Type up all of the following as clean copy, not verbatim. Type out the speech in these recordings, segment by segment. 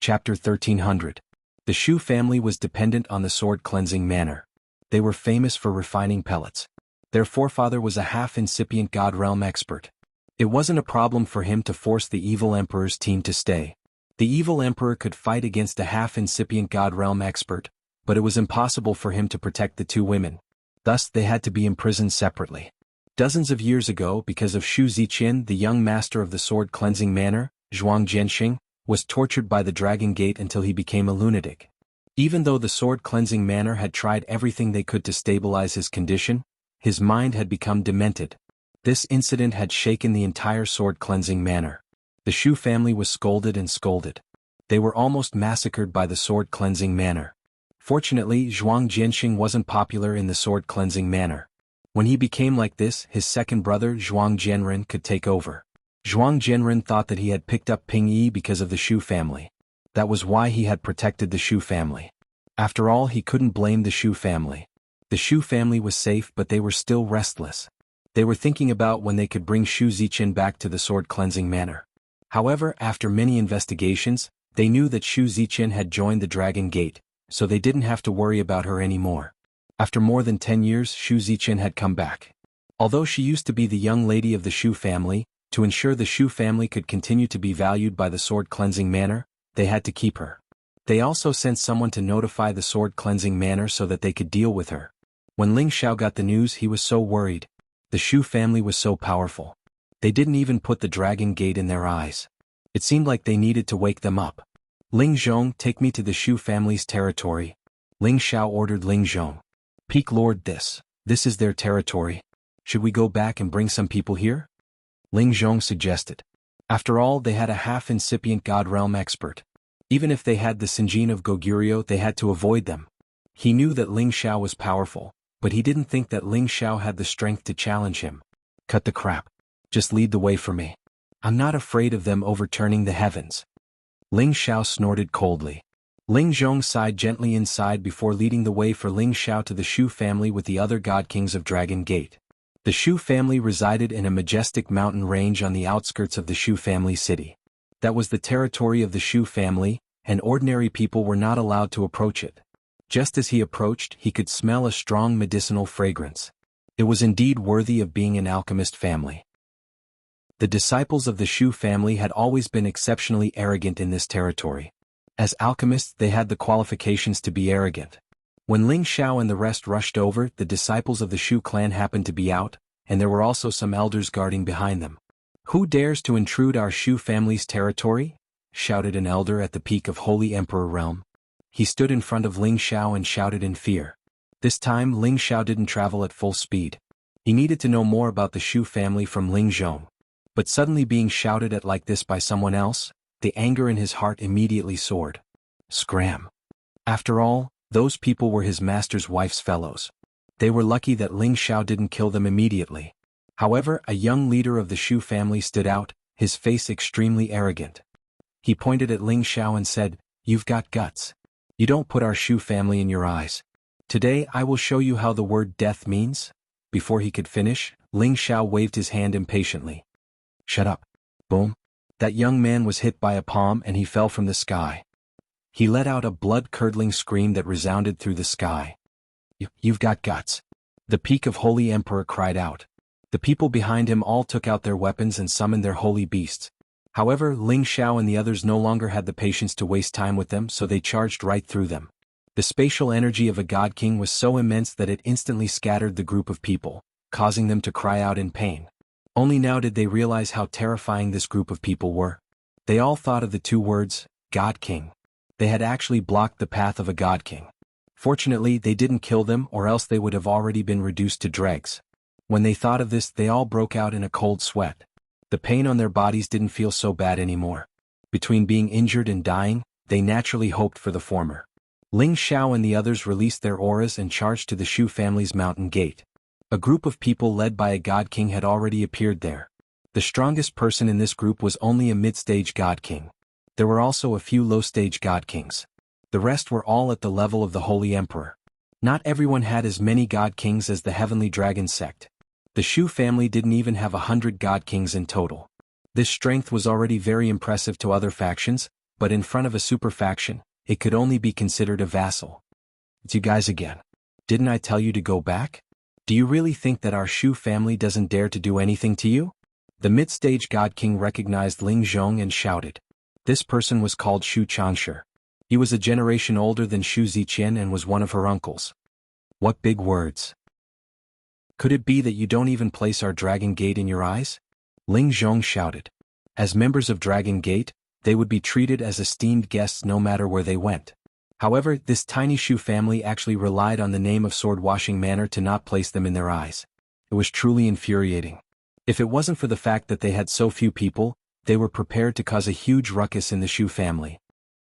Chapter 1300. The Shu family was dependent on the sword-cleansing manner. They were famous for refining pellets. Their forefather was a half-incipient god realm expert. It wasn't a problem for him to force the evil emperor's team to stay. The evil emperor could fight against a half-incipient god realm expert, but it was impossible for him to protect the two women. Thus they had to be imprisoned separately. Dozens of years ago, because of Shu Ziqian, the young master of the sword-cleansing manner, Zhuang Jianxing, was tortured by the Dragon Gate until he became a lunatic. Even though the sword-cleansing manner had tried everything they could to stabilize his condition, his mind had become demented. This incident had shaken the entire sword-cleansing manner. The Shu family was scolded and scolded. They were almost massacred by the sword-cleansing manner. Fortunately, Zhuang Jianxing wasn't popular in the sword-cleansing manner. When he became like this, his second brother Zhuang Jianren could take over. Zhuang Jianren thought that he had picked up Ping Yi because of the Shu family. That was why he had protected the Shu family. After all, he couldn't blame the Shu family. The Shu family was safe, but they were still restless. They were thinking about when they could bring Shu Ziqian back to the sword-cleansing manner. However, after many investigations, they knew that Shu Ziqian had joined the Dragon Gate, so they didn't have to worry about her anymore. After more than 10 years, Shu Ziqian had come back. Although she used to be the young lady of the Shu family, to ensure the Shu family could continue to be valued by the sword-cleansing manner, they had to keep her. They also sent someone to notify the sword-cleansing manner so that they could deal with her. When Ling Xiao got the news, he was so worried. The Shu family was so powerful. They didn't even put the Dragon Gate in their eyes. It seemed like they needed to wake them up. Ling Zhong, take me to the Shu family's territory. Ling Xiao ordered Ling Zhong. Peak Lord, this is their territory. Should we go back and bring some people here? Ling Zhong suggested. After all, they had a half-incipient god realm expert. Even if they had the Sinjin of Goguryeo, they had to avoid them. He knew that Ling Xiao was powerful, but he didn't think that Ling Xiao had the strength to challenge him. Cut the crap. Just lead the way for me. I'm not afraid of them overturning the heavens. Ling Xiao snorted coldly. Ling Zhong sighed gently inside before leading the way for Ling Xiao to the Shu family with the other god kings of Dragon Gate. The Shu family resided in a majestic mountain range on the outskirts of the Shu family city. That was the territory of the Shu family, and ordinary people were not allowed to approach it. Just as he approached, he could smell a strong medicinal fragrance. It was indeed worthy of being an alchemist family. The disciples of the Shu family had always been exceptionally arrogant in this territory. As alchemists, they had the qualifications to be arrogant. When Ling Xiao and the rest rushed over, the disciples of the Shu clan happened to be out, and there were also some elders guarding behind them. "Who dares to intrude our Shu family's territory?" shouted an elder at the peak of Holy Emperor Realm. He stood in front of Ling Xiao and shouted in fear. This time Ling Xiao didn't travel at full speed. He needed to know more about the Shu family from Ling Zhong. But suddenly being shouted at like this by someone else, the anger in his heart immediately soared. Scram. After all, those people were his master's wife's fellows. They were lucky that Ling Xiao didn't kill them immediately. However, a young leader of the Shu family stood out, his face extremely arrogant. He pointed at Ling Xiao and said, "You've got guts. You don't put our Shu family in your eyes. Today I will show you how the word death means." Before he could finish, Ling Xiao waved his hand impatiently. "Shut up." Boom. That young man was hit by a palm and he fell from the sky. He let out a blood-curdling scream that resounded through the sky. You've got guts." The peak of Holy Emperor cried out. The people behind him all took out their weapons and summoned their holy beasts. However, Ling Xiao and the others no longer had the patience to waste time with them, so they charged right through them. The spatial energy of a god king was so immense that it instantly scattered the group of people, causing them to cry out in pain. Only now did they realize how terrifying this group of people were. They all thought of the two words, God King. They had actually blocked the path of a god king. Fortunately, they didn't kill them, or else they would have already been reduced to dregs. When they thought of this, they all broke out in a cold sweat. The pain on their bodies didn't feel so bad anymore. Between being injured and dying, they naturally hoped for the former. Ling Xiao and the others released their auras and charged to the Shu family's mountain gate. A group of people led by a god king had already appeared there. The strongest person in this group was only a mid-stage god king. There were also a few low-stage god kings. The rest were all at the level of the Holy Emperor. Not everyone had as many god kings as the Heavenly Dragon sect. The Shu family didn't even have 100 god kings in total. This strength was already very impressive to other factions, but in front of a superfaction, it could only be considered a vassal. It's you guys again. Didn't I tell you to go back? Do you really think that our Shu family doesn't dare to do anything to you? The mid-stage God King recognized Ling Zhong and shouted. This person was called Shu Changshi. He was a generation older than Shu Ziqian and was one of her uncles. What big words! Could it be that you don't even place our Dragon Gate in your eyes? Ling Zhong shouted. As members of Dragon Gate, they would be treated as esteemed guests no matter where they went. However, this tiny Shu family actually relied on the name of Sword-Washing Manor to not place them in their eyes. It was truly infuriating. If it wasn't for the fact that they had so few people, they were prepared to cause a huge ruckus in the Shu family.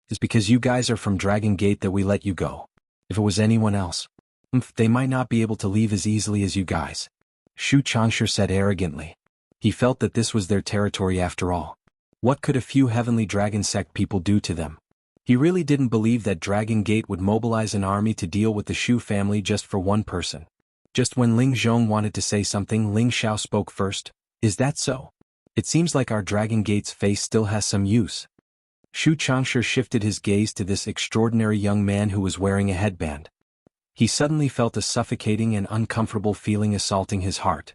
It's because you guys are from Dragon Gate that we let you go. If it was anyone else, they might not be able to leave as easily as you guys. Shu Changshi said arrogantly. He felt that this was their territory after all. What could a few Heavenly Dragon Sect people do to them? He really didn't believe that Dragon Gate would mobilize an army to deal with the Shu family just for one person. Just when Ling Zhong wanted to say something, Ling Xiao spoke first. Is that so? It seems like our Dragon Gate's face still has some use. Shu Changshi shifted his gaze to this extraordinary young man who was wearing a headband. He suddenly felt a suffocating and uncomfortable feeling assaulting his heart.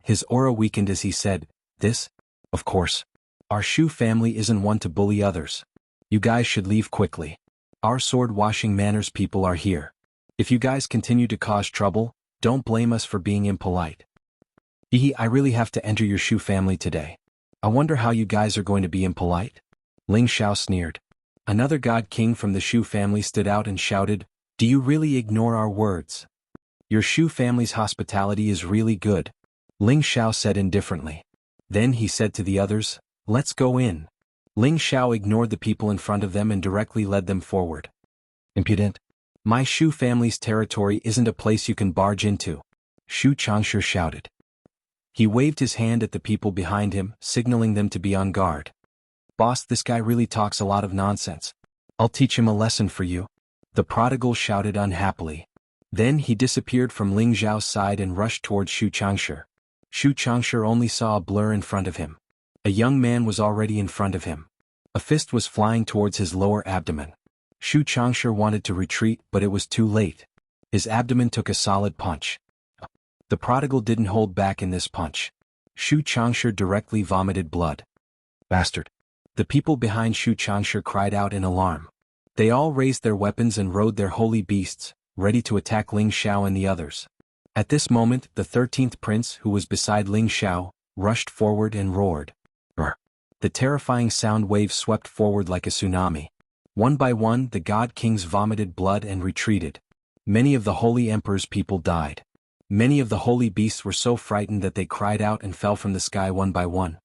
His aura weakened as he said, "This? Of course. Our Shu family isn't one to bully others. You guys should leave quickly. Our Sword-Washing Manor's people are here. If you guys continue to cause trouble, don't blame us for being impolite." I really have to enter your Shu family today. I wonder how you guys are going to be impolite? Ling Xiao sneered. Another God King from the Shu family stood out and shouted, "Do you really ignore our words? Your Shu family's hospitality is really good," Ling Xiao said indifferently. Then he said to the others, "Let's go in." Ling Xiao ignored the people in front of them and directly led them forward. "Impudent! My Shu family's territory isn't a place you can barge into," Shu Changshi shouted. He waved his hand at the people behind him, signaling them to be on guard. "Boss, this guy really talks a lot of nonsense. I'll teach him a lesson for you," the prodigal shouted unhappily. Then he disappeared from Ling Xiao's side and rushed towards Shu Changshi. Shu Changshi only saw a blur in front of him. A young man was already in front of him. A fist was flying towards his lower abdomen. Shu Changshi wanted to retreat, but it was too late. His abdomen took a solid punch. The prodigal didn't hold back in this punch. Shu Changshi directly vomited blood. "Bastard!" The people behind Shu Changshi cried out in alarm. They all raised their weapons and rode their holy beasts, ready to attack Ling Xiao and the others. At this moment, the 13th prince, who was beside Ling Xiao, rushed forward and roared. Roar. The terrifying sound waves swept forward like a tsunami. One by one, the God Kings vomited blood and retreated. Many of the Holy Emperor's people died. Many of the holy beasts were so frightened that they cried out and fell from the sky one by one.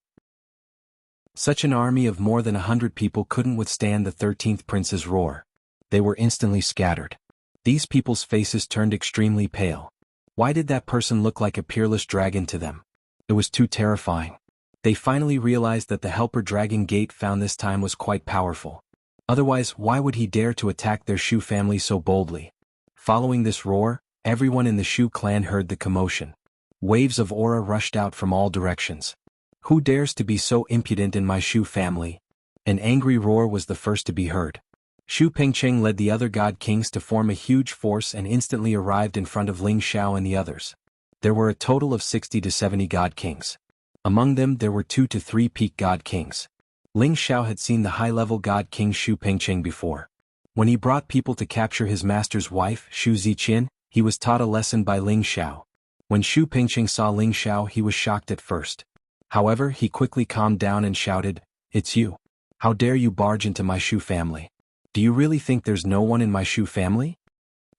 Such an army of more than 100 people couldn't withstand the 13th prince's roar. They were instantly scattered. These people's faces turned extremely pale. Why did that person look like a peerless dragon to them? It was too terrifying. They finally realized that the Helper Dragon Gate found this time was quite powerful. Otherwise, why would he dare to attack their Shu family so boldly? Following this roar, everyone in the Shu clan heard the commotion. Waves of aura rushed out from all directions. "Who dares to be so impudent in my Shu family?" An angry roar was the first to be heard. Shu Pengcheng led the other God Kings to form a huge force and instantly arrived in front of Ling Xiao and the others. There were a total of 60 to 70 God Kings. Among them there were 2 to 3 peak God Kings. Ling Xiao had seen the high-level God King Shu Pengcheng before. When he brought people to capture his master's wife, Shu Ziqian, he was taught a lesson by Ling Xiao. When Shu Pengcheng saw Ling Xiao, he was shocked at first. However, he quickly calmed down and shouted, "It's you. How dare you barge into my Shu family? Do you really think there's no one in my Shu family?"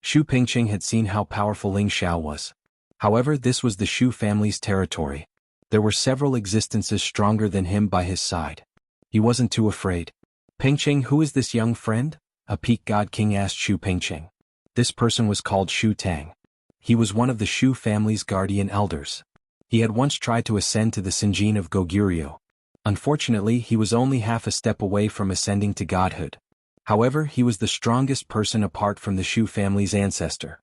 Shu Pengcheng had seen how powerful Ling Xiao was. However, this was the Shu family's territory. There were several existences stronger than him by his side. He wasn't too afraid. "Pengcheng, who is this young friend?" a peak God King asked Shu Pengcheng. This person was called Shu Tang. He was one of the Shu family's guardian elders. He had once tried to ascend to the Sinjin of Goguryeo. Unfortunately, he was only half a step away from ascending to godhood. However, he was the strongest person apart from the Shu family's ancestor.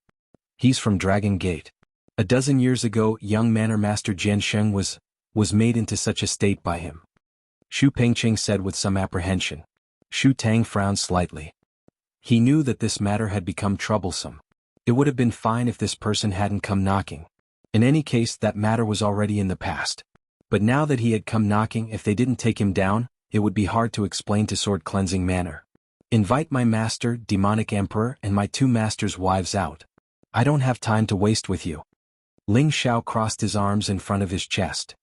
He's from Dragon Gate. A dozen years ago, young Manor Master Jian Sheng was made into such a state by him. Shu Pengcheng said with some apprehension. Shu Tang frowned slightly. He knew that this matter had become troublesome. It would have been fine if this person hadn't come knocking. In any case, that matter was already in the past. But now that he had come knocking, if they didn't take him down, it would be hard to explain to Sword Cleansing Manor. Invite my master, Demonic Emperor, and my 2 masters' wives out. I don't have time to waste with you. Ling Xiao crossed his arms in front of his chest.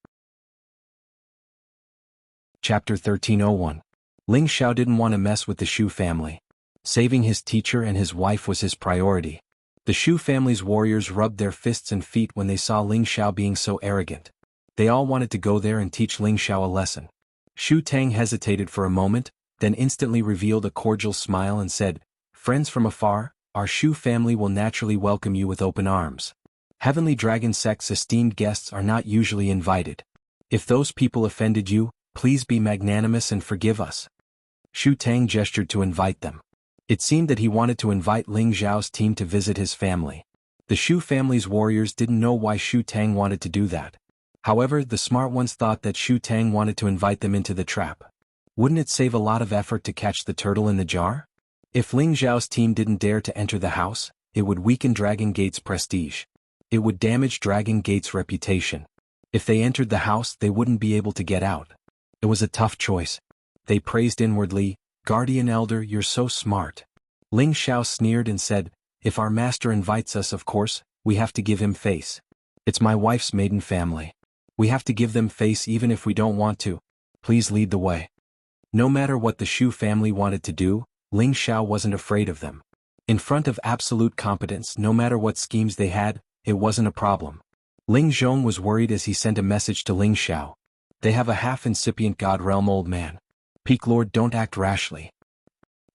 Chapter 1301. Ling Xiao didn't want to mess with the Shu family. Saving his teacher and his wife was his priority. The Shu family's warriors rubbed their fists and feet when they saw Ling Xiao being so arrogant. They all wanted to go there and teach Ling Xiao a lesson. Shu Tang hesitated for a moment, then instantly revealed a cordial smile and said, "Friends from afar, our Shu family will naturally welcome you with open arms. Heavenly Dragon Sect's esteemed guests are not usually invited. If those people offended you, please be magnanimous and forgive us." Shu Tang gestured to invite them. It seemed that he wanted to invite Ling Xiao's team to visit his family. The Shu family's warriors didn't know why Shu Tang wanted to do that. However, the smart ones thought that Shu Tang wanted to invite them into the trap. Wouldn't it save a lot of effort to catch the turtle in the jar? If Ling Xiao's team didn't dare to enter the house, it would weaken Dragon Gate's prestige. It would damage Dragon Gate's reputation. If they entered the house, they wouldn't be able to get out. It was a tough choice. They praised inwardly, "Guardian Elder, you're so smart." Ling Xiao sneered and said, "If our master invites us, of course, we have to give him face. It's my wife's maiden family. We have to give them face even if we don't want to. Please lead the way." No matter what the Shu family wanted to do, Ling Xiao wasn't afraid of them. In front of absolute competence, no matter what schemes they had, it wasn't a problem. Ling Zhong was worried as he sent a message to Ling Xiao. "They have a half-incipient God Realm old man. Peak Lord, don't act rashly.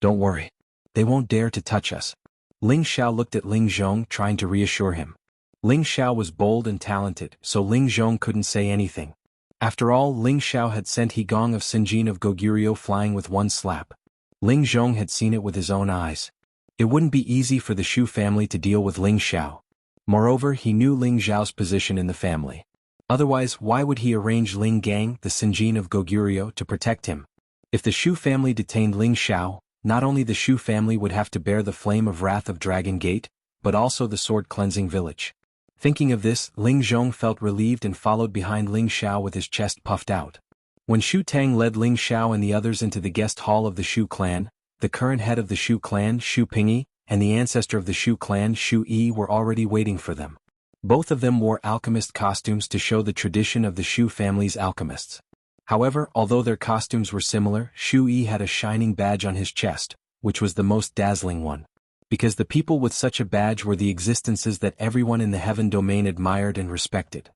Don't worry. They won't dare to touch us." Ling Xiao looked at Ling Zhong, trying to reassure him. Ling Xiao was bold and talented, so Ling Zhong couldn't say anything. After all, Ling Xiao had sent He Gong of Sinjin of Goguryeo flying with one slap. Ling Zhong had seen it with his own eyes. It wouldn't be easy for the Shu family to deal with Ling Xiao. Moreover, he knew Ling Xiao's position in the family. Otherwise, why would he arrange Ling Gang, the Sinjin of Goguryeo, to protect him? If the Shu family detained Ling Xiao, not only the Shu family would have to bear the flame of wrath of Dragon Gate, but also the sword cleansing village. Thinking of this, Ling Zhong felt relieved and followed behind Ling Xiao with his chest puffed out. When Shu Tang led Ling Xiao and the others into the guest hall of the Shu clan, the current head of the Shu clan, Shu Pingyi, and the ancestor of the Shu clan, Shu Yi, were already waiting for them. Both of them wore alchemist costumes to show the tradition of the Shu family's alchemists. However, although their costumes were similar, Shu Yi had a shining badge on his chest, which was the most dazzling one. Because the people with such a badge were the existences that everyone in the heaven domain admired and respected.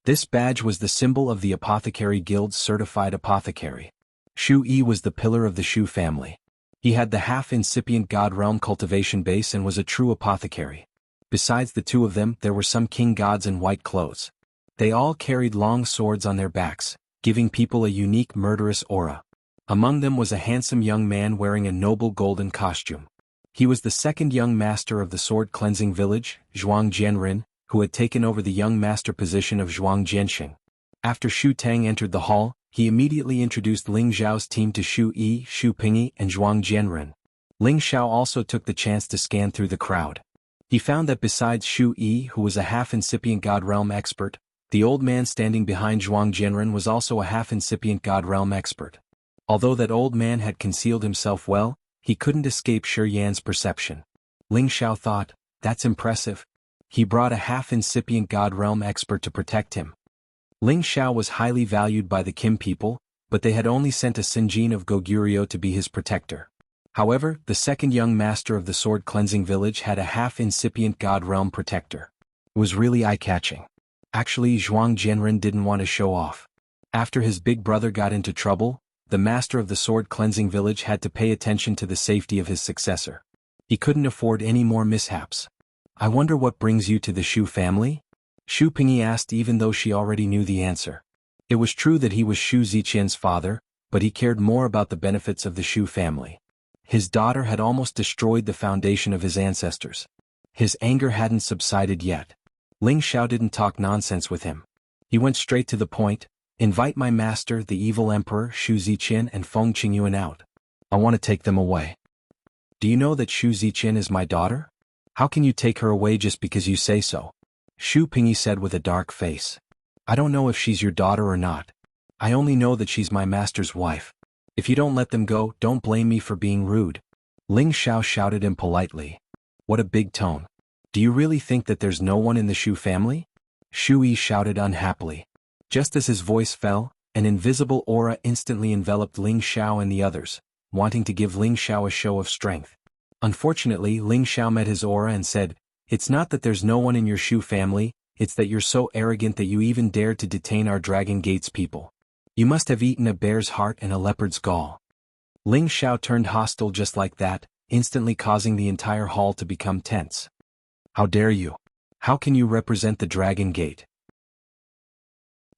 This badge was the symbol of the Apothecary Guild's certified apothecary. Shu Yi was the pillar of the Shu family. He had the half-incipient God Realm cultivation base and was a true apothecary. Besides the two of them, there were some king gods in white clothes. They all carried long swords on their backs, giving people a unique murderous aura. Among them was a handsome young man wearing a noble golden costume. He was the second young master of the sword cleansing village, Zhuang Jianren, who had taken over the young master position of Zhuang Jianxing. After Shu Tang entered the hall, he immediately introduced Ling Xiao's team to Shu Yi, Shu Pingyi, and Zhuang Jianren. Ling Xiao also took the chance to scan through the crowd. He found that besides Shu Yi, who was a half-incipient God Realm expert, the old man standing behind Zhuang Jianren was also a half-incipient God Realm expert. Although that old man had concealed himself well, he couldn't escape Shi Yan's perception. Ling Xiao thought, "That's impressive." He brought a half-incipient God Realm expert to protect him. Ling Xiao was highly valued by the Kim people, but they had only sent a Sinjin of Goguryeo to be his protector. However, the second young master of the sword cleansing village had a half-incipient God Realm protector. It was really eye-catching. Actually, Zhuang Jianren didn't want to show off. After his big brother got into trouble, the master of the sword cleansing village had to pay attention to the safety of his successor. He couldn't afford any more mishaps. "I wonder what brings you to the Shu family?" Shu Pingyi asked, even though she already knew the answer. It was true that he was Shu Ziqian's father, but he cared more about the benefits of the Shu family. His daughter had almost destroyed the foundation of his ancestors. His anger hadn't subsided yet. Ling Xiao didn't talk nonsense with him. He went straight to the point, Invite my master, the evil emperor Shu Ziqian and Feng Qingyuan out. I want to take them away. Do you know that Shu Ziqian is my daughter? How can you take her away just because you say so? Shu Pingyi said with a dark face. I don't know if she's your daughter or not. I only know that she's my master's wife. If you don't let them go, don't blame me for being rude. Ling Xiao shouted impolitely. What a big tone. Do you really think that there's no one in the Shu family? Shu Yi shouted unhappily. Just as his voice fell, an invisible aura instantly enveloped Ling Xiao and the others, wanting to give Ling Xiao a show of strength. Unfortunately, Ling Xiao met his aura and said, It's not that there's no one in your Shu family, it's that you're so arrogant that you even dared to detain our Dragon Gate's people. You must have eaten a bear's heart and a leopard's gall. Ling Xiao turned hostile just like that, instantly causing the entire hall to become tense. How dare you? How can you represent the Dragon Gate?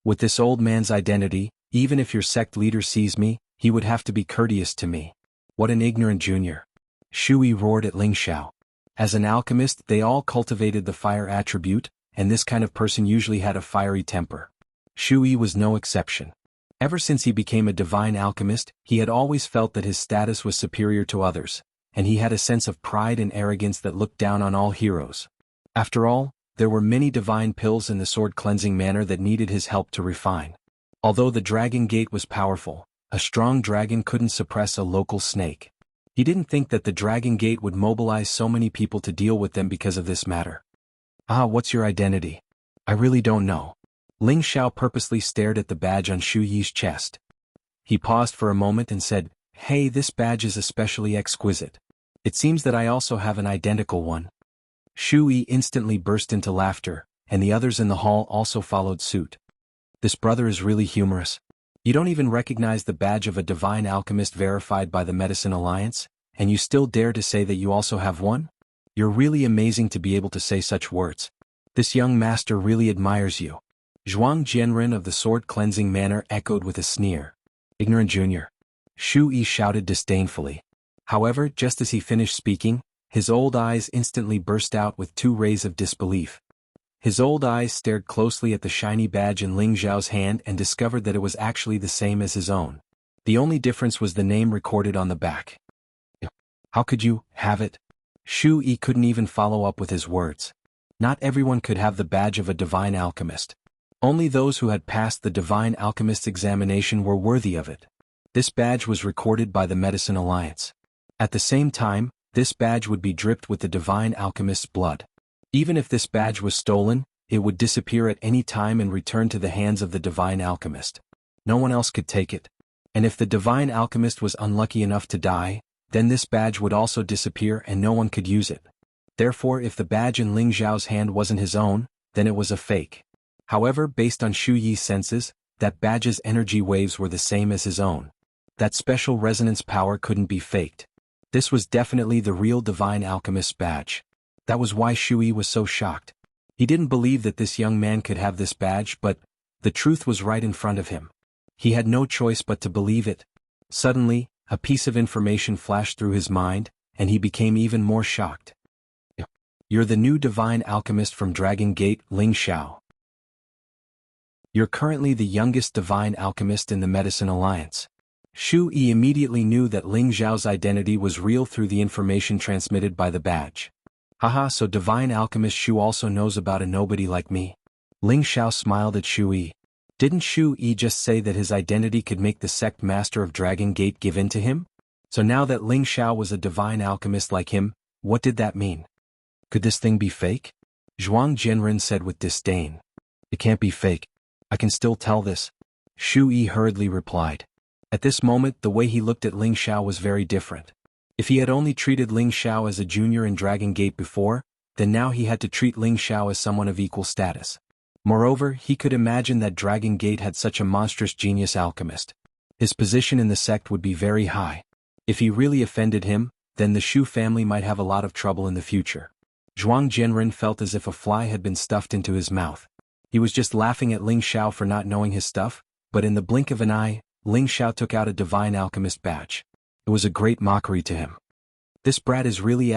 With this old man's identity, even if your sect leader sees me, he would have to be courteous to me. What an ignorant junior. Shu Yi roared at Ling Xiao. As an alchemist, they all cultivated the fire attribute, and this kind of person usually had a fiery temper. Shu Yi was no exception. Ever since he became a divine alchemist, he had always felt that his status was superior to others, and he had a sense of pride and arrogance that looked down on all heroes. After all, there were many divine pills in the sword cleansing manner that needed his help to refine. Although the Dragon Gate was powerful, a strong dragon couldn't suppress a local snake. He didn't think that the Dragon Gate would mobilize so many people to deal with them because of this matter. What's your identity? I really don't know. Ling Xiao purposely stared at the badge on Shu Yi's chest. He paused for a moment and said, Hey, this badge is especially exquisite. It seems that I also have an identical one. Shu Yi instantly burst into laughter, and the others in the hall also followed suit. This brother is really humorous. You don't even recognize the badge of a divine alchemist verified by the Medicine Alliance, and you still dare to say that you also have one? You're really amazing to be able to say such words. This young master really admires you. Zhuang Jianren of the sword cleansing manner echoed with a sneer. Ignorant junior. Shu Yi shouted disdainfully. However, just as he finished speaking, his old eyes instantly burst out with 2 rays of disbelief. His old eyes stared closely at the shiny badge in Ling Xiao's hand and discovered that it was actually the same as his own. The only difference was the name recorded on the back. How could you have it? Shu Yi couldn't even follow up with his words. Not everyone could have the badge of a divine alchemist. Only those who had passed the divine alchemist's examination were worthy of it. This badge was recorded by the Medicine Alliance. At the same time, this badge would be dripped with the divine alchemist's blood. Even if this badge was stolen, it would disappear at any time and return to the hands of the divine alchemist. No one else could take it. And if the divine alchemist was unlucky enough to die, then this badge would also disappear and no one could use it. Therefore, if the badge in Ling Xiao's hand wasn't his own, then it was a fake. However, based on Shu Yi's senses, that badge's energy waves were the same as his own. That special resonance power couldn't be faked. This was definitely the real divine alchemist's badge. That was why Shu Yi was so shocked. He didn't believe that this young man could have this badge, but the truth was right in front of him. He had no choice but to believe it. Suddenly, a piece of information flashed through his mind, and he became even more shocked. You're the new divine alchemist from Dragon Gate, Ling Xiao. You're currently the youngest divine alchemist in the Medicine Alliance. Shu Yi immediately knew that Ling Xiao's identity was real through the information transmitted by the badge. Haha, so divine alchemist Shu also knows about a nobody like me. Ling Xiao smiled at Shu Yi. Didn't Shu Yi just say that his identity could make the sect master of Dragon Gate give in to him? So now that Ling Xiao was a divine alchemist like him, what did that mean? Could this thing be fake? Zhuang Jianren said with disdain. It can't be fake. I can still tell this. Shu Yi hurriedly replied. At this moment, the way he looked at Ling Xiao was very different. If he had only treated Ling Xiao as a junior in Dragon Gate before, then now he had to treat Ling Xiao as someone of equal status. Moreover, he could imagine that Dragon Gate had such a monstrous genius alchemist. His position in the sect would be very high. If he really offended him, then the Shu family might have a lot of trouble in the future. Zhuang Jianren felt as if a fly had been stuffed into his mouth. He was just laughing at Ling Xiao for not knowing his stuff, but in the blink of an eye, Ling Xiao took out a divine alchemist badge. It was a great mockery to him. This brat is really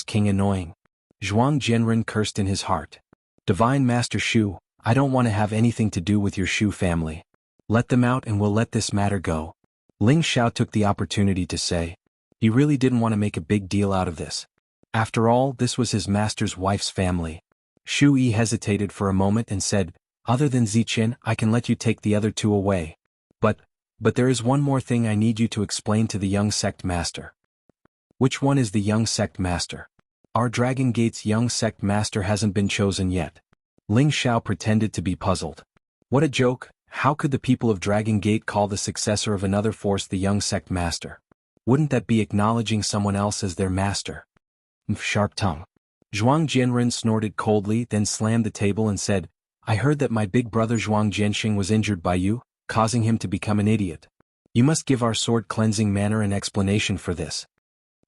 King annoying. Zhuang Jianren cursed in his heart. Divine Master Shu, I don't want to have anything to do with your Shu family. Let them out and we'll let this matter go. Ling Xiao took the opportunity to say. He really didn't want to make a big deal out of this. After all, this was his master's wife's family. Shu Yi hesitated for a moment and said, other than Ziqin, I can let you take the other two away. But there is one more thing I need you to explain to the young sect master. Which one is the young sect master? Our Dragon Gate's young sect master hasn't been chosen yet. Ling Xiao pretended to be puzzled. What a joke, how could the people of Dragon Gate call the successor of another force the young sect master? Wouldn't that be acknowledging someone else as their master? Sharp tongue. Zhuang Jianren snorted coldly, then slammed the table and said, I heard that my big brother Zhuang Jianxing was injured by you, causing him to become an idiot. You must give our sword-cleansing manner an explanation for this.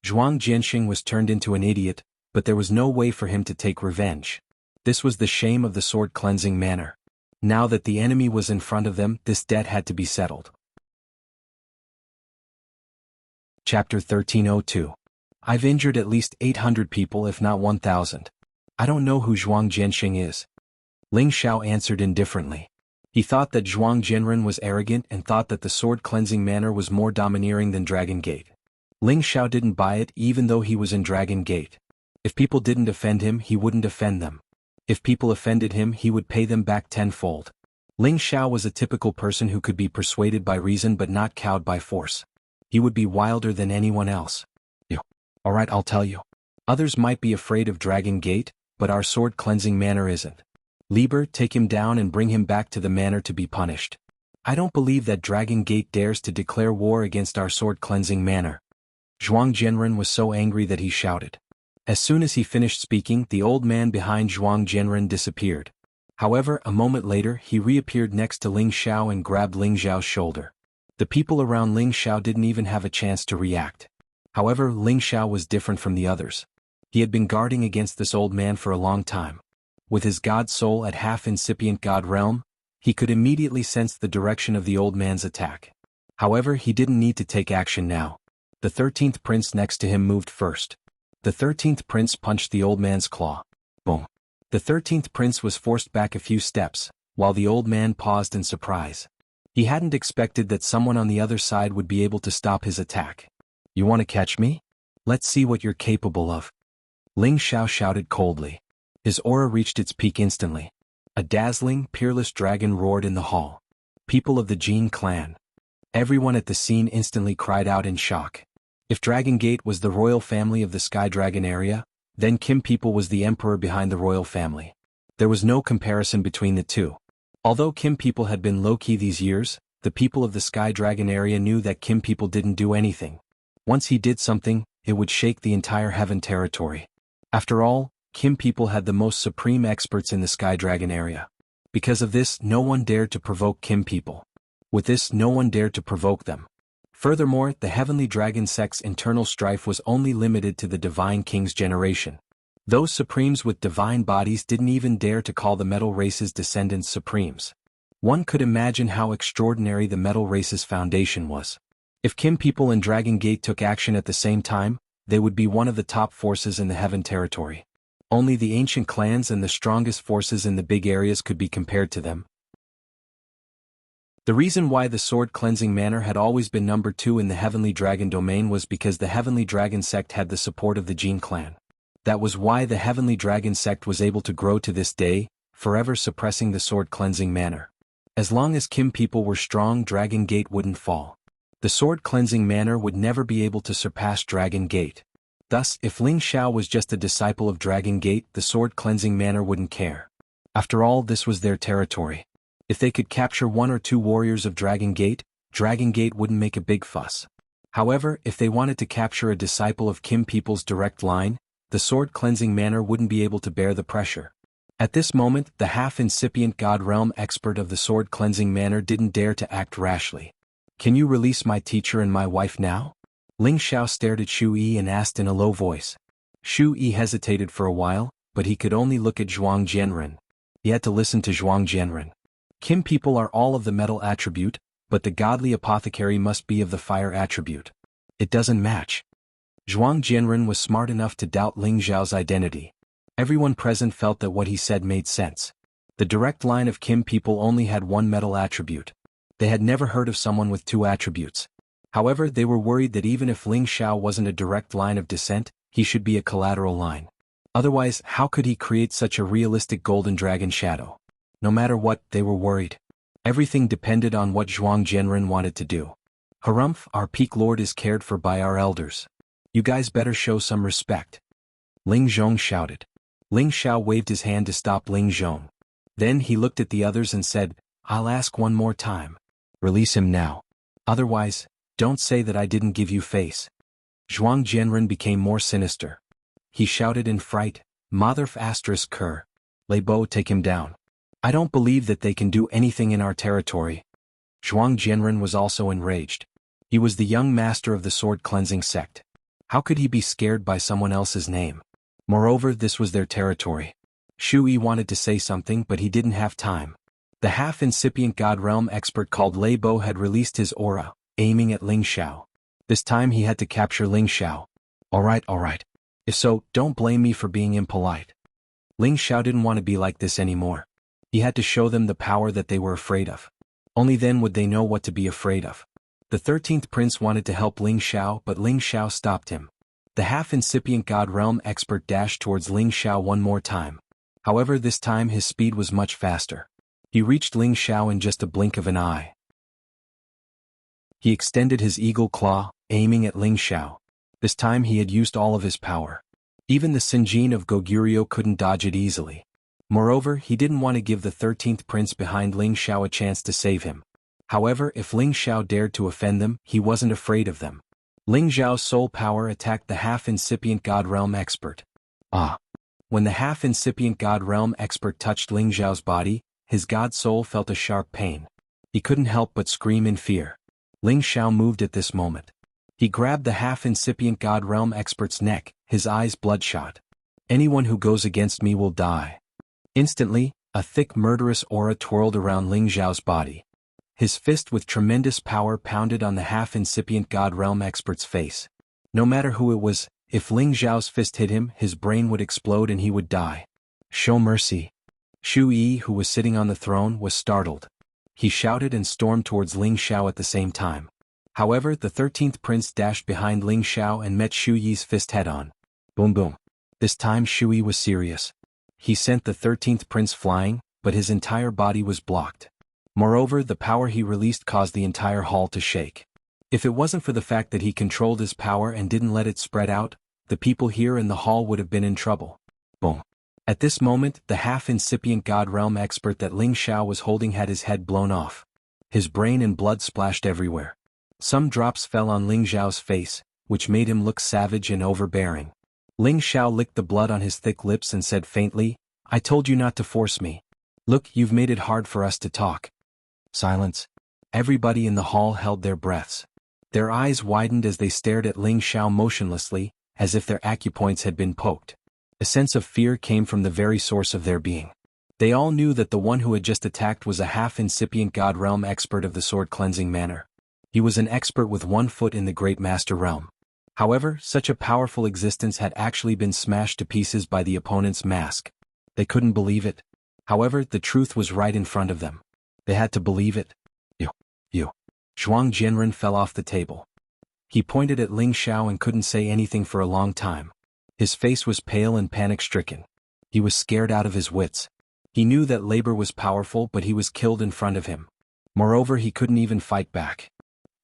Zhuang Jianxing was turned into an idiot, but there was no way for him to take revenge. This was the shame of the sword-cleansing manner. Now that the enemy was in front of them, this debt had to be settled. Chapter 1302. I've injured at least 800 people if not 1,000. I don't know who Zhuang Jianxing is. Ling Xiao answered indifferently. He thought that Zhuang Jianren was arrogant and thought that the sword-cleansing manner was more domineering than Dragon Gate. Ling Xiao didn't buy it even though he was in Dragon Gate. If people didn't offend him, he wouldn't offend them. If people offended him, he would pay them back tenfold. Ling Xiao was a typical person who could be persuaded by reason but not cowed by force. He would be wilder than anyone else. Alright, I'll tell you. Others might be afraid of Dragon Gate, but our sword-cleansing manner isn't. Lieber, take him down and bring him back to the manor to be punished. I don't believe that Dragon Gate dares to declare war against our sword-cleansing manor. Zhuang Jianren was so angry that he shouted. As soon as he finished speaking, the old man behind Zhuang Jianren disappeared. However, a moment later, he reappeared next to Ling Xiao and grabbed Ling Xiao's shoulder. The people around Ling Xiao didn't even have a chance to react. However, Ling Xiao was different from the others. He had been guarding against this old man for a long time. With his god soul at half-incipient god realm, he could immediately sense the direction of the old man's attack. However, he didn't need to take action now. The 13th prince next to him moved first. The 13th prince punched the old man's claw. Boom. The 13th prince was forced back a few steps, while the old man paused in surprise. He hadn't expected that someone on the other side would be able to stop his attack. You want to catch me? Let's see what you're capable of. Ling Xiao shouted coldly. His aura reached its peak instantly. A dazzling, peerless dragon roared in the hall. People of the Jin clan. Everyone at the scene instantly cried out in shock. If Dragon Gate was the royal family of the Sky Dragon area, then Kim people was the emperor behind the royal family. There was no comparison between the two. Although Kim people had been low-key these years, the people of the Sky Dragon area knew that Kim people didn't do anything. Once he did something, it would shake the entire heaven territory. After all, Kim people had the most supreme experts in the Sky Dragon area. Because of this, no one dared to provoke Kim people. With this, no one dared to provoke them. Furthermore, the Heavenly Dragon sect's internal strife was only limited to the Divine King's generation. Those supremes with divine bodies didn't even dare to call the metal race's descendants supremes. One could imagine how extraordinary the metal race's foundation was. If Kim people and Dragon Gate took action at the same time, they would be one of the top forces in the heaven territory. Only the ancient clans and the strongest forces in the big areas could be compared to them. The reason why the Sword Cleansing Manor had always been number 2 in the Heavenly Dragon domain was because the Heavenly Dragon sect had the support of the Jin clan. That was why the Heavenly Dragon sect was able to grow to this day, forever suppressing the Sword Cleansing Manor. As long as Kim people were strong, Dragon Gate wouldn't fall. The Sword Cleansing Manor would never be able to surpass Dragon Gate. Thus, if Ling Xiao was just a disciple of Dragon Gate, the Sword Cleansing Manor wouldn't care. After all, this was their territory. If they could capture 1 or 2 warriors of Dragon Gate wouldn't make a big fuss. However, if they wanted to capture a disciple of Kim people's direct line, the Sword Cleansing Manor wouldn't be able to bear the pressure. At this moment, the half-incipient God Realm expert of the Sword Cleansing Manor didn't dare to act rashly. Can you release my teacher and my wife now? Ling Xiao stared at Shu Yi and asked in a low voice. Shu Yi hesitated for a while, but he could only look at Zhuang Jianren. He had to listen to Zhuang Jianren. Kim people are all of the metal attribute, but the godly apothecary must be of the fire attribute. It doesn't match. Zhuang Jianren was smart enough to doubt Ling Xiao's identity. Everyone present felt that what he said made sense. The direct line of Kim people only had 1 metal attribute. They had never heard of someone with two attributes. However, they were worried that even if Ling Xiao wasn't a direct line of descent, he should be a collateral line. Otherwise, how could he create such a realistic golden dragon shadow? No matter what, they were worried. Everything depended on what Zhuang Jianren wanted to do. Harumph, our peak lord is cared for by our elders. You guys better show some respect. Ling Zhong shouted. Ling Xiao waved his hand to stop Ling Zhong. Then he looked at the others and said, I'll ask one more time. Release him now. Otherwise, don't say that I didn't give you face. Zhuang Jianren became more sinister. He shouted in fright, Motherf asterisk Ker. Lei Bo, take him down. I don't believe that they can do anything in our territory. Zhuang Jianren was also enraged. He was the young master of the sword cleansing sect. How could he be scared by someone else's name? Moreover, this was their territory. Shu Yi wanted to say something, but he didn't have time. The half-incipient God Realm expert called Lei Bo had released his aura, aiming at Ling Xiao. This time he had to capture Ling Xiao. Alright. If so, don't blame me for being impolite. Ling Xiao didn't want to be like this anymore. He had to show them the power that they were afraid of. Only then would they know what to be afraid of. The 13th prince wanted to help Ling Xiao, but Ling Xiao stopped him. The half-incipient God Realm expert dashed towards Ling Xiao one more time. However, this time his speed was much faster. He reached Ling Xiao in just a blink of an eye. He extended his eagle claw, aiming at Ling Xiao. This time he had used all of his power. Even the Sinjin of Goguryeo couldn't dodge it easily. Moreover, he didn't want to give the 13th prince behind Ling Xiao a chance to save him. However, if Ling Xiao dared to offend them, he wasn't afraid of them. Ling Xiao's soul power attacked the half-incipient God Realm expert. When the half-incipient God Realm expert touched Ling Xiao's body, his god soul felt a sharp pain. He couldn't help but scream in fear. Ling Xiao moved at this moment. He grabbed the half-incipient God Realm expert's neck, his eyes bloodshot. Anyone who goes against me will die. Instantly, a thick murderous aura twirled around Ling Xiao's body. His fist with tremendous power pounded on the half-incipient God Realm expert's face. No matter who it was, if Ling Xiao's fist hit him, his brain would explode and he would die. Show mercy. Shu Yi, who was sitting on the throne, was startled. He shouted and stormed towards Ling Xiao at the same time. However, the 13th prince dashed behind Ling Xiao and met Shu Yi's fist head-on. Boom boom. This time Shu Yi was serious. He sent the 13th prince flying, but his entire body was blocked. Moreover, the power he released caused the entire hall to shake. If it wasn't for the fact that he controlled his power and didn't let it spread out, the people here in the hall would have been in trouble. Boom. At this moment, the half-incipient God Realm expert that Ling Xiao was holding had his head blown off. His brain and blood splashed everywhere. Some drops fell on Ling Xiao's face, which made him look savage and overbearing. Ling Xiao licked the blood on his thick lips and said faintly, I told you not to force me. Look, you've made it hard for us to talk. Silence. Everybody in the hall held their breaths. Their eyes widened as they stared at Ling Xiao motionlessly, as if their acupoints had been poked. A sense of fear came from the very source of their being. They all knew that the one who had just attacked was a half-incipient God Realm expert of the sword cleansing manner. He was an expert with one foot in the Great Master Realm. However, such a powerful existence had actually been smashed to pieces by the opponent's mask. They couldn't believe it. However, the truth was right in front of them. They had to believe it. You. Zhuang Jianren fell off the table. He pointed at Ling Xiao and couldn't say anything for a long time. His face was pale and panic-stricken. He was scared out of his wits. He knew that labor was powerful, but he was killed in front of him. Moreover, he couldn't even fight back.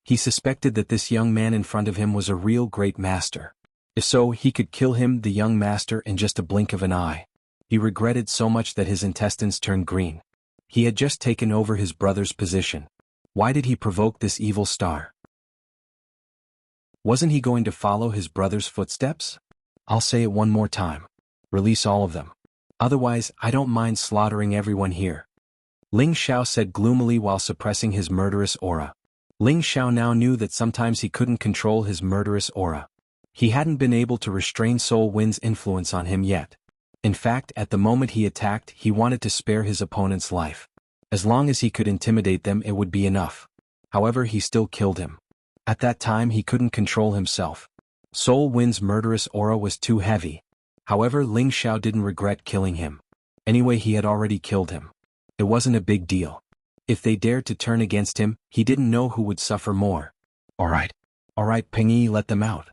He suspected that this young man in front of him was a real great master. If so, he could kill him, the young master, in just a blink of an eye. He regretted so much that his intestines turned green. He had just taken over his brother's position. Why did he provoke this evil star? Wasn't he going to follow his brother's footsteps? I'll say it one more time. Release all of them. Otherwise, I don't mind slaughtering everyone here. Ling Xiao said gloomily while suppressing his murderous aura. Ling Xiao now knew that sometimes he couldn't control his murderous aura. He hadn't been able to restrain Soul Wind's influence on him yet. In fact, at the moment he attacked, he wanted to spare his opponent's life. As long as he could intimidate them, it would be enough. However, he still killed him. At that time, he couldn't control himself. Soul Wind's murderous aura was too heavy. However, Ling Xiao didn't regret killing him. Anyway, he had already killed him. It wasn't a big deal. If they dared to turn against him, he didn't know who would suffer more. All right, Peng Yi, let them out.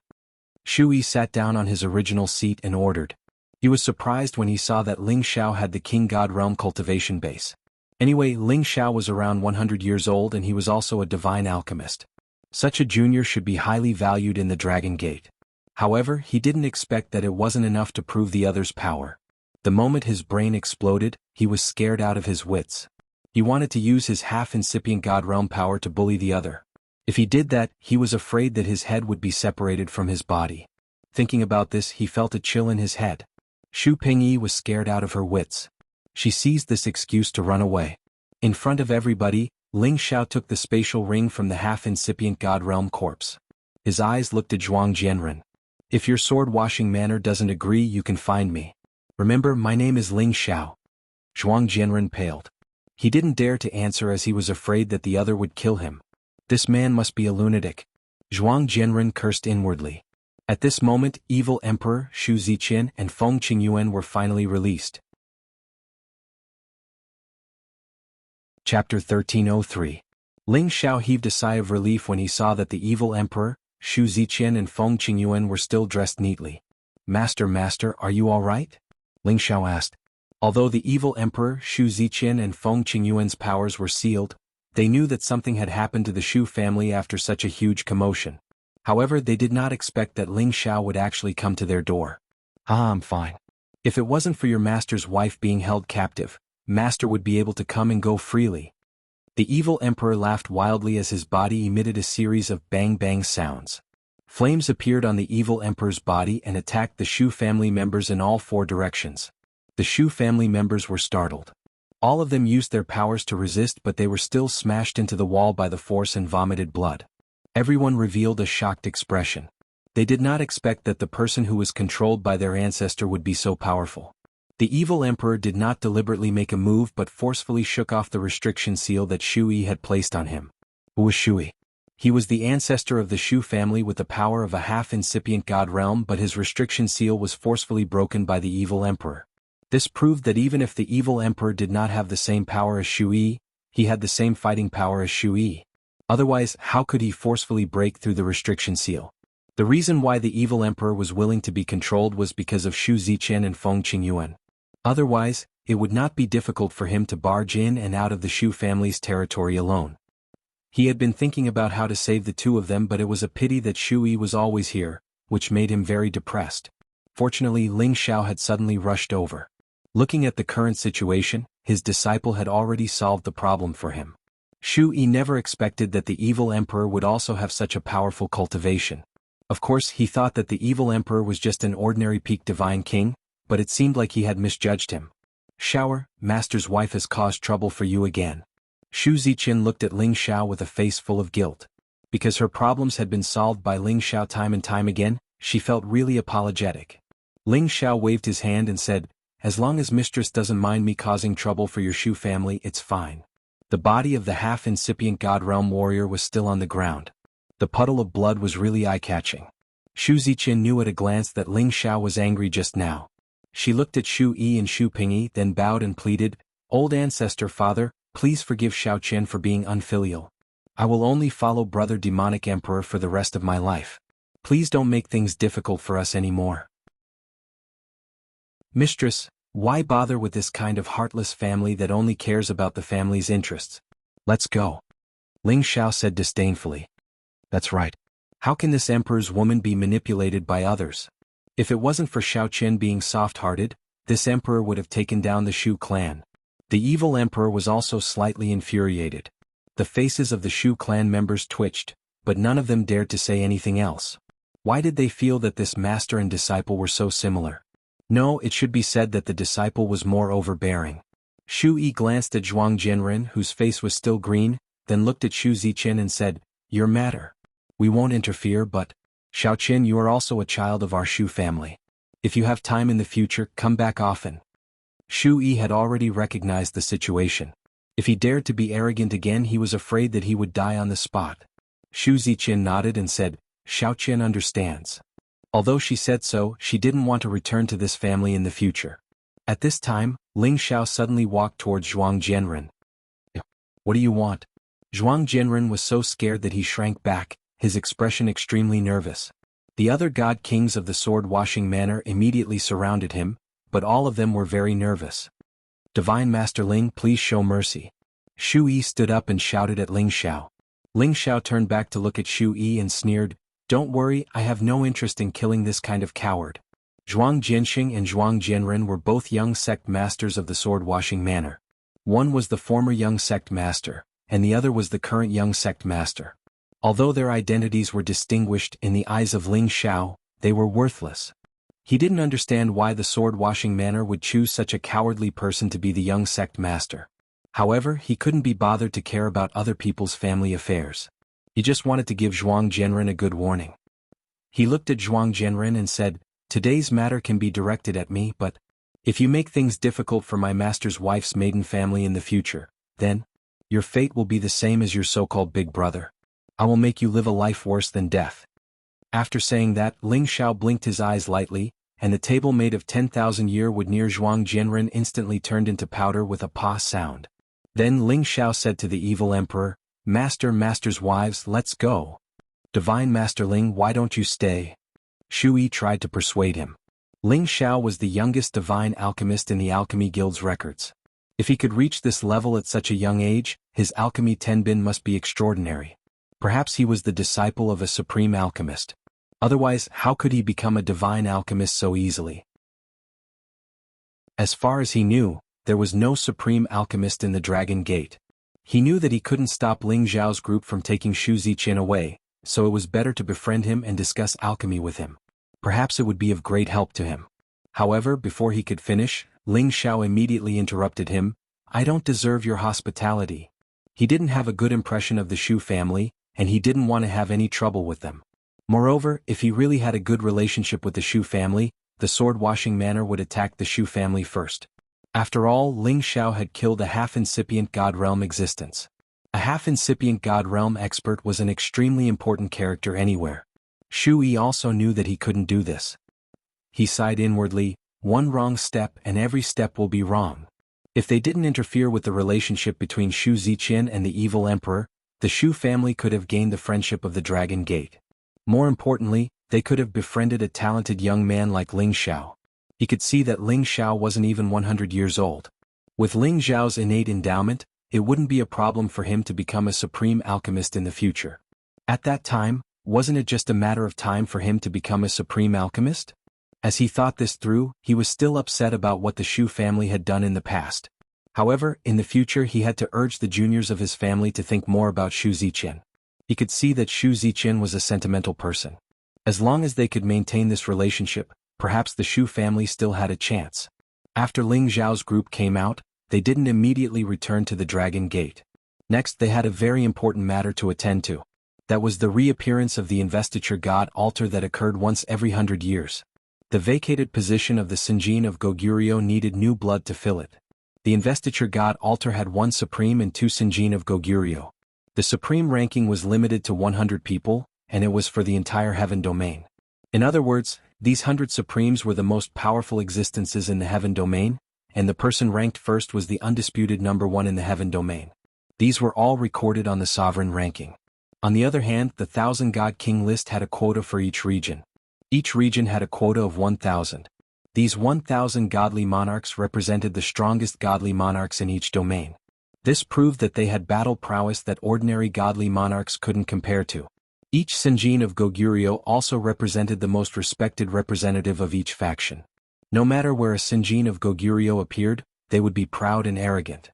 Shu Yi sat down on his original seat and ordered. He was surprised when he saw that Ling Xiao had the King God Realm cultivation base. Anyway, Ling Xiao was around 100 years old and he was also a divine alchemist. Such a junior should be highly valued in the Dragon Gate. However, he didn't expect that it wasn't enough to prove the other's power. The moment his brain exploded, he was scared out of his wits. He wanted to use his half-incipient God Realm power to bully the other. If he did that, he was afraid that his head would be separated from his body. Thinking about this, he felt a chill in his head. Xu Pingyi was scared out of her wits. She seized this excuse to run away. In front of everybody, Ling Xiao took the spatial ring from the half-incipient God Realm corpse. His eyes looked at Zhuang Jianren. If your sword-washing manner doesn't agree, you can find me. Remember, my name is Ling Xiao. Zhuang Jianren paled. He didn't dare to answer as he was afraid that the other would kill him. This man must be a lunatic. Zhuang Jianren cursed inwardly. At this moment, evil Emperor Xu Ziqian and Feng Qingyuan were finally released. Chapter 1303. Ling Xiao heaved a sigh of relief when he saw that the evil Emperor, Xu Ziqian and Feng Qingyuan were still dressed neatly. Master, are you all right? Ling Xiao asked. Although the evil Emperor Xu Ziqian and Feng Qingyuan's powers were sealed, they knew that something had happened to the Xu family after such a huge commotion. However, they did not expect that Ling Xiao would actually come to their door. I'm fine. If it wasn't for your master's wife being held captive, master would be able to come and go freely. The evil emperor laughed wildly as his body emitted a series of bang-bang sounds. Flames appeared on the evil emperor's body and attacked the Xu family members in all four directions. The Xu family members were startled. All of them used their powers to resist, but they were still smashed into the wall by the force and vomited blood. Everyone revealed a shocked expression. They did not expect that the person who was controlled by their ancestor would be so powerful. The evil emperor did not deliberately make a move but forcefully shook off the restriction seal that Xu Yi had placed on him. Who was Xu Yi? He was the ancestor of the Xu family with the power of a half-incipient god realm, but his restriction seal was forcefully broken by the evil emperor. This proved that even if the evil emperor did not have the same power as Xu Yi, he had the same fighting power as Xu Yi. Otherwise, how could he forcefully break through the restriction seal? The reason why the evil emperor was willing to be controlled was because of Xu Ziqian and Feng Qingyuan. Otherwise, it would not be difficult for him to barge in and out of the Xu family's territory alone. He had been thinking about how to save the two of them, but it was a pity that Xu Yi was always here, which made him very depressed. Fortunately, Ling Xiao had suddenly rushed over. Looking at the current situation, his disciple had already solved the problem for him. Xu Yi never expected that the evil emperor would also have such a powerful cultivation. Of course, he thought that the evil emperor was just an ordinary peak divine king, but it seemed like he had misjudged him. Shower, master's wife has caused trouble for you again. Xu Ziqian looked at Ling Xiao with a face full of guilt. Because her problems had been solved by Ling Xiao time and time again, she felt really apologetic. Ling Xiao waved his hand and said, "As long as mistress doesn't mind me causing trouble for your Xu family, it's fine." The body of the half-incipient God Realm warrior was still on the ground. The puddle of blood was really eye-catching. Xu Ziqian knew at a glance that Ling Xiao was angry just now. She looked at Xu Yi and Xu Pingyi, then bowed and pleaded, "Old ancestor father, please forgive Xiao Qian for being unfilial. I will only follow brother demonic emperor for the rest of my life. Please don't make things difficult for us anymore." Mistress, why bother with this kind of heartless family that only cares about the family's interests? Let's go. Ling Xiao said disdainfully. That's right. How can this emperor's woman be manipulated by others? If it wasn't for Xiao Qian being soft-hearted, this emperor would have taken down the Xu clan. The evil emperor was also slightly infuriated. The faces of the Xu clan members twitched, but none of them dared to say anything else. Why did they feel that this master and disciple were so similar? No, it should be said that the disciple was more overbearing. Xu Yi glanced at Zhuang Jianren, whose face was still green, then looked at Xu Ziqian and said, "Your matter. We won't interfere, but, Xiao Qian, you are also a child of our Xu family. If you have time in the future, come back often." Xu Yi had already recognized the situation. If he dared to be arrogant again, he was afraid that he would die on the spot. Xu Ziqian nodded and said, "Xiao Qian understands." Although she said so, she didn't want to return to this family in the future. At this time, Ling Xiao suddenly walked towards Zhuang Jianren. What do you want? Zhuang Jianren was so scared that he shrank back, his expression extremely nervous. The other god kings of the sword-washing manor immediately surrounded him, but all of them were very nervous. Divine Master Ling, please show mercy. Shu Yi stood up and shouted at Ling Xiao. Ling Xiao turned back to look at Shu Yi and sneered, "Don't worry, I have no interest in killing this kind of coward." Zhuang Jianxing and Zhuang Jianren were both young sect masters of the sword-washing manor. One was the former young sect master, and the other was the current young sect master. Although their identities were distinguished in the eyes of Ling Xiao, they were worthless. He didn't understand why the sword-washing manor would choose such a cowardly person to be the young sect master. However, he couldn't be bothered to care about other people's family affairs. He just wanted to give Zhuang Jianren a good warning. He looked at Zhuang Jianren and said, "Today's matter can be directed at me, but if you make things difficult for my master's wife's maiden family in the future, then your fate will be the same as your so-called big brother. I will make you live a life worse than death." After saying that, Ling Xiao blinked his eyes lightly, and the table made of 10,000 year wood near Zhuang Jianren instantly turned into powder with a pa sound. Then Ling Xiao said to the evil emperor, Master's wives, let's go. Divine Master Ling, why don't you stay?" Shu Yi tried to persuade him. Ling Xiao was the youngest divine alchemist in the Alchemy Guild's records. If he could reach this level at such a young age, his alchemy tenbin must be extraordinary. Perhaps he was the disciple of a supreme alchemist. Otherwise, how could he become a divine alchemist so easily? As far as he knew, there was no supreme alchemist in the Dragon Gate. He knew that he couldn't stop Ling Zhao's group from taking Shu Ziqin away, so it was better to befriend him and discuss alchemy with him. Perhaps it would be of great help to him. However, before he could finish, Ling Xiao immediately interrupted him, "I don't deserve your hospitality." He didn't have a good impression of the Shu family, and he didn't want to have any trouble with them. Moreover, if he really had a good relationship with the Shu family, the sword-washing manor would attack the Shu family first. After all, Ling Xiao had killed a half-incipient god realm existence. A half-incipient god realm expert was an extremely important character anywhere. Shu Yi also knew that he couldn't do this. He sighed inwardly, one wrong step and every step will be wrong. If they didn't interfere with the relationship between Shu Ziqin and the evil emperor, the Shu family could have gained the friendship of the Dragon Gate. More importantly, they could have befriended a talented young man like Ling Xiao. He could see that Ling Xiao wasn't even 100 years old. With Ling Xiao's innate endowment, it wouldn't be a problem for him to become a supreme alchemist in the future. At that time, wasn't it just a matter of time for him to become a supreme alchemist? As he thought this through, he was still upset about what the Shu family had done in the past. However, in the future he had to urge the juniors of his family to think more about Shu Ziqin. He could see that Shu Ziqin was a sentimental person. As long as they could maintain this relationship, perhaps the Shu family still had a chance. After Ling Zhao's group came out, they didn't immediately return to the Dragon Gate. Next they had a very important matter to attend to. That was the reappearance of the investiture god altar that occurred once every 100 years. The vacated position of the Sinjin of Goguryeo needed new blood to fill it. The investiture god altar had one supreme and two Sinjin of Goguryeo. The supreme ranking was limited to 100 people, and it was for the entire heaven domain. In other words, these 100 supremes were the most powerful existences in the heaven domain, and the person ranked first was the undisputed number one in the heaven domain. These were all recorded on the sovereign ranking. On the other hand, the 1,000 God King list had a quota for each region. Each region had a quota of 1,000. These 1,000 godly monarchs represented the strongest godly monarchs in each domain. This proved that they had battle prowess that ordinary godly monarchs couldn't compare to. Each Sinjin of Goguryeo also represented the most respected representative of each faction. No matter where a Sinjin of Goguryeo appeared, they would be proud and arrogant.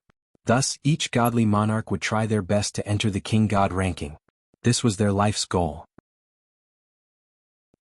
Thus, each godly monarch would try their best to enter the king god ranking. This was their life's goal.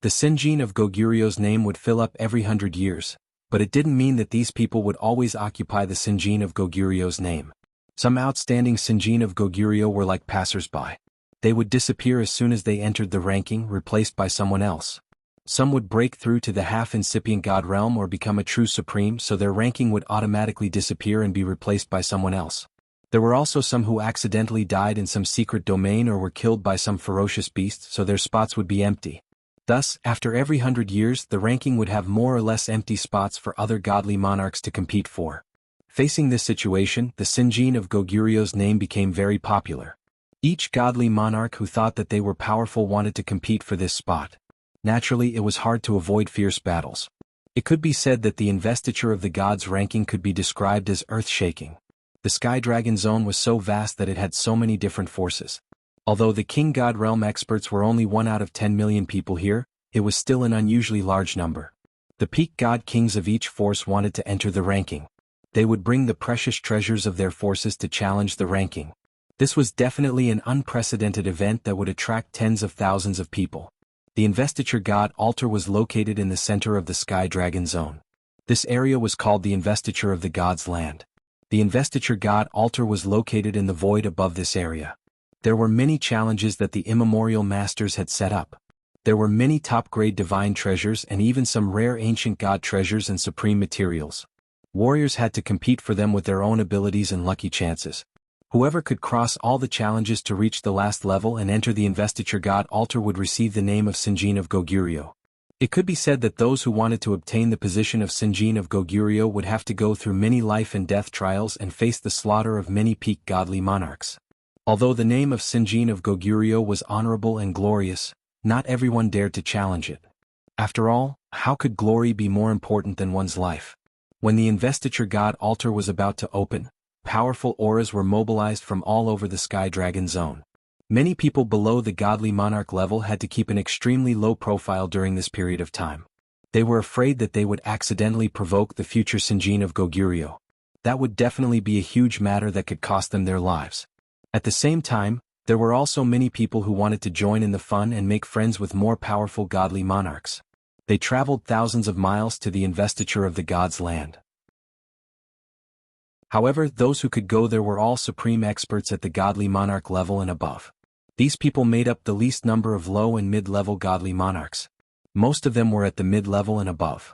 The Sinjin of Goguryeo's name would fill up every 100 years, but it didn't mean that these people would always occupy the Sinjin of Goguryeo's name. Some outstanding Sinjin of Goguryeo were like passers-by. They would disappear as soon as they entered the ranking, replaced by someone else. Some would break through to the half-incipient god realm or become a true supreme, so their ranking would automatically disappear and be replaced by someone else. There were also some who accidentally died in some secret domain or were killed by some ferocious beast, so their spots would be empty. Thus, after every 100 years, the ranking would have more or less empty spots for other godly monarchs to compete for. Facing this situation, the Sinjin of Goguryu's name became very popular. Each godly monarch who thought that they were powerful wanted to compete for this spot. Naturally, it was hard to avoid fierce battles. It could be said that the investiture of the gods' ranking could be described as earth-shaking. The Sky Dragon Zone was so vast that it had so many different forces. Although the King God Realm experts were only 1 out of 10 million people here, it was still an unusually large number. The peak god kings of each force wanted to enter the ranking. They would bring the precious treasures of their forces to challenge the ranking. This was definitely an unprecedented event that would attract tens of thousands of people. The investiture god altar was located in the center of the Sky Dragon Zone. This area was called the investiture of the god's land. The investiture god altar was located in the void above this area. There were many challenges that the immemorial masters had set up. There were many top-grade divine treasures and even some rare ancient god treasures and supreme materials. Warriors had to compete for them with their own abilities and lucky chances. Whoever could cross all the challenges to reach the last level and enter the investiture god altar would receive the name of Sinjin of Goguryeo. It could be said that those who wanted to obtain the position of Sinjin of Goguryeo would have to go through many life and death trials and face the slaughter of many peak godly monarchs. Although the name of Sinjin of Goguryeo was honorable and glorious, not everyone dared to challenge it. After all, how could glory be more important than one's life? When the investiture god altar was about to open, powerful auras were mobilized from all over the Sky Dragon Zone. Many people below the godly monarch level had to keep an extremely low profile during this period of time. They were afraid that they would accidentally provoke the future Sinjin of Goguryeo. That would definitely be a huge matter that could cost them their lives. At the same time, there were also many people who wanted to join in the fun and make friends with more powerful godly monarchs. They traveled thousands of miles to the investiture of the god's land. However, those who could go there were all supreme experts at the godly monarch level and above. These people made up the least number of low and mid-level godly monarchs. Most of them were at the mid-level and above.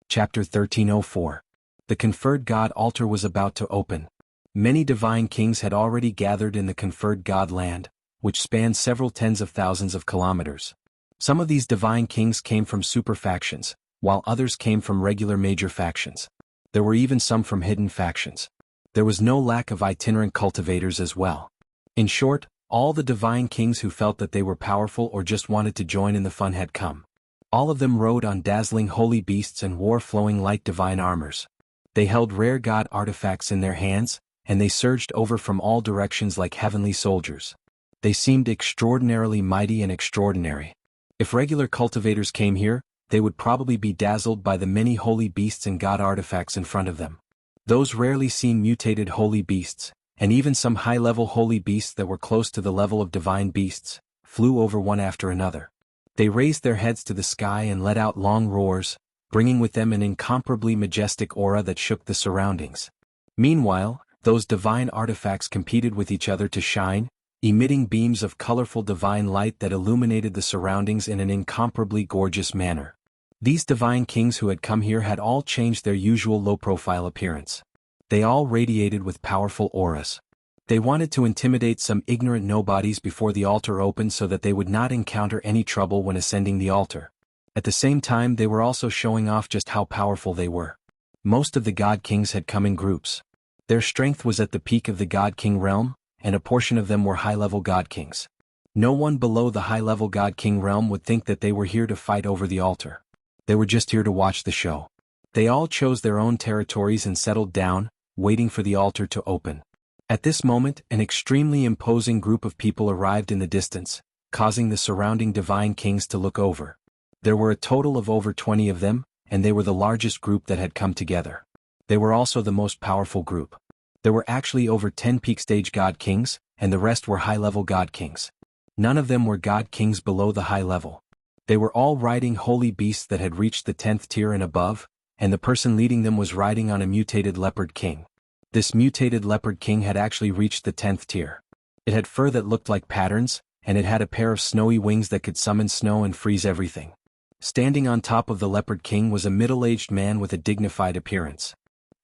Chapter 1304. The conferred god altar was about to open. Many divine kings had already gathered in the conferred god land, which spanned several tens of thousands of kilometers. Some of these divine kings came from super factions, while others came from regular major factions. There were even some from hidden factions. There was no lack of itinerant cultivators as well. In short, all the divine kings who felt that they were powerful or just wanted to join in the fun had come. All of them rode on dazzling holy beasts and wore flowing light divine armors. They held rare god artifacts in their hands, and they surged over from all directions like heavenly soldiers. They seemed extraordinarily mighty and extraordinary. If regular cultivators came here, they would probably be dazzled by the many holy beasts and god artifacts in front of them. Those rarely seen mutated holy beasts, and even some high-level holy beasts that were close to the level of divine beasts, flew over one after another. They raised their heads to the sky and let out long roars, bringing with them an incomparably majestic aura that shook the surroundings. Meanwhile, those divine artifacts competed with each other to shine, emitting beams of colorful divine light that illuminated the surroundings in an incomparably gorgeous manner. These divine kings who had come here had all changed their usual low-profile appearance. They all radiated with powerful auras. They wanted to intimidate some ignorant nobodies before the altar opened so that they would not encounter any trouble when ascending the altar. At the same time, they were also showing off just how powerful they were. Most of the god kings had come in groups. Their strength was at the peak of the god king realm, and a portion of them were high-level god kings. No one below the high-level god king realm would think that they were here to fight over the altar. They were just here to watch the show. They all chose their own territories and settled down, waiting for the altar to open. At this moment, an extremely imposing group of people arrived in the distance, causing the surrounding divine kings to look over. There were a total of over 20 of them, and they were the largest group that had come together. They were also the most powerful group. There were actually over 10 peak stage god kings, and the rest were high-level god kings. None of them were god kings below the high level. They were all riding holy beasts that had reached the 10th tier and above, and the person leading them was riding on a mutated leopard king. This mutated leopard king had actually reached the 10th tier. It had fur that looked like patterns, and it had a pair of snowy wings that could summon snow and freeze everything. Standing on top of the leopard king was a middle-aged man with a dignified appearance.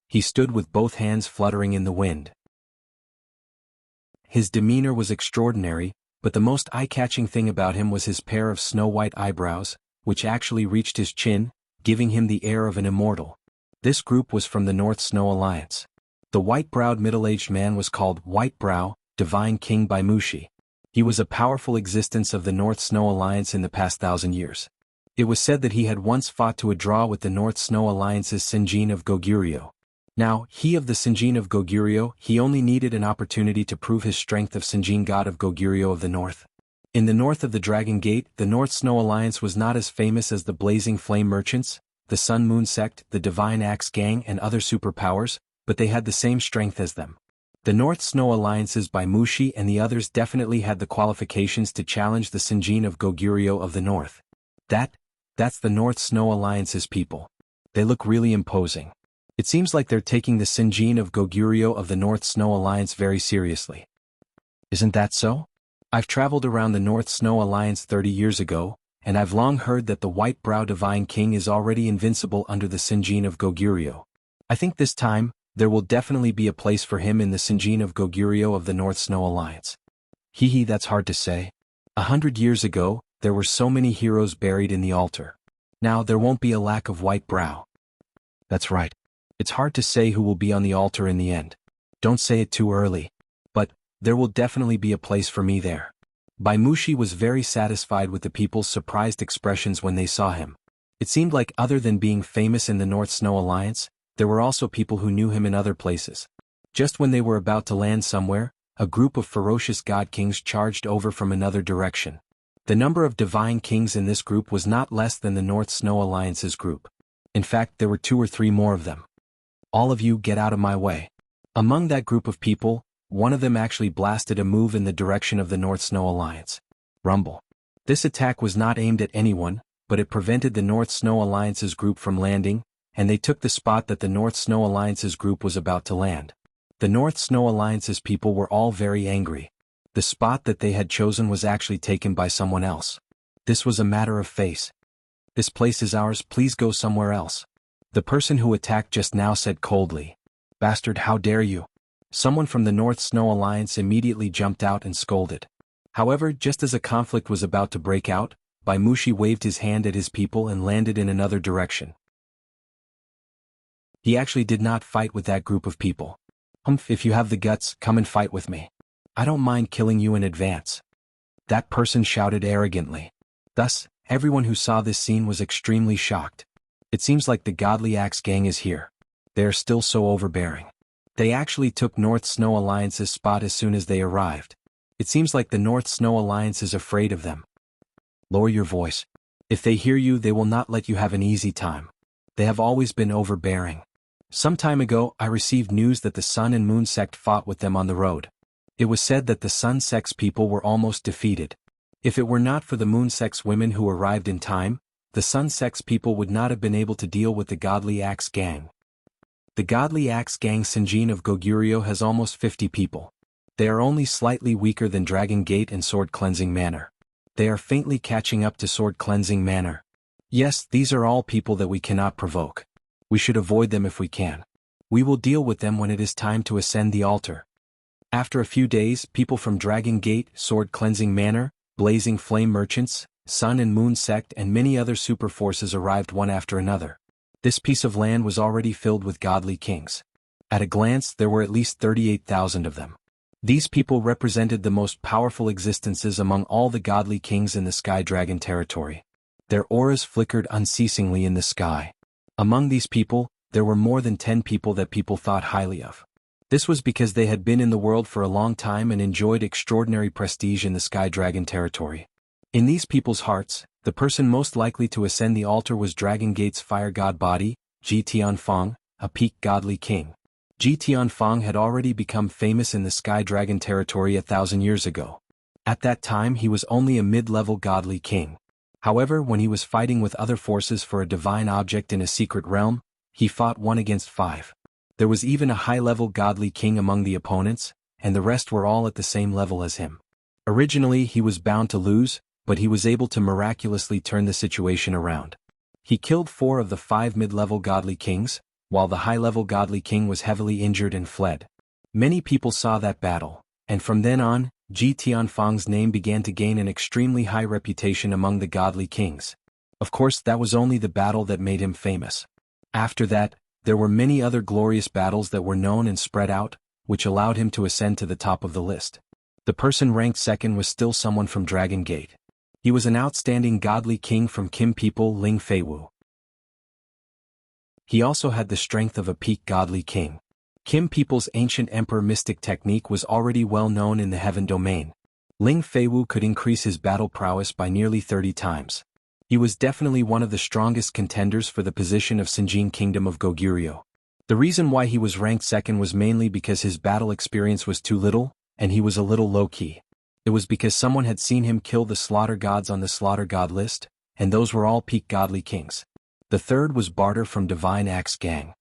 He stood with both hands fluttering in the wind. His demeanor was extraordinary, but the most eye-catching thing about him was his pair of snow-white eyebrows, which actually reached his chin, giving him the air of an immortal. This group was from the North Snow Alliance. The white-browed middle-aged man was called White Brow, Divine King by Mushi. He was a powerful existence of the North Snow Alliance in the past 1,000 years. It was said that he had once fought to a draw with the North Snow Alliance's Sinjin of Goguryeo. Now, he of the Sinjin of Goguryeo, he only needed an opportunity to prove his strength of Sinjin god of Goguryeo of the North. In the north of the Dragon Gate, the North Snow Alliance was not as famous as the Blazing Flame Merchants, the Sun Moon Sect, the Divine Axe Gang and other superpowers, but they had the same strength as them. The North Snow Alliances by Mushi and the others definitely had the qualifications to challenge the Sinjin of Goguryeo of the North. That's the North Snow Alliance's people. They look really imposing. It seems like they're taking the Sinjin of Goguryeo of the North Snow Alliance very seriously. Isn't that so? I've traveled around the North Snow Alliance 30 years ago, and I've long heard that the White Brow Divine King is already invincible under the Sinjin of Goguryeo. I think this time, there will definitely be a place for him in the Sinjin of Goguryeo of the North Snow Alliance. That's hard to say. 100 years ago, there were so many heroes buried in the altar. Now there won't be a lack of White Brow. That's right. It's hard to say who will be on the altar in the end. Don't say it too early. But there will definitely be a place for me there. Bai Mushi was very satisfied with the people's surprised expressions when they saw him. It seemed like other than being famous in the North Snow Alliance, there were also people who knew him in other places. Just when they were about to land somewhere, a group of ferocious god kings charged over from another direction. The number of divine kings in this group was not less than the North Snow Alliance's group. In fact, there were 2 or 3 more of them. All of you get out of my way. Among that group of people, one of them actually blasted a move in the direction of the North Snow Alliance. Rumble. This attack was not aimed at anyone, but it prevented the North Snow Alliance's group from landing, and they took the spot that the North Snow Alliance's group was about to land. The North Snow Alliance's people were all very angry. The spot that they had chosen was actually taken by someone else. This was a matter of face. This place is ours, please go somewhere else. The person who attacked just now said coldly. Bastard, how dare you? Someone from the North Snow Alliance immediately jumped out and scolded. However, just as a conflict was about to break out, Bai Mushi waved his hand at his people and landed in another direction. He actually did not fight with that group of people. If you have the guts, come and fight with me. I don't mind killing you in advance. That person shouted arrogantly. Thus, everyone who saw this scene was extremely shocked. It seems like the Godly Axe Gang is here. They are still so overbearing. They actually took North Snow Alliance's spot as soon as they arrived. It seems like the North Snow Alliance is afraid of them. Lower your voice. If they hear you, they will not let you have an easy time. They have always been overbearing. Some time ago, I received news that the Sun and Moon Sect fought with them on the road. It was said that the Sun Sect's people were almost defeated. If it were not for the Moon Sect's women who arrived in time, the Sun Sect's people would not have been able to deal with the Godly Axe Gang. The Godly Axe Gang Sinjin of Goguryeo has almost 50 people. They are only slightly weaker than Dragon Gate and Sword Cleansing Manor. They are faintly catching up to Sword Cleansing Manor. Yes, these are all people that we cannot provoke. We should avoid them if we can. We will deal with them when it is time to ascend the altar. After a few days, people from Dragon Gate, Sword Cleansing Manor, Blazing Flame Merchants, Sun and Moon Sect and many other super forces arrived one after another. This piece of land was already filled with godly kings. At a glance, there were at least 38,000 of them. These people represented the most powerful existences among all the godly kings in the Sky Dragon territory. Their auras flickered unceasingly in the sky. Among these people, there were more than 10 people that people thought highly of. This was because they had been in the world for a long time and enjoyed extraordinary prestige in the Sky Dragon territory. In these people's hearts, the person most likely to ascend the altar was Dragon Gate's fire god body, Ji Tianfeng, a peak godly king. Ji Tianfeng had already become famous in the Sky Dragon territory 1,000 years ago. At that time he was only a mid-level godly king. However, when he was fighting with other forces for a divine object in a secret realm, he fought 1 against 5. There was even a high-level godly king among the opponents, and the rest were all at the same level as him. Originally he was bound to lose, but he was able to miraculously turn the situation around. He killed 4 of the 5 mid-level godly kings, while the high-level godly king was heavily injured and fled. Many people saw that battle, and from then on, Ji Tianfeng's name began to gain an extremely high reputation among the godly kings. Of course, that was only the battle that made him famous. After that, there were many other glorious battles that were known and spread out, which allowed him to ascend to the top of the list. The person ranked second was still someone from Dragon Gate. He was an outstanding godly king from Kim people Ling Feiwu. He also had the strength of a peak godly king. Kim people's ancient emperor mystic technique was already well known in the heaven domain. Ling Feiwu could increase his battle prowess by nearly 30 times. He was definitely one of the strongest contenders for the position of Sinjin Kingdom of Goguryeo. The reason why he was ranked second was mainly because his battle experience was too little, and he was a little low-key. It was because someone had seen him kill the slaughter gods on the slaughter god list, and those were all peak godly kings. The third was Barter from Divine Axe Gang.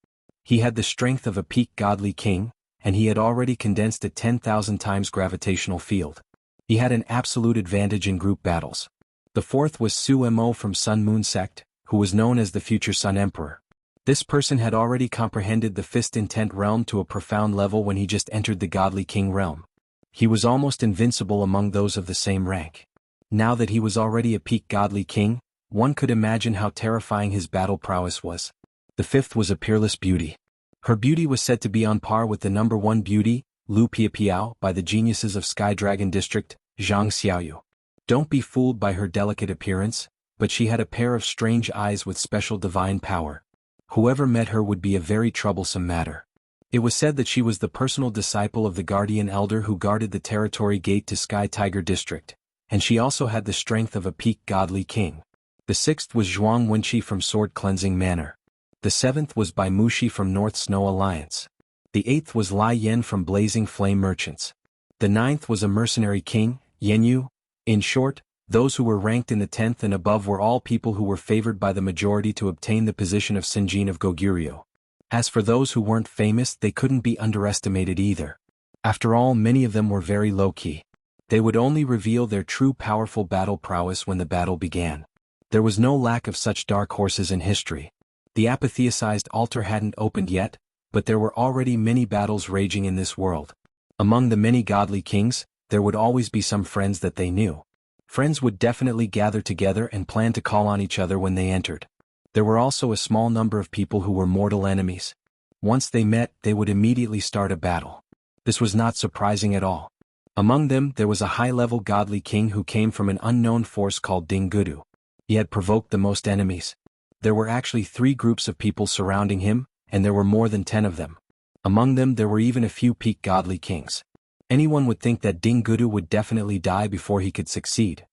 He had the strength of a peak godly king, and he had already condensed a 10,000 times gravitational field. He had an absolute advantage in group battles. The fourth was Su Mo from Sun Moon Sect, who was known as the future Sun Emperor. This person had already comprehended the fist intent realm to a profound level when he just entered the godly king realm. He was almost invincible among those of the same rank. Now that he was already a peak godly king, one could imagine how terrifying his battle prowess was. The fifth was a peerless beauty. Her beauty was said to be on par with the number one beauty, Lu Piapiao, by the geniuses of Sky Dragon District, Zhang Xiaoyu. Don't be fooled by her delicate appearance, but she had a pair of strange eyes with special divine power. Whoever met her would be a very troublesome matter. It was said that she was the personal disciple of the guardian elder who guarded the territory gate to Sky Tiger District, and she also had the strength of a peak godly king. The sixth was Zhuang Wenqi from Sword Cleansing Manor. The seventh was Bai Mushi from North Snow Alliance. The eighth was Lai Yen from Blazing Flame Merchants. The ninth was a mercenary king, Yenyu. In short, those who were ranked in the 10th and above were all people who were favored by the majority to obtain the position of Sinjin of Goguryeo. As for those who weren't famous, they couldn't be underestimated either. After all, many of them were very low-key. They would only reveal their true powerful battle prowess when the battle began. There was no lack of such dark horses in history. The apotheosized altar hadn't opened yet, but there were already many battles raging in this world. Among the many godly kings, there would always be some friends that they knew. Friends would definitely gather together and plan to call on each other when they entered. There were also a small number of people who were mortal enemies. Once they met, they would immediately start a battle. This was not surprising at all. Among them, there was a high-level godly king who came from an unknown force called Dinggudu. He had provoked the most enemies. There were actually 3 groups of people surrounding him, and there were more than 10 of them. Among them there were even a few peak godly kings. Anyone would think that Dinggudu would definitely die before he could succeed.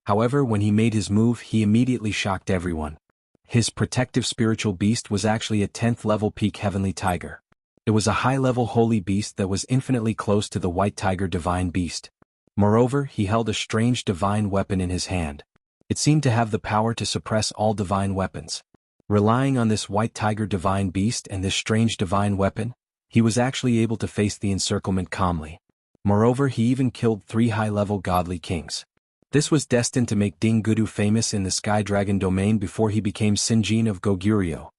However, when he made his move, he immediately shocked everyone. His protective spiritual beast was actually a 10th level peak heavenly tiger. It was a high-level holy beast that was infinitely close to the white tiger divine beast. Moreover, he held a strange divine weapon in his hand. It seemed to have the power to suppress all divine weapons. Relying on this white tiger divine beast and this strange divine weapon, he was actually able to face the encirclement calmly. Moreover, he even killed 3 high-level godly kings. This was destined to make Dinggudu famous in the Sky Dragon domain before he became Sinjin of Goguryeo.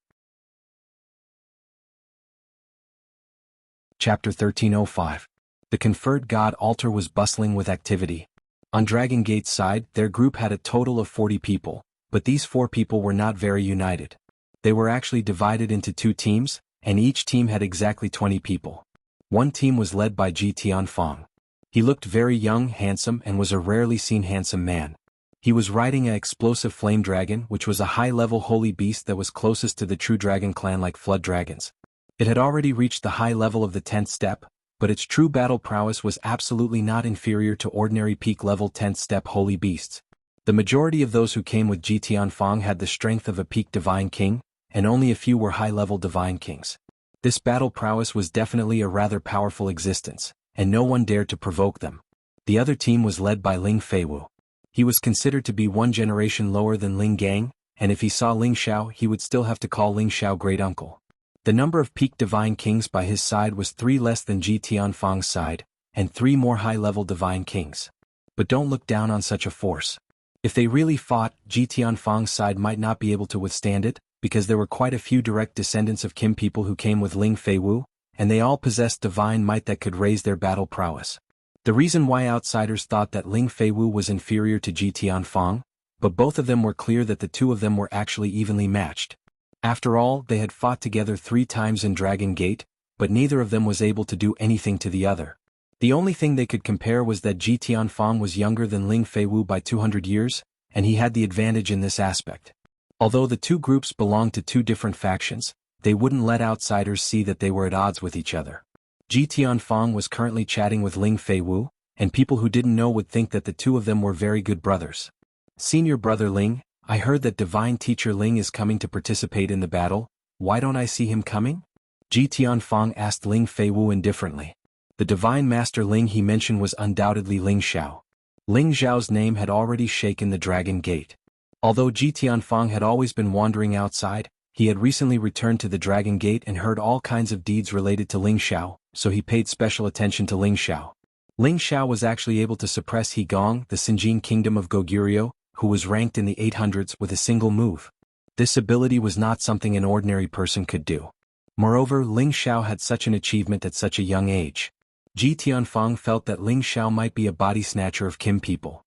Chapter 1305. The conferred god altar was bustling with activity. On Dragon Gate's side, their group had a total of 40 people, but these 4 people were not very united. They were actually divided into 2 teams, and each team had exactly 20 people. One team was led by Ji Tianfang. He looked very young, handsome, and was a rarely seen handsome man. He was riding an explosive flame dragon, which was a high-level holy beast that was closest to the true dragon clan like flood dragons. It had already reached the high level of the 10th step, but its true battle prowess was absolutely not inferior to ordinary peak-level 10th step holy beasts. The majority of those who came with Ji Tianfang had the strength of a peak divine king, and only a few were high-level divine kings. This battle prowess was definitely a rather powerful existence, and no one dared to provoke them. The other team was led by Ling Feiwu. He was considered to be 1 generation lower than Ling Gang, and if he saw Ling Xiao he would still have to call Ling Xiao great-uncle. The number of peak divine kings by his side was 3 less than Ji Tianfang's side, and 3 more high-level divine kings. But don't look down on such a force. If they really fought, Ji Tianfang's side might not be able to withstand it, because there were quite a few direct descendants of Kim people who came with Ling Feiwu, and they all possessed divine might that could raise their battle prowess. The reason why outsiders thought that Ling Feiwu was inferior to Ji Tianfang but both of them were clear that the two of them were actually evenly matched. After all, they had fought together 3 times in Dragon Gate, but neither of them was able to do anything to the other. The only thing they could compare was that Ji Tianfang was younger than Ling Feiwu by 200 years, and he had the advantage in this aspect. Although the two groups belonged to 2 different factions, they wouldn't let outsiders see that they were at odds with each other. Ji Tianfang was currently chatting with Ling Feiwu, and people who didn't know would think that the two of them were very good brothers. "Senior brother Ling, I heard that divine teacher Ling is coming to participate in the battle. Why don't I see him coming?" Ji Tianfang asked Ling Feiwu indifferently. The divine master Ling he mentioned was undoubtedly Ling Xiao. Ling Xiao's name had already shaken the Dragon Gate. Although Ji Tianfang had always been wandering outside, he had recently returned to the Dragon Gate and heard all kinds of deeds related to Ling Xiao, so he paid special attention to Ling Xiao. Ling Xiao was actually able to suppress He Gong, the Sinjin kingdom of Goguryeo, who was ranked in the 800s with a single move. This ability was not something an ordinary person could do. Moreover, Ling Xiao had such an achievement at such a young age. Ji Tianfang felt that Ling Xiao might be a body snatcher of Kim people.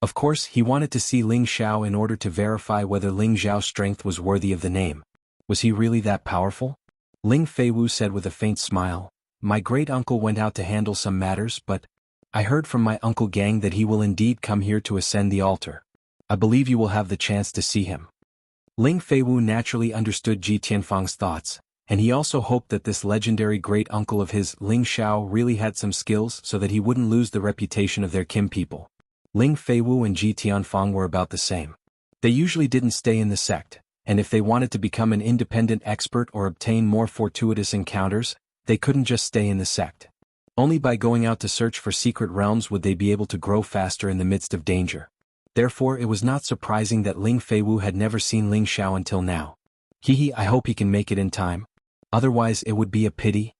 Of course, he wanted to see Ling Xiao in order to verify whether Ling Xiao's strength was worthy of the name. Was he really that powerful? Ling Feiwu said with a faint smile, "My great-uncle went out to handle some matters, but I heard from my Uncle Gang that he will indeed come here to ascend the altar. I believe you will have the chance to see him." Ling Feiwu naturally understood Ji Tianfang's thoughts, and he also hoped that this legendary great-uncle of his, Ling Xiao, really had some skills so that he wouldn't lose the reputation of their Kim people. Ling Feiwu and Ji Tianfang were about the same. They usually didn't stay in the sect, and if they wanted to become an independent expert or obtain more fortuitous encounters, they couldn't just stay in the sect. Only by going out to search for secret realms would they be able to grow faster in the midst of danger. Therefore, it was not surprising that Ling Feiwu had never seen Ling Xiao until now. I hope he can make it in time. Otherwise it would be a pity,"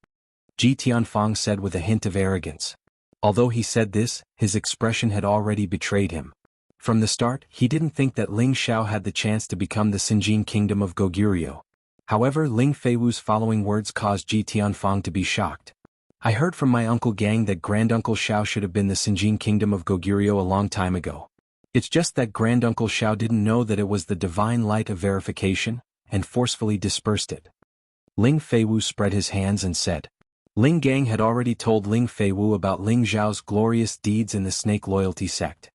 Ji Tianfang said with a hint of arrogance. Although he said this, his expression had already betrayed him. From the start, he didn't think that Ling Xiao had the chance to become the Sinjin kingdom of Goguryeo. However, Ling Feiwu's following words caused Ji Tianfang to be shocked. "I heard from my Uncle Gang that Granduncle Xiao should have been the Sinjin kingdom of Goguryeo a long time ago. It's just that Granduncle Xiao didn't know that it was the divine light of verification, and forcefully dispersed it." Ling Feiwu spread his hands and said. Ling Gang had already told Ling Feiwu about Ling Xiao's glorious deeds in the Snake Loyalty sect.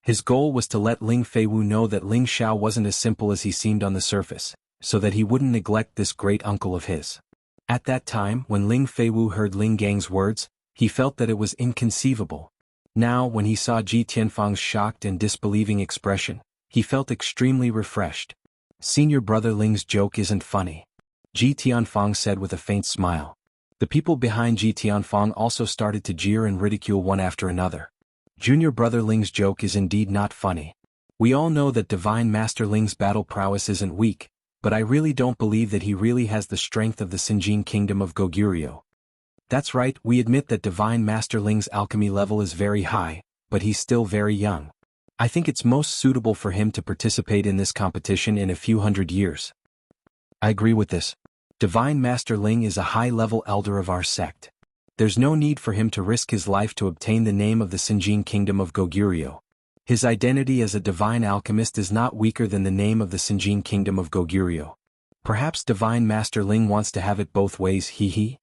His goal was to let Ling Feiwu know that Ling Xiao wasn't as simple as he seemed on the surface, so that he wouldn't neglect this great uncle of his. At that time, when Ling Feiwu heard Ling Gang's words, he felt that it was inconceivable. Now, when he saw Ji Tianfang's shocked and disbelieving expression, he felt extremely refreshed. "Senior brother Ling's joke isn't funny," Ji Tianfang said with a faint smile. The people behind Ji Tianfang also started to jeer and ridicule one after another. "Junior brother Ling's joke is indeed not funny. We all know that Divine Master Ling's battle prowess isn't weak, but I really don't believe that he really has the strength of the Sinjin kingdom of Goguryeo. That's right, we admit that Divine Master Ling's alchemy level is very high, but he's still very young. I think it's most suitable for him to participate in this competition in a few hundred years." "I agree with this. Divine Master Ling is a high-level elder of our sect. There's no need for him to risk his life to obtain the name of the Sinjin kingdom of Goguryeo. His identity as a divine alchemist is not weaker than the name of the Sinjin kingdom of Goguryeo. Perhaps Divine Master Ling wants to have it both ways, he.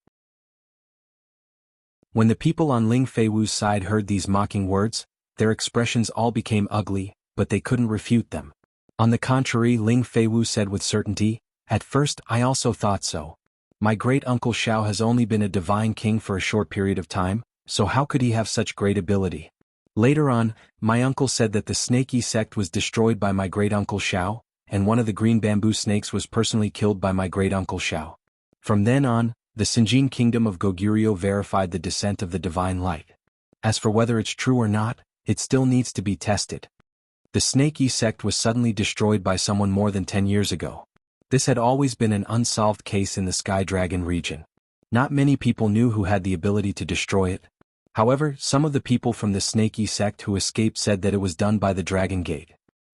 When the people on Ling Feiwu's side heard these mocking words, their expressions all became ugly, but they couldn't refute them. On the contrary, Ling Feiwu said with certainty, "At first, I also thought so. My great-uncle Xiao has only been a divine king for a short period of time, so how could he have such great ability? Later on, my uncle said that the Snaky sect was destroyed by my great-uncle Xiao, and one of the green bamboo snakes was personally killed by my great-uncle Xiao. From then on, the Sinjin kingdom of Goguryeo verified the descent of the divine light. As for whether it's true or not, it still needs to be tested. The Snaky sect was suddenly destroyed by someone more than 10 years ago. This had always been an unsolved case in the Sky Dragon region. Not many people knew who had the ability to destroy it. However, some of the people from the Snaky sect who escaped said that it was done by the Dragon Gate.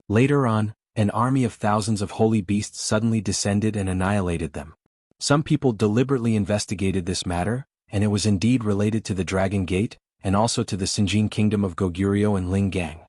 Later on, an army of thousands of holy beasts suddenly descended and annihilated them. Some people deliberately investigated this matter, and it was indeed related to the Dragon Gate, and also to the Sinjin kingdom of Goguryeo and Ling Gang.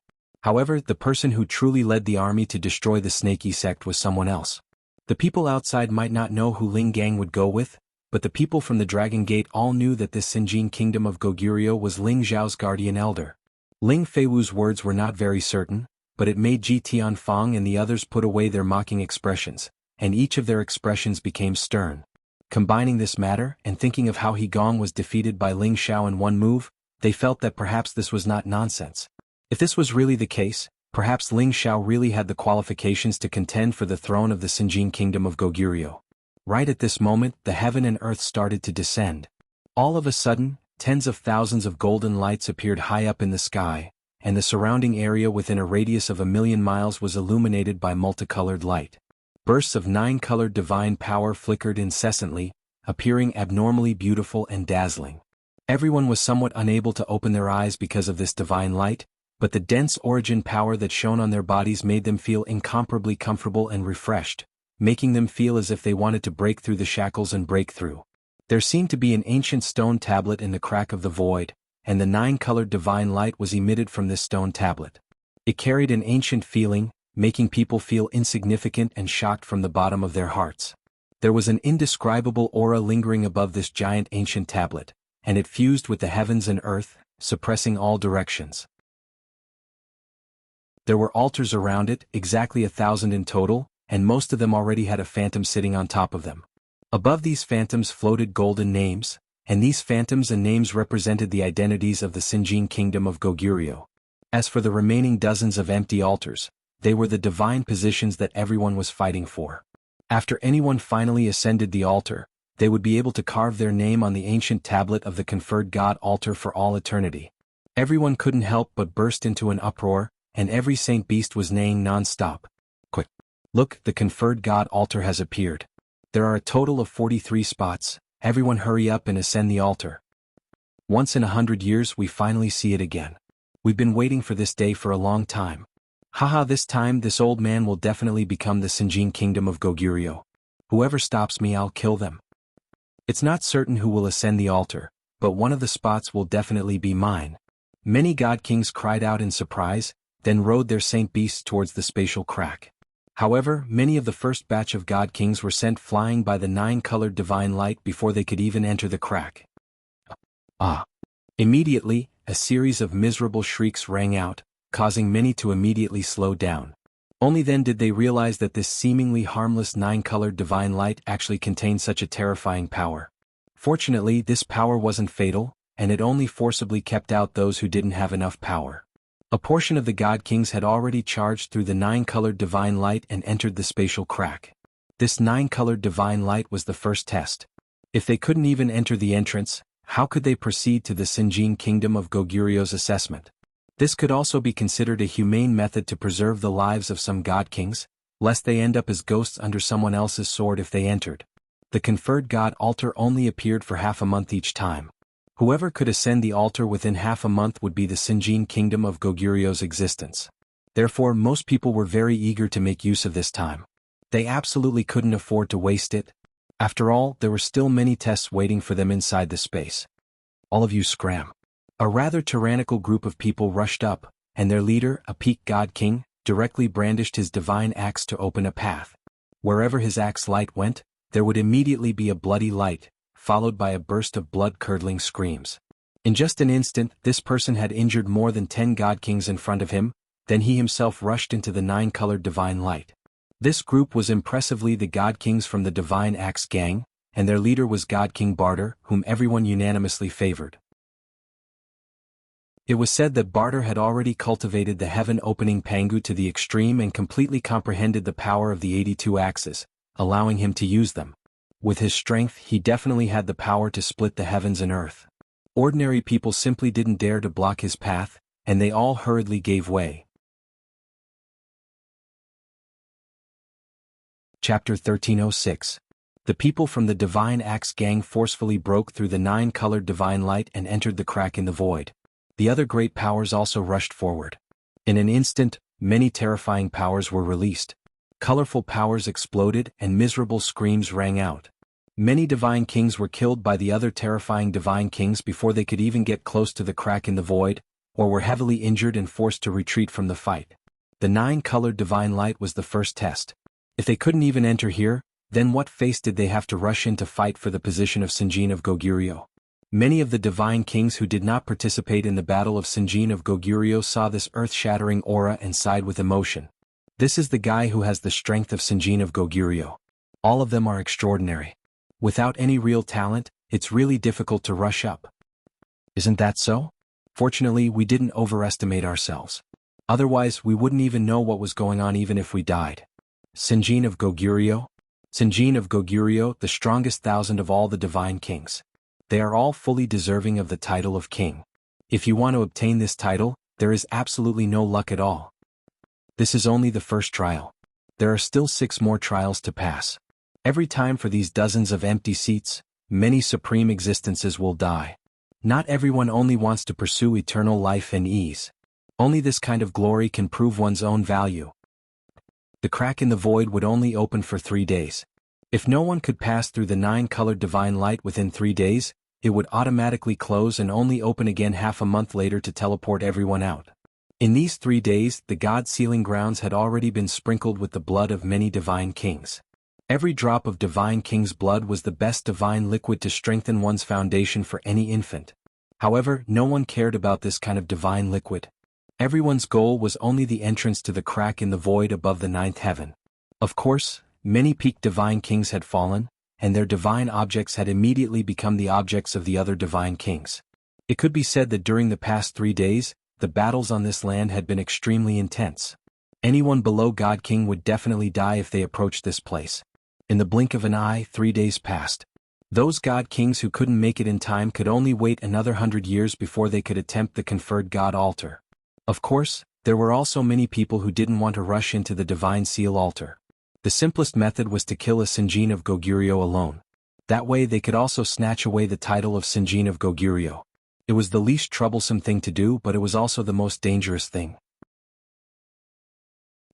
However, the person who truly led the army to destroy the Snaky sect was someone else. The people outside might not know who Ling Gang would go with, but the people from the Dragon Gate all knew that this Sinjin kingdom of Goguryeo was Ling Zhao's guardian elder. Ling Feiwu's words were not very certain, but it made Ji Tianfang and the others put away their mocking expressions, and each of their expressions became stern. Combining this matter and thinking of how He Gong was defeated by Ling Xiao in one move, they felt that perhaps this was not nonsense. If this was really the case, perhaps Ling Xiao really had the qualifications to contend for the throne of the Sinjin kingdom of Goguryeo. Right at this moment, the heaven and earth started to descend. All of a sudden, tens of thousands of golden lights appeared high up in the sky, and the surrounding area within a radius of 1,000,000 miles was illuminated by multicolored light. Bursts of 9-colored divine power flickered incessantly, appearing abnormally beautiful and dazzling. Everyone was somewhat unable to open their eyes because of this divine light, but the dense origin power that shone on their bodies made them feel incomparably comfortable and refreshed, making them feel as if they wanted to break through the shackles and break through. There seemed to be an ancient stone tablet in the crack of the void, and the 9-colored divine light was emitted from this stone tablet. It carried an ancient feeling, making people feel insignificant and shocked from the bottom of their hearts. There was an indescribable aura lingering above this giant ancient tablet, and it fused with the heavens and earth, suppressing all directions. There were altars around it, exactly 1,000 in total, and most of them already had a phantom sitting on top of them. Above these phantoms floated golden names, and these phantoms and names represented the identities of the Sinjin kingdom of Goguryeo. As for the remaining dozens of empty altars, they were the divine positions that everyone was fighting for. After anyone finally ascended the altar, they would be able to carve their name on the ancient tablet of the conferred god altar for all eternity. Everyone couldn't help but burst into an uproar, and every saint beast was neighing non-stop. Quick! Look, the conferred god altar has appeared. There are a total of 43 spots. Everyone hurry up and ascend the altar. Once in 100 years we finally see it again. We've been waiting for this day for a long time. Haha, this time this old man will definitely become the Sinjin kingdom of Goguryeo. Whoever stops me, I'll kill them. It's not certain who will ascend the altar, but one of the spots will definitely be mine. Many god kings cried out in surprise, then rode their saint beasts towards the spatial crack. However, many of the first batch of god kings were sent flying by the 9-colored divine light before they could even enter the crack. Immediately, a series of miserable shrieks rang out, causing many to immediately slow down. Only then did they realize that this seemingly harmless 9-colored divine light actually contained such a terrifying power. Fortunately, this power wasn't fatal, and it only forcibly kept out those who didn't have enough power. A portion of the god kings had already charged through the 9-colored divine light and entered the spatial crack. This 9-colored divine light was the first test. If they couldn't even enter the entrance, how could they proceed to the Sinjin kingdom of Goguryeo's assessment? This could also be considered a humane method to preserve the lives of some god kings, lest they end up as ghosts under someone else's sword if they entered. The conferred god altar only appeared for half a month each time. Whoever could ascend the altar within half a month would be the Sinjin kingdom of Goguryeo's existence. Therefore, most people were very eager to make use of this time. They absolutely couldn't afford to waste it. After all, there were still many tests waiting for them inside the space. All of you scram. A rather tyrannical group of people rushed up, and their leader, a peak god king, directly brandished his divine axe to open a path. Wherever his axe light went, there would immediately be a bloody light, followed by a burst of blood-curdling screams. In just an instant, this person had injured more than 10 god kings in front of him, then he himself rushed into the 9-colored divine light. This group was impressively the god kings from the Divine Axe Gang, and their leader was God King Barter, whom everyone unanimously favored. It was said that Barter had already cultivated the heaven-opening Pangu to the extreme and completely comprehended the power of the 82 axes, allowing him to use them. With his strength, he definitely had the power to split the heavens and earth. Ordinary people simply didn't dare to block his path, and they all hurriedly gave way. Chapter 1306. The people from the Divine Axe Gang forcefully broke through the 9-colored divine light and entered the crack in the void. The other great powers also rushed forward. In an instant, many terrifying powers were released. Colorful powers exploded and miserable screams rang out. Many divine kings were killed by the other terrifying divine kings before they could even get close to the crack in the void, or were heavily injured and forced to retreat from the fight. The 9-colored divine light was the first test. If they couldn't even enter here, then what face did they have to rush in to fight for the position of Sinjin of Goguryeo? Many of the divine kings who did not participate in the battle of Sinjin of Goguryeo saw this earth-shattering aura and sighed with emotion. This is the guy who has the strength of Sinjin of Goguryeo. All of them are extraordinary. Without any real talent, it's really difficult to rush up. Isn't that so? Fortunately, we didn't overestimate ourselves. Otherwise, we wouldn't even know what was going on even if we died. Sinjin of Goguryeo? Sinjin of Goguryeo, the strongest 1,000 of all the divine kings. They are all fully deserving of the title of king. If you want to obtain this title, there is absolutely no luck at all. This is only the first trial. There are still 6 more trials to pass. Every time for these dozens of empty seats, many supreme existences will die. Not everyone only wants to pursue eternal life and ease. Only this kind of glory can prove one's own value. The crack in the void would only open for 3 days. If no one could pass through the 9-colored divine light within 3 days, it would automatically close and only open again half a month later to teleport everyone out. In these 3 days, the God-sealing grounds had already been sprinkled with the blood of many divine kings. Every drop of divine king's blood was the best divine liquid to strengthen one's foundation for any infant. However, no one cared about this kind of divine liquid. Everyone's goal was only the entrance to the crack in the void above the 9th heaven. Of course, many peak divine kings had fallen, and their divine objects had immediately become the objects of the other divine kings. It could be said that during the past 3 days, the battles on this land had been extremely intense. Anyone below God King would definitely die if they approached this place. In the blink of an eye, 3 days passed. Those God Kings who couldn't make it in time could only wait another 100 years before they could attempt the conferred God altar. Of course, there were also many people who didn't want to rush into the divine seal altar. The simplest method was to kill a Sinjin of Goguryeo alone. That way they could also snatch away the title of Sinjin of Goguryeo. It was the least troublesome thing to do, but it was also the most dangerous thing.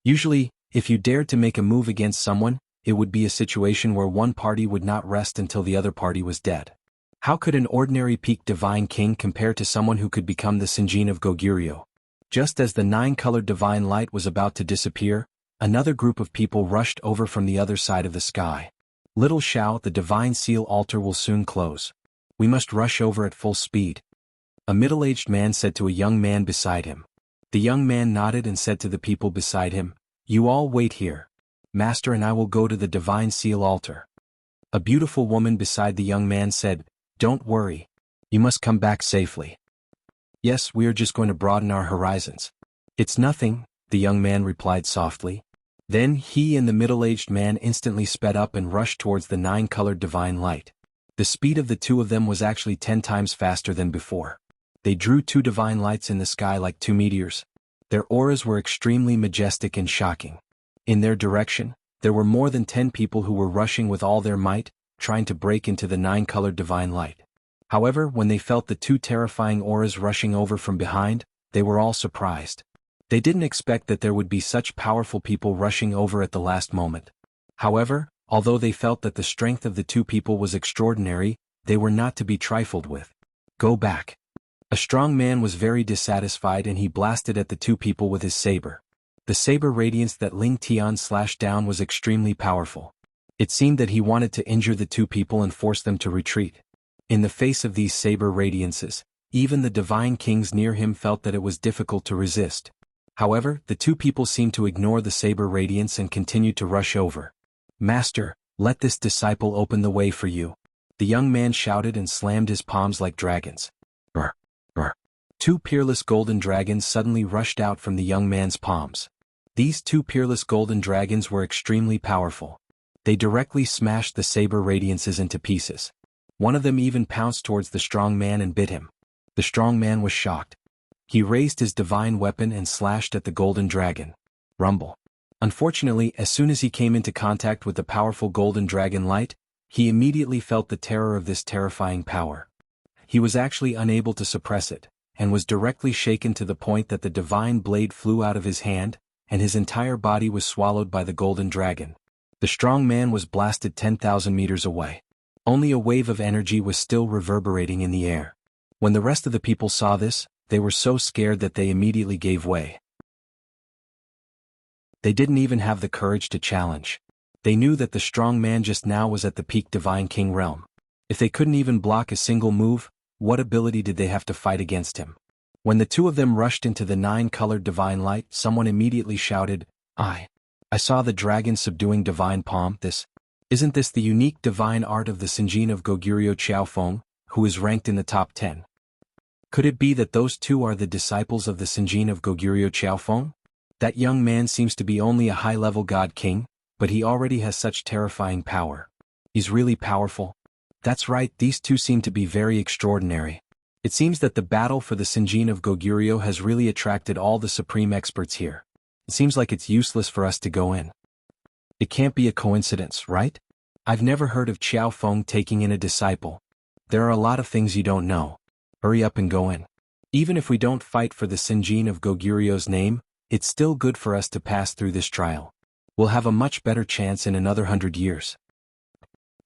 Usually, if you dared to make a move against someone, it would be a situation where one party would not rest until the other party was dead. How could an ordinary peak divine king compare to someone who could become the Sinjin of Goguryeo? Just as the 9-colored divine light was about to disappear, another group of people rushed over from the other side of the sky. Little Xiao, the divine seal altar will soon close. We must rush over at full speed. A middle-aged man said to a young man beside him. The young man nodded and said to the people beside him, "You all wait here. Master and I will go to the divine seal altar." A beautiful woman beside the young man said, "Don't worry. You must come back safely." "Yes, we are just going to broaden our horizons." "It's nothing," the young man replied softly. Then he and the middle-aged man instantly sped up and rushed towards the 9-colored divine light. The speed of the two of them was actually 10 times faster than before. They drew 2 divine lights in the sky like 2 meteors. Their auras were extremely majestic and shocking. In their direction, there were more than 10 people who were rushing with all their might, trying to break into the 9-colored divine light. However, when they felt the 2 terrifying auras rushing over from behind, they were all surprised. They didn't expect that there would be such powerful people rushing over at the last moment. However, although they felt that the strength of the 2 people was extraordinary, they were not to be trifled with. "Go back." A strong man was very dissatisfied and he blasted at the 2 people with his saber. The saber radiance that Ling Tian slashed down was extremely powerful. It seemed that he wanted to injure the 2 people and force them to retreat. In the face of these saber radiances, even the divine kings near him felt that it was difficult to resist. However, the 2 people seemed to ignore the saber radiance and continued to rush over. "Master, let this disciple open the way for you," the young man shouted and slammed his palms like dragons. Brr, brr. 2 peerless golden dragons suddenly rushed out from the young man's palms. These 2 peerless golden dragons were extremely powerful. They directly smashed the saber radiances into pieces. One of them even pounced towards the strong man and bit him. The strong man was shocked. He raised his divine weapon and slashed at the golden dragon. Rumble. Unfortunately, as soon as he came into contact with the powerful golden dragon light, he immediately felt the terror of this terrifying power. He was actually unable to suppress it, and was directly shaken to the point that the divine blade flew out of his hand, and his entire body was swallowed by the golden dragon. The strong man was blasted 10,000 meters away. Only a wave of energy was still reverberating in the air. When the rest of the people saw this, they were so scared that they immediately gave way. They didn't even have the courage to challenge. They knew that the strong man just now was at the peak Divine King realm. If they couldn't even block a single move, what ability did they have to fight against him? When the two of them rushed into the 9-colored divine light, someone immediately shouted, I saw the dragon subduing divine palm. Isn't this the unique divine art of the Sinjin of Goguryeo Qiaofeng, who is ranked in the top 10? Could it be that those two are the disciples of the Sinjin of Goguryeo Qiaofeng? That young man seems to be only a high-level god king, but he already has such terrifying power. He's really powerful. That's right, these two seem to be very extraordinary. It seems that the battle for the Sinjin of Goguryeo has really attracted all the supreme experts here. It seems like it's useless for us to go in. It can't be a coincidence, right? I've never heard of Qiaofeng taking in a disciple. There are a lot of things you don't know. Hurry up and go in. Even if we don't fight for the Sinjin of Goguryeo's name, it's still good for us to pass through this trial. We'll have a much better chance in another 100 years.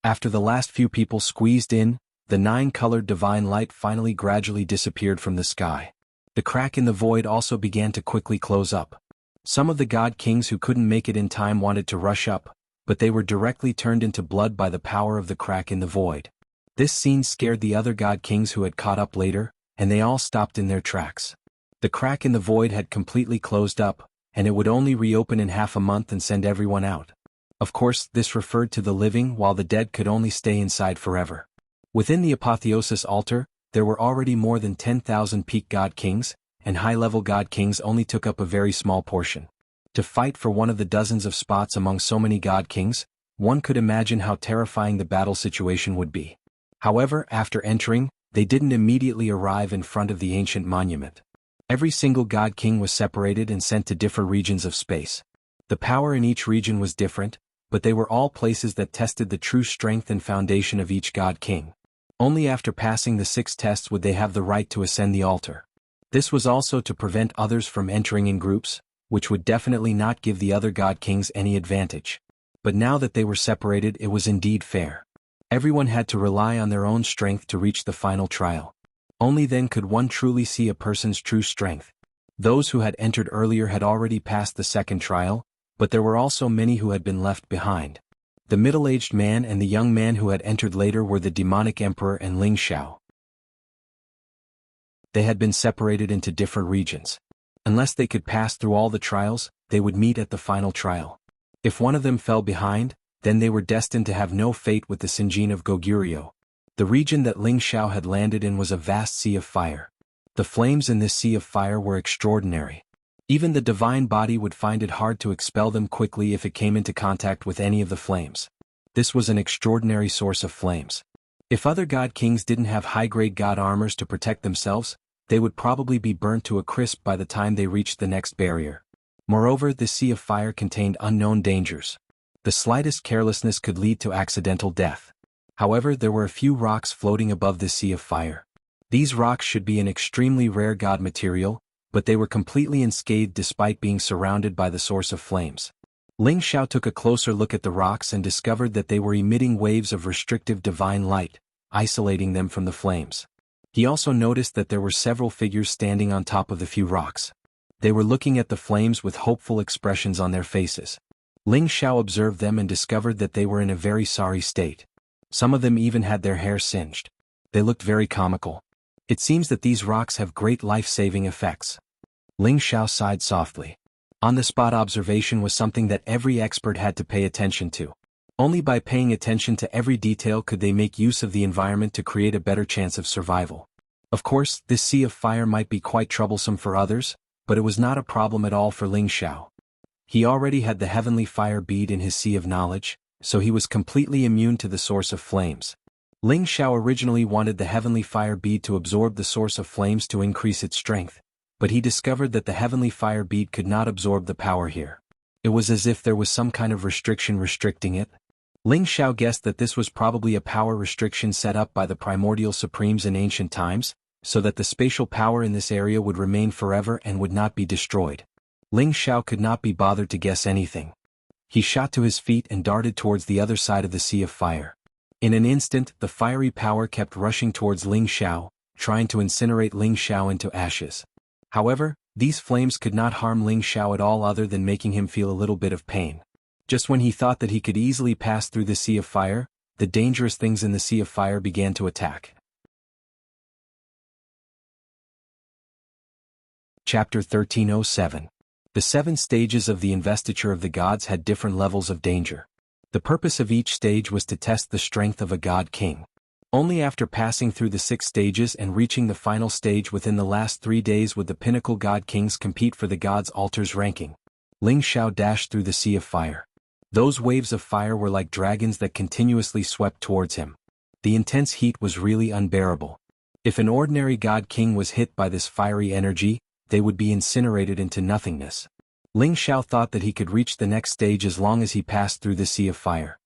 After the last few people squeezed in, the 9-colored divine light finally gradually disappeared from the sky. The crack in the void also began to quickly close up. Some of the god kings who couldn't make it in time wanted to rush up, but they were directly turned into blood by the power of the crack in the void. This scene scared the other god kings who had caught up later, and they all stopped in their tracks. The crack in the void had completely closed up, and it would only reopen in half a month and send everyone out. Of course, this referred to the living, while the dead could only stay inside forever. Within the apotheosis altar, there were already more than 10,000 peak god kings, and high-level god kings only took up a very small portion. To fight for one of the dozens of spots among so many god kings, one could imagine how terrifying the battle situation would be. However, after entering, they didn't immediately arrive in front of the ancient monument. Every single god king was separated and sent to different regions of space. The power in each region was different, but they were all places that tested the true strength and foundation of each god king. Only after passing the 6 tests would they have the right to ascend the altar. This was also to prevent others from entering in groups, which would definitely not give the other god kings any advantage. But now that they were separated, it was indeed fair. Everyone had to rely on their own strength to reach the final trial. Only then could one truly see a person's true strength. Those who had entered earlier had already passed the second trial, but there were also many who had been left behind. The middle-aged man and the young man who had entered later were the demonic emperor and Ling Xiao. They had been separated into different regions. Unless they could pass through all the trials, they would meet at the final trial. If one of them fell behind, then they were destined to have no fate with the Sinjin of Goguryeo. The region that Ling Xiao had landed in was a vast sea of fire. The flames in this sea of fire were extraordinary. Even the divine body would find it hard to expel them quickly if it came into contact with any of the flames. This was an extraordinary source of flames. If other god kings didn't have high-grade god armors to protect themselves, they would probably be burnt to a crisp by the time they reached the next barrier. Moreover, this sea of fire contained unknown dangers. The slightest carelessness could lead to accidental death. However, there were a few rocks floating above this sea of fire. These rocks should be an extremely rare god material, but they were completely unscathed despite being surrounded by the source of flames. Ling Xiao took a closer look at the rocks and discovered that they were emitting waves of restrictive divine light, isolating them from the flames. He also noticed that there were several figures standing on top of the few rocks. They were looking at the flames with hopeful expressions on their faces. Ling Xiao observed them and discovered that they were in a very sorry state. Some of them even had their hair singed. They looked very comical. It seems that these rocks have great life-saving effects. Ling Xiao sighed softly. On-the-spot observation was something that every expert had to pay attention to. Only by paying attention to every detail could they make use of the environment to create a better chance of survival. Of course, this sea of fire might be quite troublesome for others, but it was not a problem at all for Ling Xiao. He already had the heavenly fire bead in his sea of knowledge, so he was completely immune to the source of flames. Ling Xiao originally wanted the heavenly fire bead to absorb the source of flames to increase its strength, but he discovered that the heavenly fire bead could not absorb the power here. It was as if there was some kind of restriction restricting it. Ling Xiao guessed that this was probably a power restriction set up by the primordial supremes in ancient times, so that the spatial power in this area would remain forever and would not be destroyed. Ling Xiao could not be bothered to guess anything. He shot to his feet and darted towards the other side of the sea of fire. In an instant, the fiery power kept rushing towards Ling Xiao, trying to incinerate Ling Xiao into ashes. However, these flames could not harm Ling Xiao at all other than making him feel a little bit of pain. Just when he thought that he could easily pass through the sea of fire, the dangerous things in the sea of fire began to attack. Chapter 1307. The 7 stages of the investiture of the gods had different levels of danger. The purpose of each stage was to test the strength of a god king. Only after passing through the 6 stages and reaching the final stage within the last 3 days would the pinnacle god kings compete for the god's altar's ranking. Ling Xiao dashed through the sea of fire. Those waves of fire were like dragons that continuously swept towards him. The intense heat was really unbearable. If an ordinary god king was hit by this fiery energy, they would be incinerated into nothingness. Ling Xiao thought that he could reach the next stage as long as he passed through the sea of fire.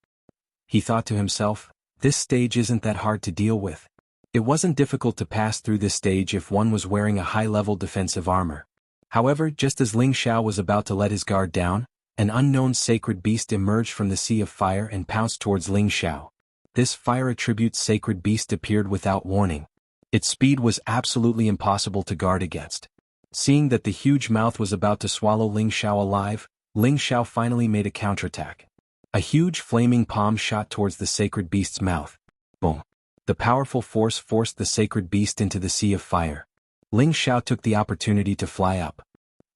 He thought to himself, this stage isn't that hard to deal with. It wasn't difficult to pass through this stage if one was wearing a high-level defensive armor. However, just as Ling Xiao was about to let his guard down, an unknown sacred beast emerged from the sea of fire and pounced towards Ling Xiao. This fire attribute sacred beast appeared without warning. Its speed was absolutely impossible to guard against. Seeing that the huge mouth was about to swallow Ling Xiao alive, Ling Xiao finally made a counterattack. A huge flaming palm shot towards the sacred beast's mouth. Boom! The powerful force forced the sacred beast into the sea of fire. Ling Xiao took the opportunity to fly up.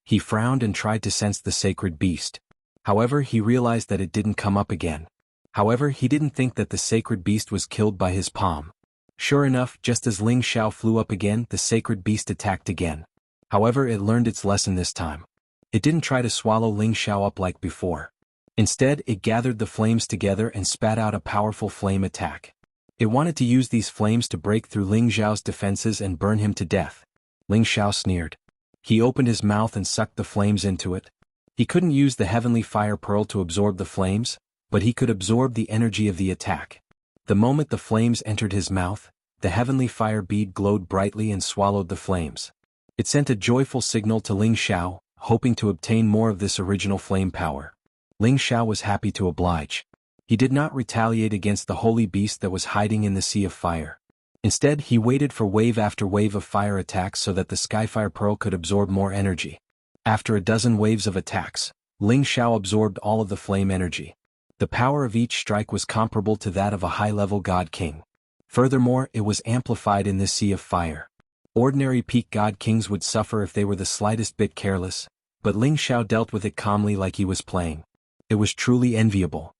He frowned and tried to sense the sacred beast. However, he realized that it didn't come up again. However, he didn't think that the sacred beast was killed by his palm. Sure enough, just as Ling Xiao flew up again, the sacred beast attacked again. However, it learned its lesson this time. It didn't try to swallow Ling Xiao up like before. Instead, it gathered the flames together and spat out a powerful flame attack. It wanted to use these flames to break through Ling Xiao's defenses and burn him to death. Ling Xiao sneered. He opened his mouth and sucked the flames into it. He couldn't use the heavenly fire pearl to absorb the flames, but he could absorb the energy of the attack. The moment the flames entered his mouth, the heavenly fire bead glowed brightly and swallowed the flames. It sent a joyful signal to Ling Xiao, hoping to obtain more of this original flame power. Ling Xiao was happy to oblige. He did not retaliate against the holy beast that was hiding in the sea of fire. Instead, he waited for wave after wave of fire attacks so that the Skyfire Pearl could absorb more energy. After a dozen waves of attacks, Ling Xiao absorbed all of the flame energy. The power of each strike was comparable to that of a high-level god king. Furthermore, it was amplified in this sea of fire. Ordinary peak god kings would suffer if they were the slightest bit careless, but Ling Xiao dealt with it calmly like he was playing. It was truly enviable.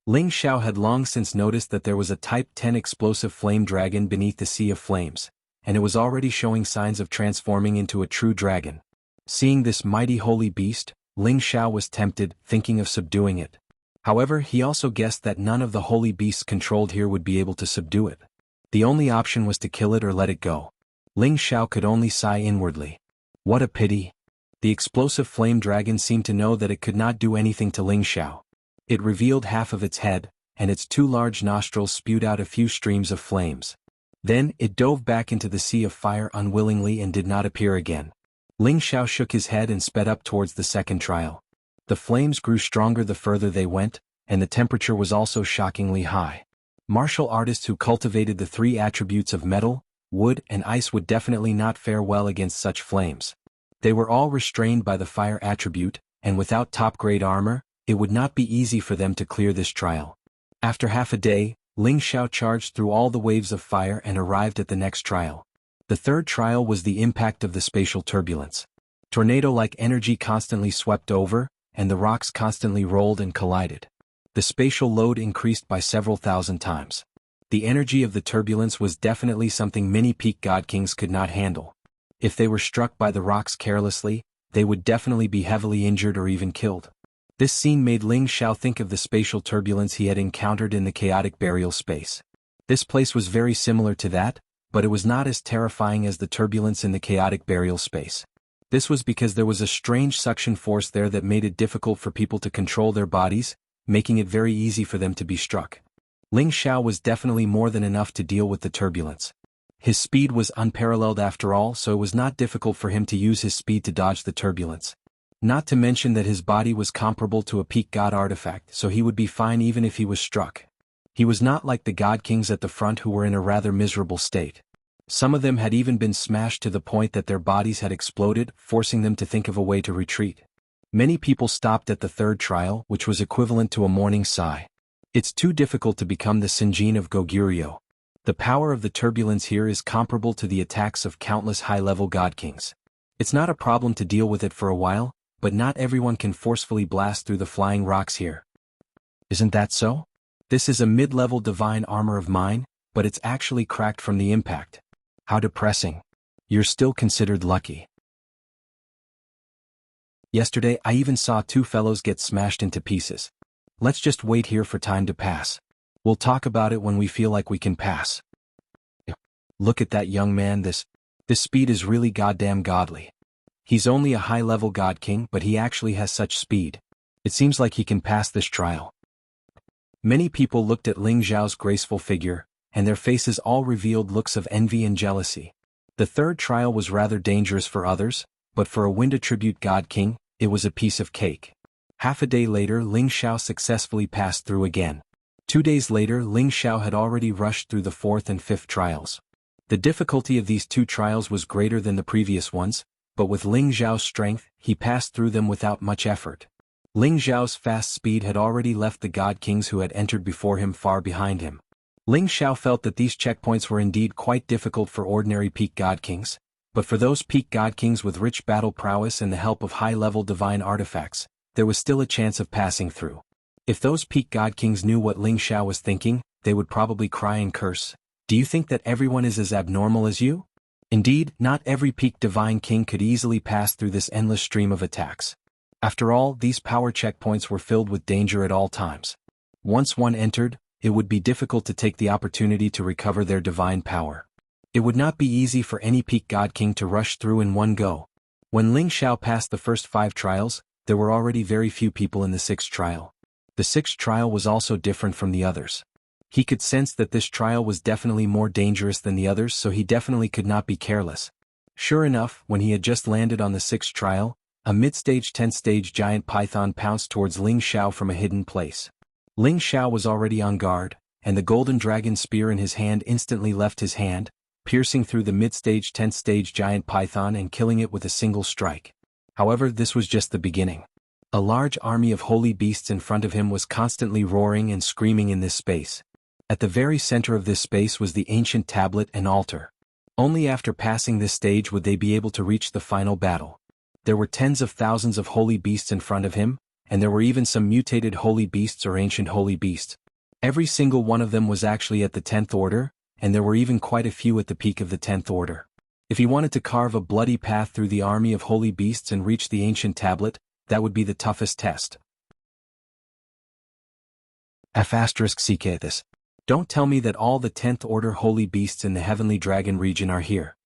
Ling Xiao had long since noticed that there was a Type 10 explosive flame dragon beneath the sea of flames, and it was already showing signs of transforming into a true dragon. Seeing this mighty holy beast, Ling Xiao was tempted, thinking of subduing it. However, he also guessed that none of the holy beasts controlled here would be able to subdue it. The only option was to kill it or let it go. Ling Xiao could only sigh inwardly. What a pity. The explosive flame dragon seemed to know that it could not do anything to Ling Xiao. It revealed half of its head, and its 2 large nostrils spewed out a few streams of flames. Then, it dove back into the sea of fire unwillingly and did not appear again. Ling Xiao shook his head and sped up towards the second trial. The flames grew stronger the further they went, and the temperature was also shockingly high. Martial artists who cultivated the 3 attributes of metal, wood, and ice would definitely not fare well against such flames. They were all restrained by the fire attribute, and without top-grade armor, it would not be easy for them to clear this trial. After half a day, Ling Xiao charged through all the waves of fire and arrived at the next trial. The third trial was the impact of the spatial turbulence. Tornado-like energy constantly swept over, and the rocks constantly rolled and collided. The spatial load increased by several thousand times. The energy of the turbulence was definitely something many peak god kings could not handle. If they were struck by the rocks carelessly, they would definitely be heavily injured or even killed. This scene made Ling Xiao think of the spatial turbulence he had encountered in the chaotic burial space. This place was very similar to that, but it was not as terrifying as the turbulence in the chaotic burial space. This was because there was a strange suction force there that made it difficult for people to control their bodies, making it very easy for them to be struck. Ling Xiao was definitely more than enough to deal with the turbulence. His speed was unparalleled after all, so it was not difficult for him to use his speed to dodge the turbulence. Not to mention that his body was comparable to a peak god artifact, so he would be fine even if he was struck. He was not like the god kings at the front who were in a rather miserable state. Some of them had even been smashed to the point that their bodies had exploded, forcing them to think of a way to retreat. Many people stopped at the third trial, which was equivalent to a morning sigh. It's too difficult to become the Sinjin of Goguryeo. The power of the turbulence here is comparable to the attacks of countless high-level god kings. It's not a problem to deal with it for a while, but not everyone can forcefully blast through the flying rocks here. Isn't that so? This is a mid-level divine armor of mine, but it's actually cracked from the impact. How depressing. You're still considered lucky. Yesterday I even saw two fellows get smashed into pieces. Let's just wait here for time to pass. We'll talk about it when we feel like we can pass. Look at that young man, this speed is really goddamn godly. He's only a high-level god king, but he actually has such speed. It seems like he can pass this trial. Many people looked at Ling Xiao's graceful figure, and their faces all revealed looks of envy and jealousy. The third trial was rather dangerous for others, but for a wind attribute god king, it was a piece of cake. Half a day later Ling Xiao successfully passed through again. 2 days later Ling Xiao had already rushed through the fourth and fifth trials. The difficulty of these two trials was greater than the previous ones, but with Ling Xiao's strength, he passed through them without much effort. Ling Xiao's fast speed had already left the god kings who had entered before him far behind him. Ling Xiao felt that these checkpoints were indeed quite difficult for ordinary peak god kings, but for those peak god kings with rich battle prowess and the help of high-level divine artifacts, there was still a chance of passing through. If those peak god kings knew what Ling Xiao was thinking, they would probably cry and curse. Do you think that everyone is as abnormal as you? Indeed, not every peak divine king could easily pass through this endless stream of attacks. After all, these power checkpoints were filled with danger at all times. Once one entered, it would be difficult to take the opportunity to recover their divine power. It would not be easy for any peak god king to rush through in one go. When Ling Xiao passed the first 5 trials, there were already very few people in the 6th trial. The 6th trial was also different from the others. He could sense that this trial was definitely more dangerous than the others, so he definitely could not be careless. Sure enough, when he had just landed on the 6th trial, a mid-stage 10th stage giant python pounced towards Ling Xiao from a hidden place. Ling Xiao was already on guard, and the golden dragon spear in his hand instantly left his hand, piercing through the mid-stage 10th stage giant python and killing it with a single strike. However, this was just the beginning. A large army of holy beasts in front of him was constantly roaring and screaming in this space. At the very center of this space was the ancient tablet and altar. Only after passing this stage would they be able to reach the final battle. There were tens of thousands of holy beasts in front of him, and there were even some mutated holy beasts or ancient holy beasts. Every single one of them was actually at the 10th order, and there were even quite a few at the peak of the 10th order. If he wanted to carve a bloody path through the army of holy beasts and reach the ancient tablet, that would be the toughest test. *CK this. Don't tell me that all the 10th order holy beasts in the heavenly dragon region are here.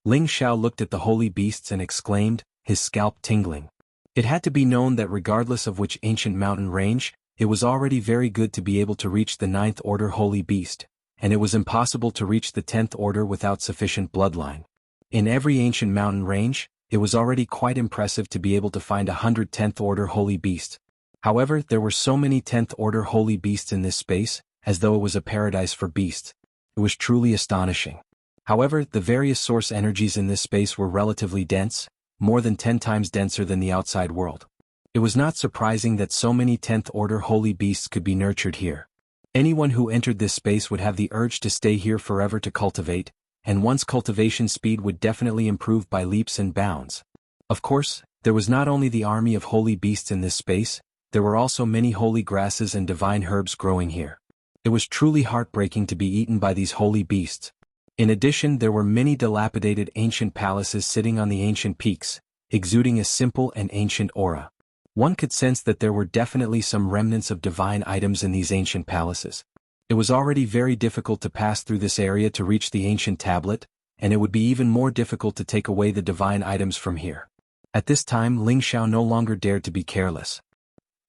Ling Xiao looked at the holy beasts and exclaimed, his scalp tingling. It had to be known that regardless of which ancient mountain range, it was already very good to be able to reach the 9th order holy beast, and it was impossible to reach the 10th order without sufficient bloodline. In every ancient mountain range, it was already quite impressive to be able to find 100 10th order holy beasts. However, there were so many 10th order holy beasts in this space, as though it was a paradise for beasts. It was truly astonishing. However, the various source energies in this space were relatively dense, more than 10 times denser than the outside world. It was not surprising that so many 10th order holy beasts could be nurtured here. Anyone who entered this space would have the urge to stay here forever to cultivate, and one's cultivation speed would definitely improve by leaps and bounds. Of course, there was not only the army of holy beasts in this space, there were also many holy grasses and divine herbs growing here. It was truly heartbreaking to be eaten by these holy beasts. In addition, there were many dilapidated ancient palaces sitting on the ancient peaks, exuding a simple and ancient aura. One could sense that there were definitely some remnants of divine items in these ancient palaces. It was already very difficult to pass through this area to reach the ancient tablet, and it would be even more difficult to take away the divine items from here. At this time Ling Xiao no longer dared to be careless.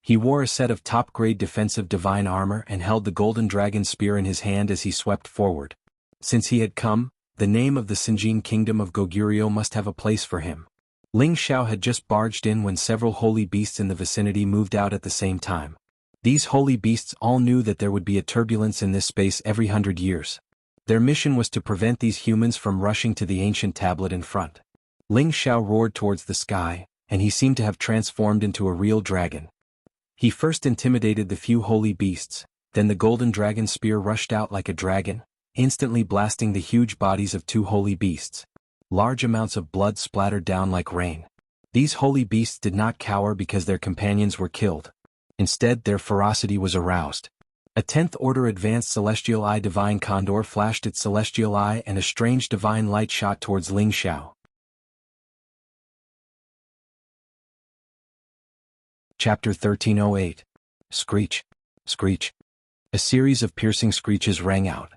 He wore a set of top-grade defensive divine armor and held the golden dragon spear in his hand as he swept forward. Since he had come, the name of the Sinjin kingdom of Goguryeo must have a place for him. Ling Xiao had just barged in when several holy beasts in the vicinity moved out at the same time. These holy beasts all knew that there would be a turbulence in this space every 100 years. Their mission was to prevent these humans from rushing to the ancient tablet in front. Ling Xiao roared towards the sky, and he seemed to have transformed into a real dragon. He first intimidated the few holy beasts, then the golden dragon spear rushed out like a dragon, instantly blasting the huge bodies of 2 holy beasts. Large amounts of blood splattered down like rain. These holy beasts did not cower because their companions were killed. Instead, their ferocity was aroused. A 10th order advanced celestial eye divine condor flashed its celestial eye and a strange divine light shot towards Ling Xiao. Chapter 1308. Screech. Screech. A series of piercing screeches rang out.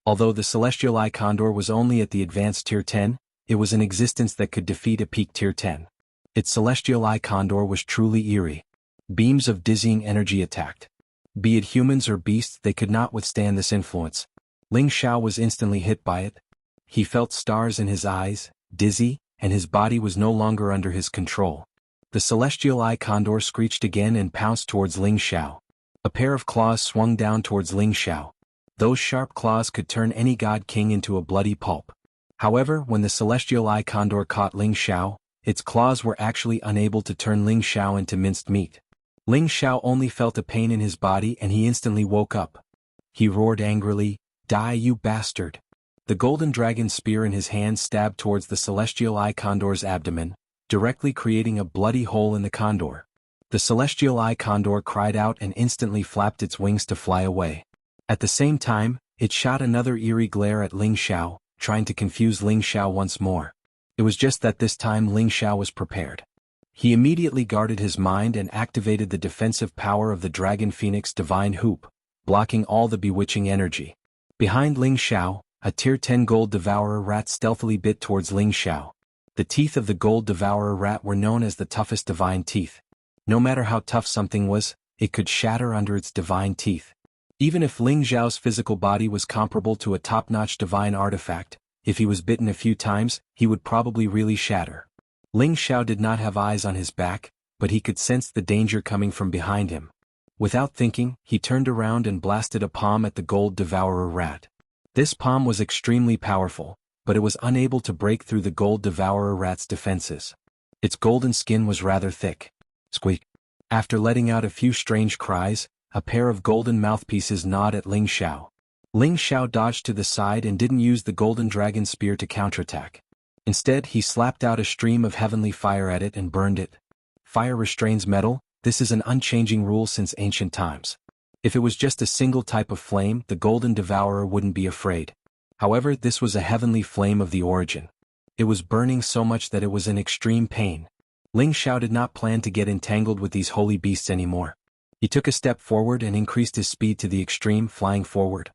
Although the celestial eye condor was only at the advanced tier 10, it was an existence that could defeat a peak tier 10. Its celestial eye condor was truly eerie. Beams of dizzying energy attacked. Be it humans or beasts, they could not withstand this influence. Ling Xiao was instantly hit by it. He felt stars in his eyes, dizzy, and his body was no longer under his control. The celestial eye condor screeched again and pounced towards Ling Xiao. A pair of claws swung down towards Ling Xiao. Those sharp claws could turn any god king into a bloody pulp. However, when the celestial eye condor caught Ling Xiao, its claws were actually unable to turn Ling Xiao into minced meat. Ling Xiao only felt a pain in his body and he instantly woke up. He roared angrily, "Die, you bastard!" The golden dragon spear in his hand stabbed towards the celestial eye condor's abdomen, directly creating a bloody hole in the condor. The celestial eye condor cried out and instantly flapped its wings to fly away. At the same time, it shot another eerie glare at Ling Xiao, trying to confuse Ling Xiao once more. It was just that this time Ling Xiao was prepared. He immediately guarded his mind and activated the defensive power of the Dragon Phoenix Divine Hoop, blocking all the bewitching energy. Behind Ling Xiao, a tier 10 gold devourer rat stealthily bit towards Ling Xiao. The teeth of the gold devourer rat were known as the toughest divine teeth. No matter how tough something was, it could shatter under its divine teeth. Even if Ling Xiao's physical body was comparable to a top-notch divine artifact, if he was bitten a few times, he would probably really shatter. Ling Xiao did not have eyes on his back, but he could sense the danger coming from behind him. Without thinking, he turned around and blasted a palm at the gold devourer rat. This palm was extremely powerful, but it was unable to break through the gold devourer rat's defenses. Its golden skin was rather thick. Squeak. After letting out a few strange cries, a pair of golden mouthpieces gnawed at Ling Xiao. Ling Xiao dodged to the side and didn't use the golden dragon spear to counterattack. Instead, he slapped out a stream of heavenly fire at it and burned it. Fire restrains metal. This is an unchanging rule since ancient times. If it was just a single type of flame, the golden devourer wouldn't be afraid. However, this was a heavenly flame of the origin. It was burning so much that it was in extreme pain. Ling Xiao did not plan to get entangled with these holy beasts anymore. He took a step forward and increased his speed to the extreme, flying forward.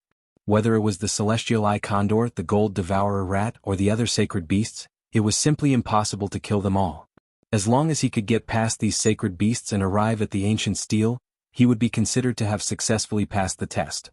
Whether it was the celestial eye condor, the gold devourer rat, or the other sacred beasts, it was simply impossible to kill them all. As long as he could get past these sacred beasts and arrive at the ancient steel, he would be considered to have successfully passed the test.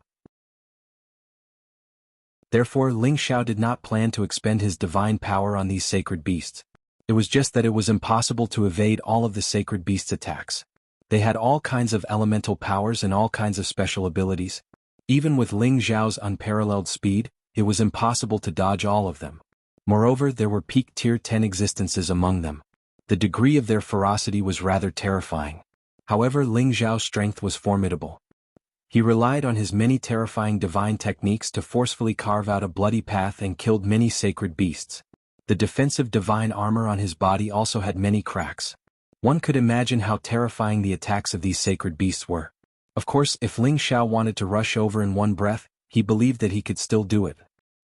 Therefore, Ling Xiao did not plan to expend his divine power on these sacred beasts. It was just that it was impossible to evade all of the sacred beasts' attacks. They had all kinds of elemental powers and all kinds of special abilities. Even with Ling Xiao's unparalleled speed, it was impossible to dodge all of them. Moreover, there were peak tier 10 existences among them. The degree of their ferocity was rather terrifying. However, Ling Xiao's strength was formidable. He relied on his many terrifying divine techniques to forcefully carve out a bloody path and killed many sacred beasts. The defensive divine armor on his body also had many cracks. One could imagine how terrifying the attacks of these sacred beasts were. Of course, if Ling Xiao wanted to rush over in one breath, he believed that he could still do it.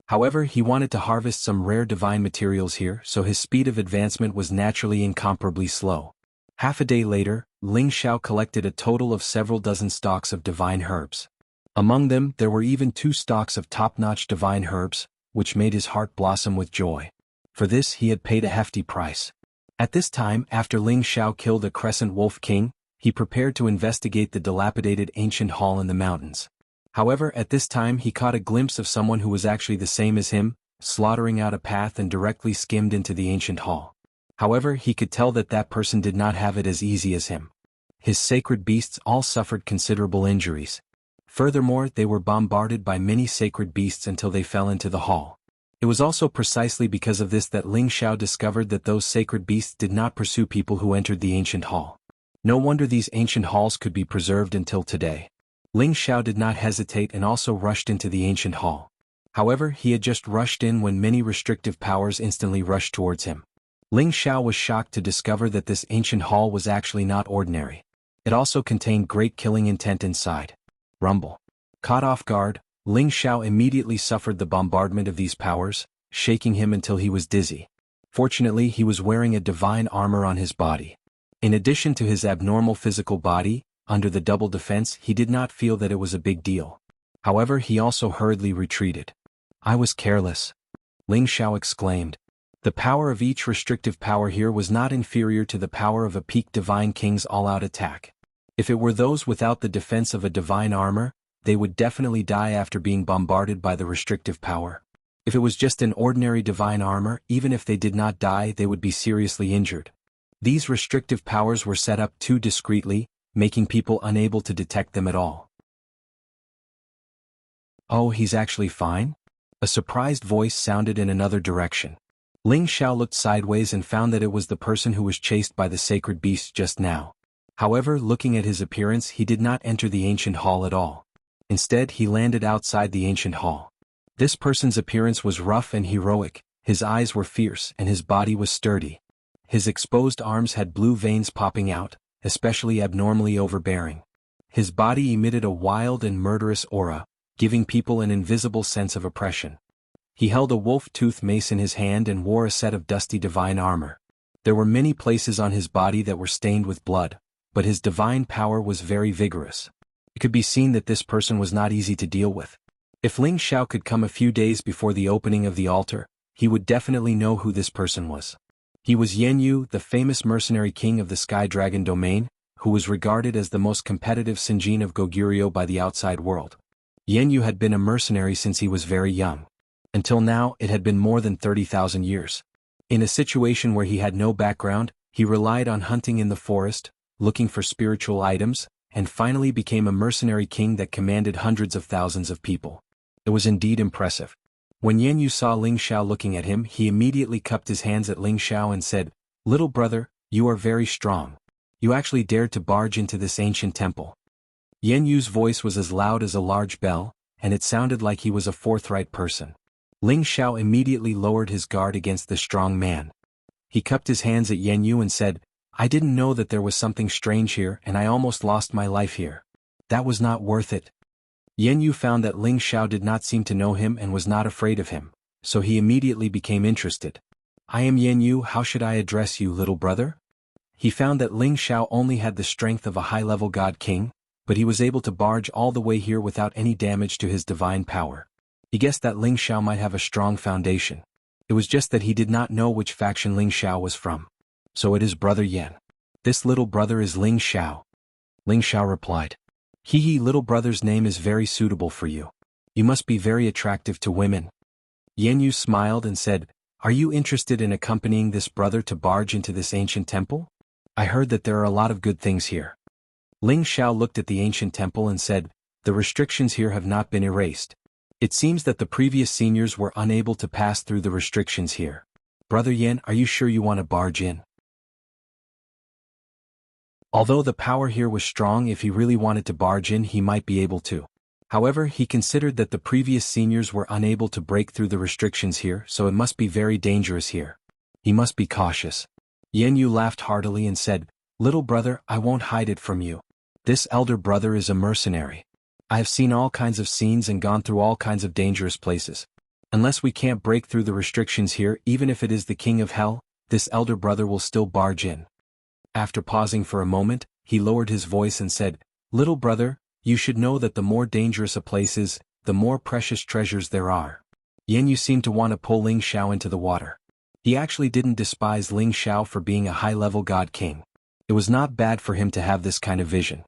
However, he wanted to harvest some rare divine materials here, so his speed of advancement was naturally incomparably slow. Half a day later, Ling Xiao collected a total of several dozen stalks of divine herbs. Among them, there were even 2 stalks of top-notch divine herbs, which made his heart blossom with joy. For this, he had paid a hefty price. At this time, after Ling Xiao killed a Crescent Wolf King, he prepared to investigate the dilapidated ancient hall in the mountains. However, at this time he caught a glimpse of someone who was actually the same as him, slaughtering out a path and directly skimmed into the ancient hall. However, he could tell that that person did not have it as easy as him. His sacred beasts all suffered considerable injuries. Furthermore, they were bombarded by many sacred beasts until they fell into the hall. It was also precisely because of this that Ling Xiao discovered that those sacred beasts did not pursue people who entered the ancient hall. No wonder these ancient halls could be preserved until today. Ling Xiao did not hesitate and also rushed into the ancient hall. However, he had just rushed in when many restrictive powers instantly rushed towards him. Ling Xiao was shocked to discover that this ancient hall was actually not ordinary. It also contained great killing intent inside. Rumble. Caught off guard, Ling Xiao immediately suffered the bombardment of these powers, shaking him until he was dizzy. Fortunately, he was wearing a divine armor on his body. In addition to his abnormal physical body, under the double defense he did not feel that it was a big deal. However, he also hurriedly retreated. "I was careless," Ling Xiao exclaimed. The power of each restrictive power here was not inferior to the power of a peak divine king's all-out attack. If it were those without the defense of a divine armor, they would definitely die after being bombarded by the restrictive power. If it was just an ordinary divine armor, even if they did not die, they would be seriously injured. These restrictive powers were set up too discreetly, making people unable to detect them at all. "Oh, he's actually fine?" A surprised voice sounded in another direction. Ling Xiao looked sideways and found that it was the person who was chased by the sacred beast just now. However, looking at his appearance, he did not enter the ancient hall at all. Instead, he landed outside the ancient hall. This person's appearance was rough and heroic, his eyes were fierce and his body was sturdy. His exposed arms had blue veins popping out, especially abnormally overbearing. His body emitted a wild and murderous aura, giving people an invisible sense of oppression. He held a wolf-tooth mace in his hand and wore a set of dusty divine armor. There were many places on his body that were stained with blood, but his divine power was very vigorous. It could be seen that this person was not easy to deal with. If Ling Xiao could come a few days before the opening of the altar, he would definitely know who this person was. He was Yan Yu, the famous mercenary king of the Sky Dragon domain, who was regarded as the most competitive Sinjin of Goguryeo by the outside world. Yan Yu had been a mercenary since he was very young. Until now, it had been more than 30,000 years. In a situation where he had no background, he relied on hunting in the forest, looking for spiritual items, and finally became a mercenary king that commanded hundreds of thousands of people. It was indeed impressive. When Yan Yu saw Ling Xiao looking at him, he immediately cupped his hands at Ling Xiao and said, "Little brother, you are very strong. You actually dared to barge into this ancient temple." Yan Yu's voice was as loud as a large bell, and it sounded like he was a forthright person. Ling Xiao immediately lowered his guard against the strong man. He cupped his hands at Yan Yu and said, "I didn't know that there was something strange here and I almost lost my life here. That was not worth it." Yan Yu found that Ling Xiao did not seem to know him and was not afraid of him, so he immediately became interested. "I am Yan Yu, how should I address you, little brother?" He found that Ling Xiao only had the strength of a high-level god king, but he was able to barge all the way here without any damage to his divine power. He guessed that Ling Xiao might have a strong foundation. It was just that he did not know which faction Ling Xiao was from. "So it is Brother Yan. This little brother is Ling Xiao." Ling Xiao replied. "He little brother's name is very suitable for you. You must be very attractive to women." Yan Yu smiled and said, "Are you interested in accompanying this brother to barge into this ancient temple? I heard that there are a lot of good things here." Ling Xiao looked at the ancient temple and said, "The restrictions here have not been erased. It seems that the previous seniors were unable to pass through the restrictions here. Brother Yan, are you sure you want to barge in?" Although the power here was strong, if he really wanted to barge in he might be able to. However, he considered that the previous seniors were unable to break through the restrictions here, so it must be very dangerous here. He must be cautious. Yan Yu laughed heartily and said, "Little brother, I won't hide it from you. This elder brother is a mercenary. I have seen all kinds of scenes and gone through all kinds of dangerous places. Unless we can't break through the restrictions here, even if it is the king of hell, this elder brother will still barge in." After pausing for a moment, he lowered his voice and said, "Little brother, you should know that the more dangerous a place is, the more precious treasures there are." Yan Yu seemed to want to pull Ling Xiao into the water. He actually didn't despise Ling Xiao for being a high-level god king. It was not bad for him to have this kind of vision.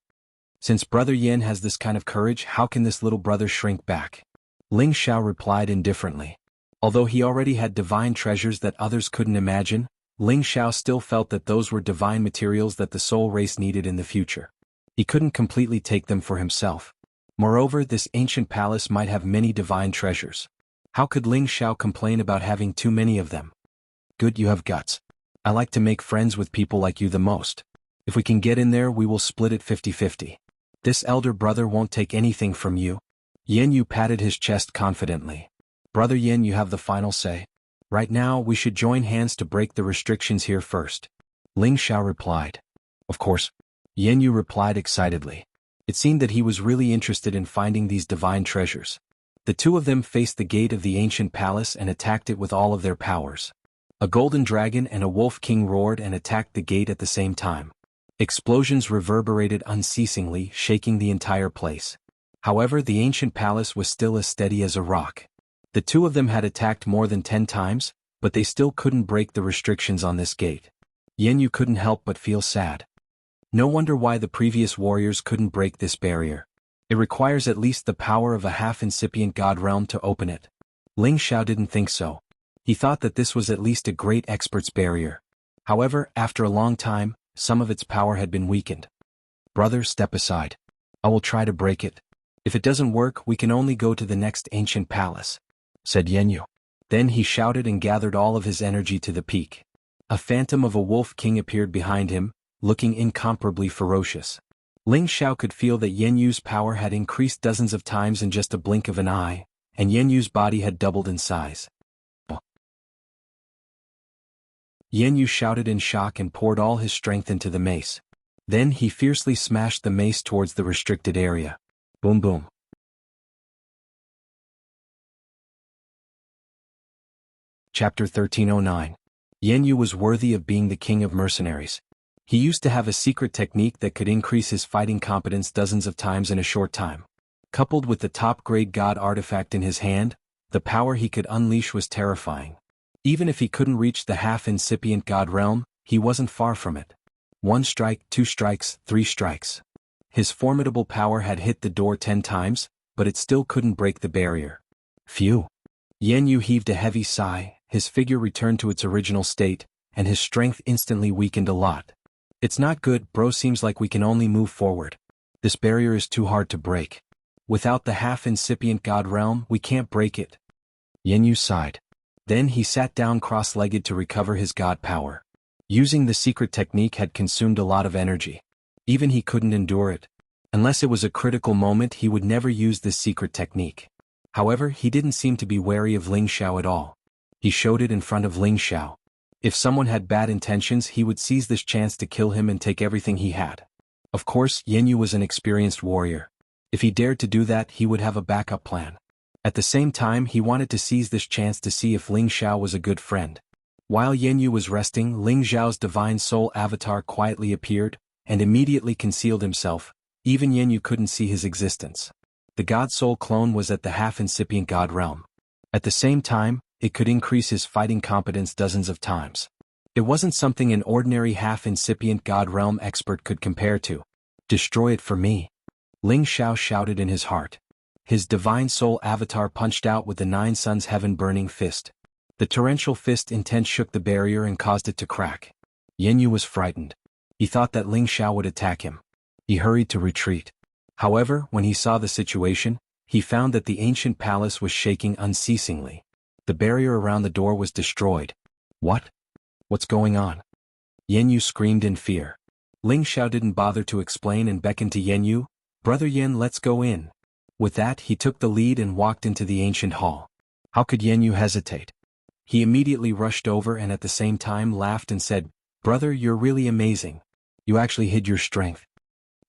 Since Brother Yan has this kind of courage, how can this little brother shrink back? Ling Xiao replied indifferently. Although he already had divine treasures that others couldn't imagine, Ling Xiao still felt that those were divine materials that the soul race needed in the future. He couldn't completely take them for himself. Moreover, this ancient palace might have many divine treasures. How could Ling Xiao complain about having too many of them? Good, you have guts. I like to make friends with people like you the most. If we can get in there, we will split it 50-50. This elder brother won't take anything from you. Yan Yu patted his chest confidently. Brother Yan, you have the final say. Right now, we should join hands to break the restrictions here first. Ling Xiao replied. Of course. Yan Yu replied excitedly. It seemed that he was really interested in finding these divine treasures. The two of them faced the gate of the ancient palace and attacked it with all of their powers. A golden dragon and a wolf king roared and attacked the gate at the same time. Explosions reverberated unceasingly, shaking the entire place. However, the ancient palace was still as steady as a rock. The two of them had attacked more than 10 times, but they still couldn't break the restrictions on this gate. Yan Yu couldn't help but feel sad. No wonder why the previous warriors couldn't break this barrier. It requires at least the power of a half-incipient god realm to open it. Ling Xiao didn't think so. He thought that this was at least a great expert's barrier. However, after a long time, some of its power had been weakened. Brother, step aside. I will try to break it. If it doesn't work, we can only go to the next ancient palace, said Yan Yu. Then he shouted and gathered all of his energy to the peak. A phantom of a wolf king appeared behind him, looking incomparably ferocious. Ling Xiao could feel that Yan Yu's power had increased dozens of times in just a blink of an eye, and Yan Yu's body had doubled in size. Yan Yu shouted in shock and poured all his strength into the mace. Then he fiercely smashed the mace towards the restricted area. Boom boom. Chapter 1309. Yan Yu was worthy of being the king of mercenaries. He used to have a secret technique that could increase his fighting competence dozens of times in a short time. Coupled with the top-grade god artifact in his hand, the power he could unleash was terrifying. Even if he couldn't reach the half-incipient god realm, he wasn't far from it. 1 strike, 2 strikes, 3 strikes. His formidable power had hit the door 10 times, but it still couldn't break the barrier. Phew. Yan Yu heaved a heavy sigh, his figure returned to its original state, and his strength instantly weakened a lot. It's not good, bro. Seems like we can only move forward. This barrier is too hard to break. Without the half-incipient god realm, we can't break it. Yan Yu sighed. Then he sat down cross-legged to recover his god power. Using the secret technique had consumed a lot of energy. Even he couldn't endure it. Unless it was a critical moment, he would never use this secret technique. However, he didn't seem to be wary of Ling Xiao at all. He showed it in front of Ling Xiao. If someone had bad intentions, he would seize this chance to kill him and take everything he had. Of course, Yan Yu was an experienced warrior. If he dared to do that, he would have a backup plan. At the same time, he wanted to seize this chance to see if Ling Xiao was a good friend. While Yan Yu was resting, Ling Xiao's divine soul avatar quietly appeared, and immediately concealed himself. Even Yan Yu couldn't see his existence. The god soul clone was at the half-incipient god realm. At the same time, it could increase his fighting competence dozens of times. It wasn't something an ordinary half-incipient god realm expert could compare to. Destroy it for me. Ling Xiao shouted in his heart. His divine soul avatar punched out with the 9 suns heaven-burning fist. The torrential fist intent shook the barrier and caused it to crack. Yan Yu was frightened. He thought that Ling Xiao would attack him. He hurried to retreat. However, when he saw the situation, he found that the ancient palace was shaking unceasingly. The barrier around the door was destroyed. What? What's going on? Yan Yu screamed in fear. Ling Xiao didn't bother to explain and beckoned to Yan Yu. Brother Yan, let's go in. With that, he took the lead and walked into the ancient hall. How could Yan Yu hesitate? He immediately rushed over and at the same time laughed and said, Brother, you're really amazing. You actually hid your strength.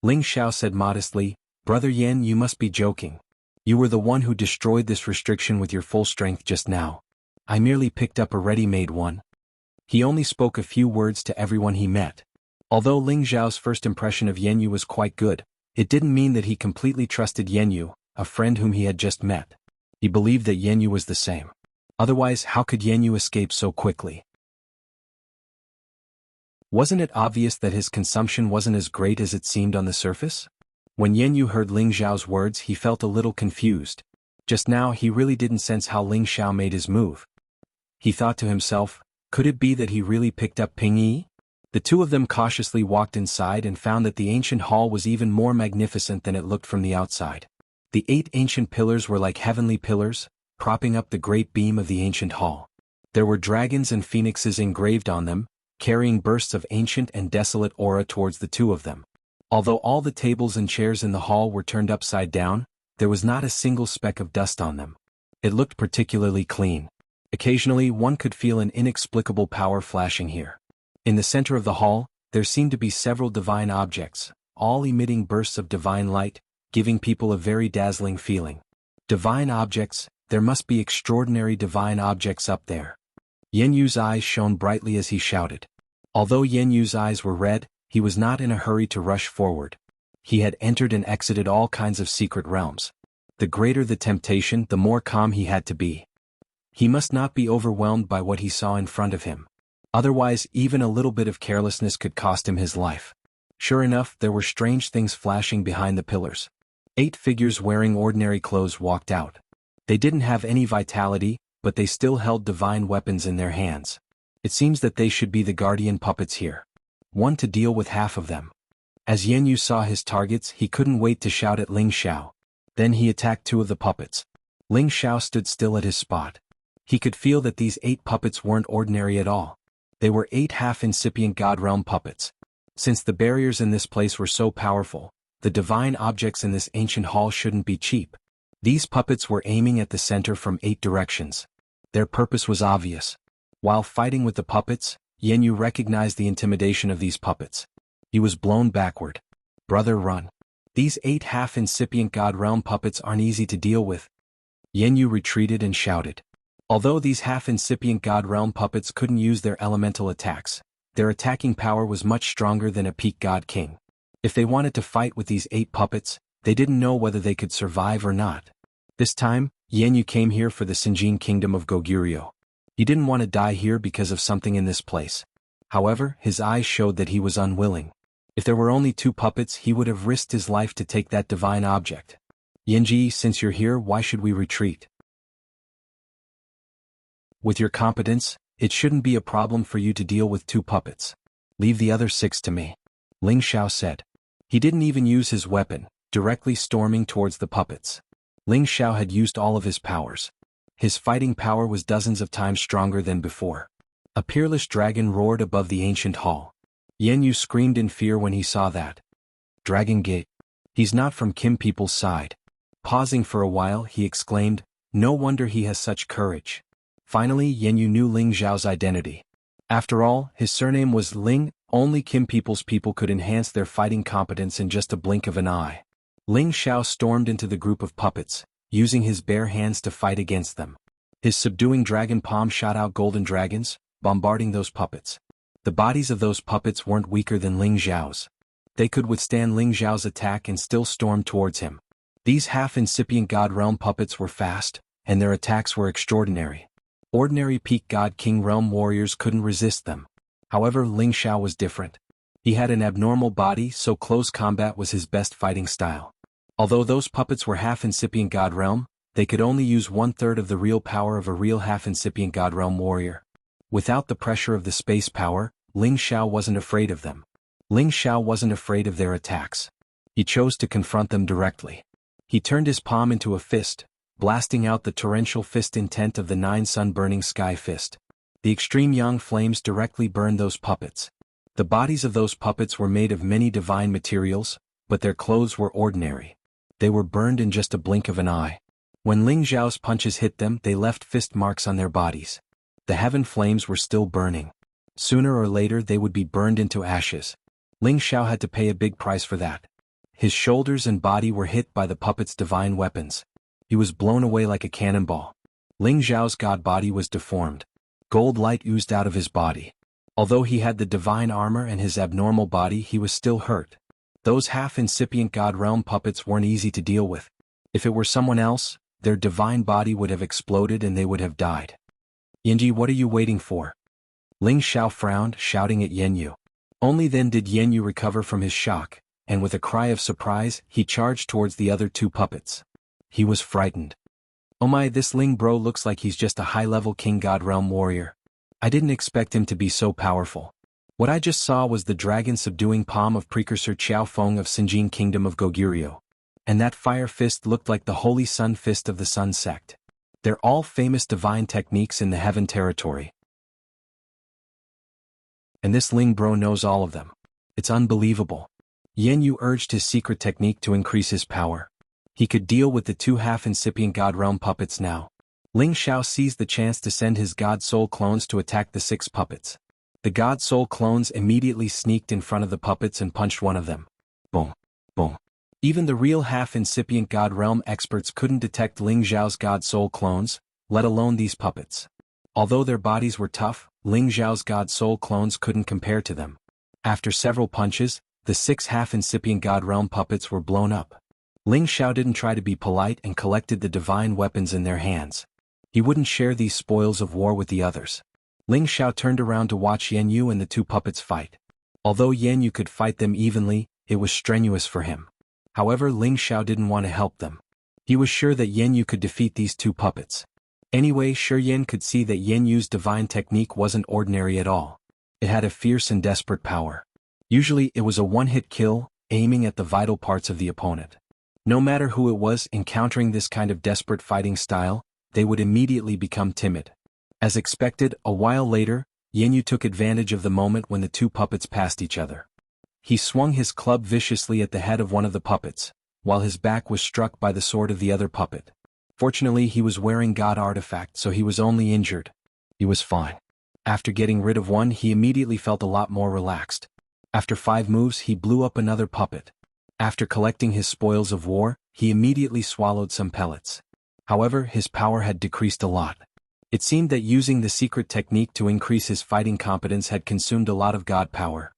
Ling Xiao said modestly, Brother Yan, you must be joking. You were the one who destroyed this restriction with your full strength just now. I merely picked up a ready-made one. He only spoke a few words to everyone he met. Although Ling Xiao's first impression of Yan Yu was quite good, it didn't mean that he completely trusted Yan Yu, a friend whom he had just met. He believed that Yan Yu was the same. Otherwise, how could Yan Yu escape so quickly? Wasn't it obvious that his consumption wasn't as great as it seemed on the surface? When Yan Yu heard Ling Xiao's words, he felt a little confused. Just now, he really didn't sense how Ling Xiao made his move. He thought to himself, Could it be that he really picked up Ping Yi? The two of them cautiously walked inside and found that the ancient hall was even more magnificent than it looked from the outside. The 8 ancient pillars were like heavenly pillars, propping up the great beam of the ancient hall. There were dragons and phoenixes engraved on them, carrying bursts of ancient and desolate aura towards the two of them. Although all the tables and chairs in the hall were turned upside down, there was not a single speck of dust on them. It looked particularly clean. Occasionally one could feel an inexplicable power flashing here. In the center of the hall, there seemed to be several divine objects, all emitting bursts of divine light, giving people a very dazzling feeling. Divine objects, there must be extraordinary divine objects up there. Yen Yu's eyes shone brightly as he shouted. Although Yen Yu's eyes were red, he was not in a hurry to rush forward. He had entered and exited all kinds of secret realms. The greater the temptation, the more calm he had to be. He must not be overwhelmed by what he saw in front of him. Otherwise, even a little bit of carelessness could cost him his life. Sure enough, there were strange things flashing behind the pillars. 8 figures wearing ordinary clothes walked out. They didn't have any vitality, but they still held divine weapons in their hands. It seems that they should be the guardian puppets here. One to deal with half of them. As Yen Yu saw his targets, he couldn't wait to shout at Ling Xiao. Then he attacked 2 of the puppets. Ling Xiao stood still at his spot. He could feel that these 8 puppets weren't ordinary at all. They were 8 half-incipient God realm puppets. Since the barriers in this place were so powerful, the divine objects in this ancient hall shouldn't be cheap. These puppets were aiming at the center from 8 directions. Their purpose was obvious. While fighting with the puppets, Yen Yu recognized the intimidation of these puppets. He was blown backward. Brother, run. These 8 half-incipient God realm puppets aren't easy to deal with. Yen Yu retreated and shouted. Although these half-incipient God realm puppets couldn't use their elemental attacks, their attacking power was much stronger than a peak God King. If they wanted to fight with these 8 puppets, they didn't know whether they could survive or not. This time, Yen Yu came here for the Sinjin kingdom of Goguryeo. He didn't want to die here because of something in this place. However, his eyes showed that he was unwilling. If there were only 2 puppets, he would have risked his life to take that divine object. Yenji, since you're here, why should we retreat? With your competence, it shouldn't be a problem for you to deal with 2 puppets. Leave the other 6 to me. Ling Xiao said. He didn't even use his weapon, directly storming towards the puppets. Ling Xiao had used all of his powers. His fighting power was dozens of times stronger than before. A peerless dragon roared above the ancient hall. Yen Yu screamed in fear when he saw that. Dragon Gate. He's not from Kim people's side. Pausing for a while, he exclaimed, no wonder he has such courage. Finally, Yen Yu knew Ling Xiao's identity. After all, his surname was Ling. Only Kim people's people could enhance their fighting competence in just a blink of an eye. Ling Xiao stormed into the group of puppets, using his bare hands to fight against them. His subduing dragon palm shot out golden dragons, bombarding those puppets. The bodies of those puppets weren't weaker than Ling Xiao's. They could withstand Ling Xiao's attack and still storm towards him. These half-incipient God realm puppets were fast, and their attacks were extraordinary. Ordinary peak God King realm warriors couldn't resist them. However, Ling Xiao was different. He had an abnormal body, so close combat was his best fighting style. Although those puppets were half-incipient God realm, they could only use 1/3 of the real power of a real half-incipient God realm warrior. Without the pressure of the space power, Ling Xiao wasn't afraid of them. Ling Xiao wasn't afraid of their attacks. He chose to confront them directly. He turned his palm into a fist, blasting out the torrential fist intent of the 9 sun-burning sky fist. The extreme yang flames directly burned those puppets. The bodies of those puppets were made of many divine materials, but their clothes were ordinary. They were burned in just a blink of an eye. When Ling Xiao's punches hit them, they left fist marks on their bodies. The heaven flames were still burning. Sooner or later they would be burned into ashes. Ling Xiao had to pay a big price for that. His shoulders and body were hit by the puppet's divine weapons. He was blown away like a cannonball. Ling Xiao's god body was deformed. Gold light oozed out of his body. Although he had the divine armor and his abnormal body, he was still hurt. Those half-incipient God realm puppets weren't easy to deal with. If it were someone else, their divine body would have exploded and they would have died. Yenji, what are you waiting for? Ling Xiao frowned, shouting at Yen Yu. Only then did Yen Yu recover from his shock, and with a cry of surprise, he charged towards the other 2 puppets. He was frightened. Oh my, this Ling bro looks like he's just a high-level King God realm warrior. I didn't expect him to be so powerful. What I just saw was the dragon subduing palm of precursor Qiao Feng of Sinjin Kingdom of Goguryeo. And that fire fist looked like the holy sun fist of the Sun sect. They're all famous divine techniques in the heaven territory. And this Ling bro knows all of them. It's unbelievable. Yan Yu urged his secret technique to increase his power. He could deal with the two half-incipient God Realm puppets now. Ling Xiao seized the chance to send his God Soul clones to attack the 6 puppets. The God Soul clones immediately sneaked in front of the puppets and punched one of them. Boom. Boom. Even the real half-incipient God Realm experts couldn't detect Ling Xiao's God Soul clones, let alone these puppets. Although their bodies were tough, Ling Xiao's God Soul clones couldn't compare to them. After several punches, the 6 half-incipient God Realm puppets were blown up. Ling Xiao didn't try to be polite and collected the divine weapons in their hands. He wouldn't share these spoils of war with the others. Ling Xiao turned around to watch Yan Yu and the 2 puppets fight. Although Yan Yu could fight them evenly, it was strenuous for him. However, Ling Xiao didn't want to help them. He was sure that Yan Yu could defeat these 2 puppets. Anyway, Shi Yan could see that Yan Yu's divine technique wasn't ordinary at all. It had a fierce and desperate power. Usually it was a one-hit kill, aiming at the vital parts of the opponent. No matter who it was encountering this kind of desperate fighting style, they would immediately become timid. As expected, a while later, Yan Yu took advantage of the moment when the 2 puppets passed each other. He swung his club viciously at the head of one of the puppets, while his back was struck by the sword of the other puppet. Fortunately, he was wearing God artifact, so he was only injured. He was fine. After getting rid of one, he immediately felt a lot more relaxed. After 5 moves, he blew up another puppet. After collecting his spoils of war, he immediately swallowed some pellets. However, his power had decreased a lot. It seemed that using the secret technique to increase his fighting competence had consumed a lot of God power.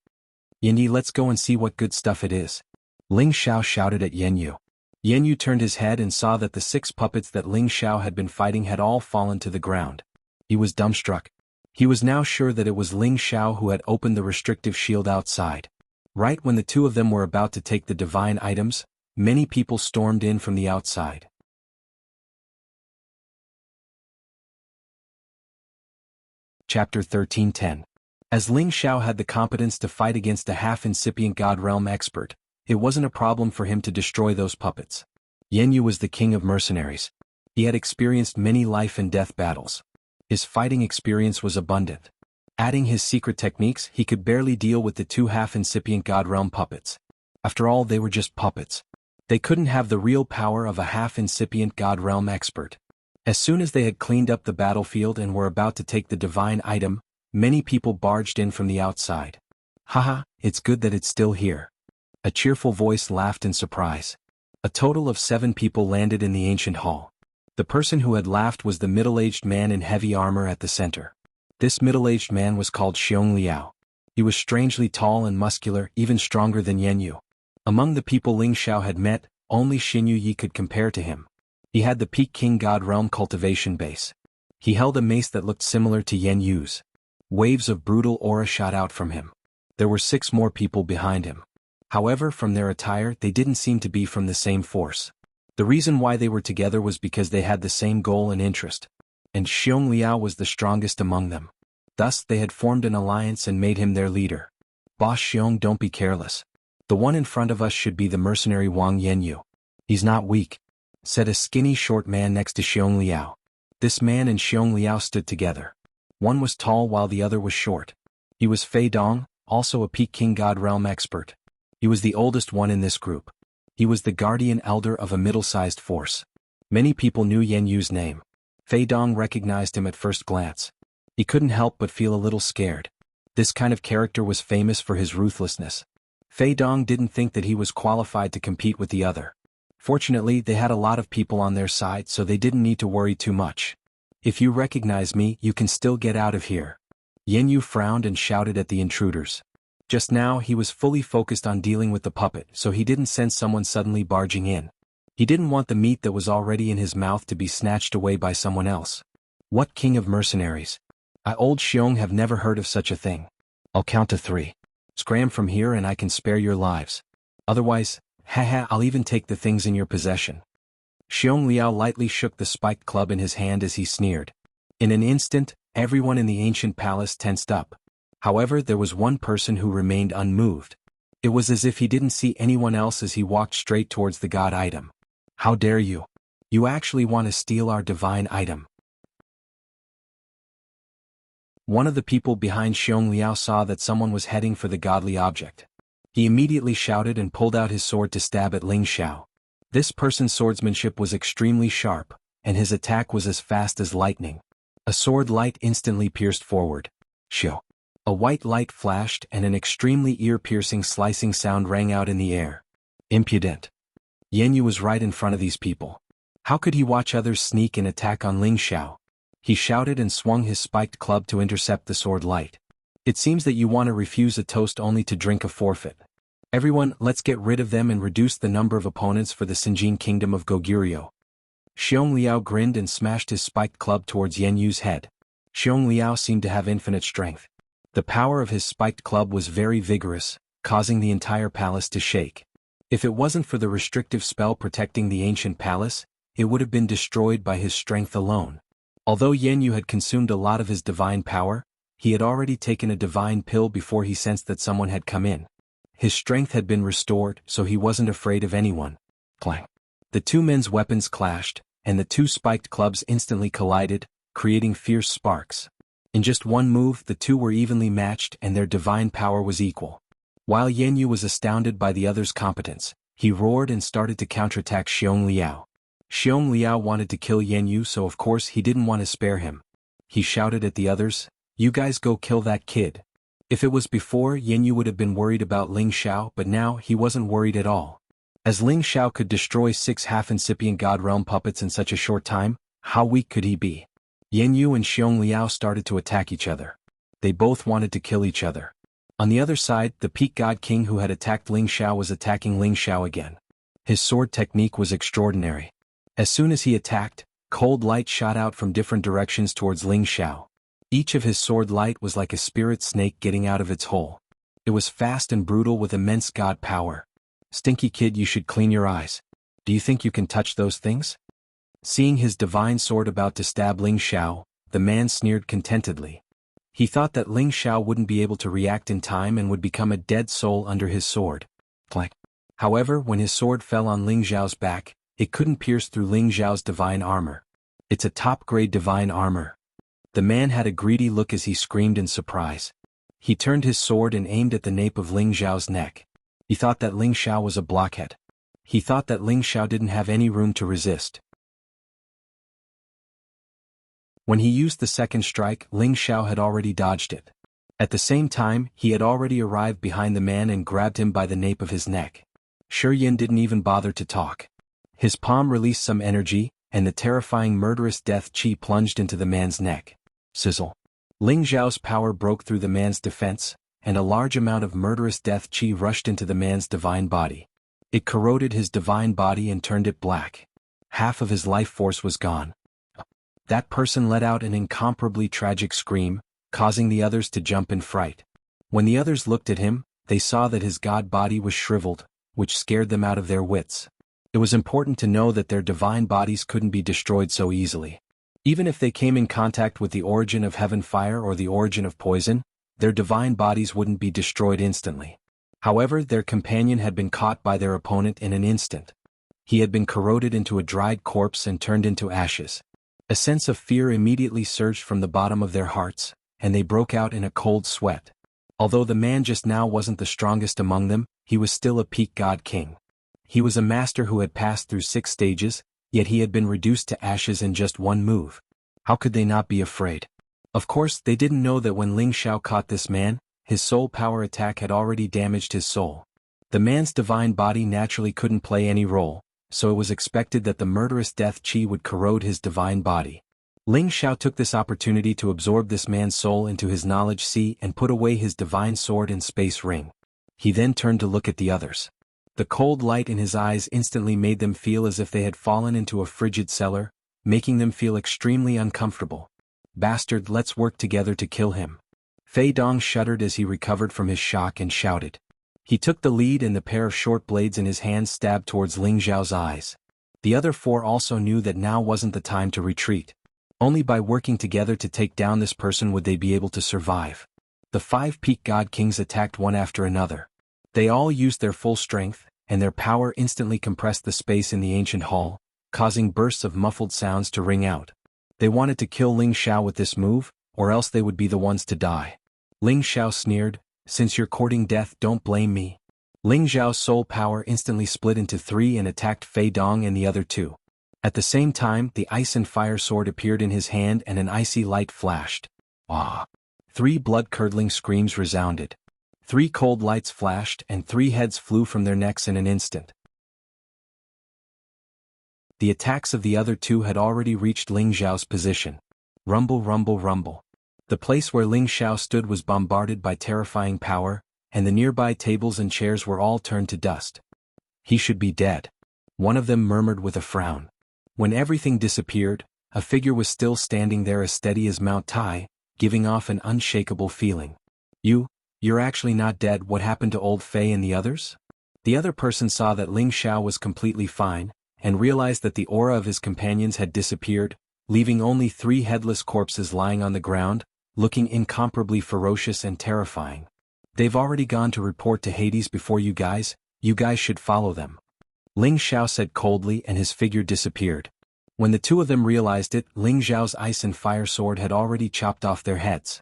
Yan Yu, let's go and see what good stuff it is. Ling Xiao shouted at Yan Yu. Yan Yu turned his head and saw that the 6 puppets that Ling Xiao had been fighting had all fallen to the ground. He was dumbstruck. He was now sure that it was Ling Xiao who had opened the restrictive shield outside. Right when the 2 of them were about to take the divine items, many people stormed in from the outside. Chapter 13:10. As Ling Xiao had the competence to fight against a half-incipient God Realm expert, it wasn't a problem for him to destroy those puppets. Yan Yu was the king of mercenaries. He had experienced many life and death battles. His fighting experience was abundant. Adding his secret techniques, he could barely deal with the 2 half-incipient God Realm puppets. After all, they were just puppets. They couldn't have the real power of a half-incipient God Realm expert. As soon as they had cleaned up the battlefield and were about to take the divine item, many people barged in from the outside. Haha, it's good that it's still here. A cheerful voice laughed in surprise. A total of 7 people landed in the ancient hall. The person who had laughed was the middle-aged man in heavy armor at the center. This middle-aged man was called Xiong Liao. He was strangely tall and muscular, even stronger than Yan Yu. Among the people Ling Xiao had met, only Xin Yu Yi could compare to him. He had the Peak King God Realm cultivation base. He held a mace that looked similar to Yan Yu's. Waves of brutal aura shot out from him. There were 6 more people behind him. However, from their attire, they didn't seem to be from the same force. The reason why they were together was because they had the same goal and interest. And Xiong Liao was the strongest among them. Thus, they had formed an alliance and made him their leader. Boss Xiong, don't be careless. The one in front of us should be the mercenary Wang Yanyu. He's not weak, said a skinny short man next to Xiong Liao. This man and Xiong Liao stood together. One was tall while the other was short. He was Fei Dong, also a Peak King God Realm expert. He was the oldest one in this group. He was the guardian elder of a middle-sized force. Many people knew Yan Yu's name. Fei Dong recognized him at first glance. He couldn't help but feel a little scared. This kind of character was famous for his ruthlessness. Fei Dong didn't think that he was qualified to compete with the other. Fortunately, they had a lot of people on their side, so they didn't need to worry too much. If you recognize me, you can still get out of here. Yan Yu frowned and shouted at the intruders. Just now, he was fully focused on dealing with the puppet, so he didn't sense someone suddenly barging in. He didn't want the meat that was already in his mouth to be snatched away by someone else. What king of mercenaries? I old Xiong have never heard of such a thing. I'll count to 3. Scram from here and I can spare your lives. Otherwise, haha, I'll even take the things in your possession. Xiong Liao lightly shook the spiked club in his hand as he sneered. In an instant, Everyone in the ancient palace tensed up. However, there was one person who remained unmoved. It was as if he didn't see anyone else as he walked straight towards the god item. How dare you? You actually want to steal our divine item? One of the people behind Xiong Liao saw that someone was heading for the godly object. He immediately shouted and pulled out his sword to stab at Ling Xiao. This person's swordsmanship was extremely sharp, and his attack was as fast as lightning. A sword light instantly pierced forward. Xiao. A white light flashed and an extremely ear-piercing slicing sound rang out in the air. Impudent. Yan Yu was right in front of these people. How could he watch others sneak and attack on Ling Xiao? He shouted and swung his spiked club to intercept the sword light. It seems that you want to refuse a toast only to drink a forfeit. Everyone, let's get rid of them and reduce the number of opponents for the Sinjin kingdom of Goguryeo. Xiong Liao grinned and smashed his spiked club towards Yan Yu's head. Xiong Liao seemed to have infinite strength. The power of his spiked club was very vigorous, causing the entire palace to shake. If it wasn't for the restrictive spell protecting the ancient palace, it would have been destroyed by his strength alone. Although Yan Yu had consumed a lot of his divine power, he had already taken a divine pill before he sensed that someone had come in. His strength had been restored, so he wasn't afraid of anyone. Clang. The two men's weapons clashed, and the two spiked clubs instantly collided, creating fierce sparks. In just one move, the two were evenly matched and their divine power was equal. While Yan Yu was astounded by the other's competence, he roared and started to counterattack Xiong Liao. Xiong Liao wanted to kill Yan Yu, so of course he didn't want to spare him. He shouted at the others, "You guys go kill that kid." If it was before, Yan Yu would have been worried about Ling Xiao, but now he wasn't worried at all. As Ling Xiao could destroy 6 half-incipient God Realm puppets in such a short time, how weak could he be? Yan Yu and Xiong Liao started to attack each other. They both wanted to kill each other. On the other side, the Peak God King who had attacked Ling Xiao was attacking Ling Xiao again. His sword technique was extraordinary. As soon as he attacked, cold light shot out from different directions towards Ling Xiao. Each of his sword light was like a spirit snake getting out of its hole. It was fast and brutal with immense god power. Stinky kid, you should clean your eyes. Do you think you can touch those things? Seeing his divine sword about to stab Ling Xiao, the man sneered contentedly. He thought that Ling Xiao wouldn't be able to react in time and would become a dead soul under his sword. Clank. However, when his sword fell on Ling Xiao's back, it couldn't pierce through Ling Xiao's divine armor. It's a top-grade divine armor. The man had a greedy look as he screamed in surprise. He turned his sword and aimed at the nape of Ling Xiao's neck. He thought that Ling Xiao was a blockhead. He thought that Ling Xiao didn't have any room to resist. When he used the second strike, Ling Xiao had already dodged it. At the same time, he had already arrived behind the man and grabbed him by the nape of his neck. Shi Yin didn't even bother to talk. His palm released some energy, and the terrifying murderous death chi plunged into the man's neck. Sizzle. Ling Xiao's power broke through the man's defense, and a large amount of murderous death chi rushed into the man's divine body. It corroded his divine body and turned it black. Half of his life force was gone. That person let out an incomparably tragic scream, causing the others to jump in fright. When the others looked at him, they saw that his god body was shriveled, which scared them out of their wits. It was important to know that their divine bodies couldn't be destroyed so easily. Even if they came in contact with the origin of heaven fire or the origin of poison, their divine bodies wouldn't be destroyed instantly. However, their companion had been caught by their opponent in an instant. He had been corroded into a dried corpse and turned into ashes. A sense of fear immediately surged from the bottom of their hearts, and they broke out in a cold sweat. Although the man just now wasn't the strongest among them, he was still a peak god king. He was a master who had passed through 6 stages, yet he had been reduced to ashes in just one move. How could they not be afraid? Of course, they didn't know that when Ling Xiao caught this man, his soul power attack had already damaged his soul. The man's divine body naturally couldn't play any role, so it was expected that the murderous death chi would corrode his divine body. Ling Xiao took this opportunity to absorb this man's soul into his knowledge sea and put away his divine sword and space ring. He then turned to look at the others. The cold light in his eyes instantly made them feel as if they had fallen into a frigid cellar, making them feel extremely uncomfortable. Bastard, let's work together to kill him. Fei Dong shuddered as he recovered from his shock and shouted. He took the lead and the pair of short blades in his hands stabbed towards Ling Xiao's eyes. The other 4 also knew that now wasn't the time to retreat. Only by working together to take down this person would they be able to survive. The 5 peak god kings attacked one after another. They all used their full strength, and their power instantly compressed the space in the ancient hall, causing bursts of muffled sounds to ring out. They wanted to kill Ling Xiao with this move, or else they would be the ones to die. Ling Xiao sneered, "Since you're courting death, don't blame me." Ling Xiao's soul power instantly split into 3 and attacked Fei Dong and the other 2. At the same time, the ice and fire sword appeared in his hand and an icy light flashed. Ah! 3 blood-curdling screams resounded. 3 cold lights flashed and 3 heads flew from their necks in an instant. The attacks of the other 2 had already reached Ling Xiao's position. Rumble, rumble, rumble. The place where Ling Xiao stood was bombarded by terrifying power, and the nearby tables and chairs were all turned to dust. He should be dead. One of them murmured with a frown. When everything disappeared, a figure was still standing there as steady as Mount Tai, giving off an unshakable feeling. You're actually not dead. What happened to old Fei and the others?" The other person saw that Ling Xiao was completely fine, and realized that the aura of his companions had disappeared, leaving only 3 headless corpses lying on the ground, looking incomparably ferocious and terrifying. "They've already gone to report to Hades before you guys should follow them," Ling Xiao said coldly, and his figure disappeared. When the 2 of them realized it, Ling Xiao's ice and fire sword had already chopped off their heads.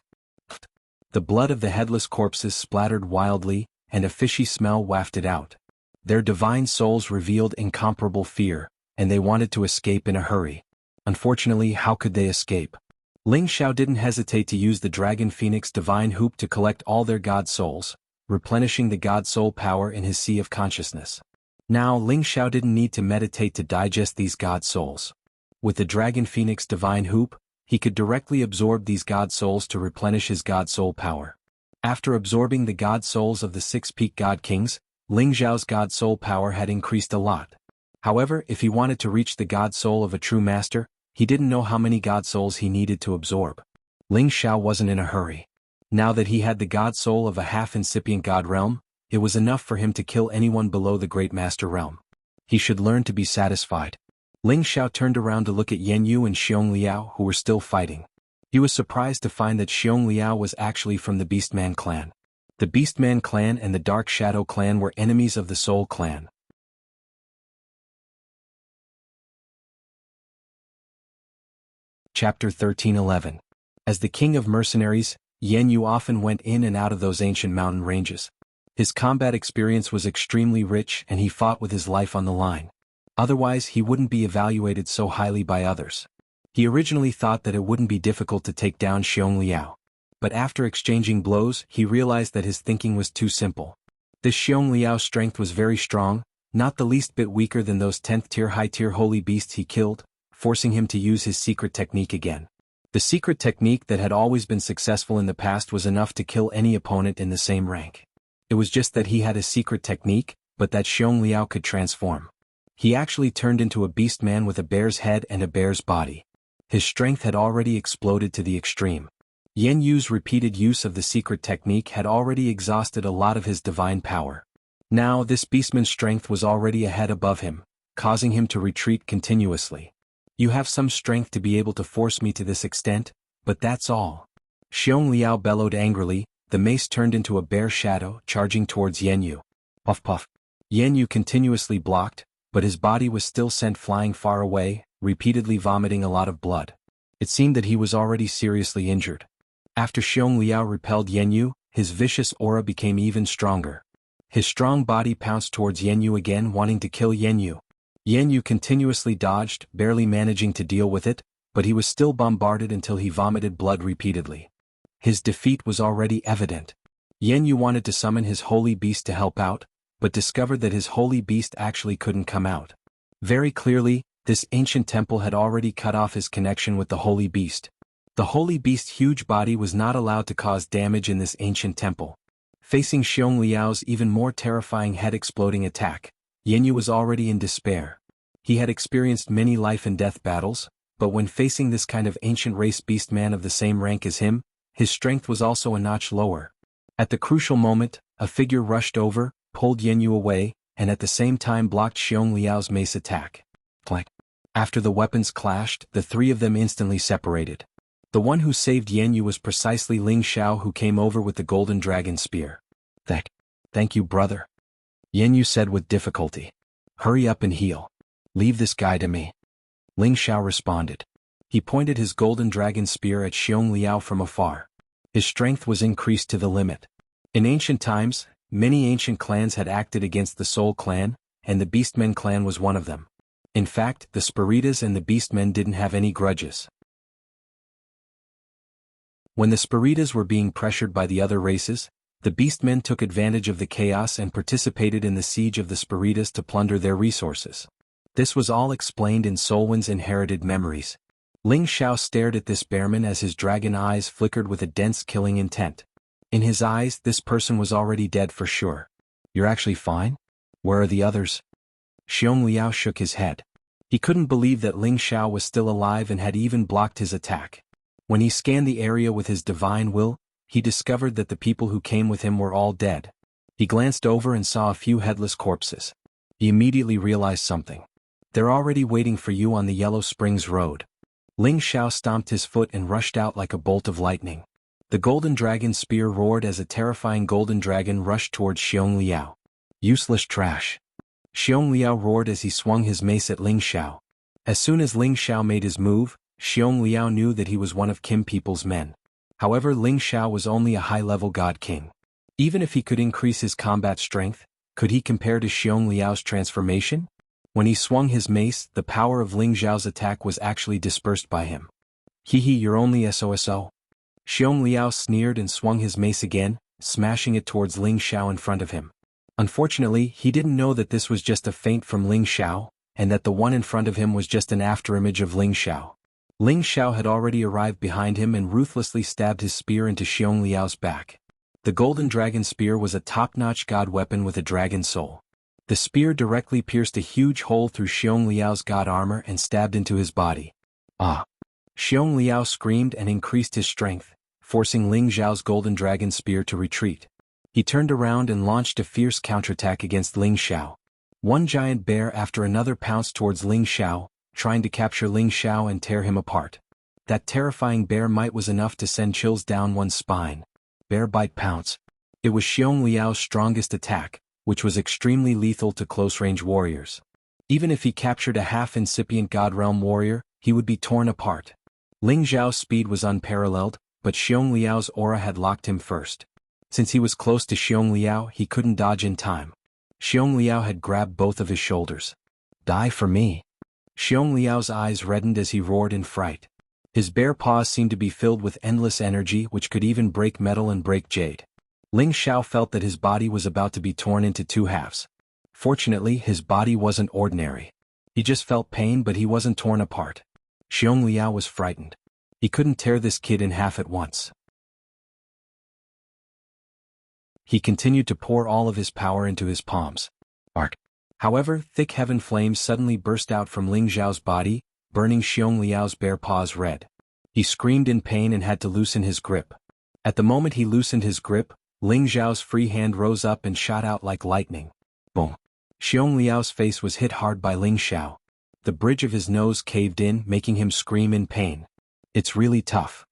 The blood of the headless corpses splattered wildly, and a fishy smell wafted out. Their divine souls revealed incomparable fear, and they wanted to escape in a hurry. Unfortunately, how could they escape? Ling Xiao didn't hesitate to use the Dragon Phoenix divine hoop to collect all their god souls, replenishing the god soul power in his sea of consciousness. Now Ling Xiao didn't need to meditate to digest these god souls. With the Dragon Phoenix divine hoop, he could directly absorb these god souls to replenish his god soul power. After absorbing the god souls of the 6 peak god kings, Ling Xiao's god soul power had increased a lot. However, if he wanted to reach the god soul of a true master, he didn't know how many god souls he needed to absorb. Ling Xiao wasn't in a hurry. Now that he had the god soul of a half-incipient god realm, it was enough for him to kill anyone below the great master realm. He should learn to be satisfied. Ling Xiao turned around to look at Yan Yu and Xiong Liao, who were still fighting. He was surprised to find that Xiong Liao was actually from the Beastman clan. The Beastman clan and the Dark Shadow clan were enemies of the Soul clan. Chapter 13:11. As the king of mercenaries, Yan Yu often went in and out of those ancient mountain ranges. His combat experience was extremely rich and he fought with his life on the line. Otherwise he wouldn't be evaluated so highly by others. He originally thought that it wouldn't be difficult to take down Xiong Liao. But after exchanging blows, he realized that his thinking was too simple. This Xiong Liao's strength was very strong, not the least bit weaker than those 10th tier high-tier holy beasts he killed, forcing him to use his secret technique again. The secret technique that had always been successful in the past was enough to kill any opponent in the same rank. It was just that he had a secret technique, but that Xiong Liao could transform. He actually turned into a beast man with a bear's head and a bear's body. His strength had already exploded to the extreme. Yan Yu's repeated use of the secret technique had already exhausted a lot of his divine power. Now this beastman's strength was already a head above him, causing him to retreat continuously. "You have some strength to be able to force me to this extent, but that's all." Xiong Liao bellowed angrily. The mace turned into a bear shadow, charging towards Yan Yu. Puff puff. Yan Yu continuously blocked, but his body was still sent flying far away, repeatedly vomiting a lot of blood. It seemed that he was already seriously injured. After Xiong Liao repelled Yan Yu, his vicious aura became even stronger. His strong body pounced towards Yan Yu again, wanting to kill Yan Yu. Yan Yu continuously dodged, barely managing to deal with it, but he was still bombarded until he vomited blood repeatedly. His defeat was already evident. Yan Yu wanted to summon his holy beast to help out, but discovered that his holy beast actually couldn't come out. Very clearly, this ancient temple had already cut off his connection with the holy beast. The holy beast's huge body was not allowed to cause damage in this ancient temple. Facing Xiong Liao's even more terrifying head-exploding attack, Yan Yu was already in despair. He had experienced many life-and-death battles, but when facing this kind of ancient race beastman of the same rank as him, his strength was also a notch lower. At the crucial moment, a figure rushed over, pulled Yan Yu away, and at the same time blocked Xiong Liao's mace attack. Clack. After the weapons clashed, the three of them instantly separated. The one who saved Yan Yu was precisely Ling Xiao, who came over with the golden dragon spear. Thank you, brother. Yan Yu said with difficulty. Hurry up and heal. Leave this guy to me. Ling Xiao responded. He pointed his golden dragon spear at Xiong Liao from afar. His strength was increased to the limit. In ancient times, many ancient clans had acted against the Soul clan, and the Beastmen clan was one of them. In fact, the Spiritas and the Beastmen didn't have any grudges. When the Spiritas were being pressured by the other races, the Beastmen took advantage of the chaos and participated in the siege of the Spiritas to plunder their resources. This was all explained in Solwin's inherited memories. Ling Xiao stared at this bearman as his dragon eyes flickered with a dense killing intent. In his eyes, this person was already dead for sure. You're actually fine? Where are the others? Xiong Liao shook his head. He couldn't believe that Ling Xiao was still alive and had even blocked his attack. When he scanned the area with his divine will, he discovered that the people who came with him were all dead. He glanced over and saw a few headless corpses. He immediately realized something. They're already waiting for you on the Yellow Springs Road. Ling Xiao stomped his foot and rushed out like a bolt of lightning. The golden dragon spear roared as a terrifying golden dragon rushed towards Xiong Liao. Useless trash. Xiong Liao roared as he swung his mace at Ling Xiao. As soon as Ling Xiao made his move, Xiong Liao knew that he was one of Kim People's men. However, Ling Xiao was only a high-level god king. Even if he could increase his combat strength, could he compare to Xiong Liao's transformation? When he swung his mace, the power of Ling Xiao's attack was actually dispersed by him. Hehe, you're only SOSO. Xiong Liao sneered and swung his mace again, smashing it towards Ling Xiao in front of him. Unfortunately, he didn't know that this was just a feint from Ling Xiao, and that the one in front of him was just an afterimage of Ling Xiao. Ling Xiao had already arrived behind him and ruthlessly stabbed his spear into Xiong Liao's back. The golden dragon spear was a top-notch god weapon with a dragon soul. The spear directly pierced a huge hole through Xiong Liao's god armor and stabbed into his body. Ah! Xiong Liao screamed and increased his strength, forcing Ling Xiao's golden dragon spear to retreat. He turned around and launched a fierce counterattack against Ling Xiao. One giant bear after another pounced towards Ling Xiao, trying to capture Ling Xiao and tear him apart. That terrifying bear might was enough to send chills down one's spine. Bear bite pounce. It was Xiong Liao's strongest attack, which was extremely lethal to close-range warriors. Even if he captured a half-incipient God Realm warrior, he would be torn apart. Ling Xiao's speed was unparalleled, but Xiong Liao's aura had locked him first. Since he was close to Xiong Liao, he couldn't dodge in time. Xiong Liao had grabbed both of his shoulders. Die for me. Xiong Liao's eyes reddened as he roared in fright. His bare paws seemed to be filled with endless energy which could even break metal and break jade. Ling Xiao felt that his body was about to be torn into two halves. Fortunately, his body wasn't ordinary. He just felt pain, but he wasn't torn apart. Xiong Liao was frightened. He couldn't tear this kid in half at once. He continued to pour all of his power into his palms. Arc. However, thick heaven flames suddenly burst out from Ling Xiao's body, burning Xiong Liao's bare paws red. He screamed in pain and had to loosen his grip. At the moment he loosened his grip, Ling Xiao's free hand rose up and shot out like lightning. Boom. Xiong Liao's face was hit hard by Ling Xiao. The bridge of his nose caved in, making him scream in pain. It's really tough.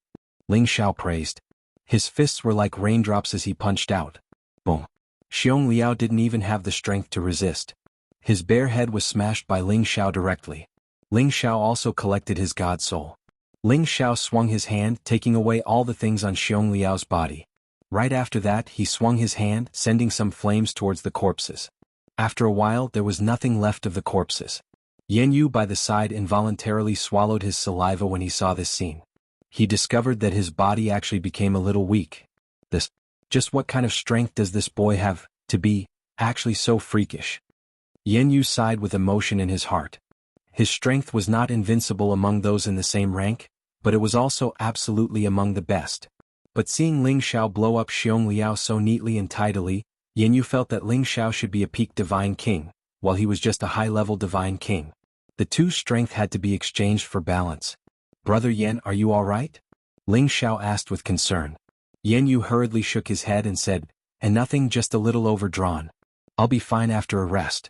Ling Xiao praised. His fists were like raindrops as he punched out. Boom. Xiong Liao didn't even have the strength to resist. His bare head was smashed by Ling Xiao directly. Ling Xiao also collected his god soul. Ling Xiao swung his hand, taking away all the things on Xiong Liao's body. Right after that, he swung his hand, sending some flames towards the corpses. After a while, there was nothing left of the corpses. Yan Yu by the side involuntarily swallowed his saliva when he saw this scene. He discovered that his body actually became a little weak. Just what kind of strength does this boy have, to be, actually so freakish? Yan Yu sighed with emotion in his heart. His strength was not invincible among those in the same rank, but it was also absolutely among the best. But seeing Ling Xiao blow up Xiong Liao so neatly and tidily, Yan Yu felt that Ling Xiao should be a peak divine king, while he was just a high-level divine king. The two strength had to be exchanged for balance. Brother Yan, are you alright? Ling Xiao asked with concern. Yan Yu hurriedly shook his head and said, and nothing, just a little overdrawn. I'll be fine after a rest.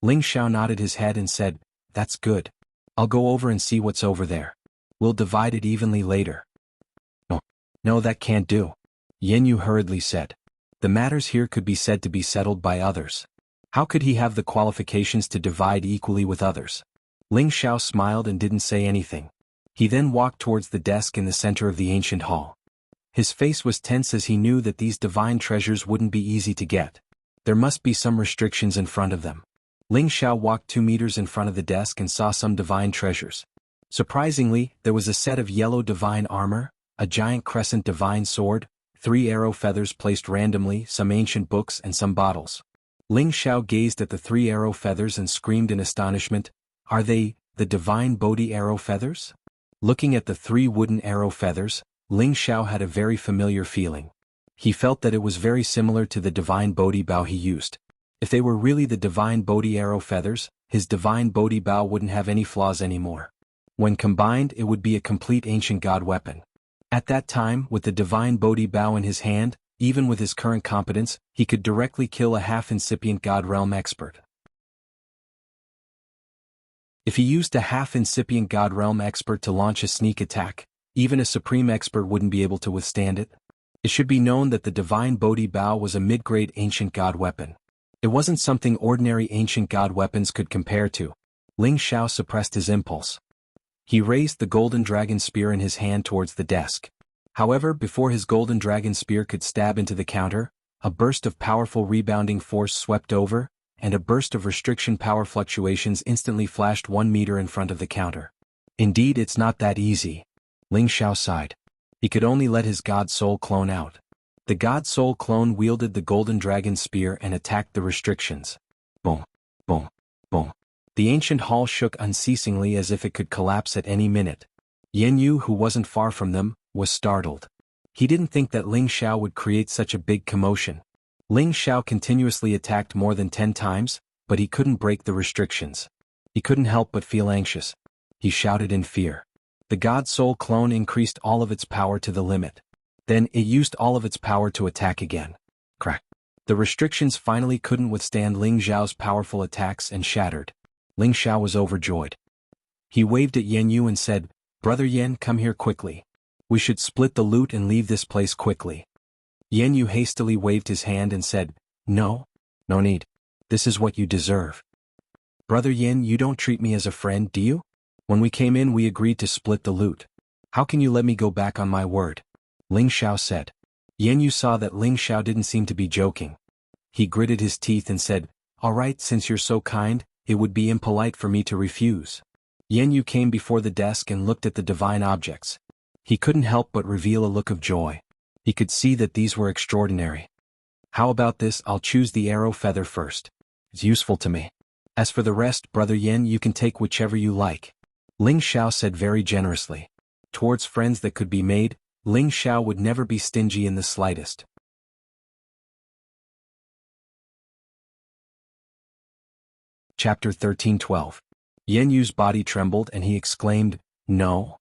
Ling Xiao nodded his head and said, that's good. I'll go over and see what's over there. We'll divide it evenly later. No, no, that can't do, Yen Yu hurriedly said. The matters here could be said to be settled by others. How could he have the qualifications to divide equally with others? Ling Xiao smiled and didn't say anything. He then walked towards the desk in the center of the ancient hall. His face was tense as he knew that these divine treasures wouldn't be easy to get. There must be some restrictions in front of them. Ling Xiao walked 2 meters in front of the desk and saw some divine treasures. Surprisingly, there was a set of yellow divine armor, a giant crescent divine sword, 3 arrow feathers placed randomly, some ancient books and some bottles. Ling Xiao gazed at the 3 arrow feathers and screamed in astonishment, "Are they, the divine Bodhi arrow feathers?" Looking at the 3 wooden arrow feathers, Ling Xiao had a very familiar feeling. He felt that it was very similar to the divine Bodhi bow he used. If they were really the divine Bodhi arrow feathers, his divine Bodhi bow wouldn't have any flaws anymore. When combined, it would be a complete ancient god weapon. At that time, with the divine Bodhi bow in his hand, even with his current competence, he could directly kill a half-incipient god realm expert. If he used a half-incipient god realm expert to launch a sneak attack, even a supreme expert wouldn't be able to withstand it. It should be known that the divine Bodhi bow was a mid-grade ancient god weapon. It wasn't something ordinary ancient god weapons could compare to. Ling Xiao suppressed his impulse. He raised the golden dragon spear in his hand towards the desk. However, before his golden dragon spear could stab into the counter, a burst of powerful rebounding force swept over, and a burst of restriction power fluctuations instantly flashed 1 meter in front of the counter. Indeed, it's not that easy. Ling Xiao sighed. He could only let his god soul clone out. The god soul clone wielded the golden dragon spear and attacked the restrictions. Boom, boom, boom. The ancient hall shook unceasingly as if it could collapse at any minute. Yen Yu, who wasn't far from them, was startled. He didn't think that Ling Xiao would create such a big commotion. Ling Xiao continuously attacked more than 10 times, but he couldn't break the restrictions. He couldn't help but feel anxious. He shouted in fear. The god soul clone increased all of its power to the limit. Then it used all of its power to attack again. Crack. The restrictions finally couldn't withstand Ling Xiao's powerful attacks and shattered. Ling Xiao was overjoyed. He waved at Yen Yu and said, "Brother Yen, come here quickly. We should split the loot and leave this place quickly." Yen Yu hastily waved his hand and said, No need. This is what you deserve." "Brother Yen, you don't treat me as a friend, do you? When we came in we agreed to split the loot. How can you let me go back on my word?" Ling Xiao said. Yen Yu saw that Ling Xiao didn't seem to be joking. He gritted his teeth and said, "All right, since you're so kind, it would be impolite for me to refuse." Yen Yu came before the desk and looked at the divine objects. He couldn't help but reveal a look of joy. He could see that these were extraordinary. "How about this? I'll choose the arrow feather first. It's useful to me. As for the rest, Brother Yen, you can take whichever you like," Ling Xiao said very generously. Towards friends that could be made, Ling Xiao would never be stingy in the slightest. Chapter 13:12. Yen Yu's body trembled and he exclaimed, No,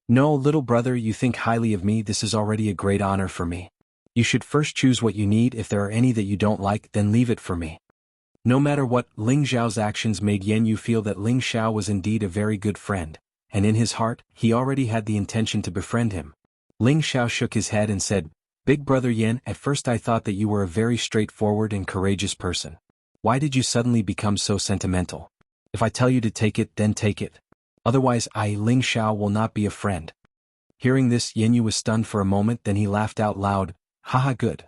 little brother, you think highly of me. This is already a great honor for me. You should first choose what you need. If there are any that you don't like, then leave it for me." No matter what, Ling Xiao's actions made Yen Yu feel that Ling Xiao was indeed a very good friend, and in his heart, he already had the intention to befriend him. Ling Xiao shook his head and said, "Big brother Yen, at first I thought that you were a very straightforward and courageous person. Why did you suddenly become so sentimental? If I tell you to take it, then take it. Otherwise I, Ling Xiao, will not be a friend." Hearing this, Yen Yu was stunned for a moment, then he laughed out loud, "Haha, good.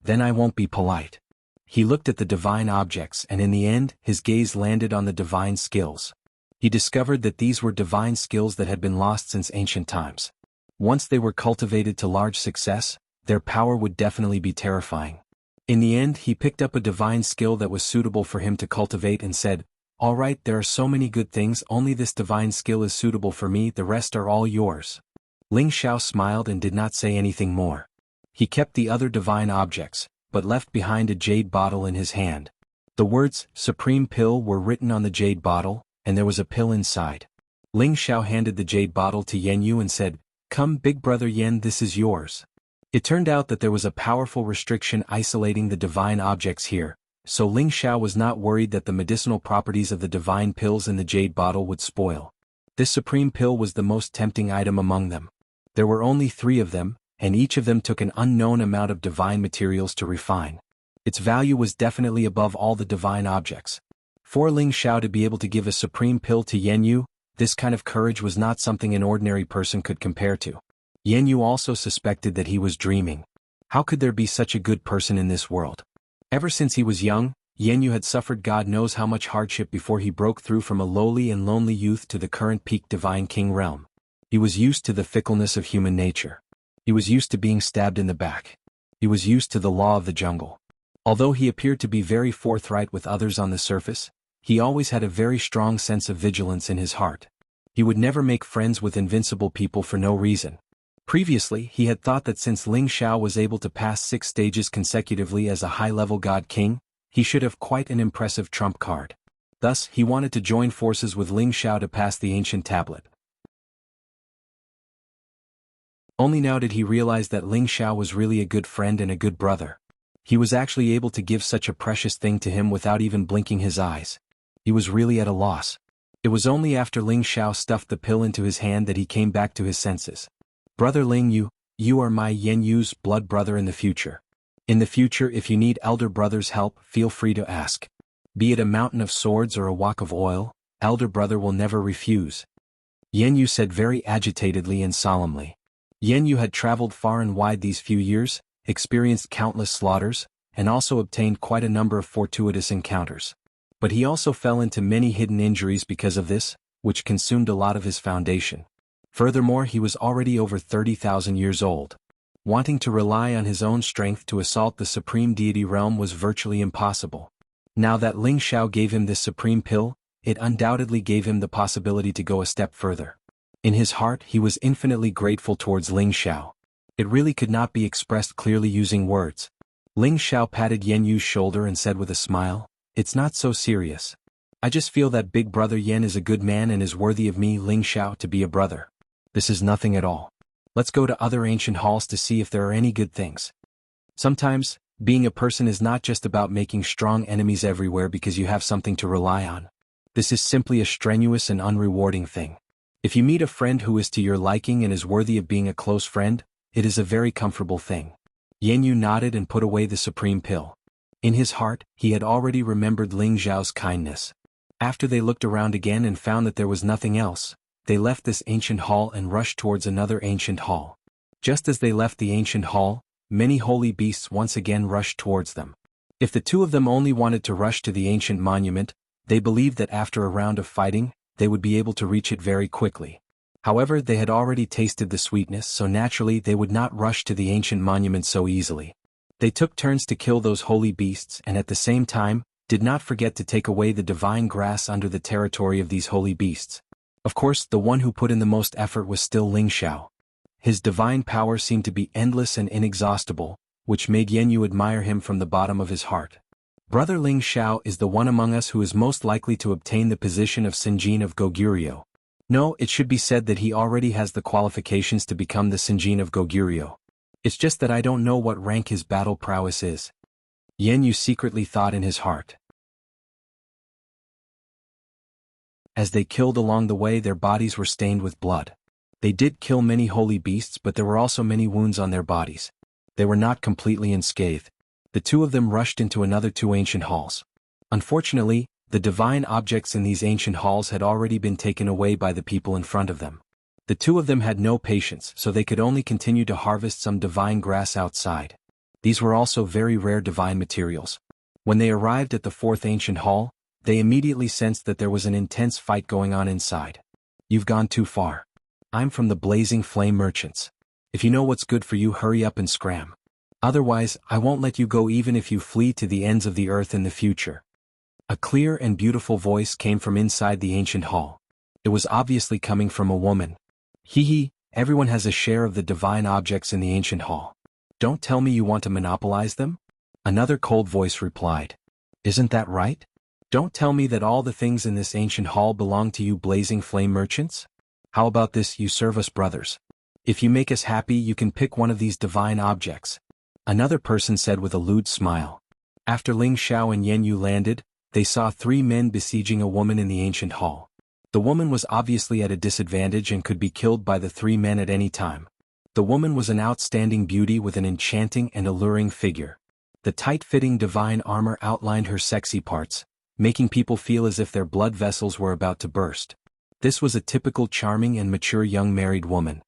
Then I won't be polite." He looked at the divine objects and in the end, his gaze landed on the divine skills. He discovered that these were divine skills that had been lost since ancient times. Once they were cultivated to large success, their power would definitely be terrifying. In the end, he picked up a divine skill that was suitable for him to cultivate and said, "All right, there are so many good things, only this divine skill is suitable for me, the rest are all yours." Ling Xiao smiled and did not say anything more. He kept the other divine objects, but left behind a jade bottle in his hand. The words, "Supreme Pill," were written on the jade bottle, and there was a pill inside. Ling Xiao handed the jade bottle to Yen Yu and said, "Come, big brother Yen, this is yours." It turned out that there was a powerful restriction isolating the divine objects here, so Ling Xiao was not worried that the medicinal properties of the divine pills in the jade bottle would spoil. This supreme pill was the most tempting item among them. There were only 3 of them, and each of them took an unknown amount of divine materials to refine. Its value was definitely above all the divine objects. For Ling Xiao to be able to give a supreme pill to Yan Yu, this kind of courage was not something an ordinary person could compare to. Yan Yu also suspected that he was dreaming. How could there be such a good person in this world? Ever since he was young, Yan Yu had suffered God knows how much hardship before he broke through from a lowly and lonely youth to the current peak divine king realm. He was used to the fickleness of human nature. He was used to being stabbed in the back. He was used to the law of the jungle. Although he appeared to be very forthright with others on the surface, he always had a very strong sense of vigilance in his heart. He would never make friends with invincible people for no reason. Previously, he had thought that since Ling Xiao was able to pass 6 stages consecutively as a high-level god king, he should have quite an impressive trump card. Thus, he wanted to join forces with Ling Xiao to pass the ancient tablet. Only now did he realize that Ling Xiao was really a good friend and a good brother. He was actually able to give such a precious thing to him without even blinking his eyes. He was really at a loss. It was only after Ling Xiao stuffed the pill into his hand that he came back to his senses. Brother Ling Yu, you are my Yan Yu's blood brother in the future. In the future, if you need elder brother's help, feel free to ask. Be it a mountain of swords or a wok of oil, elder brother will never refuse. Yan Yu said very agitatedly and solemnly. Yan Yu had traveled far and wide these few years, experienced countless slaughters, and also obtained quite a number of fortuitous encounters. But he also fell into many hidden injuries because of this, which consumed a lot of his foundation. Furthermore, he was already over 30,000 years old. Wanting to rely on his own strength to assault the supreme deity realm was virtually impossible. Now that Ling Xiao gave him this supreme pill, it undoubtedly gave him the possibility to go a step further. In his heart, he was infinitely grateful towards Ling Xiao. It really could not be expressed clearly using words. Ling Xiao patted Yan Yu's shoulder and said with a smile, "It's not so serious. I just feel that big brother Yan is a good man and is worthy of me, Ling Xiao, to be a brother. This is nothing at all. Let's go to other ancient halls to see if there are any good things." Sometimes, being a person is not just about making strong enemies everywhere because you have something to rely on. This is simply a strenuous and unrewarding thing. If you meet a friend who is to your liking and is worthy of being a close friend, it is a very comfortable thing. Yan Yu nodded and put away the supreme pill. In his heart, he had already remembered Ling Xiao's kindness. After they looked around again and found that there was nothing else, they left this ancient hall and rushed towards another ancient hall. Just as they left the ancient hall, many holy beasts once again rushed towards them. If the 2 of them only wanted to rush to the ancient monument, they believed that after a round of fighting, they would be able to reach it very quickly. However, they had already tasted the sweetness, so naturally they would not rush to the ancient monument so easily. They took turns to kill those holy beasts and at the same time, did not forget to take away the divine grass under the territory of these holy beasts. Of course, the one who put in the most effort was still Ling Xiao. His divine power seemed to be endless and inexhaustible, which made Yan Yu admire him from the bottom of his heart. Brother Ling Xiao is the one among us who is most likely to obtain the position of Sinjin of Goguryeo. No, it should be said that he already has the qualifications to become the Sinjin of Goguryeo. It's just that I don't know what rank his battle prowess is. Yan Yu secretly thought in his heart. As they killed along the way, their bodies were stained with blood. They did kill many holy beasts, but there were also many wounds on their bodies. They were not completely unscathed. The 2 of them rushed into another 2 ancient halls. Unfortunately, the divine objects in these ancient halls had already been taken away by the people in front of them. The 2 of them had no patience, so they could only continue to harvest some divine grass outside. These were also very rare divine materials. When they arrived at the 4th ancient hall, they immediately sensed that there was an intense fight going on inside. "You've gone too far. I'm from the Blazing Flame Merchants. If you know what's good for you, hurry up and scram. Otherwise, I won't let you go even if you flee to the ends of the earth in the future." A clear and beautiful voice came from inside the ancient hall. It was obviously coming from a woman. "Hee, everyone has a share of the divine objects in the ancient hall. Don't tell me you want to monopolize them?" Another cold voice replied. "Isn't that right? Don't tell me that all the things in this ancient hall belong to you Blazing Flame Merchants? How about this, you serve us brothers? If you make us happy, you can pick one of these divine objects." Another person said with a lewd smile. After Ling Xiao and Yan Yu landed, they saw 3 men besieging a woman in the ancient hall. The woman was obviously at a disadvantage and could be killed by the three men at any time. The woman was an outstanding beauty with an enchanting and alluring figure. The tight-fitting divine armor outlined her sexy parts, making people feel as if their blood vessels were about to burst. This was a typical charming and mature young married woman.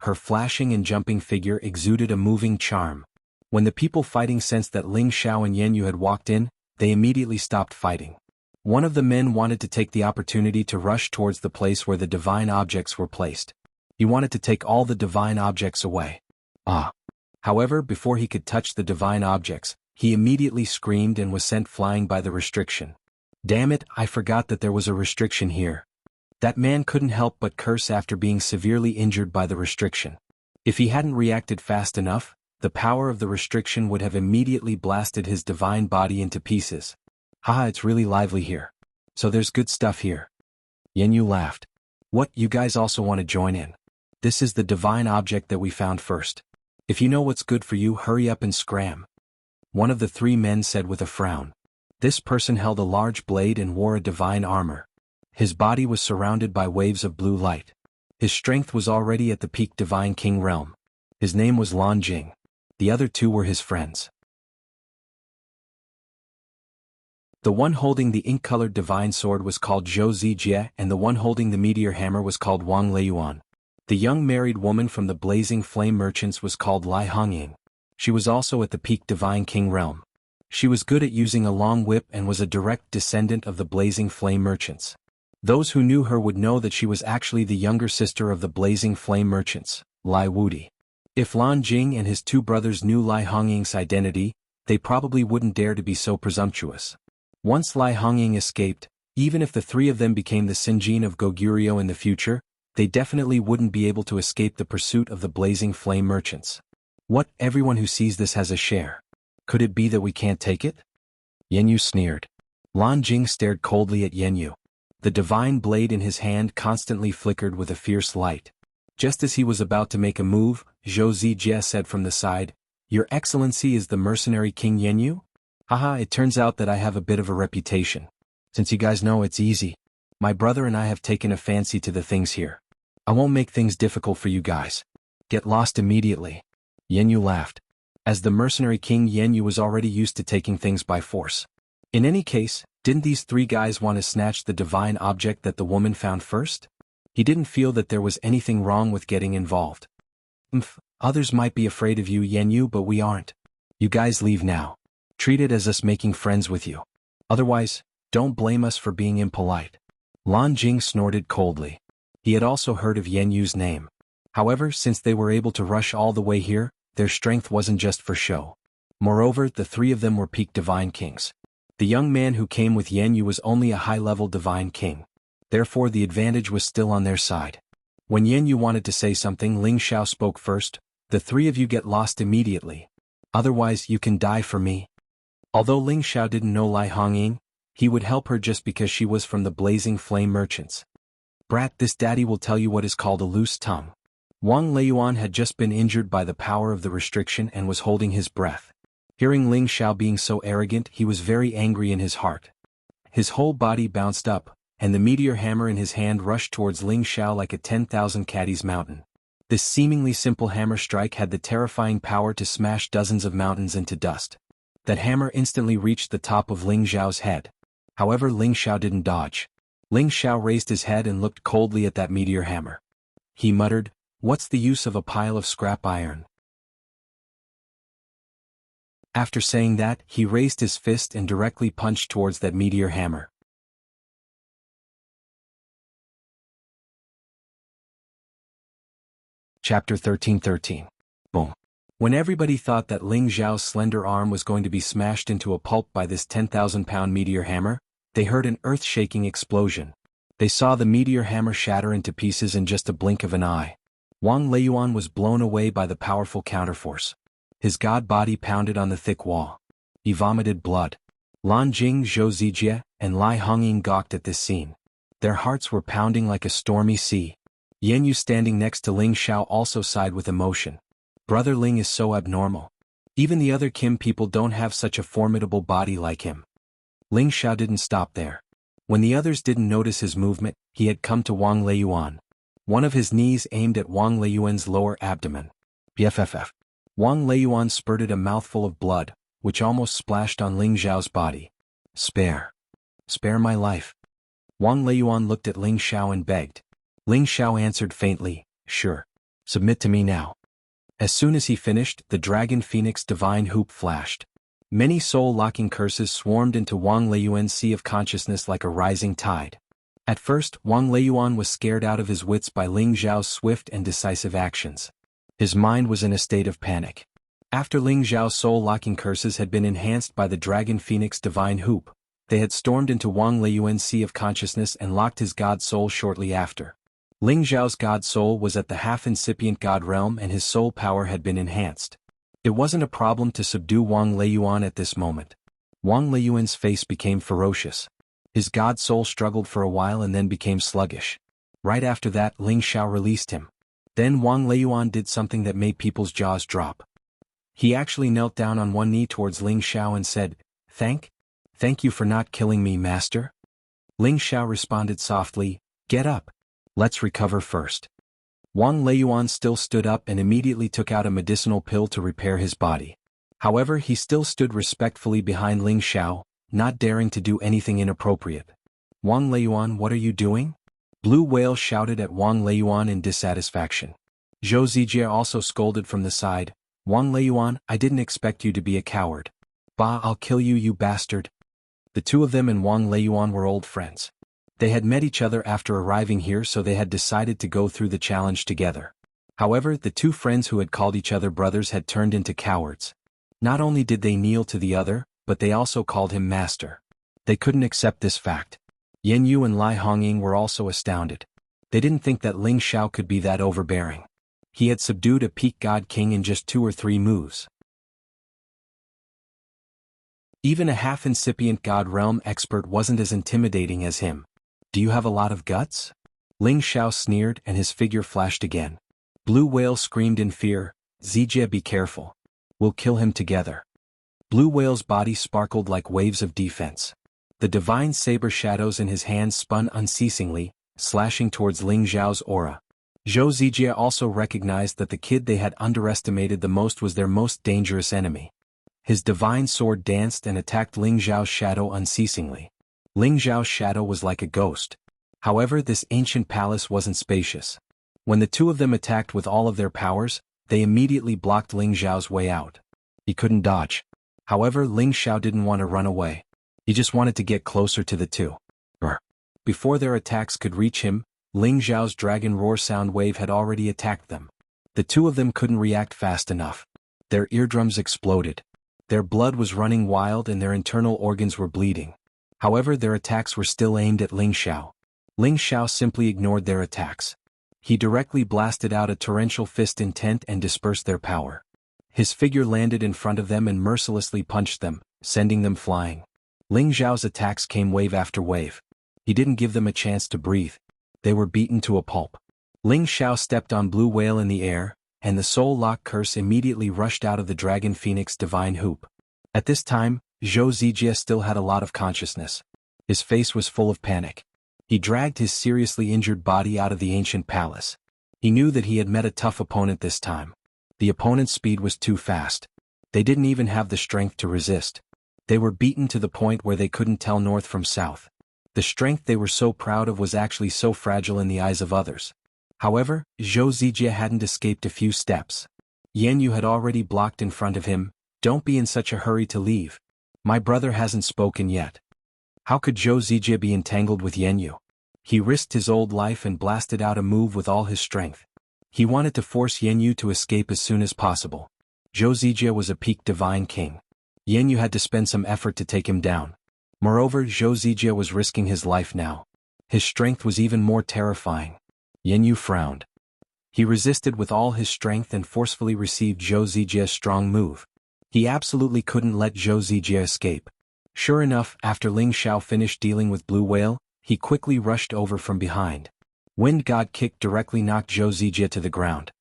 Her flashing and jumping figure exuded a moving charm. When the people fighting sensed that Ling Xiao and Yan Yu had walked in, they immediately stopped fighting. One of the men wanted to take the opportunity to rush towards the place where the divine objects were placed. He wanted to take all the divine objects away. However, before he could touch the divine objects, he immediately screamed and was sent flying by the restriction. Damn it, I forgot that there was a restriction here. That man couldn't help but curse after being severely injured by the restriction. If he hadn't reacted fast enough, the power of the restriction would have immediately blasted his divine body into pieces. Haha, it's really lively here. So there's good stuff here. Yan Yu laughed. What, you guys also want to join in? This is the divine object that we found first. If you know what's good for you, hurry up and scram. One of the three men said with a frown. This person held a large blade and wore a divine armor. His body was surrounded by waves of blue light. His strength was already at the peak divine king realm. His name was Lan Jing. The other two were his friends. The one holding the ink-colored divine sword was called Zhou Zijie, and the one holding the meteor hammer was called Wang Leiyuan. The young married woman from the blazing flame merchants was called Lai Hongying. She was also at the peak divine king realm. She was good at using a long whip and was a direct descendant of the blazing flame merchants. Those who knew her would know that she was actually the younger sister of the blazing flame merchants, Lai Wudi. If Lan Jing and his two brothers knew Lai Hongying's identity, they probably wouldn't dare to be so presumptuous. Once Lai Hongying escaped, even if the three of them became the Sinjin of Goguryeo in the future, they definitely wouldn't be able to escape the pursuit of the blazing flame merchants. What, everyone who sees this has a share. Could it be that we can't take it? Yan Yu sneered. Lan Jing stared coldly at Yan Yu. The divine blade in his hand constantly flickered with a fierce light. Just as he was about to make a move, Zhou Zijie said from the side, Your Excellency is the mercenary King Yan Yu? Haha, it turns out that I have a bit of a reputation. Since you guys know it's easy. My brother and I have taken a fancy to the things here. I won't make things difficult for you guys. Get lost immediately. Yan Yu laughed. As the mercenary king, Yan Yu was already used to taking things by force. In any case, didn't these three guys want to snatch the divine object that the woman found first? He didn't feel that there was anything wrong with getting involved. Others might be afraid of you, Yan Yu, but we aren't. You guys leave now. Treat it as us making friends with you. Otherwise, don't blame us for being impolite. Lan Jing snorted coldly. He had also heard of Yan Yu's name. However, since they were able to rush all the way here, their strength wasn't just for show. Moreover, the three of them were peak divine kings. The young man who came with Yan Yu was only a high-level divine king. Therefore, the advantage was still on their side. When Yan Yu wanted to say something, Ling Xiao spoke first. The three of you get lost immediately. Otherwise, you can die for me. Although Ling Xiao didn't know Lai Hongying, he would help her just because she was from the blazing flame merchants. Brat, this daddy will tell you what is called a loose tongue. Wang Leiyuan had just been injured by the power of the restriction and was holding his breath. Hearing Ling Xiao being so arrogant, he was very angry in his heart. His whole body bounced up, and the meteor hammer in his hand rushed towards Ling Xiao like a 10,000 caddies mountain. This seemingly simple hammer strike had the terrifying power to smash dozens of mountains into dust. That hammer instantly reached the top of Ling Xiao's head. However, Ling Xiao didn't dodge. Ling Xiao raised his head and looked coldly at that meteor hammer. He muttered, "What's the use of a pile of scrap iron?" After saying that, he raised his fist and directly punched towards that meteor hammer. Chapter 13:13. Boom. When everybody thought that Ling Xiao's slender arm was going to be smashed into a pulp by this 10,000-pound meteor hammer, they heard an earth-shaking explosion. They saw the meteor hammer shatter into pieces in just a blink of an eye. Wang Leiyuan was blown away by the powerful counterforce. His god body pounded on the thick wall. He vomited blood. Lan Jing, Zhou Zijie, and Lai Hongying gawked at this scene. Their hearts were pounding like a stormy sea. Yan Yu standing next to Ling Xiao also sighed with emotion. Brother Ling is so abnormal. Even the other Kim people don't have such a formidable body like him. Ling Xiao didn't stop there. When the others didn't notice his movement, he had come to Wang Leiyuan. One of his knees aimed at Wang Leiyuan's lower abdomen. BFFF. Wang Leiyuan spurted a mouthful of blood, which almost splashed on Ling Xiao's body. Spare my life. Wang Leiyuan looked at Ling Xiao and begged. Ling Xiao answered faintly, sure. Submit to me now. As soon as he finished, the Dragon Phoenix Divine Hoop flashed. Many soul-locking curses swarmed into Wang Leiyuan's sea of consciousness like a rising tide. At first, Wang Leiyuan was scared out of his wits by Ling Xiao's swift and decisive actions. His mind was in a state of panic. After Ling Xiao's soul-locking curses had been enhanced by the Dragon Phoenix Divine Hoop, they had stormed into Wang Leiyuan's sea of consciousness and locked his god soul shortly after. Ling Xiao's god soul was at the half-incipient god realm and his soul power had been enhanced. It wasn't a problem to subdue Wang Leiyuan at this moment. Wang Leiyuan's face became ferocious. His god soul struggled for a while and then became sluggish. Right after that, Ling Xiao released him. Then Wang Leiyuan did something that made people's jaws drop. He actually knelt down on one knee towards Ling Xiao and said, Thank you for not killing me, master. Ling Xiao responded softly, Get up. Let's recover first. Wang Leiyuan still stood up and immediately took out a medicinal pill to repair his body. However, he still stood respectfully behind Ling Xiao, not daring to do anything inappropriate. Wang Leiyuan, what are you doing? Blue Whale shouted at Wang Leiyuan in dissatisfaction. Zhou Zijie also scolded from the side, Wang Leiyuan, I didn't expect you to be a coward. Bah, I'll kill you, you bastard. The two of them and Wang Leiyuan were old friends. They had met each other after arriving here, so they had decided to go through the challenge together. However, the two friends who had called each other brothers had turned into cowards. Not only did they kneel to the other, but they also called him master. They couldn't accept this fact. Yan Yu and Lai Hongying were also astounded. They didn't think that Ling Xiao could be that overbearing. He had subdued a peak god king in just 2 or 3 moves. Even a half-incipient god realm expert wasn't as intimidating as him. Do you have a lot of guts? Ling Xiao sneered and his figure flashed again. Blue Whale screamed in fear, Zijie, be careful. We'll kill him together. Blue Whale's body sparkled like waves of defense. The divine saber shadows in his hands spun unceasingly, slashing towards Ling Xiao's aura. Zhou Zijie also recognized that the kid they had underestimated the most was their most dangerous enemy. His divine sword danced and attacked Ling Xiao's shadow unceasingly. Ling Xiao's shadow was like a ghost. However, this ancient palace wasn't spacious. When the two of them attacked with all of their powers, they immediately blocked Ling Xiao's way out. He couldn't dodge. However, Ling Xiao didn't want to run away. He just wanted to get closer to the two. Before their attacks could reach him, Ling Xiao's dragon roar sound wave had already attacked them. The two of them couldn't react fast enough. Their eardrums exploded. Their blood was running wild and their internal organs were bleeding. However, their attacks were still aimed at Ling Xiao. Ling Xiao simply ignored their attacks. He directly blasted out a torrential fist intent and dispersed their power. His figure landed in front of them and mercilessly punched them, sending them flying. Ling Xiao's attacks came wave after wave. He didn't give them a chance to breathe. They were beaten to a pulp. Ling Xiao stepped on Blue Whale in the air, and the soul lock curse immediately rushed out of the Dragon Phoenix Divine Hoop. At this time, Zhou Zijie still had a lot of consciousness. His face was full of panic. He dragged his seriously injured body out of the ancient palace. He knew that he had met a tough opponent this time. The opponent's speed was too fast. They didn't even have the strength to resist. They were beaten to the point where they couldn't tell north from south. The strength they were so proud of was actually so fragile in the eyes of others. However, Zhou Zijie hadn't escaped a few steps. Yan Yu had already blocked in front of him. Don't be in such a hurry to leave. My brother hasn't spoken yet. How could Zhou Zijie be entangled with Yan Yu? He risked his old life and blasted out a move with all his strength. He wanted to force Yan Yu to escape as soon as possible. Zhou Zijie was a peak divine king. Yan Yu had to spend some effort to take him down. Moreover, Zhou Zijie was risking his life now. His strength was even more terrifying. Yan Yu frowned. He resisted with all his strength and forcefully received Zhou Zijie's strong move. He absolutely couldn't let Zhou Zijie escape. Sure enough, after Ling Xiao finished dealing with Blue Whale, he quickly rushed over from behind. Wind God Kick directly knocked Zhou Zijie to the ground.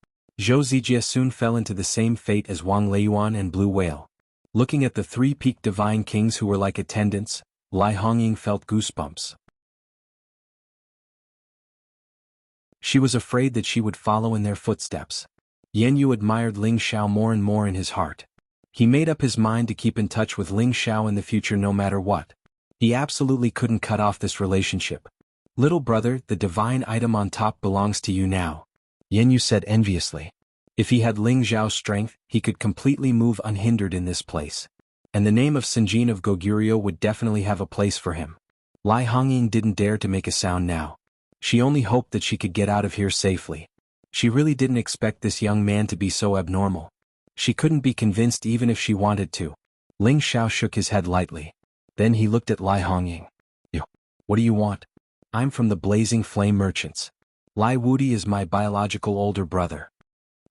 Zhou Zijie soon fell into the same fate as Wang Leiyuan and Blue Whale. Looking at the 3 peak divine kings who were like attendants, Lai Hongying felt goosebumps. She was afraid that she would follow in their footsteps. Yan Yu admired Ling Xiao more and more in his heart. He made up his mind to keep in touch with Ling Xiao in the future no matter what. He absolutely couldn't cut off this relationship. Little brother, the divine item on top belongs to you now, Yan Yu said enviously. If he had Ling Xiao's strength, he could completely move unhindered in this place. And the name of Sinjin of Goguryeo would definitely have a place for him. Lai Hongying didn't dare to make a sound now. She only hoped that she could get out of here safely. She really didn't expect this young man to be so abnormal. She couldn't be convinced even if she wanted to. Ling Xiao shook his head lightly. Then he looked at Lai Hongying. What do you want? I'm from the Blazing Flame Merchants. Lai Wudi is my biological older brother.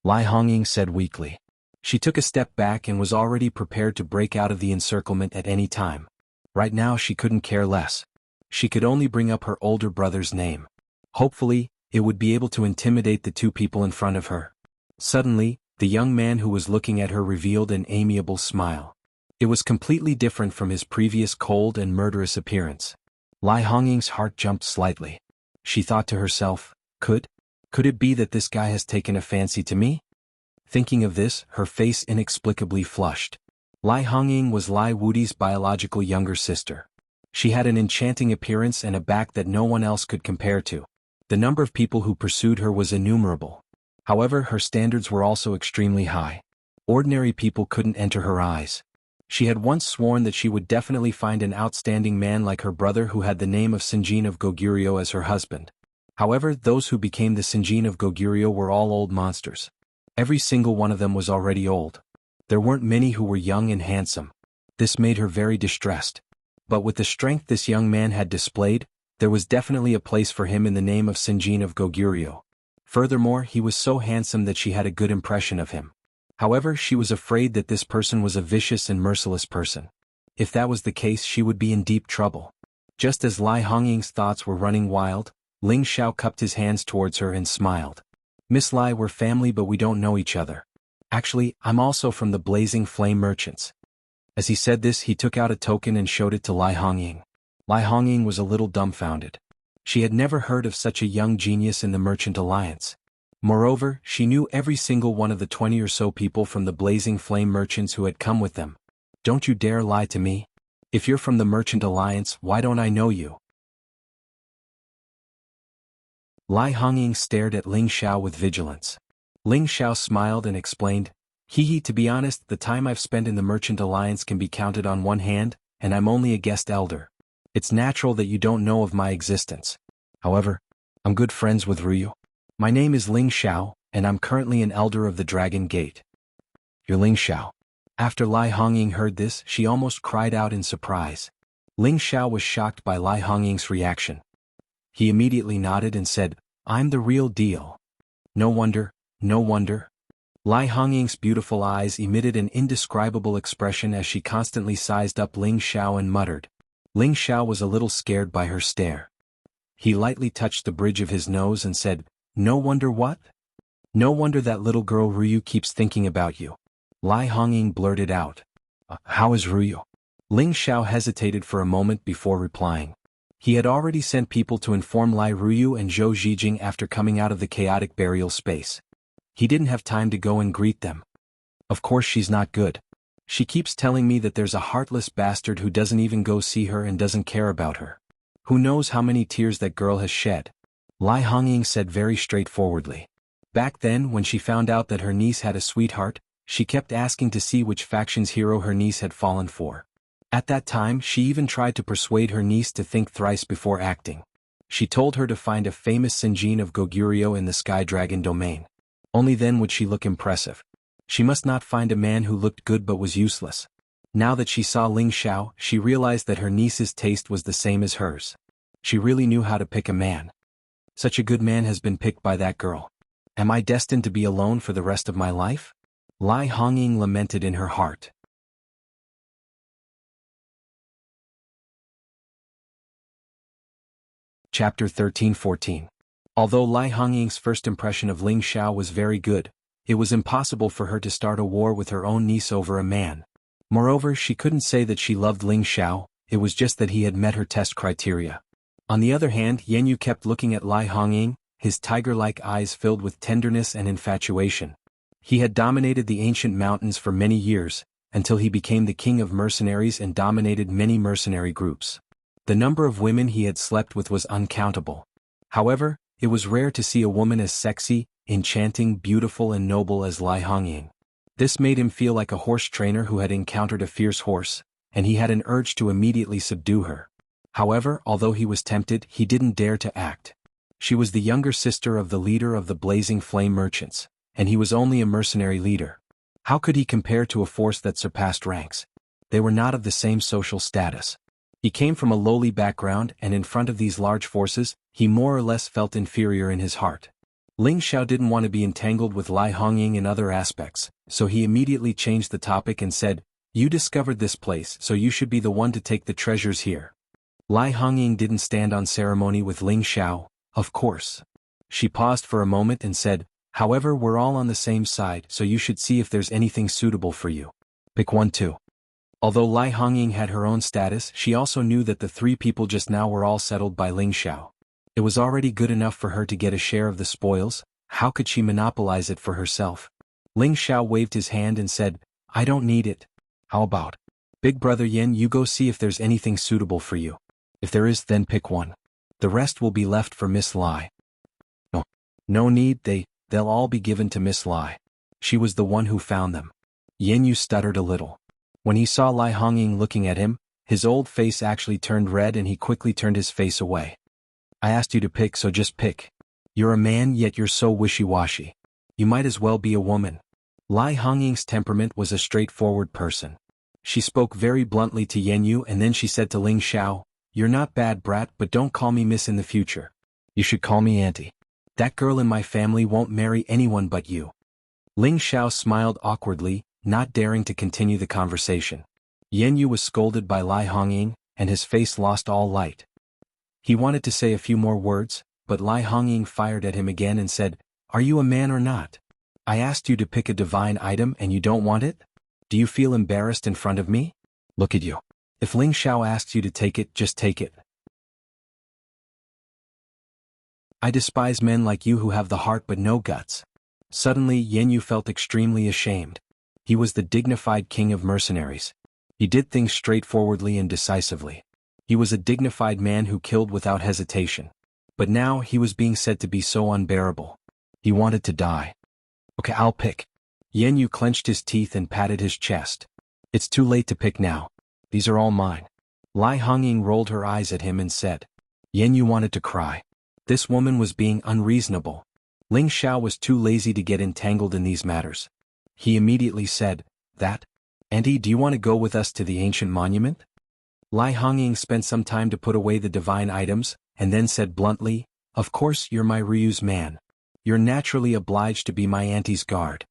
Lai Hongying said weakly. She took a step back and was already prepared to break out of the encirclement at any time. Right now she couldn't care less. She could only bring up her older brother's name. Hopefully, it would be able to intimidate the two people in front of her. Suddenly, the young man who was looking at her revealed an amiable smile. It was completely different from his previous cold and murderous appearance. Lai Hongying's heart jumped slightly. She thought to herself, could it be that this guy has taken a fancy to me? Thinking of this, her face inexplicably flushed. Lai Hongying was Lai Wudi's biological younger sister. She had an enchanting appearance and a back that no one else could compare to. The number of people who pursued her was innumerable. However, her standards were also extremely high. Ordinary people couldn't enter her eyes. She had once sworn that she would definitely find an outstanding man like her brother who had the name of Sinjin of Goguryeo as her husband. However, those who became the Sinjin of Goguryeo were all old monsters. Every single one of them was already old. There weren't many who were young and handsome. This made her very distressed. But with the strength this young man had displayed, there was definitely a place for him in the name of Sinjin of Goguryeo. Furthermore, he was so handsome that she had a good impression of him. However, she was afraid that this person was a vicious and merciless person. If that was the case, she would be in deep trouble. Just as Lai Hongying's thoughts were running wild, Ling Xiao cupped his hands towards her and smiled. Miss Lai, we're family but we don't know each other. Actually, I'm also from the Blazing Flame Merchants. As he said this, he took out a token and showed it to Lai Hongying. Lai Hongying was a little dumbfounded. She had never heard of such a young genius in the Merchant Alliance. Moreover, she knew every single one of the 20 or so people from the Blazing Flame Merchants who had come with them. Don't you dare lie to me. If you're from the Merchant Alliance, why don't I know you? Lai Hongying stared at Ling Xiao with vigilance. Ling Xiao smiled and explained, to be honest, the time I've spent in the Merchant Alliance can be counted on one hand, and I'm only a guest elder. It's natural that you don't know of my existence. However, I'm good friends with Ryu. My name is Ling Xiao, and I'm currently an elder of the Dragon Gate. You're Ling Xiao. After Lai Hongying heard this, she almost cried out in surprise. Ling Xiao was shocked by Lai Hongying's reaction. He immediately nodded and said, I'm the real deal. No wonder. Lai Hongying's beautiful eyes emitted an indescribable expression as she constantly sized up Ling Xiao and muttered. Ling Xiao was a little scared by her stare. He lightly touched the bridge of his nose and said, No wonder what? No wonder that little girl Ryu keeps thinking about you. Lai Hongying blurted out. How is Ryu? Ling Xiao hesitated for a moment before replying. He had already sent people to inform Lai Ryu and Zhou Zhijing after coming out of the chaotic burial space. He didn't have time to go and greet them. Of course she's not good. She keeps telling me that there's a heartless bastard who doesn't even go see her and doesn't care about her. Who knows how many tears that girl has shed? Lai Hongying said very straightforwardly. Back then, when she found out that her niece had a sweetheart, she kept asking to see which faction's hero her niece had fallen for. At that time, she even tried to persuade her niece to think thrice before acting. She told her to find a famous Sinjin of Goguryeo in the Sky Dragon domain. Only then would she look impressive. She must not find a man who looked good but was useless. Now that she saw Ling Xiao, she realized that her niece's taste was the same as hers. She really knew how to pick a man. Such a good man has been picked by that girl. Am I destined to be alone for the rest of my life? Lai Hongying lamented in her heart. Chapter 13-14. Although Lai Hongying's first impression of Ling Xiao was very good, it was impossible for her to start a war with her own niece over a man. Moreover, she couldn't say that she loved Ling Xiao, it was just that he had met her test criteria. On the other hand, Yan Yu kept looking at Lai Hongying, his tiger-like eyes filled with tenderness and infatuation. He had dominated the ancient mountains for many years, until he became the king of mercenaries and dominated many mercenary groups. The number of women he had slept with was uncountable. However, it was rare to see a woman as sexy, enchanting, beautiful and noble as Lai Hongying. This made him feel like a horse trainer who had encountered a fierce horse, and he had an urge to immediately subdue her. However, although he was tempted, he didn't dare to act. She was the younger sister of the leader of the Blazing Flame merchants, and he was only a mercenary leader. How could he compare to a force that surpassed ranks? They were not of the same social status. He came from a lowly background, and in front of these large forces, he more or less felt inferior in his heart. Ling Xiao didn't want to be entangled with Lai Hongying in other aspects, so he immediately changed the topic and said, "You discovered this place, so you should be the one to take the treasures here." Lai Hongying didn't stand on ceremony with Ling Xiao, of course. She paused for a moment and said, "However, we're all on the same side, so you should see if there's anything suitable for you. Pick one too." Although Lai Hongying had her own status, she also knew that the three people just now were all settled by Ling Xiao. It was already good enough for her to get a share of the spoils. How could she monopolize it for herself? Ling Xiao waved his hand and said, "I don't need it. How about Big Brother Yin, you go see if there's anything suitable for you. If there is, then pick one. The rest will be left for Miss Lai." No need, they'll all be given to Miss Lai. She was the one who found them. Yin Yu stuttered a little. When he saw Lai Hongying looking at him, his old face actually turned red and he quickly turned his face away. "I asked you to pick, so just pick. You're a man, yet you're so wishy-washy. You might as well be a woman." Lai Hongying's temperament was a straightforward person. She spoke very bluntly to Yen Yu and then she said to Ling Xiao, "You're not bad, brat, but don't call me miss in the future. You should call me auntie. That girl in my family won't marry anyone but you." Ling Xiao smiled awkwardly, not daring to continue the conversation. Yen Yu was scolded by Lai Hongying, and his face lost all light. He wanted to say a few more words, but Lai Hongying fired at him again and said, "Are you a man or not? I asked you to pick a divine item and you don't want it? Do you feel embarrassed in front of me? Look at you. If Ling Xiao asks you to take it, just take it. I despise men like you who have the heart but no guts." Suddenly Yen Yu felt extremely ashamed. He was the dignified king of mercenaries. He did things straightforwardly and decisively. He was a dignified man who killed without hesitation. But now he was being said to be so unbearable. He wanted to die. "Okay, I'll pick." Yen Yu clenched his teeth and patted his chest. "It's too late to pick now. These are all mine." Lai Hongying rolled her eyes at him and said. Yen Yu wanted to cry. This woman was being unreasonable. Ling Xiao was too lazy to get entangled in these matters. He immediately said, "Auntie, do you want to go with us to the ancient monument?" Lai Hongying spent some time to put away the divine items, and then said bluntly, "Of course, you're my Ryu's man. You're naturally obliged to be my auntie's guard."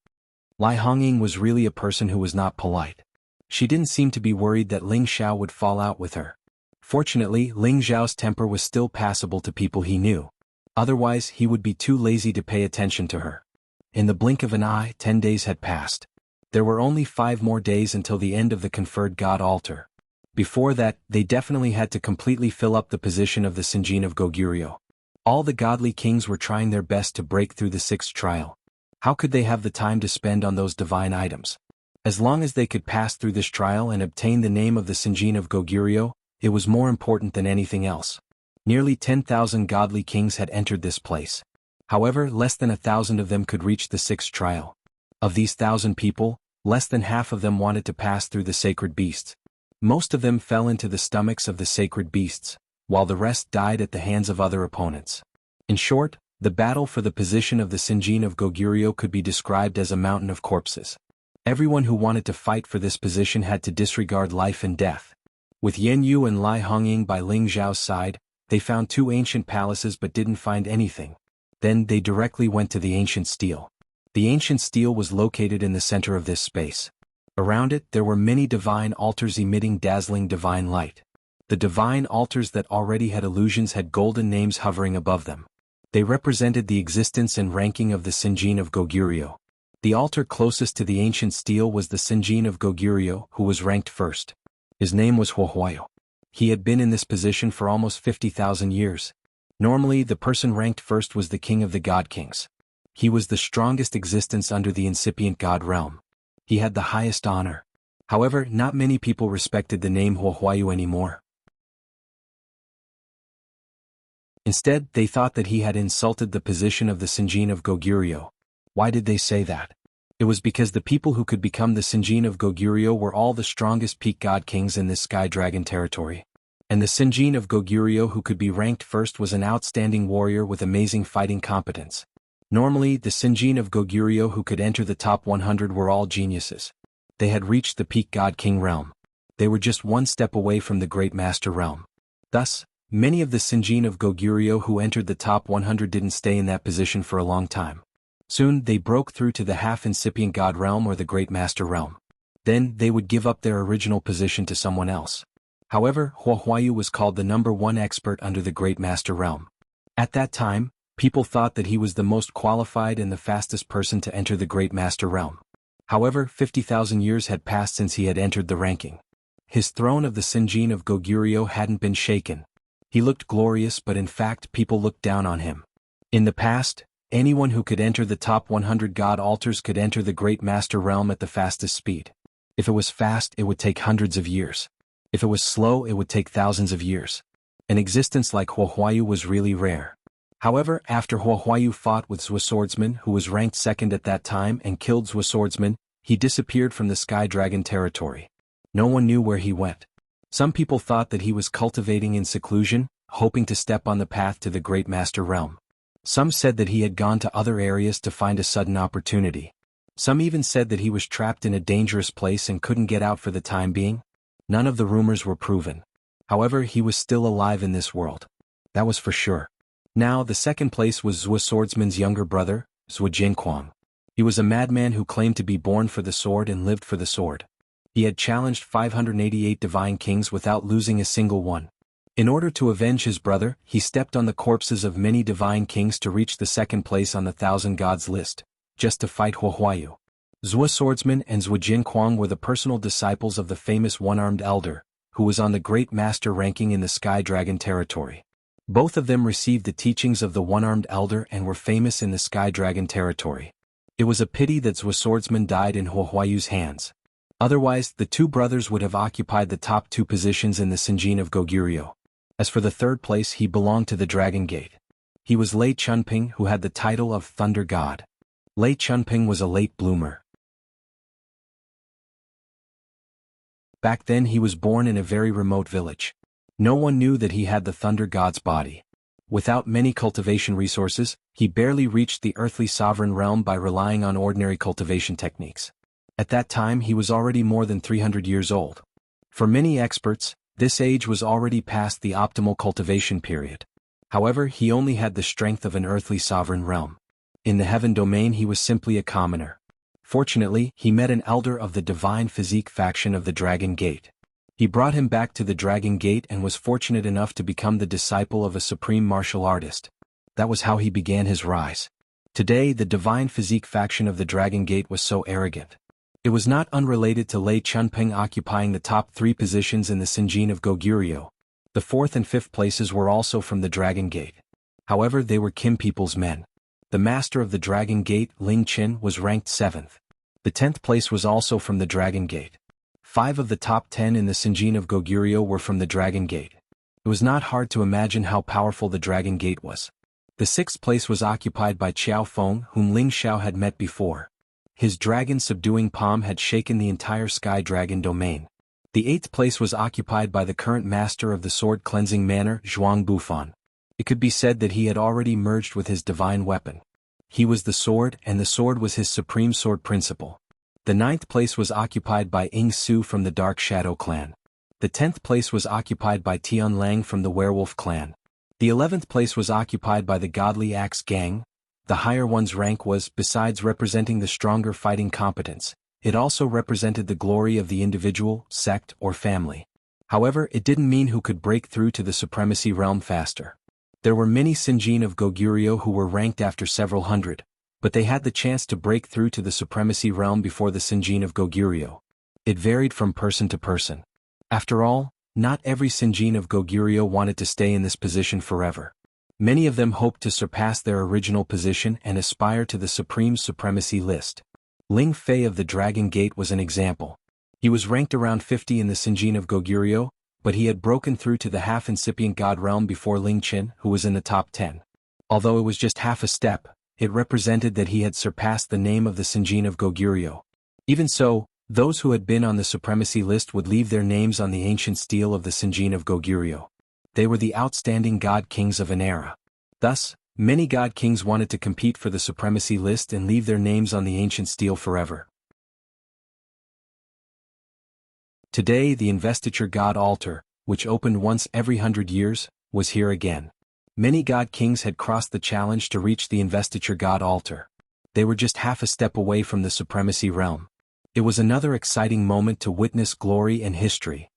Lai Hongying was really a person who was not polite. She didn't seem to be worried that Ling Xiao would fall out with her. Fortunately, Ling Xiao's temper was still passable to people he knew. Otherwise, he would be too lazy to pay attention to her. In the blink of an eye, 10 days had passed. There were only 5 more days until the end of the conferred god altar. Before that, they definitely had to completely fill up the position of the Sinjin of Goguryeo. All the godly kings were trying their best to break through the 6th trial. How could they have the time to spend on those divine items? As long as they could pass through this trial and obtain the name of the Sinjin of Goguryeo, it was more important than anything else. Nearly 10,000 godly kings had entered this place. However, less than 1,000 of them could reach the 6th trial. Of these 1,000 people, less than half of them wanted to pass through the sacred beasts. Most of them fell into the stomachs of the sacred beasts, while the rest died at the hands of other opponents. In short, the battle for the position of the Sinjin of Goguryeo could be described as a mountain of corpses. Everyone who wanted to fight for this position had to disregard life and death. With Yen Yu and Lai Hongying by Ling Xiao's side, they found 2 ancient palaces but didn't find anything. Then they directly went to the ancient stele. The ancient stele was located in the center of this space. Around it there were many divine altars emitting dazzling divine light. The divine altars that already had illusions had golden names hovering above them. They represented the existence and ranking of the Sinjin of Goguryeo. The altar closest to the ancient stele was the Sinjin of Goguryeo, who was ranked first. His name was Huohuayo. He had been in this position for almost 50,000 years. Normally, the person ranked first was the king of the god kings. He was the strongest existence under the incipient god realm. He had the highest honor. However, not many people respected the name Huahuayu anymore. Instead, they thought that he had insulted the position of the Sinjin of Goguryeo. Why did they say that? It was because the people who could become the Sinjin of Goguryeo were all the strongest peak god kings in this sky dragon territory. And the Sinjin of Goguryeo who could be ranked first was an outstanding warrior with amazing fighting competence. Normally, the Sinjin of Goguryeo who could enter the top 100 were all geniuses. They had reached the peak god king realm. They were just one step away from the great master realm. Thus, many of the Sinjin of Goguryeo who entered the top 100 didn't stay in that position for a long time. Soon, they broke through to the half-incipient god realm or the great master realm. Then, they would give up their original position to someone else. However, Huahuayu was called the #1 expert under the great master realm. At that time, people thought that he was the most qualified and the fastest person to enter the great master realm. However, 50,000 years had passed since he had entered the ranking. His throne of the Sinjin of Goguryeo hadn't been shaken. He looked glorious, but in fact people looked down on him. In the past, anyone who could enter the top 100 god altars could enter the great master realm at the fastest speed. If it was fast, it would take hundreds of years. If it was slow, it would take thousands of years. An existence like Huahuayu was really rare. However, after Huahuayu fought with Zhou Swordsman, who was ranked second at that time, and killed Zhou Swordsman, he disappeared from the Sky Dragon territory. No one knew where he went. Some people thought that he was cultivating in seclusion, hoping to step on the path to the great master realm. Some said that he had gone to other areas to find a sudden opportunity. Some even said that he was trapped in a dangerous place and couldn't get out for the time being. None of the rumors were proven. However, he was still alive in this world. That was for sure. Now, the second place was Zhou Swordsman's younger brother, Zhou Jinquang. He was a madman who claimed to be born for the sword and lived for the sword. He had challenged 588 divine kings without losing a single one. In order to avenge his brother, he stepped on the corpses of many divine kings to reach the second place on the 1,000 gods list, just to fight Huahuayu. Zhou Swordsman and Zhou Jinquang were the personal disciples of the famous one-armed elder, who was on the great master ranking in the Sky Dragon territory. Both of them received the teachings of the one-armed elder and were famous in the Sky Dragon territory. It was a pity that Zhou Swordsman died in Huahuayu's hands. Otherwise, the two brothers would have occupied the top 2 positions in the Sinjin of Goguryeo. As for the third place, he belonged to the Dragon Gate. He was Lei Chunping, who had the title of Thunder God. Lei Chunping was a late bloomer. Back then he was born in a very remote village. No one knew that he had the Thunder God's body. Without many cultivation resources, he barely reached the earthly sovereign realm by relying on ordinary cultivation techniques. At that time he was already more than 300 years old. For many experts, this age was already past the optimal cultivation period. However, he only had the strength of an earthly sovereign realm. In the heaven domain he was simply a commoner. Fortunately, he met an elder of the divine physique faction of the Dragon Gate. He brought him back to the Dragon Gate and was fortunate enough to become the disciple of a supreme martial artist. That was how he began his rise. Today, the divine physique faction of the Dragon Gate was so arrogant. It was not unrelated to Lei Chunping occupying the top 3 positions in the Sinjin of Goguryeo. The 4th and 5th places were also from the Dragon Gate. However, they were Kim people's men. The master of the Dragon Gate, Ling Qin, was ranked 7th. The 10th place was also from the Dragon Gate. 5 of the top 10 in the Sinjin of Goguryeo were from the Dragon Gate. It was not hard to imagine how powerful the Dragon Gate was. The 6th place was occupied by Qiao Feng, whom Ling Xiao had met before. His dragon-subduing palm had shaken the entire Sky Dragon domain. The 8th place was occupied by the current master of the sword-cleansing manner, Zhuang Bufan. It could be said that he had already merged with his divine weapon. He was the sword, and the sword was his supreme sword principle. The 9th place was occupied by Ying Su from the Dark Shadow clan. The 10th place was occupied by Tian Lang from the Werewolf clan. The 11th place was occupied by the Godly Axe gang. The higher one's rank was, besides representing the stronger fighting competence, it also represented the glory of the individual, sect, or family. However, it didn't mean who could break through to the supremacy realm faster. There were many Sinjin of Goguryeo who were ranked after several hundred, but they had the chance to break through to the supremacy realm before the Sinjin of Goguryeo. It varied from person to person. After all, not every Sinjin of Goguryeo wanted to stay in this position forever. Many of them hoped to surpass their original position and aspire to the supreme supremacy list. Ling Fei of the Dragon Gate was an example. He was ranked around 50 in the Sinjin of Goguryeo, but he had broken through to the half-incipient god realm before Ling Qin, who was in the top 10. Although it was just half a step, it represented that he had surpassed the name of the Sinjin of Goguryeo. Even so, those who had been on the supremacy list would leave their names on the ancient stele of the Sinjin of Goguryeo. They were the outstanding god kings of an era. Thus, many god kings wanted to compete for the supremacy list and leave their names on the ancient stele forever. Today the investiture god altar, which opened once every 100 years, was here again. Many god kings had crossed the challenge to reach the investiture god altar. They were just half a step away from the supremacy realm. It was another exciting moment to witness glory and history.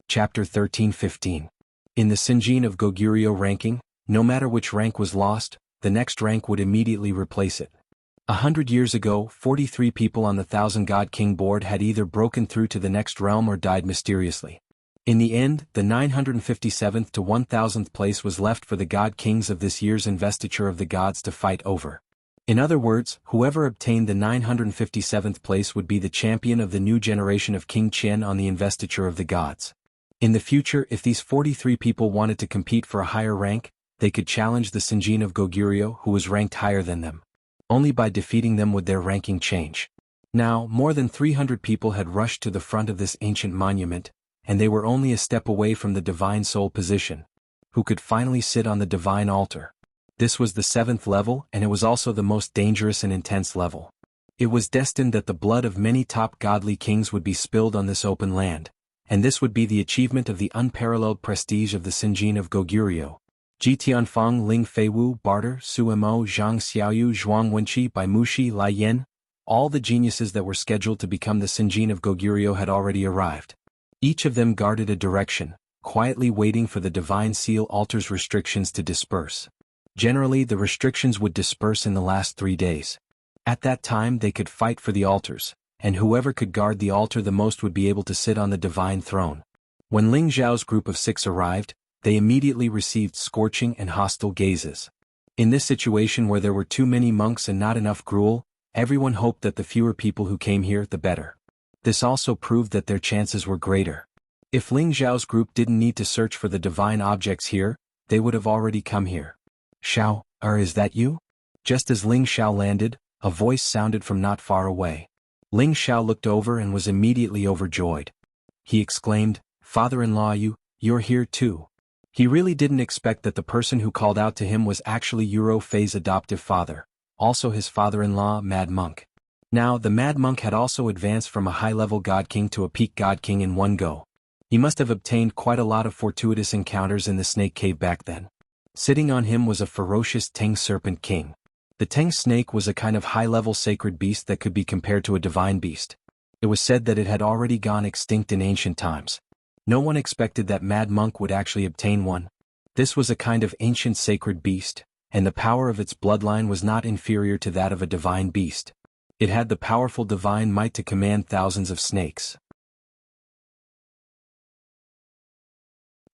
Chapter 13-15. In the Sinjin of Goguryeo ranking, no matter which rank was lost, the next rank would immediately replace it. 100 years ago, 43 people on the 1000 God King board had either broken through to the next realm or died mysteriously. In the end, the 957th to 1000th place was left for the God Kings of this year's investiture of the gods to fight over. In other words, whoever obtained the 957th place would be the champion of the new generation of King Qian on the investiture of the gods. In the future, if these 43 people wanted to compete for a higher rank, they could challenge the Sinjin of Goguryeo, who was ranked higher than them. Only by defeating them would their ranking change. Now, more than 300 people had rushed to the front of this ancient monument, and they were only a step away from the divine soul position, who could finally sit on the divine altar. This was the 7th level, and it was also the most dangerous and intense level. It was destined that the blood of many top godly kings would be spilled on this open land, and this would be the achievement of the unparalleled prestige of the Sinjin of Goguryeo. Ji Tianfeng, Ling Feiwu, Barter, Su Mo, Zhang Xiaoyu, Zhuang Wenqi, Bai Mushi, Lai Yan, all the geniuses that were scheduled to become the Sinjin of Goguryeo had already arrived. Each of them guarded a direction, quietly waiting for the divine seal altar's restrictions to disperse. Generally, the restrictions would disperse in the last 3 days. At that time they could fight for the altars, and whoever could guard the altar the most would be able to sit on the divine throne. When Ling Zhao's group of 6 arrived, they immediately received scorching and hostile gazes. In this situation where there were too many monks and not enough gruel, everyone hoped that the fewer people who came here, the better. This also proved that their chances were greater. If Ling Zhao's group didn't need to search for the divine objects here, they would have already come here. Xiao, is that you? Just as Ling Xiao landed, a voice sounded from not far away. Ling Xiao looked over and was immediately overjoyed. He exclaimed, "Father-in-law, you're here too." He really didn't expect that the person who called out to him was actually Euro Fei's adoptive father, also his father-in-law, Mad Monk. Now, the Mad Monk had also advanced from a high-level God King to a peak God King in one go. He must have obtained quite a lot of fortuitous encounters in the snake cave back then. Sitting on him was a ferocious Teng Serpent King. The Teng snake was a kind of high-level sacred beast that could be compared to a divine beast. It was said that it had already gone extinct in ancient times. No one expected that Mad Monk would actually obtain one. This was a kind of ancient sacred beast, and the power of its bloodline was not inferior to that of a divine beast. It had the powerful divine might to command thousands of snakes.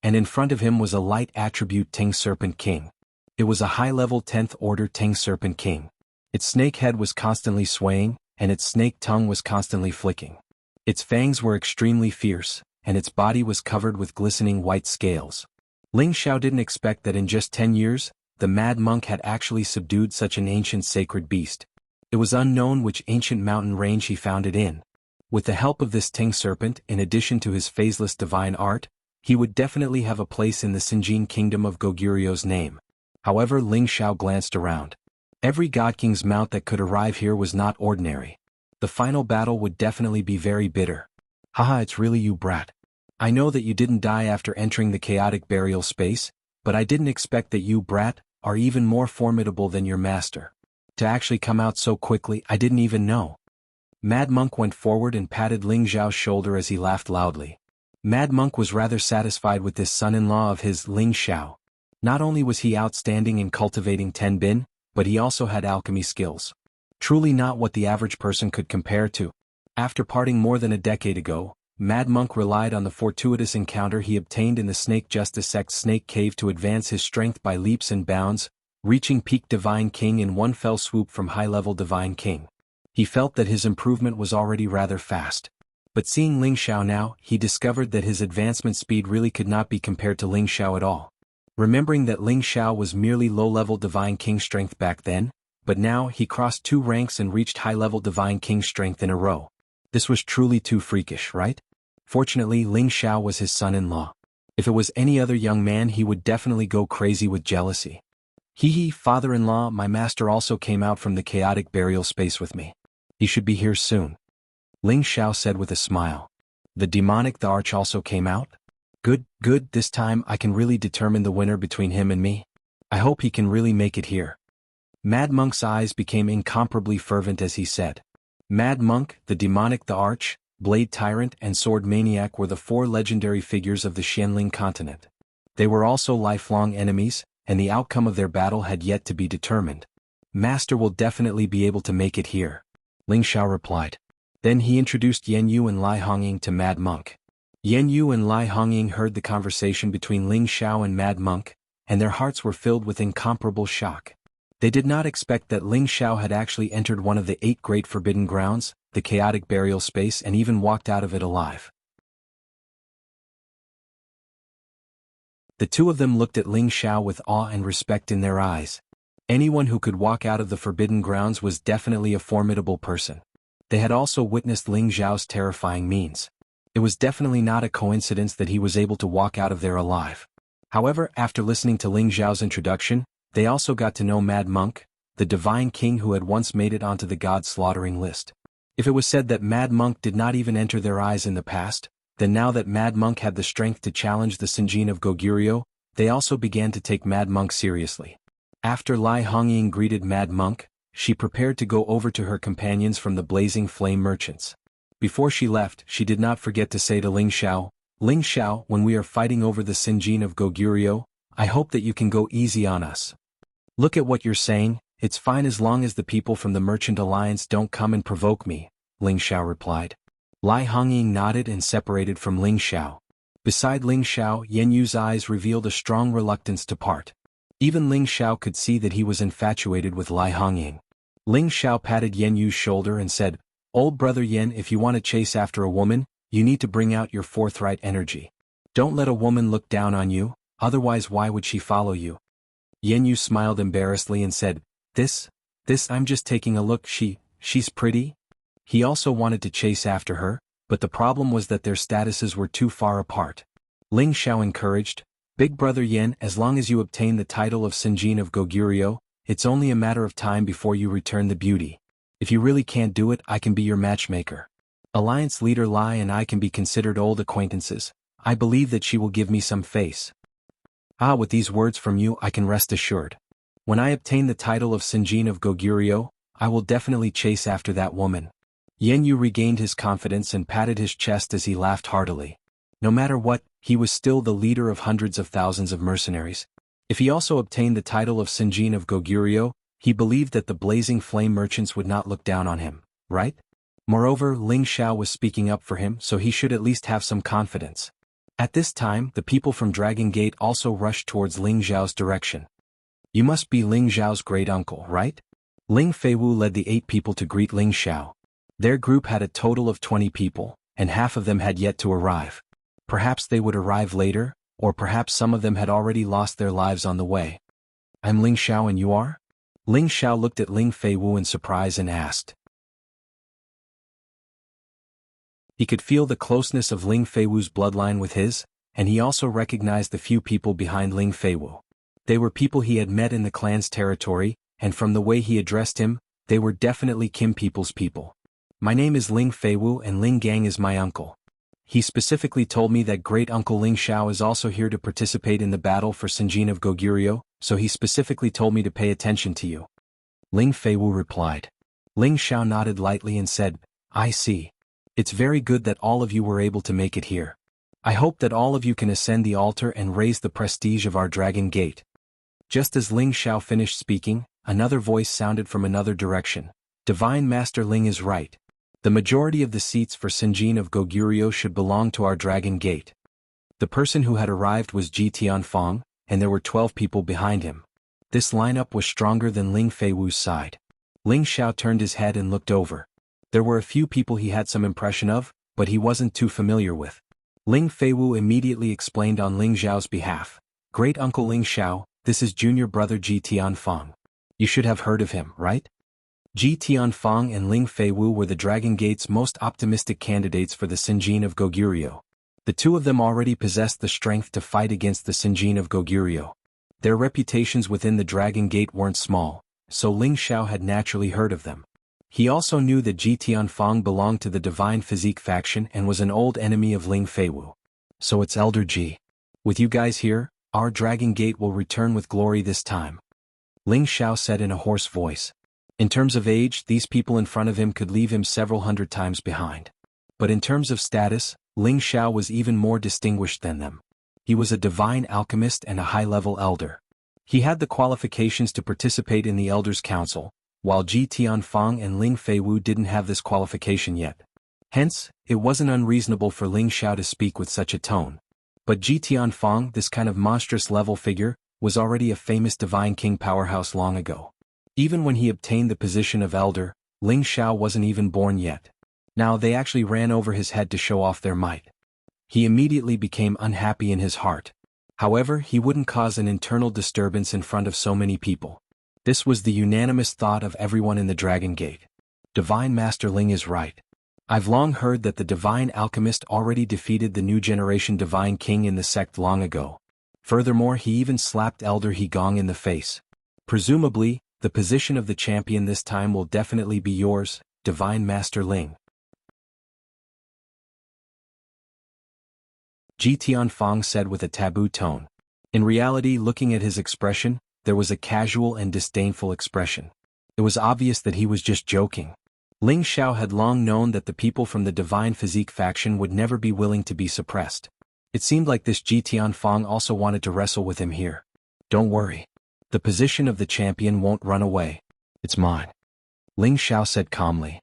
And in front of him was a light attribute Teng Serpent King. It was a high-level 10th order Teng Serpent King. Its snake head was constantly swaying, and its snake tongue was constantly flicking. Its fangs were extremely fierce, and its body was covered with glistening white scales. Ling Xiao didn't expect that in just 10 years, the Mad Monk had actually subdued such an ancient sacred beast. It was unknown which ancient mountain range he found it in. With the help of this Teng Serpent, in addition to his phaseless divine art, he would definitely have a place in the Sinjin kingdom of Goguryo's name. However, Ling Xiao glanced around. Every God King's mount that could arrive here was not ordinary. The final battle would definitely be very bitter. Haha, it's really you, brat. I know that you didn't die after entering the chaotic burial space, but I didn't expect that you, brat, are even more formidable than your master. To actually come out so quickly, I didn't even know. Mad Monk went forward and patted Ling Zhao's shoulder as he laughed loudly. Mad Monk was rather satisfied with this son-in-law of his, Ling Xiao. Not only was he outstanding in cultivating Tenbin, but he also had alchemy skills. Truly not what the average person could compare to. After parting more than a decade ago, Mad Monk relied on the fortuitous encounter he obtained in the Snake Justice Sect's Snake Cave to advance his strength by leaps and bounds, reaching peak Divine King in one fell swoop from high-level Divine King. He felt that his improvement was already rather fast. But seeing Ling Xiao now, he discovered that his advancement speed really could not be compared to Ling Xiao at all. Remembering that Ling Xiao was merely low-level Divine King strength back then, but now he crossed 2 ranks and reached high-level Divine King strength in a row. This was truly too freakish, right? Fortunately, Ling Xiao was his son-in-law. If it was any other young man, he would definitely go crazy with jealousy. Hee, father-in-law, my master also came out from the chaotic burial space with me. He should be here soon. Ling Xiao said with a smile. The demonic the Arch also came out? Good, this time I can really determine the winner between him and me. I hope he can really make it here. Mad Monk's eyes became incomparably fervent as he said. Mad Monk, the demonic the Arch, Blade Tyrant and Sword Maniac were the 4 legendary figures of the Xianling continent. They were also lifelong enemies, and the outcome of their battle had yet to be determined. Master will definitely be able to make it here, Ling Xiao replied. Then he introduced Yan Yu and Lai Hongying to Mad Monk. Yan Yu and Lai Hongying heard the conversation between Ling Xiao and Mad Monk, and their hearts were filled with incomparable shock. They did not expect that Ling Xiao had actually entered one of the 8 great forbidden grounds, the chaotic burial space, and even walked out of it alive. The two of them looked at Ling Xiao with awe and respect in their eyes. Anyone who could walk out of the forbidden grounds was definitely a formidable person. They had also witnessed Ling Xiao's terrifying means. It was definitely not a coincidence that he was able to walk out of there alive. However, after listening to Ling Xiao's introduction, they also got to know Mad Monk, the Divine King who had once made it onto the God-slaughtering list. If it was said that Mad Monk did not even enter their eyes in the past, then now that Mad Monk had the strength to challenge the Sinjin of Goguryeo, they also began to take Mad Monk seriously. After Lai Hongying greeted Mad Monk, she prepared to go over to her companions from the Blazing Flame Merchants. Before she left, she did not forget to say to Ling Xiao, when we are fighting over the Sinjin of Goguryeo, I hope that you can go easy on us. Look at what you're saying, it's fine as long as the people from the Merchant Alliance don't come and provoke me, Ling Xiao replied. Lai Hongying nodded and separated from Ling Xiao. Beside Ling Xiao, Yan Yu's eyes revealed a strong reluctance to part. Even Ling Xiao could see that he was infatuated with Lai Hongying. Ling Xiao patted Yan Yu's shoulder and said, Old brother Yan, if you want to chase after a woman, you need to bring out your forthright energy. Don't let a woman look down on you, otherwise why would she follow you? Yan Yu smiled embarrassedly and said, This, I'm just taking a look, she's pretty? He also wanted to chase after her, but the problem was that their statuses were too far apart. Ling Xiao encouraged, Big brother Yan, as long as you obtain the title of Sinjin of Goguryeo, it's only a matter of time before you return the beauty. If you really can't do it, I can be your matchmaker. Alliance leader Lai and I can be considered old acquaintances. I believe that she will give me some face. With these words from you I can rest assured. When I obtain the title of Sinjin of Goguryeo, I will definitely chase after that woman. Yan Yu regained his confidence and patted his chest as he laughed heartily. No matter what, he was still the leader of hundreds of thousands of mercenaries. If he also obtained the title of Sinjin of Goguryeo, he believed that the Blazing Flame Merchants would not look down on him, right? Moreover, Ling Xiao was speaking up for him, so he should at least have some confidence. At this time, the people from Dragon Gate also rushed towards Ling Xiao's direction. You must be Ling Xiao's great uncle, right? Ling Feiwu led the 8 people to greet Ling Xiao. Their group had a total of 20 people, and half of them had yet to arrive. Perhaps they would arrive later, or perhaps some of them had already lost their lives on the way. I'm Ling Xiao and you are? Ling Xiao looked at Ling Feiwu in surprise and asked. He could feel the closeness of Ling Feiwu's bloodline with his, and he also recognized the few people behind Ling Feiwu. They were people he had met in the clan's territory, and from the way he addressed him, they were definitely Kim people's people. My name is Ling Feiwu and Ling Gang is my uncle. He specifically told me that great uncle Ling Xiao is also here to participate in the battle for Sinjin of Goguryeo, so he specifically told me to pay attention to you. Ling Feiwu replied. Ling Xiao nodded lightly and said, I see. It's very good that all of you were able to make it here. I hope that all of you can ascend the altar and raise the prestige of our Dragon Gate. Just as Ling Xiao finished speaking, another voice sounded from another direction. Divine Master Ling is right. The majority of the seats for Sinjin of Goguryeo should belong to our Dragon Gate. The person who had arrived was Ji Tianfang, and there were 12 people behind him. This lineup was stronger than Ling Feiwu's side. Ling Xiao turned his head and looked over. There were a few people he had some impression of, but he wasn't too familiar with. Ling Feiwu immediately explained on Ling Xiao's behalf. Great Uncle Ling Xiao, this is junior brother Ji Tianfang. You should have heard of him, right? Ji Tianfang and Ling Feiwu were the Dragon Gate's most optimistic candidates for the Sinjin of Goguryeo. The two of them already possessed the strength to fight against the Sinjin of Goguryeo. Their reputations within the Dragon Gate weren't small, so Ling Xiao had naturally heard of them. He also knew that Ji Tianfang belonged to the Divine Physique faction and was an old enemy of Ling Feiwu. So it's Elder Ji. With you guys here, our Dragon Gate will return with glory this time. Ling Xiao said in a hoarse voice. In terms of age, these people in front of him could leave him several hundred times behind. But in terms of status, Ling Xiao was even more distinguished than them. He was a divine alchemist and a high-level elder. He had the qualifications to participate in the Elders' Council, while Ji Tianfang and Ling Feiwu didn't have this qualification yet. Hence, it wasn't unreasonable for Ling Xiao to speak with such a tone. But Ji Tianfang, this kind of monstrous-level figure, was already a famous divine king powerhouse long ago. Even when he obtained the position of elder, Ling Xiao wasn't even born yet. Now they actually ran over his head to show off their might. He immediately became unhappy in his heart. However, he wouldn't cause an internal disturbance in front of so many people. This was the unanimous thought of everyone in the Dragon Gate. Divine Master Ling is right. I've long heard that the Divine Alchemist already defeated the new generation Divine King in the sect long ago. Furthermore, he even slapped Elder He Gong in the face. Presumably, the position of the champion this time will definitely be yours, Divine Master Ling. Ji Tianfang said with a taboo tone. In reality, looking at his expression, there was a casual and disdainful expression. It was obvious that he was just joking. Ling Xiao had long known that the people from the Divine Physique faction would never be willing to be suppressed. It seemed like this Ji Tianfang also wanted to wrestle with him here. Don't worry. The position of the champion won't run away. It's mine. Ling Xiao said calmly.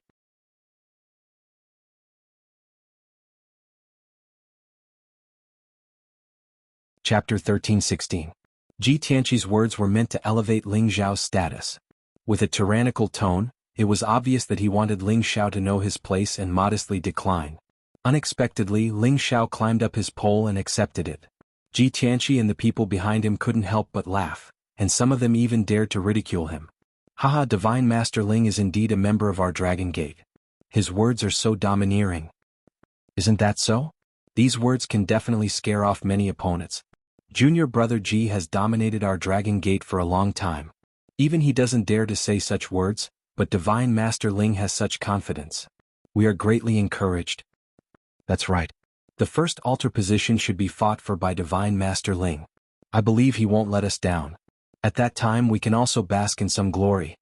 Chapter 13:16. Ji Tianqi's words were meant to elevate Ling Xiao's status. With a tyrannical tone, it was obvious that he wanted Ling Xiao to know his place and modestly decline. Unexpectedly, Ling Xiao climbed up his pole and accepted it. Ji Tianqi and the people behind him couldn't help but laugh, and some of them even dared to ridicule him. Haha, Divine Master Ling is indeed a member of our Dragon Gate. His words are so domineering. Isn't that so? These words can definitely scare off many opponents. Junior brother Ji has dominated our Dragon Gate for a long time. Even he doesn't dare to say such words, but Divine Master Ling has such confidence. We are greatly encouraged. That's right. The first altar position should be fought for by Divine Master Ling. I believe he won't let us down. At that time we can also bask in some glory.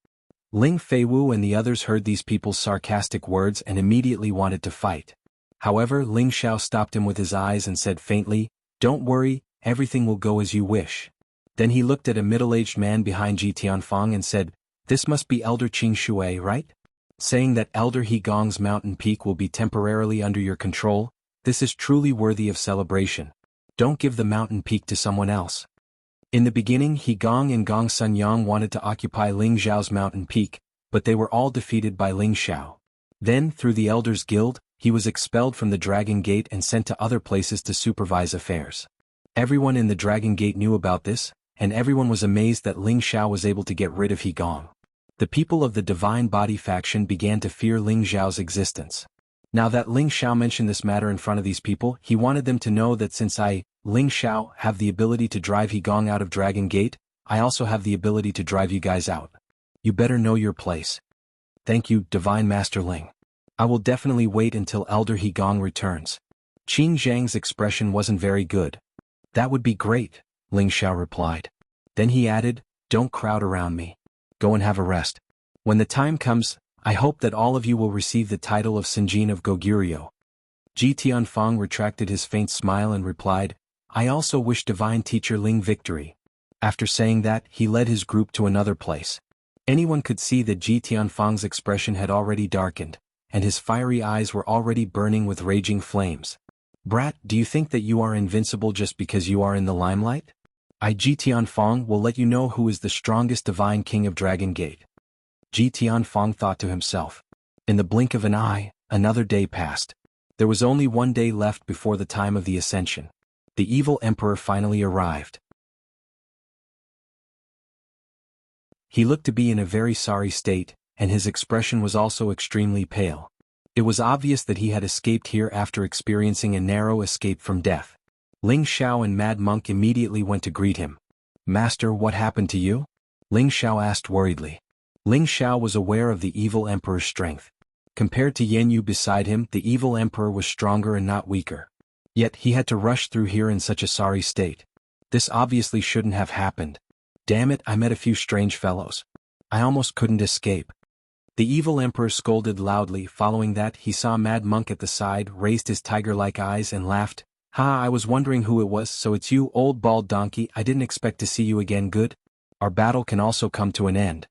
Ling Feiwu and the others heard these people's sarcastic words and immediately wanted to fight. However, Ling Xiao stopped him with his eyes and said faintly, "Don't worry, everything will go as you wish." Then he looked at a middle-aged man behind Ji Tianfang and said, "This must be Elder Qing Shui, right? Saying that Elder He Gong's mountain peak will be temporarily under your control, this is truly worthy of celebration. Don't give the mountain peak to someone else." In the beginning, He Gong and Gong Sunyang wanted to occupy Ling Xiao's mountain peak, but they were all defeated by Ling Xiao. Then, through the Elders Guild, he was expelled from the Dragon Gate and sent to other places to supervise affairs. Everyone in the Dragon Gate knew about this, and everyone was amazed that Ling Xiao was able to get rid of He Gong. The people of the Divine Body faction began to fear Ling Xiao's existence. Now that Ling Xiao mentioned this matter in front of these people, he wanted them to know that since I, Ling Xiao, have the ability to drive He Gong out of Dragon Gate, I also have the ability to drive you guys out. You better know your place. Thank you, Divine Master Ling. I will definitely wait until Elder He Gong returns. Qing Zhang's expression wasn't very good. That would be great, Ling Xiao replied. Then he added, "Don't crowd around me. Go and have a rest. When the time comes, I hope that all of you will receive the title of Sinjin of Goguryeo." Ji Tianfang retracted his faint smile and replied, "I also wish Divine Teacher Ling victory." After saying that, he led his group to another place. Anyone could see that Ji Tianfang's expression had already darkened. and his fiery eyes were already burning with raging flames. "Brat, do you think that you are invincible just because you are in the limelight? I Ji Tianfeng will let you know who is the strongest divine king of Dragon Gate." Ji Tianfeng thought to himself. In the blink of an eye, another day passed. There was only one day left before the time of the ascension. The evil emperor finally arrived. He looked to be in a very sorry state, and his expression was also extremely pale. It was obvious that he had escaped here after experiencing a narrow escape from death. Ling Xiao and Mad Monk immediately went to greet him. "Master, what happened to you?" Ling Xiao asked worriedly. Ling Xiao was aware of the evil emperor's strength. Compared to Yan Yu beside him, the evil emperor was stronger and not weaker. Yet he had to rush through here in such a sorry state. This obviously shouldn't have happened. Damn it, I met a few strange fellows. I almost couldn't escape. The evil emperor scolded loudly. Following that, he saw Mad Monk at the side, raised his tiger-like eyes and laughed. "Ha, I was wondering who it was, so it's you, old bald donkey. I didn't expect to see you again. Good. Our battle can also come to an end."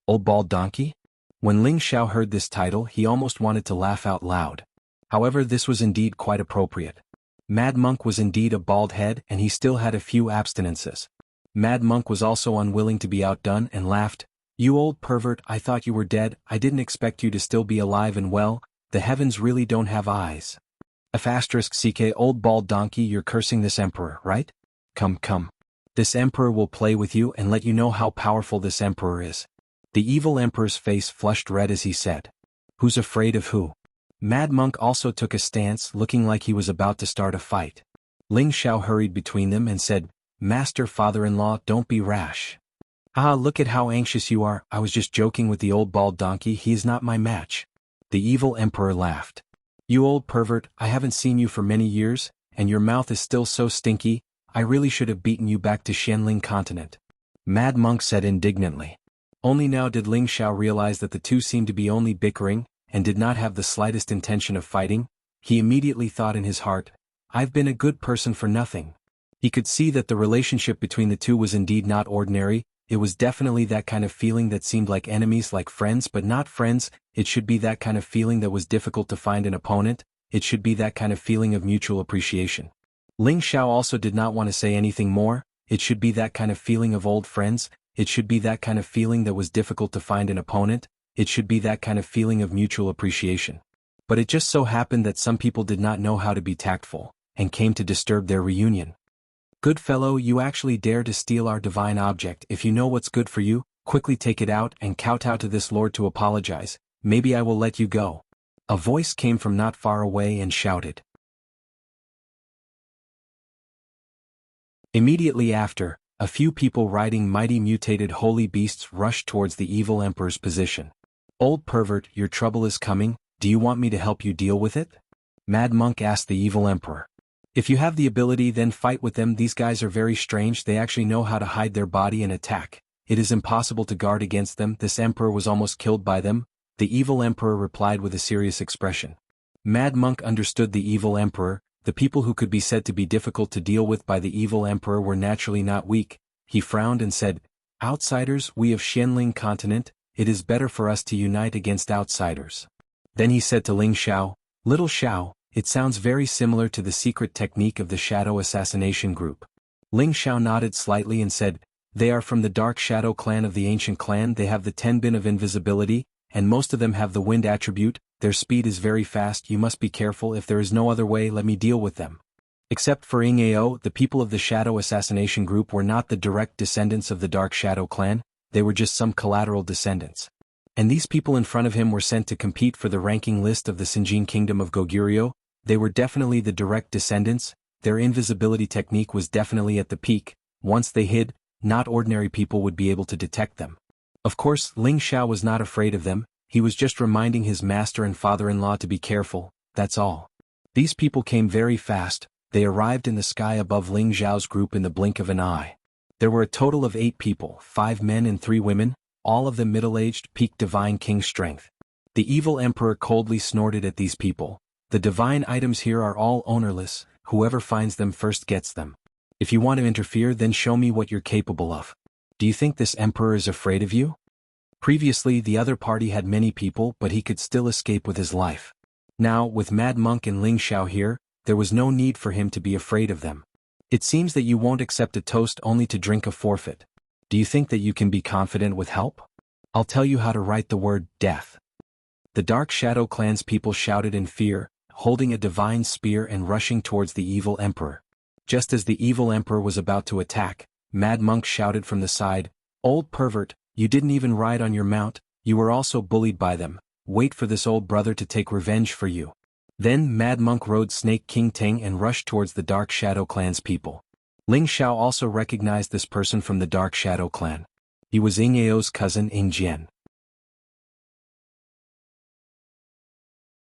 Old bald donkey? When Ling Xiao heard this title, he almost wanted to laugh out loud. However, this was indeed quite appropriate. Mad Monk was indeed a bald head, and he still had a few abstinences. Mad Monk was also unwilling to be outdone and laughed. "You old pervert, I thought you were dead. I didn't expect you to still be alive and well. The heavens really don't have eyes. *CK old bald donkey, you're cursing this emperor, right? Come. This emperor will play with you and let you know how powerful this emperor is." The evil emperor's face flushed red as he said. "Who's afraid of who?" Mad Monk also took a stance, looking like he was about to start a fight. Ling Xiao hurried between them and said, "Master father-in-law, don't be rash. Ah, look at how anxious you are. I was just joking with the old bald donkey. He is not my match." The evil emperor laughed. "You old pervert, I haven't seen you for many years, and your mouth is still so stinky. I really should have beaten you back to Xianling continent." Mad Monk said indignantly. Only now did Ling Xiao realize that the two seemed to be only bickering, and did not have the slightest intention of fighting. He immediately thought in his heart, "I've been a good person for nothing." He could see that the relationship between the two was indeed not ordinary. It was definitely that kind of feeling that seemed like enemies, like friends but not friends. It should be that kind of feeling that was difficult to find an opponent. It should be that kind of feeling of mutual appreciation. Ling Xiao also did not want to say anything more. It should be that kind of feeling of old friends. It should be that kind of feeling that was difficult to find an opponent. It should be that kind of feeling of mutual appreciation. But it just so happened that some people did not know how to be tactful, and came to disturb their reunion. "Good fellow, you actually dare to steal our divine object. If you know what's good for you, quickly take it out and kowtow to this lord to apologize. Maybe I will let you go." A voice came from not far away and shouted. Immediately after, a few people riding mighty mutated holy beasts rushed towards the evil emperor's position. "Old pervert, your trouble is coming. Do you want me to help you deal with it?" Mad Monk asked the evil emperor. "If you have the ability, then fight with them. These guys are very strange. They actually know how to hide their body and attack. It is impossible to guard against them. This emperor was almost killed by them." The evil emperor replied with a serious expression. Mad Monk understood the evil emperor. The people who could be said to be difficult to deal with by the evil emperor were naturally not weak. He frowned and said, "Outsiders, we of Xianling continent, it is better for us to unite against outsiders." Then he said to Ling Xiao, "Little Xiao, it sounds very similar to the secret technique of the Shadow Assassination Group." Ling Xiao nodded slightly and said, "They are from the Dark Shadow clan of the ancient clan. They have the Tenbin of invisibility, and most of them have the wind attribute. Their speed is very fast. You must be careful. If there is no other way, let me deal with them." Except for Ing Ao, the people of the Shadow Assassination Group were not the direct descendants of the Dark Shadow clan. They were just some collateral descendants. And these people in front of him were sent to compete for the ranking list of the Sinjin Kingdom of Goguryeo. They were definitely the direct descendants. Their invisibility technique was definitely at the peak. Once they hid, not ordinary people would be able to detect them. Of course, Ling Xiao was not afraid of them. He was just reminding his master and father-in-law to be careful, that's all. These people came very fast. They arrived in the sky above Ling Xiao's group in the blink of an eye. There were a total of 8 people, 5 men and 3 women, all of them middle-aged, peak divine king strength. The evil emperor coldly snorted at these people. "The divine items here are all ownerless. Whoever finds them first gets them. If you want to interfere, then show me what you're capable of. Do you think this emperor is afraid of you?" Previously the other party had many people but he could still escape with his life. Now, with Mad Monk and Ling Xiao here, there was no need for him to be afraid of them. It seems that you won't accept a toast only to drink a forfeit. Do you think that you can be confident with help? I'll tell you how to write the word death. The Dark Shadow Clan's people shouted in fear, holding a divine spear and rushing towards the evil emperor. Just as the evil emperor was about to attack, Mad Monk shouted from the side, "Old pervert, you didn't even ride on your mount, you were also bullied by them. Wait for this old brother to take revenge for you." Then Mad Monk rode Snake King Ting and rushed towards the Dark Shadow Clan's people. Ling Xiao also recognized this person from the Dark Shadow Clan. He was Ying Ao's cousin Ying Jian.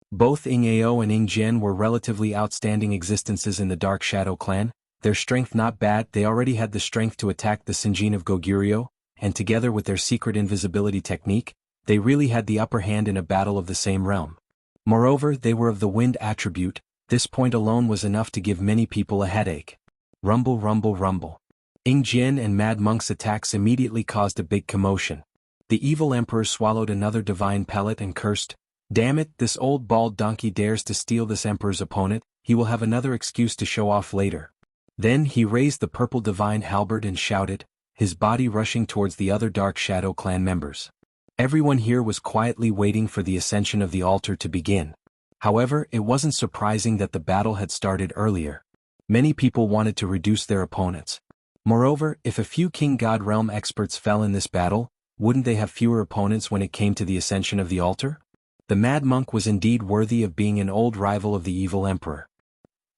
Both Ying Ao and Ying Jian were relatively outstanding existences in the Dark Shadow Clan, their strength not bad. They already had the strength to attack the Sinjin of Goguryeo, and together with their secret invisibility technique, they really had the upper hand in a battle of the same realm. Moreover, they were of the wind attribute. This point alone was enough to give many people a headache. Rumble, rumble, rumble. Ying Jian and Mad Monk's attacks immediately caused a big commotion. The evil emperor swallowed another divine pellet and cursed, "Damn it, this old bald donkey dares to steal this emperor's opponent, he will have another excuse to show off later." Then he raised the purple divine halberd and shouted, his body rushing towards the other Dark Shadow Clan members. Everyone here was quietly waiting for the ascension of the altar to begin. However, it wasn't surprising that the battle had started earlier. Many people wanted to reduce their opponents. Moreover, if a few King God Realm experts fell in this battle, wouldn't they have fewer opponents when it came to the ascension of the altar? The Mad Monk was indeed worthy of being an old rival of the evil emperor.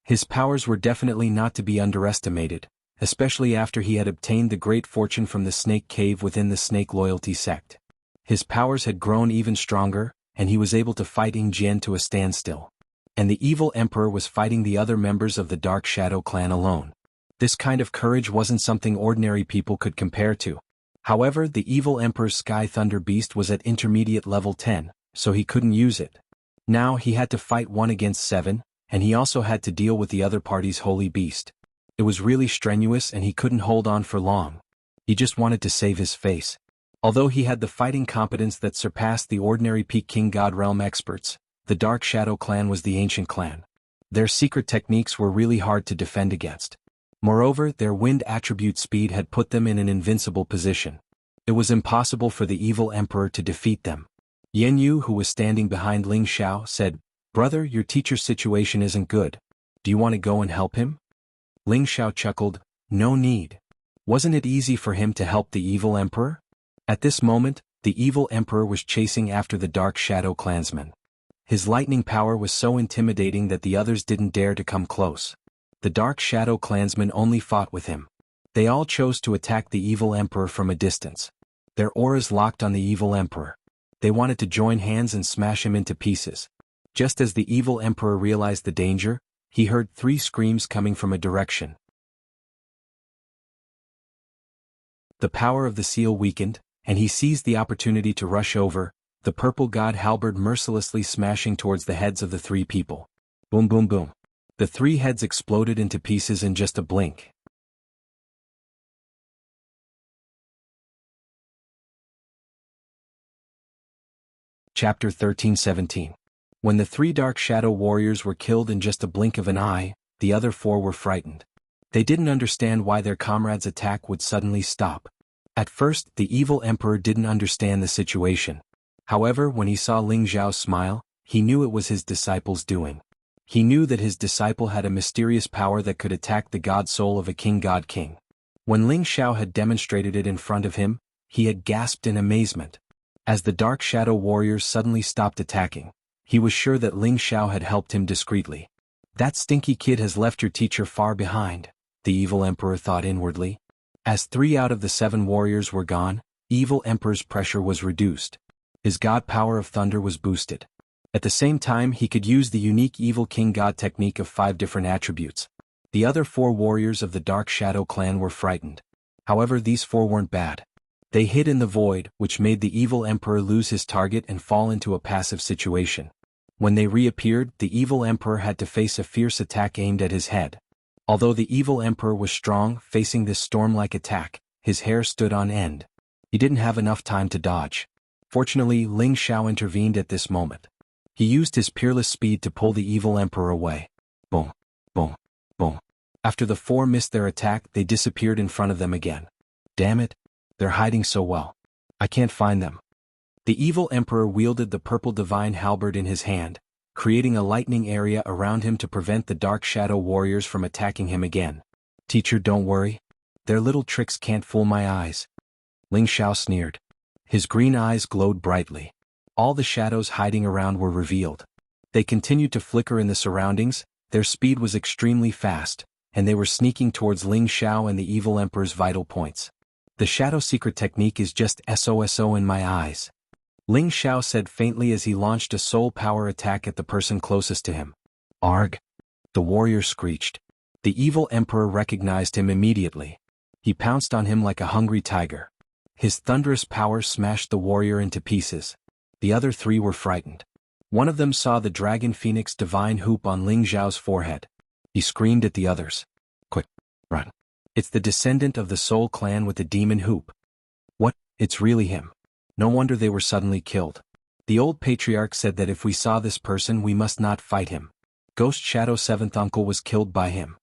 His powers were definitely not to be underestimated, especially after he had obtained the great fortune from the snake cave within the snake loyalty sect. His powers had grown even stronger, and he was able to fight Ying Jian to a standstill. And the evil emperor was fighting the other members of the Dark Shadow Clan alone. This kind of courage wasn't something ordinary people could compare to. However, the evil emperor's Sky Thunder Beast was at intermediate level 10, so he couldn't use it. Now he had to fight 1 against 7, and he also had to deal with the other party's Holy Beast. It was really strenuous and he couldn't hold on for long. He just wanted to save his face. Although he had the fighting competence that surpassed the ordinary peak King God Realm experts, the Dark Shadow Clan was the ancient clan. Their secret techniques were really hard to defend against. Moreover, their wind attribute speed had put them in an invincible position. It was impossible for the evil emperor to defeat them. Yen Yu, who was standing behind Ling Xiao, said, "Brother, your teacher's situation isn't good. Do you want to go and help him?" Ling Xiao chuckled, "No need. Wasn't it easy for him to help the evil emperor?" At this moment, the evil emperor was chasing after the Dark Shadow clansmen. His lightning power was so intimidating that the others didn't dare to come close. The Dark Shadow clansmen only fought with him. They all chose to attack the evil emperor from a distance. Their auras locked on the evil emperor. They wanted to join hands and smash him into pieces. Just as the evil emperor realized the danger, he heard 3 screams coming from a direction. The power of the seal weakened, and he seized the opportunity to rush over, the purple god halberd mercilessly smashing towards the heads of the 3 people. Boom boom boom. The 3 heads exploded into pieces in just a blink. Chapter 13-17. When the 3 Dark Shadow warriors were killed in just a blink of an eye, the other 4 were frightened. They didn't understand why their comrades' attack would suddenly stop. At first, the evil emperor didn't understand the situation. However, when he saw Ling Xiao's smile, he knew it was his disciple's doing. He knew that his disciple had a mysterious power that could attack the god soul of a god king. When Ling Xiao had demonstrated it in front of him, he had gasped in amazement. As the Dark Shadow warriors suddenly stopped attacking, he was sure that Ling Xiao had helped him discreetly. That stinky kid has left your teacher far behind, the evil emperor thought inwardly. As 3 out of the 7 warriors were gone, evil emperor's pressure was reduced. His god power of thunder was boosted. At the same time, he could use the unique evil king god technique of 5 different attributes. The other 4 warriors of the Dark Shadow clan were frightened. However, these 4 weren't bad. They hid in the void, which made the evil emperor lose his target and fall into a passive situation. When they reappeared, the evil emperor had to face a fierce attack aimed at his head. Although the evil emperor was strong, facing this storm-like attack, his hair stood on end. He didn't have enough time to dodge. Fortunately, Ling Xiao intervened at this moment. He used his peerless speed to pull the evil emperor away. Boom, boom, boom. After the four missed their attack, they disappeared in front of them again. Damn it, they're hiding so well. I can't find them. The evil emperor wielded the purple divine halberd in his hand, creating a lightning area around him to prevent the dark shadow warriors from attacking him again. Teacher, don't worry. Their little tricks can't fool my eyes. Ling Xiao sneered. His green eyes glowed brightly. All the shadows hiding around were revealed. They continued to flicker in the surroundings, their speed was extremely fast, and they were sneaking towards Ling Xiao and the evil emperor's vital points. The shadow secret technique is just SOSO in my eyes. Ling Xiao said faintly as he launched a soul power attack at the person closest to him. Arg! The warrior screeched. The evil emperor recognized him immediately. He pounced on him like a hungry tiger. His thunderous power smashed the warrior into pieces. The other three were frightened. One of them saw the dragon phoenix divine hoop on Ling Xiao's forehead. He screamed at the others. Quick, run. It's the descendant of the Soul clan with the demon hoop. What? It's really him. No wonder they were suddenly killed. The old patriarch said that if we saw this person we must not fight him. Ghost Shadow 7th uncle was killed by him.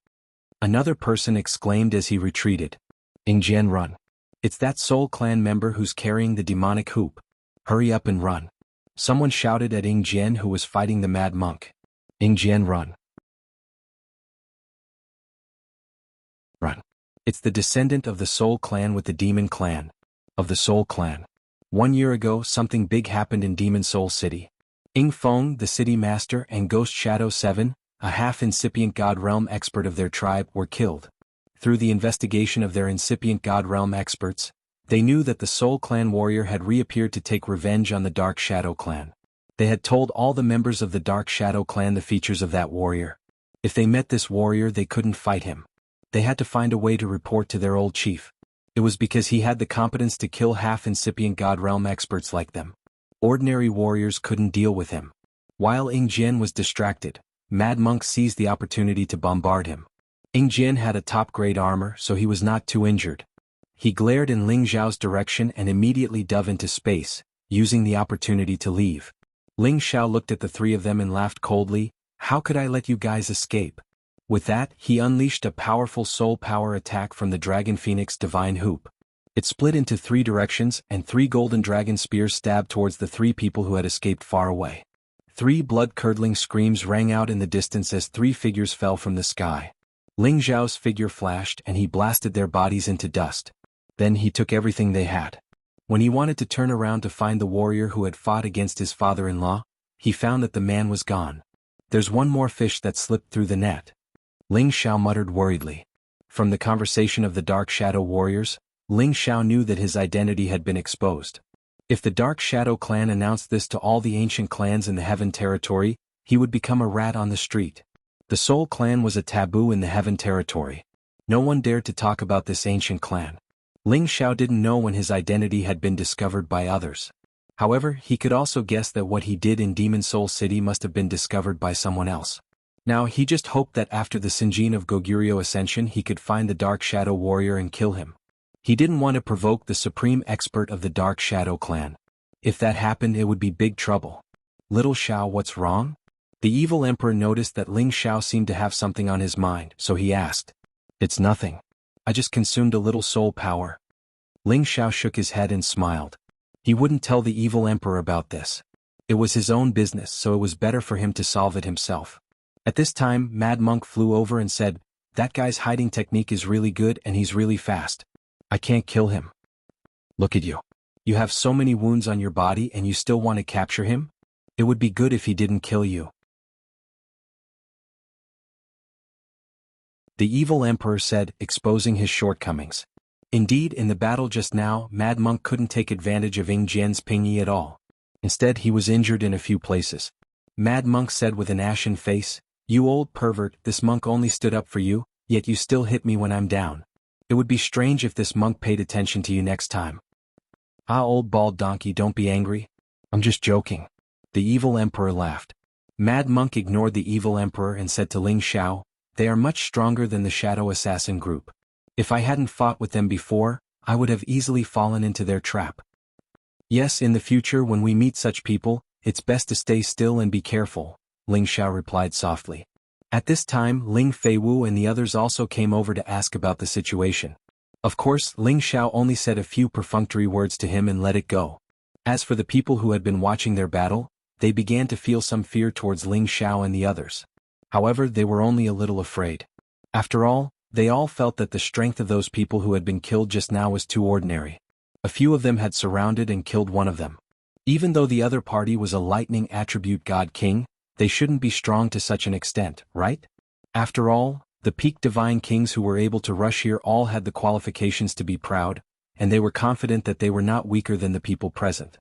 Another person exclaimed as he retreated. Ingjian, run. It's that Soul clan member who's carrying the demonic hoop. Hurry up and run. Someone shouted at Ingjian who was fighting the mad monk. Ingjian, run. Run. It's the descendant of the Soul clan with the demon clan. Of the Soul clan. 1 year ago something big happened in Demon Soul City. Ing Feng, the city master, and Ghost Shadow 7, a half-incipient God Realm expert of their tribe, were killed. Through the investigation of their incipient God Realm experts, they knew that the Soul clan warrior had reappeared to take revenge on the Dark Shadow clan. They had told all the members of the Dark Shadow clan the features of that warrior. If they met this warrior they couldn't fight him. They had to find a way to report to their old chief. It was because he had the competence to kill half-incipient God Realm experts like them. Ordinary warriors couldn't deal with him. While Ingjian was distracted, Mad Monk seized the opportunity to bombard him. Ingjian had a top-grade armor, so he was not too injured. He glared in Ling Xiao's direction and immediately dove into space, using the opportunity to leave. Ling Xiao looked at the three of them and laughed coldly. How could I let you guys escape? With that, he unleashed a powerful soul power attack from the Dragon Phoenix Divine Hoop. It split into 3 directions and 3 golden dragon spears stabbed towards the 3 people who had escaped far away. 3 blood-curdling screams rang out in the distance as 3 figures fell from the sky. Ling Xiao's figure flashed and he blasted their bodies into dust. Then he took everything they had. When he wanted to turn around to find the warrior who had fought against his father-in-law, he found that the man was gone. There's one more fish that slipped through the net. Ling Xiao muttered worriedly. From the conversation of the Dark Shadow warriors, Ling Xiao knew that his identity had been exposed. If the Dark Shadow clan announced this to all the ancient clans in the Heaven Territory, he would become a rat on the street. The Soul clan was a taboo in the Heaven Territory. No one dared to talk about this ancient clan. Ling Xiao didn't know when his identity had been discovered by others. However, he could also guess that what he did in Demon Soul City must have been discovered by someone else. Now he just hoped that after the Sinjin of Goguryeo Ascension he could find the Dark Shadow warrior and kill him. He didn't want to provoke the supreme expert of the Dark Shadow clan. If that happened it would be big trouble. Little Xiao, what's wrong? The evil emperor noticed that Ling Xiao seemed to have something on his mind, so he asked. It's nothing. I just consumed a little soul power. Ling Xiao shook his head and smiled. He wouldn't tell the evil emperor about this. It was his own business, so it was better for him to solve it himself. At this time, Mad Monk flew over and said, that guy's hiding technique is really good and he's really fast. I can't kill him. Look at you. You have so many wounds on your body and you still want to capture him? It would be good if he didn't kill you. The evil emperor said, exposing his shortcomings. Indeed, in the battle just now, Mad Monk couldn't take advantage of Ing Jian's pingyi at all. Instead, he was injured in a few places. Mad Monk said with an ashen face, you old pervert, this monk only stood up for you, yet you still hit me when I'm down. It would be strange if this monk paid attention to you next time. Ah, old bald donkey, don't be angry. I'm just joking. The evil emperor laughed. Mad Monk ignored the evil emperor and said to Ling Xiao, they are much stronger than the Shadow Assassin group. If I hadn't fought with them before, I would have easily fallen into their trap. Yes, in the future when we meet such people, it's best to stay still and be careful, Ling Xiao replied softly. At this time Ling Feiwu and the others also came over to ask about the situation. Of course, Ling Xiao only said a few perfunctory words to him and let it go. As for the people who had been watching their battle, they began to feel some fear towards Ling Xiao and the others. However, they were only a little afraid. After all, they all felt that the strength of those people who had been killed just now was too ordinary. A few of them had surrounded and killed one of them. Even though the other party was a lightning attribute god king, they shouldn't be strong to such an extent, right? After all, the peak divine kings who were able to rush here all had the qualifications to be proud, and they were confident that they were not weaker than the people present.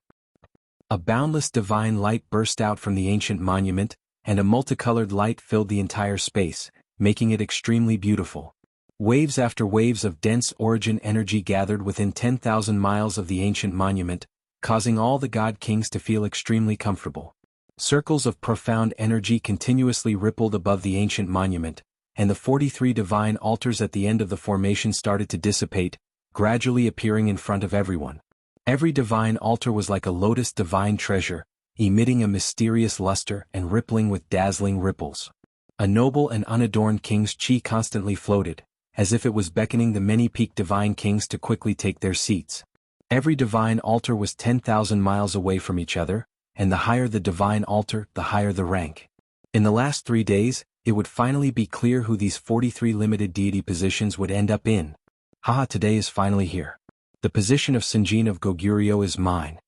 A boundless divine light burst out from the ancient monument, and a multicolored light filled the entire space, making it extremely beautiful. Waves after waves of dense origin energy gathered within 10,000 miles of the ancient monument, causing all the god kings to feel extremely comfortable. Circles of profound energy continuously rippled above the ancient monument, and the 43 divine altars at the end of the formation started to dissipate, gradually appearing in front of everyone. Every divine altar was like a lotus divine treasure, emitting a mysterious luster and rippling with dazzling ripples. A noble and unadorned king's chi constantly floated, as if it was beckoning the many peak divine kings to quickly take their seats. Every divine altar was 10,000 miles away from each other, and the higher the divine altar, the higher the rank. In the last 3 days, it would finally be clear who these 43 limited deity positions would end up in. Haha, today is finally here. The position of Sinjin of Goguryeo is mine.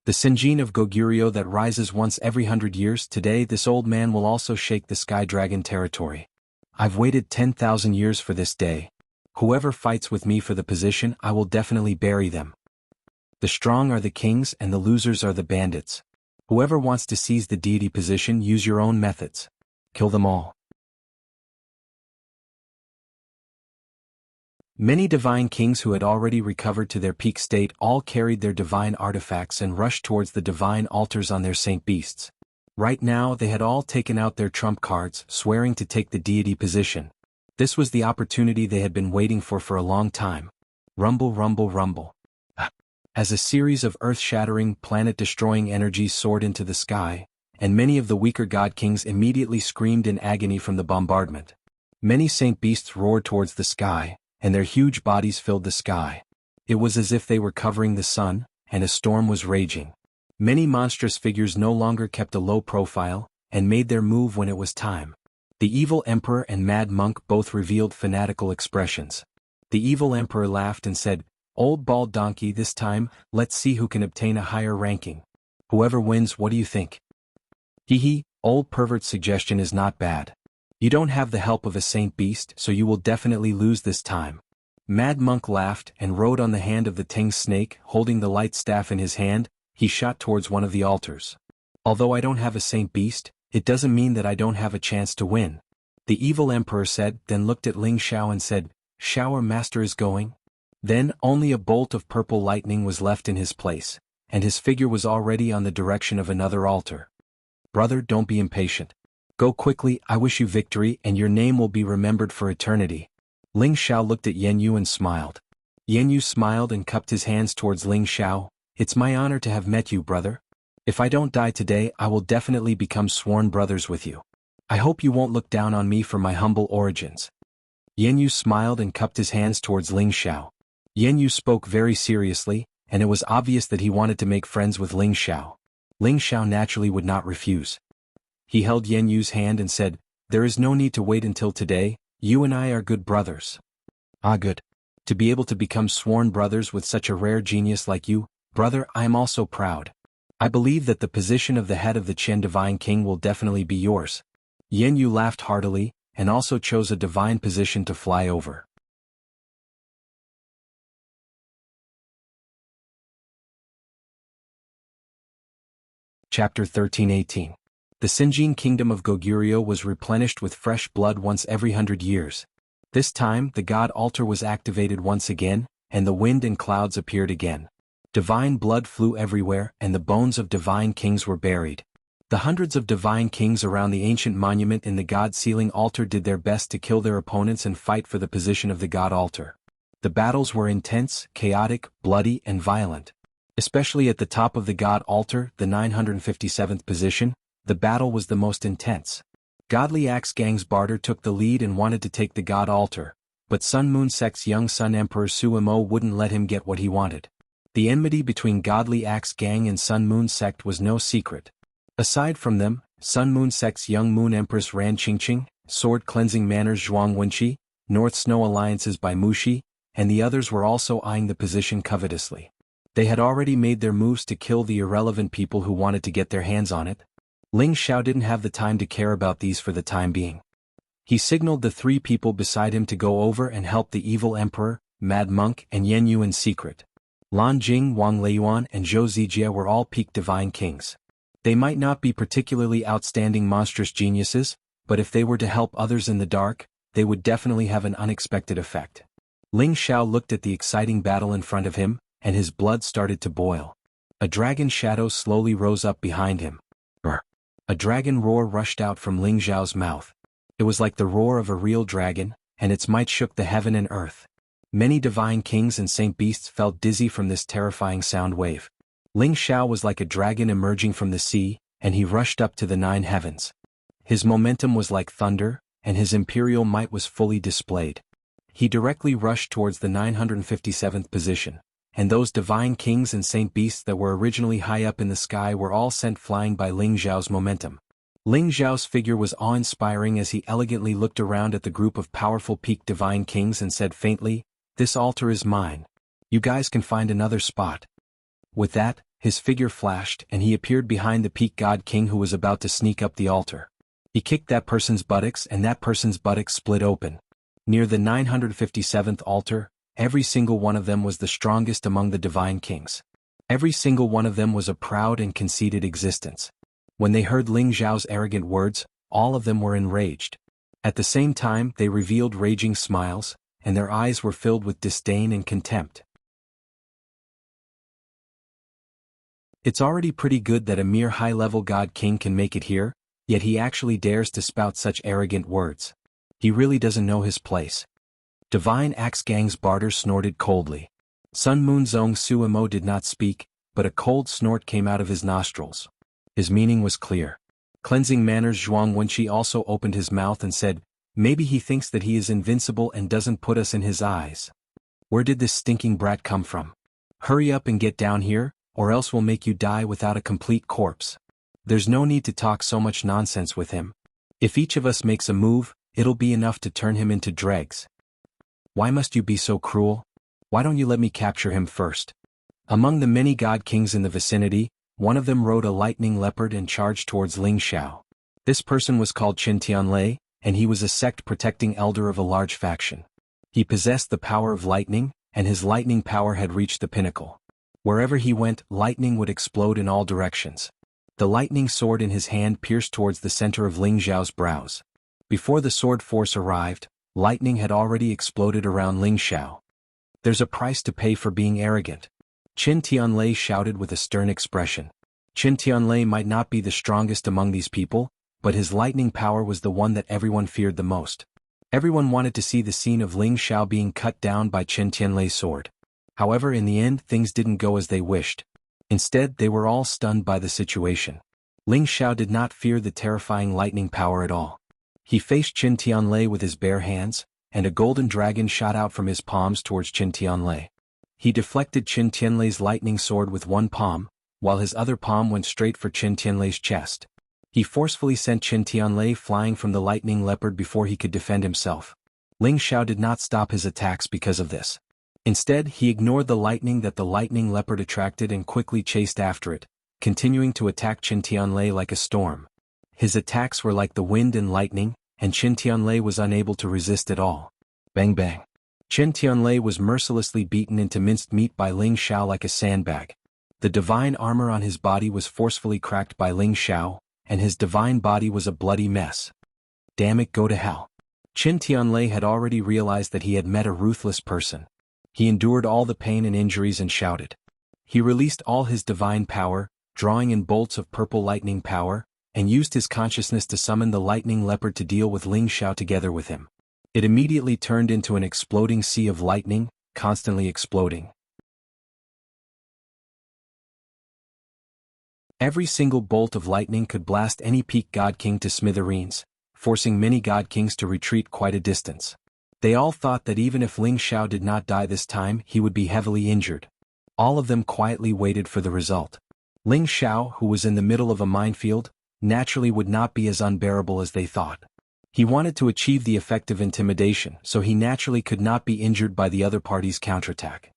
The Sinjin of Goguryeo that rises once every 100 years, today this old man will also shake the Sky Dragon territory. I've waited 10,000 years for this day. Whoever fights with me for the position, I will definitely bury them. The strong are the kings and the losers are the bandits. Whoever wants to seize the deity position, use your own methods. Kill them all. Many divine kings who had already recovered to their peak state all carried their divine artifacts and rushed towards the divine altars on their saint beasts. Right now they had all taken out their trump cards, swearing to take the deity position. This was the opportunity they had been waiting for a long time. Rumble, rumble, rumble. As a series of earth-shattering, planet-destroying energies soared into the sky, and many of the weaker god kings immediately screamed in agony from the bombardment. Many saint beasts roared towards the sky, and their huge bodies filled the sky. It was as if they were covering the sun, and a storm was raging. Many monstrous figures no longer kept a low profile, and made their move when it was time. The evil emperor and mad monk both revealed fanatical expressions. The evil emperor laughed and said, "Old bald donkey, this time, let's see who can obtain a higher ranking. Whoever wins, what do you think?" Hee, old pervert's suggestion is not bad. You don't have the help of a saint beast, so you will definitely lose this time. Mad monk laughed and rode on the hand of the Ting snake, holding the light staff in his hand. He shot towards one of the altars. Although I don't have a saint beast, it doesn't mean that I don't have a chance to win. The evil emperor said, then looked at Ling Xiao and said, "Shower master is going?" Then only a bolt of purple lightning was left in his place, and his figure was already on the direction of another altar. Brother, don't be impatient. Go quickly, I wish you victory and your name will be remembered for eternity. Ling Xiao looked at Yan Yu and smiled. Yan Yu smiled and cupped his hands towards Ling Xiao. It's my honor to have met you, brother. If I don't die today, I will definitely become sworn brothers with you. I hope you won't look down on me for my humble origins. Yan Yu smiled and cupped his hands towards Ling Xiao. Yan Yu spoke very seriously, and it was obvious that he wanted to make friends with Ling Xiao. Ling Xiao naturally would not refuse. He held Yan Yu's hand and said, "There is no need to wait until today, you and I are good brothers." Ah, good. To be able to become sworn brothers with such a rare genius like you, brother, I am also proud. I believe that the position of the head of the Qian Divine King will definitely be yours. Yan Yu laughed heartily, and also chose a divine position to fly over. Chapter 13:18. The Sinjin kingdom of Goguryeo was replenished with fresh blood once every 100 years. This time, the god altar was activated once again, and the wind and clouds appeared again. Divine blood flew everywhere, and the bones of divine kings were buried. The hundreds of divine kings around the ancient monument in the god sealing altar did their best to kill their opponents and fight for the position of the god altar. The battles were intense, chaotic, bloody, and violent. Especially at the top of the god altar, the 957th position, the battle was the most intense. Godly Axe Gang's Barter took the lead and wanted to take the god altar, but Sun Moon Sect's young son Emperor Suemo wouldn't let him get what he wanted. The enmity between Godly Axe Gang and Sun Moon Sect was no secret. Aside from them, Sun Moon Sect's young Moon Empress Ran Qingqing, Sword Cleansing Manor's Zhuang Wenqi, North Snow Alliances by Mushi, and the others were also eyeing the position covetously. They had already made their moves to kill the irrelevant people who wanted to get their hands on it. Ling Xiao didn't have the time to care about these for the time being. He signaled the three people beside him to go over and help the evil emperor, Mad Monk and Yen Yu in secret. Lan Jing, Wang Leiyuan and Zhou Zijie were all peak divine kings. They might not be particularly outstanding monstrous geniuses, but if they were to help others in the dark, they would definitely have an unexpected effect. Ling Xiao looked at the exciting battle in front of him, and his blood started to boil. A dragon shadow slowly rose up behind him. Brr. A dragon roar rushed out from Ling Xiao's mouth. It was like the roar of a real dragon, and its might shook the heaven and earth. Many divine kings and saint beasts felt dizzy from this terrifying sound wave. Ling Xiao was like a dragon emerging from the sea, and he rushed up to the 9 heavens. His momentum was like thunder, and his imperial might was fully displayed. He directly rushed towards the 957th position, and those divine kings and saint beasts that were originally high up in the sky were all sent flying by Ling Xiao's momentum. Ling Xiao's figure was awe-inspiring as he elegantly looked around at the group of powerful peak divine kings and said faintly, "This altar is mine. You guys can find another spot." With that, his figure flashed and he appeared behind the peak god king who was about to sneak up the altar. He kicked that person's buttocks and that person's buttocks split open. Near the 957th altar, every single one of them was the strongest among the divine kings. Every single one of them was a proud and conceited existence. When they heard Ling Xiao's arrogant words, all of them were enraged. At the same time, they revealed raging smiles, and their eyes were filled with disdain and contempt. It's already pretty good that a mere high-level god king can make it here, yet he actually dares to spout such arrogant words. He really doesn't know his place. Divine Axe Gang's Barter snorted coldly. Sun Moon Zong Suemo did not speak, but a cold snort came out of his nostrils. His meaning was clear. Cleansing Manor's Zhuang Wenqi also opened his mouth and said, "Maybe he thinks that he is invincible and doesn't put us in his eyes. Where did this stinking brat come from? Hurry up and get down here, or else we'll make you die without a complete corpse. There's no need to talk so much nonsense with him. If each of us makes a move, it'll be enough to turn him into dregs. Why must you be so cruel? Why don't you let me capture him first?" Among the many god kings in the vicinity, one of them rode a lightning leopard and charged towards Ling Xiao. This person was called Qin Tianlei, and he was a sect-protecting elder of a large faction. He possessed the power of lightning, and his lightning power had reached the pinnacle. Wherever he went, lightning would explode in all directions. The lightning sword in his hand pierced towards the center of Ling Xiao's brows. Before the sword force arrived, lightning had already exploded around Ling Xiao. "There's a price to pay for being arrogant," Qin Tianlei shouted with a stern expression. Qin Tianlei might not be the strongest among these people, but his lightning power was the one that everyone feared the most. Everyone wanted to see the scene of Ling Xiao being cut down by Qin Tianlei's sword. However, in the end, things didn't go as they wished. Instead, they were all stunned by the situation. Ling Xiao did not fear the terrifying lightning power at all. He faced Qin Tianlei with his bare hands, and a golden dragon shot out from his palms towards Qin Tianlei. He deflected Qin Tianlei's lightning sword with one palm, while his other palm went straight for Qin Tianlei's chest. He forcefully sent Qin Tianlei flying from the lightning leopard before he could defend himself. Ling Xiao did not stop his attacks because of this. Instead, he ignored the lightning that the lightning leopard attracted and quickly chased after it, continuing to attack Qin Tianlei like a storm. His attacks were like the wind and lightning, and Qin Tianlei was unable to resist at all. Bang bang. Qin Tianlei was mercilessly beaten into minced meat by Ling Xiao like a sandbag. The divine armor on his body was forcefully cracked by Ling Xiao, and his divine body was a bloody mess. Damn it, go to hell. Qin Tianlei had already realized that he had met a ruthless person. He endured all the pain and injuries and shouted. He released all his divine power, drawing in bolts of purple lightning power, and used his consciousness to summon the lightning leopard to deal with Ling Xiao together with him. It immediately turned into an exploding sea of lightning, constantly exploding. Every single bolt of lightning could blast any peak God King to smithereens, forcing many God Kings to retreat quite a distance. They all thought that even if Ling Xiao did not die this time, he would be heavily injured. All of them quietly waited for the result. Ling Xiao, who was in the middle of a minefield, naturally would not be as unbearable as they thought. He wanted to achieve the effect of intimidation, so he naturally could not be injured by the other party's counterattack.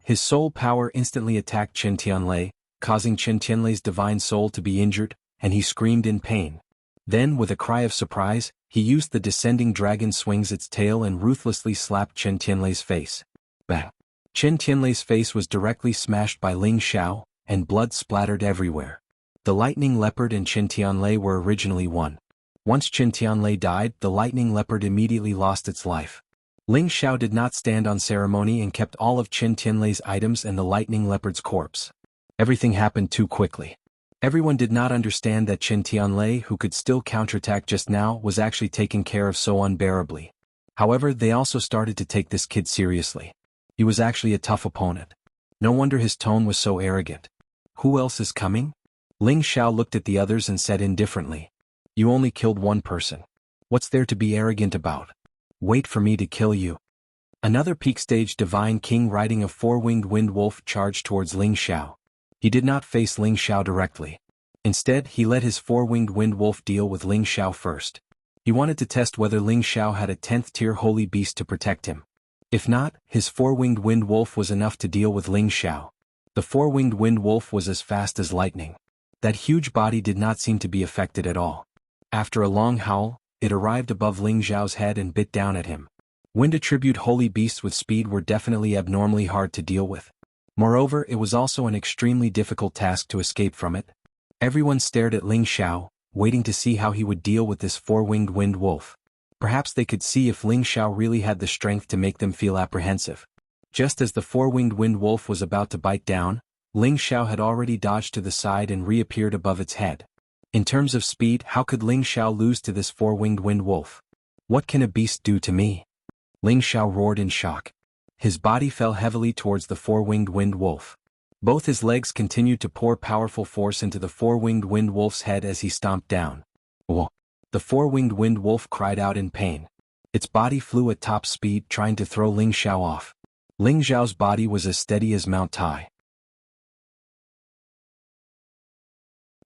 His soul power instantly attacked Chen Tianlei, causing Chen Tianlei's divine soul to be injured, and he screamed in pain. Then, with a cry of surprise, he used the descending dragon swings its tail and ruthlessly slapped Chen Tianlei's face. Bang! Chen Tianlei's face was directly smashed by Ling Xiao, and blood splattered everywhere. The lightning leopard and Chen Tianlei were originally one. Once Chen Tianlei died, the lightning leopard immediately lost its life. Ling Xiao did not stand on ceremony and kept all of Chen Tianlei's items and the lightning leopard's corpse. Everything happened too quickly. Everyone did not understand that Chen Tianlei, who could still counterattack just now, was actually taken care of so unbearably. However, they also started to take this kid seriously. He was actually a tough opponent. No wonder his tone was so arrogant. Who else is coming? Ling Xiao looked at the others and said indifferently. You only killed one person. What's there to be arrogant about? Wait for me to kill you. Another peak stage divine king riding a four-winged wind wolf charged towards Ling Xiao. He did not face Ling Xiao directly. Instead, he let his four-winged wind wolf deal with Ling Xiao first. He wanted to test whether Ling Xiao had a 10th tier holy beast to protect him. If not, his four-winged wind wolf was enough to deal with Ling Xiao. The four-winged wind wolf was as fast as lightning. That huge body did not seem to be affected at all. After a long howl, it arrived above Ling Xiao's head and bit down at him. Wind attribute holy beasts with speed were definitely abnormally hard to deal with. Moreover, it was also an extremely difficult task to escape from it. Everyone stared at Ling Xiao, waiting to see how he would deal with this four-winged wind wolf. Perhaps they could see if Ling Xiao really had the strength to make them feel apprehensive. Just as the four-winged wind wolf was about to bite down, Ling Xiao had already dodged to the side and reappeared above its head. In terms of speed, how could Ling Xiao lose to this four-winged wind wolf? What can a beast do to me? Ling Xiao roared in shock. His body fell heavily towards the four-winged wind wolf. Both his legs continued to pour powerful force into the four-winged wind wolf's head as he stomped down. Whoa! The four-winged wind wolf cried out in pain. Its body flew at top speed trying to throw Ling Xiao off. Ling Xiao's body was as steady as Mount Tai.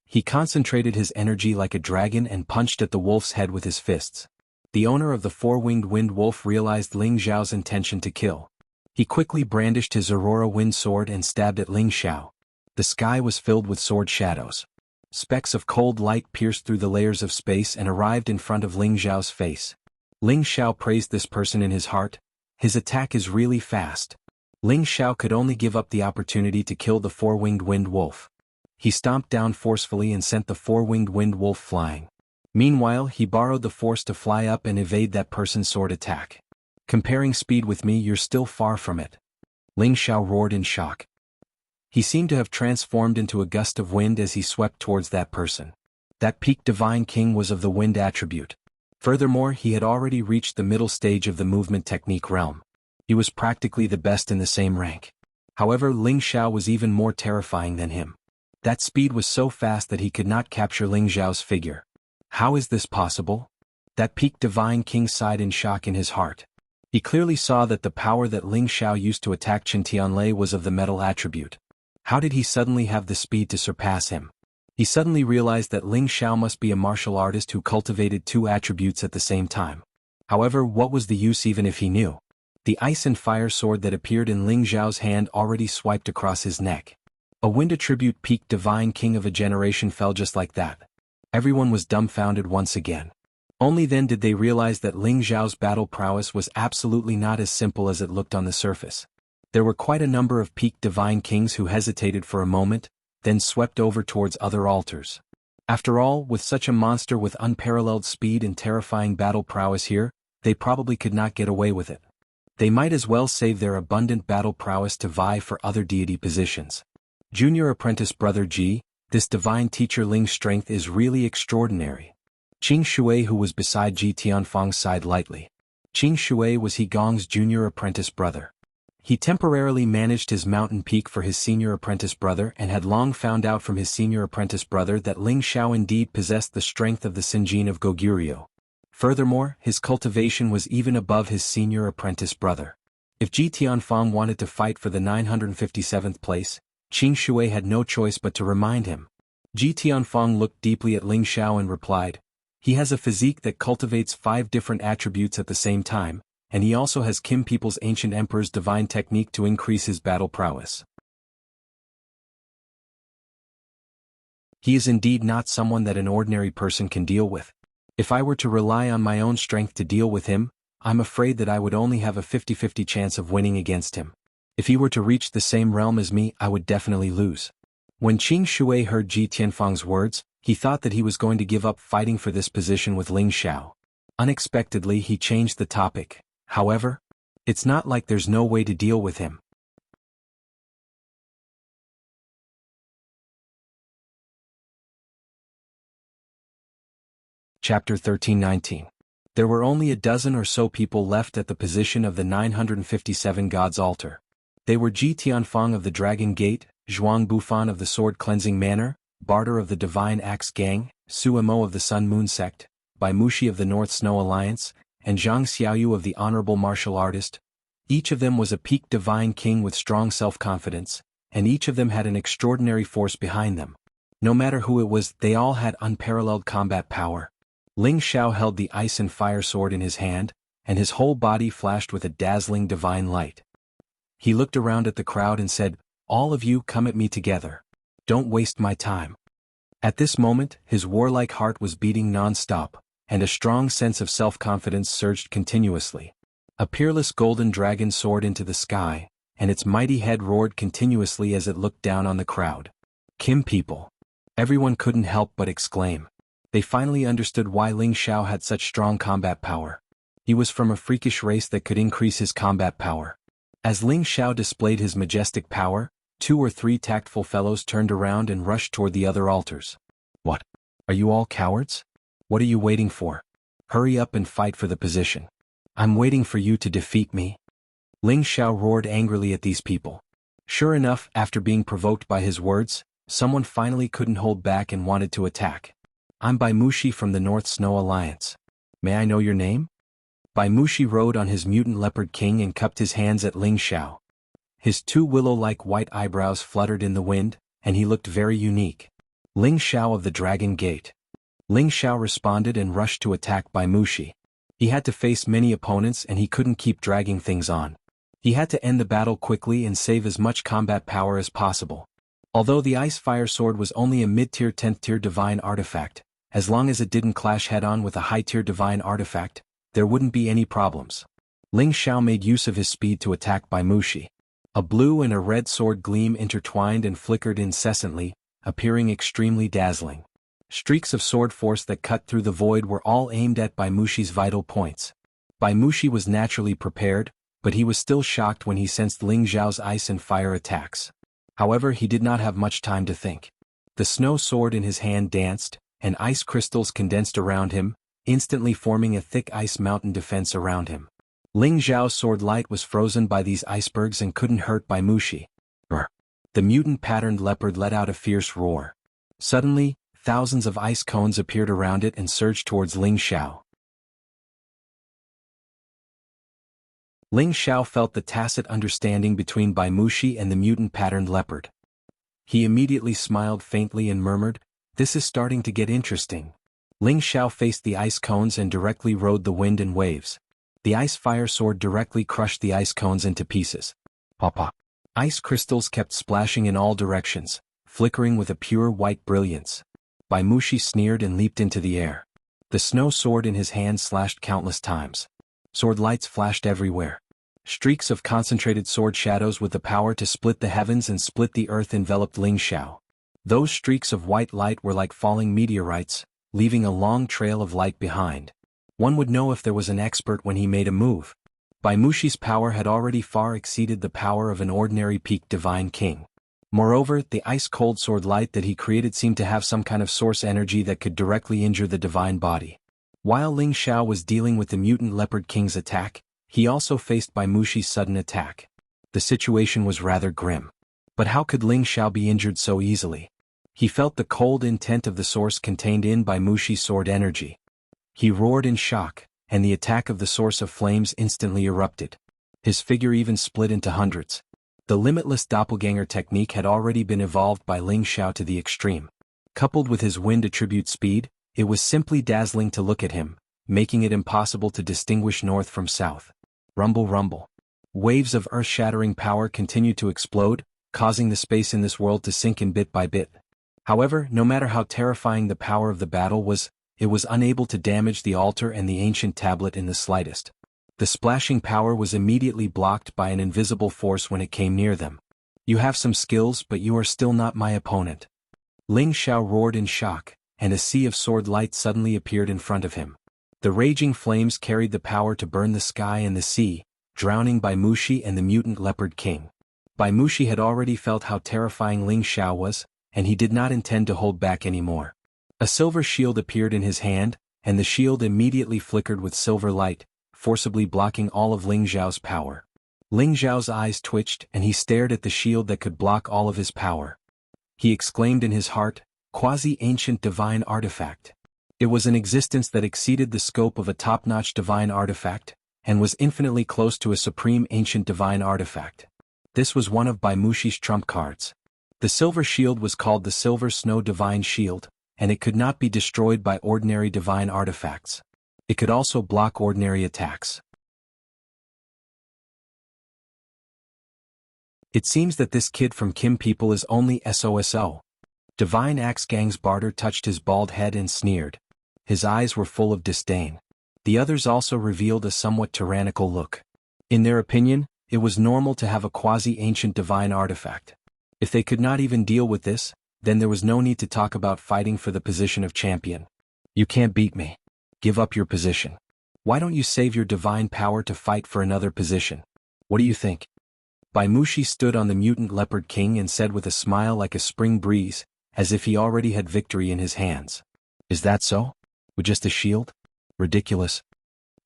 He concentrated his energy like a dragon and punched at the wolf's head with his fists. The owner of the four-winged wind wolf realized Ling Xiao's intention to kill. He quickly brandished his Aurora wind sword and stabbed at Ling Xiao. The sky was filled with sword shadows. Specks of cold light pierced through the layers of space and arrived in front of Ling Xiao's face. Ling Xiao praised this person in his heart. His attack is really fast. Ling Xiao could only give up the opportunity to kill the four-winged wind wolf. He stomped down forcefully and sent the four-winged wind wolf flying. Meanwhile, he borrowed the force to fly up and evade that person's sword attack. Comparing speed with me, you're still far from it. Ling Xiao roared in shock. He seemed to have transformed into a gust of wind as he swept towards that person. That peak divine king was of the wind attribute. Furthermore, he had already reached the middle stage of the movement technique realm. He was practically the best in the same rank. However, Ling Xiao was even more terrifying than him. That speed was so fast that he could not capture Ling Xiao's figure. How is this possible? That peak divine king sighed in shock in his heart. He clearly saw that the power that Ling Xiao used to attack Chen Tianlei was of the metal attribute. How did he suddenly have the speed to surpass him? He suddenly realized that Ling Xiao must be a martial artist who cultivated two attributes at the same time. However, what was the use even if he knew? The ice and fire sword that appeared in Ling Xiao's hand already swiped across his neck. A wind attribute peak divine king of a generation fell just like that. Everyone was dumbfounded once again. Only then did they realize that Ling Xiao's battle prowess was absolutely not as simple as it looked on the surface. There were quite a number of peak divine kings who hesitated for a moment, then swept over towards other altars. After all, with such a monster with unparalleled speed and terrifying battle prowess here, they probably could not get away with it. They might as well save their abundant battle prowess to vie for other deity positions. Junior apprentice brother Ji, this divine teacher Ling's strength is really extraordinary. Qing Shui, who was beside Ji Tianfeng, sighed lightly. Qing Shui was He Gong's junior apprentice brother. He temporarily managed his mountain peak for his senior apprentice brother and had long found out from his senior apprentice brother that Ling Xiao indeed possessed the strength of the Sinjin of Goguryeo. Furthermore, his cultivation was even above his senior apprentice brother. If Ji Tianfang wanted to fight for the 957th place, Qing Shui had no choice but to remind him. Ji Tianfang looked deeply at Ling Xiao and replied, "He has a physique that cultivates 5 different attributes at the same time, and he also has Kim people's ancient emperor's divine technique to increase his battle prowess. He is indeed not someone that an ordinary person can deal with. If I were to rely on my own strength to deal with him, I'm afraid that I would only have a 50-50 chance of winning against him. If he were to reach the same realm as me, I would definitely lose." When Qing Shui heard Ji Tianfang's words, he thought that he was going to give up fighting for this position with Ling Xiao. Unexpectedly, he changed the topic. "However, it's not like there's no way to deal with him." Chapter 13-19. There were only a dozen or so people left at the position of the 957 Gods' altar. They were Ji Tianfang of the Dragon Gate, Zhuang Bufan of the Sword Cleansing Manor, Barter of the Divine Axe Gang, Su Emo of the Sun Moon Sect, Bai Mushi of the North Snow Alliance, and Zhang Xiaoyu of the Honorable Martial Artist. Each of them was a peak divine king with strong self-confidence, and each of them had an extraordinary force behind them. No matter who it was, they all had unparalleled combat power. Ling Xiao held the ice and fire sword in his hand, and his whole body flashed with a dazzling divine light. He looked around at the crowd and said, "All of you come at me together. Don't waste my time." At this moment, his warlike heart was beating non-stop, and a strong sense of self-confidence surged continuously. A peerless golden dragon soared into the sky, and its mighty head roared continuously as it looked down on the crowd. Kim people. Everyone couldn't help but exclaim. They finally understood why Ling Xiao had such strong combat power. He was from a freakish race that could increase his combat power. As Ling Xiao displayed his majestic power, 2 or 3 tactful fellows turned around and rushed toward the other altars. "What? Are you all cowards? What are you waiting for? Hurry up and fight for the position. I'm waiting for you to defeat me." Ling Xiao roared angrily at these people. Sure enough, after being provoked by his words, someone finally couldn't hold back and wanted to attack. "I'm Bai Mushi from the North Snow Alliance. May I know your name?" Bai Mushi rode on his mutant leopard king and cupped his hands at Ling Xiao. His 2 willow-like white eyebrows fluttered in the wind, and he looked very unique. "Ling Xiao of the Dragon Gate." Ling Xiao responded and rushed to attack Bai Mushi. He had to face many opponents and he couldn't keep dragging things on. He had to end the battle quickly and save as much combat power as possible. Although the Ice Fire Sword was only a mid-tier 10th-tier divine artifact, as long as it didn't clash head-on with a high-tier divine artifact, there wouldn't be any problems. Ling Xiao made use of his speed to attack Bai Mushi. A blue and a red sword gleam intertwined and flickered incessantly, appearing extremely dazzling. Streaks of sword force that cut through the void were all aimed at Bai Mushi's vital points. Bai Mushi was naturally prepared, but he was still shocked when he sensed Ling Xiao's ice and fire attacks. However, he did not have much time to think. The snow sword in his hand danced, and ice crystals condensed around him, instantly forming a thick ice mountain defense around him. Ling Xiao's sword light was frozen by these icebergs and couldn't hurt Bai Mushi. Brr. The mutant-patterned leopard let out a fierce roar. Suddenly, thousands of ice cones appeared around it and surged towards Ling Xiao. Ling Xiao felt the tacit understanding between Bai Mushi and the mutant-patterned leopard. He immediately smiled faintly and murmured, "This is starting to get interesting." Ling Xiao faced the ice cones and directly rode the wind and waves. The ice fire sword directly crushed the ice cones into pieces. Pop-pop. Ice crystals kept splashing in all directions, flickering with a pure white brilliance. Bai Mushi sneered and leaped into the air. The snow sword in his hand slashed countless times. Sword lights flashed everywhere. Streaks of concentrated sword shadows with the power to split the heavens and split the earth enveloped Ling Xiao. Those streaks of white light were like falling meteorites, leaving a long trail of light behind. One would know if there was an expert when he made a move. Bai Mushi's power had already far exceeded the power of an ordinary peak divine king. Moreover, the ice-cold sword light that he created seemed to have some kind of source energy that could directly injure the divine body. While Ling Xiao was dealing with the mutant leopard king's attack, he also faced Bai Mushi's sudden attack. The situation was rather grim. But how could Ling Xiao be injured so easily? He felt the cold intent of the source contained in Bai Mushi's sword energy. He roared in shock, and the attack of the source of flames instantly erupted. His figure even split into hundreds. The limitless doppelganger technique had already been evolved by Ling Xiao to the extreme. Coupled with his wind attribute speed, it was simply dazzling to look at him, making it impossible to distinguish north from south. Rumble rumble. Waves of earth-shattering power continued to explode, causing the space in this world to sink in bit by bit. However, no matter how terrifying the power of the battle was, it was unable to damage the altar and the ancient tablet in the slightest. The splashing power was immediately blocked by an invisible force when it came near them. You have some skills, but you are still not my opponent. Ling Xiao roared in shock, and a sea of sword light suddenly appeared in front of him. The raging flames carried the power to burn the sky and the sea, drowning Bai Mushi and the mutant leopard king. Bai Mushi had already felt how terrifying Ling Xiao was, and he did not intend to hold back anymore. A silver shield appeared in his hand, and the shield immediately flickered with silver light, forcibly blocking all of Ling Xiao's power. Ling Xiao's eyes twitched and he stared at the shield that could block all of his power. He exclaimed in his heart, "Quasi-ancient divine artifact." It was an existence that exceeded the scope of a top-notch divine artifact, and was infinitely close to a supreme ancient divine artifact. This was one of Bai Mushi's trump cards. The silver shield was called the Silver Snow Divine Shield, and it could not be destroyed by ordinary divine artifacts. It could also block ordinary attacks. It seems that this kid from Kim people is only SOSO. Divine Axe Gang's barter touched his bald head and sneered. His eyes were full of disdain. The others also revealed a somewhat tyrannical look. In their opinion, it was normal to have a quasi-ancient divine artifact. If they could not even deal with this, then there was no need to talk about fighting for the position of champion. You can't beat me. Give up your position. Why don't you save your divine power to fight for another position? What do you think? Bai Mushi stood on the mutant leopard king and said with a smile like a spring breeze, as if he already had victory in his hands. Is that so? With just a shield? Ridiculous.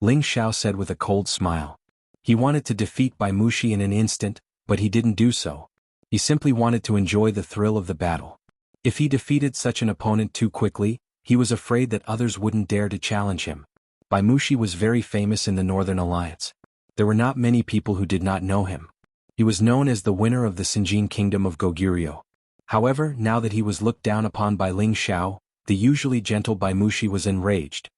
Ling Xiao said with a cold smile. He wanted to defeat Bai Mushi in an instant, but he didn't do so. He simply wanted to enjoy the thrill of the battle. If he defeated such an opponent too quickly, he was afraid that others wouldn't dare to challenge him. Bai Mushi was very famous in the Northern Alliance. There were not many people who did not know him. He was known as the winner of the Sinjin Kingdom of Goguryeo. However, now that he was looked down upon by Ling Xiao, the usually gentle Bai Mushi was enraged.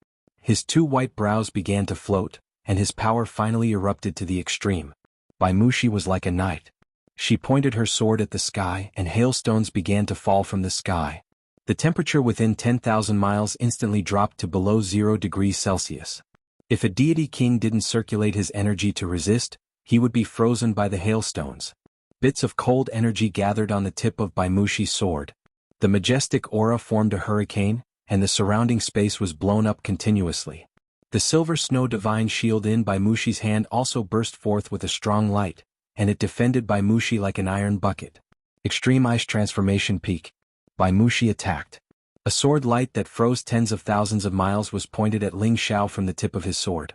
His two white brows began to float, and his power finally erupted to the extreme. Bai Mushi was like a knight. She pointed her sword at the sky and hailstones began to fall from the sky. The temperature within 10,000 miles instantly dropped to below 0 degrees Celsius. If a deity king didn't circulate his energy to resist, he would be frozen by the hailstones. Bits of cold energy gathered on the tip of Bai Mushi's sword. The majestic aura formed a hurricane, and the surrounding space was blown up continuously. The silver snow divine shield in Bai Mushi's hand also burst forth with a strong light, and it defended Bai Mushi like an iron bucket. Extreme Ice Transformation Peak. Bai Mushi attacked. A sword light that froze tens of thousands of miles was pointed at Ling Xiao from the tip of his sword.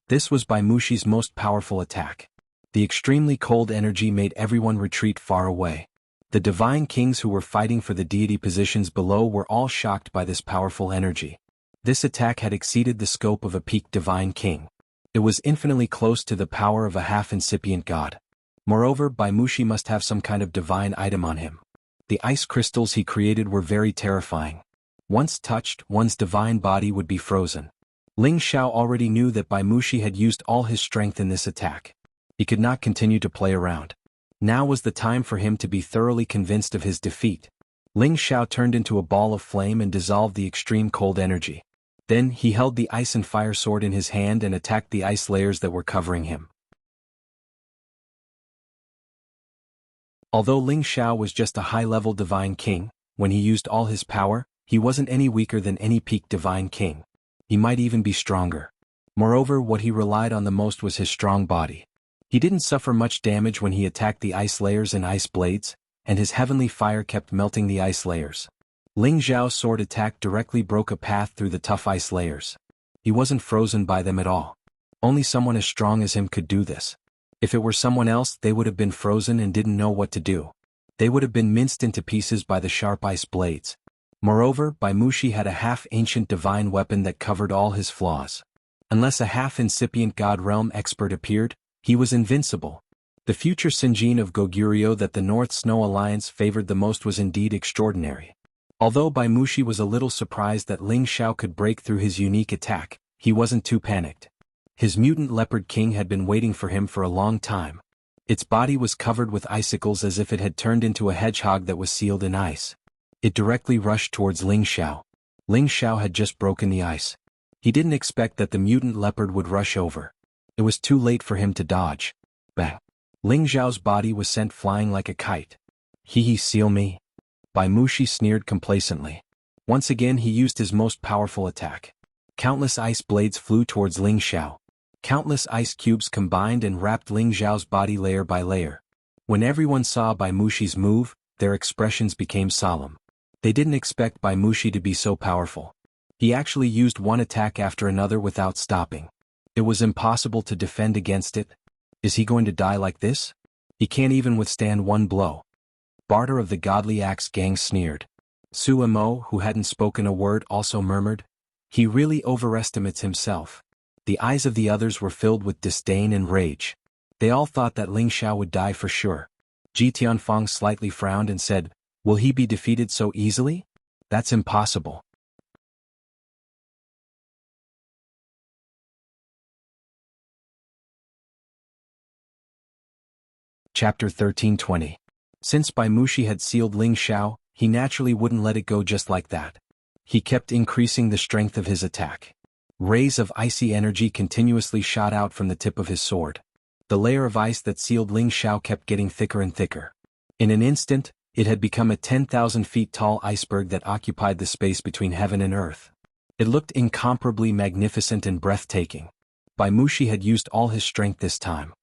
This was Bai Mushi's most powerful attack. The extremely cold energy made everyone retreat far away. The divine kings who were fighting for the deity positions below were all shocked by this powerful energy. This attack had exceeded the scope of a peak divine king. It was infinitely close to the power of a half-incipient god. Moreover, Bai Mushi must have some kind of divine item on him. The ice crystals he created were very terrifying. Once touched, one's divine body would be frozen. Ling Xiao already knew that Bai Mushi had used all his strength in this attack. He could not continue to play around. Now was the time for him to be thoroughly convinced of his defeat. Ling Xiao turned into a ball of flame and dissolved the extreme cold energy. Then he held the ice and fire sword in his hand and attacked the ice layers that were covering him. Although Ling Xiao was just a high-level divine king, when he used all his power, he wasn't any weaker than any peak divine king. He might even be stronger. Moreover, what he relied on the most was his strong body. He didn't suffer much damage when he attacked the ice layers and ice blades, and his heavenly fire kept melting the ice layers. Ling Xiao's sword attack directly broke a path through the tough ice layers. He wasn't frozen by them at all. Only someone as strong as him could do this. If it were someone else, they would have been frozen and didn't know what to do. They would have been minced into pieces by the sharp ice blades. Moreover, Bai Mushi had a half-ancient divine weapon that covered all his flaws. Unless a half-incipient god realm expert appeared, he was invincible. The future Sinjin of Goguryeo that the North Snow Alliance favored the most was indeed extraordinary. Although Bai Mushi was a little surprised that Ling Xiao could break through his unique attack, he wasn't too panicked. His mutant leopard king had been waiting for him for a long time. Its body was covered with icicles as if it had turned into a hedgehog that was sealed in ice. It directly rushed towards Ling Xiao. Ling Xiao had just broken the ice. He didn't expect that the mutant leopard would rush over. It was too late for him to dodge. Bang! Ling Xiao's body was sent flying like a kite. He seal me? Bai Mushi sneered complacently. Once again he used his most powerful attack. Countless ice blades flew towards Ling Xiao. Countless ice cubes combined and wrapped Ling Xiao's body layer by layer. When everyone saw Bai Mushi's move, their expressions became solemn. They didn't expect Bai Mushi to be so powerful. He actually used one attack after another without stopping. It was impossible to defend against it. Is he going to die like this? He can't even withstand one blow. Barter of the Godly Axe gang sneered. Su Mo, who hadn't spoken a word, also murmured, "He really overestimates himself." The eyes of the others were filled with disdain and rage. They all thought that Ling Xiao would die for sure. Ji Tianfang slightly frowned and said, "Will he be defeated so easily? That's impossible." Chapter 13:20. Since Bai Mushi had sealed Ling Xiao, he naturally wouldn't let it go just like that. He kept increasing the strength of his attack. Rays of icy energy continuously shot out from the tip of his sword. The layer of ice that sealed Ling Xiao kept getting thicker and thicker. In an instant, it had become a 10,000 feet tall iceberg that occupied the space between heaven and earth. It looked incomparably magnificent and breathtaking. Bai Mushi had used all his strength this time.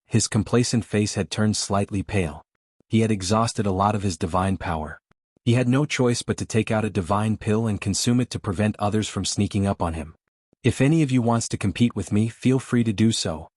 His complacent face had turned slightly pale. He had exhausted a lot of his divine power. He had no choice but to take out a divine pill and consume it to prevent others from sneaking up on him. "If any of you wants to compete with me, feel free to do so,"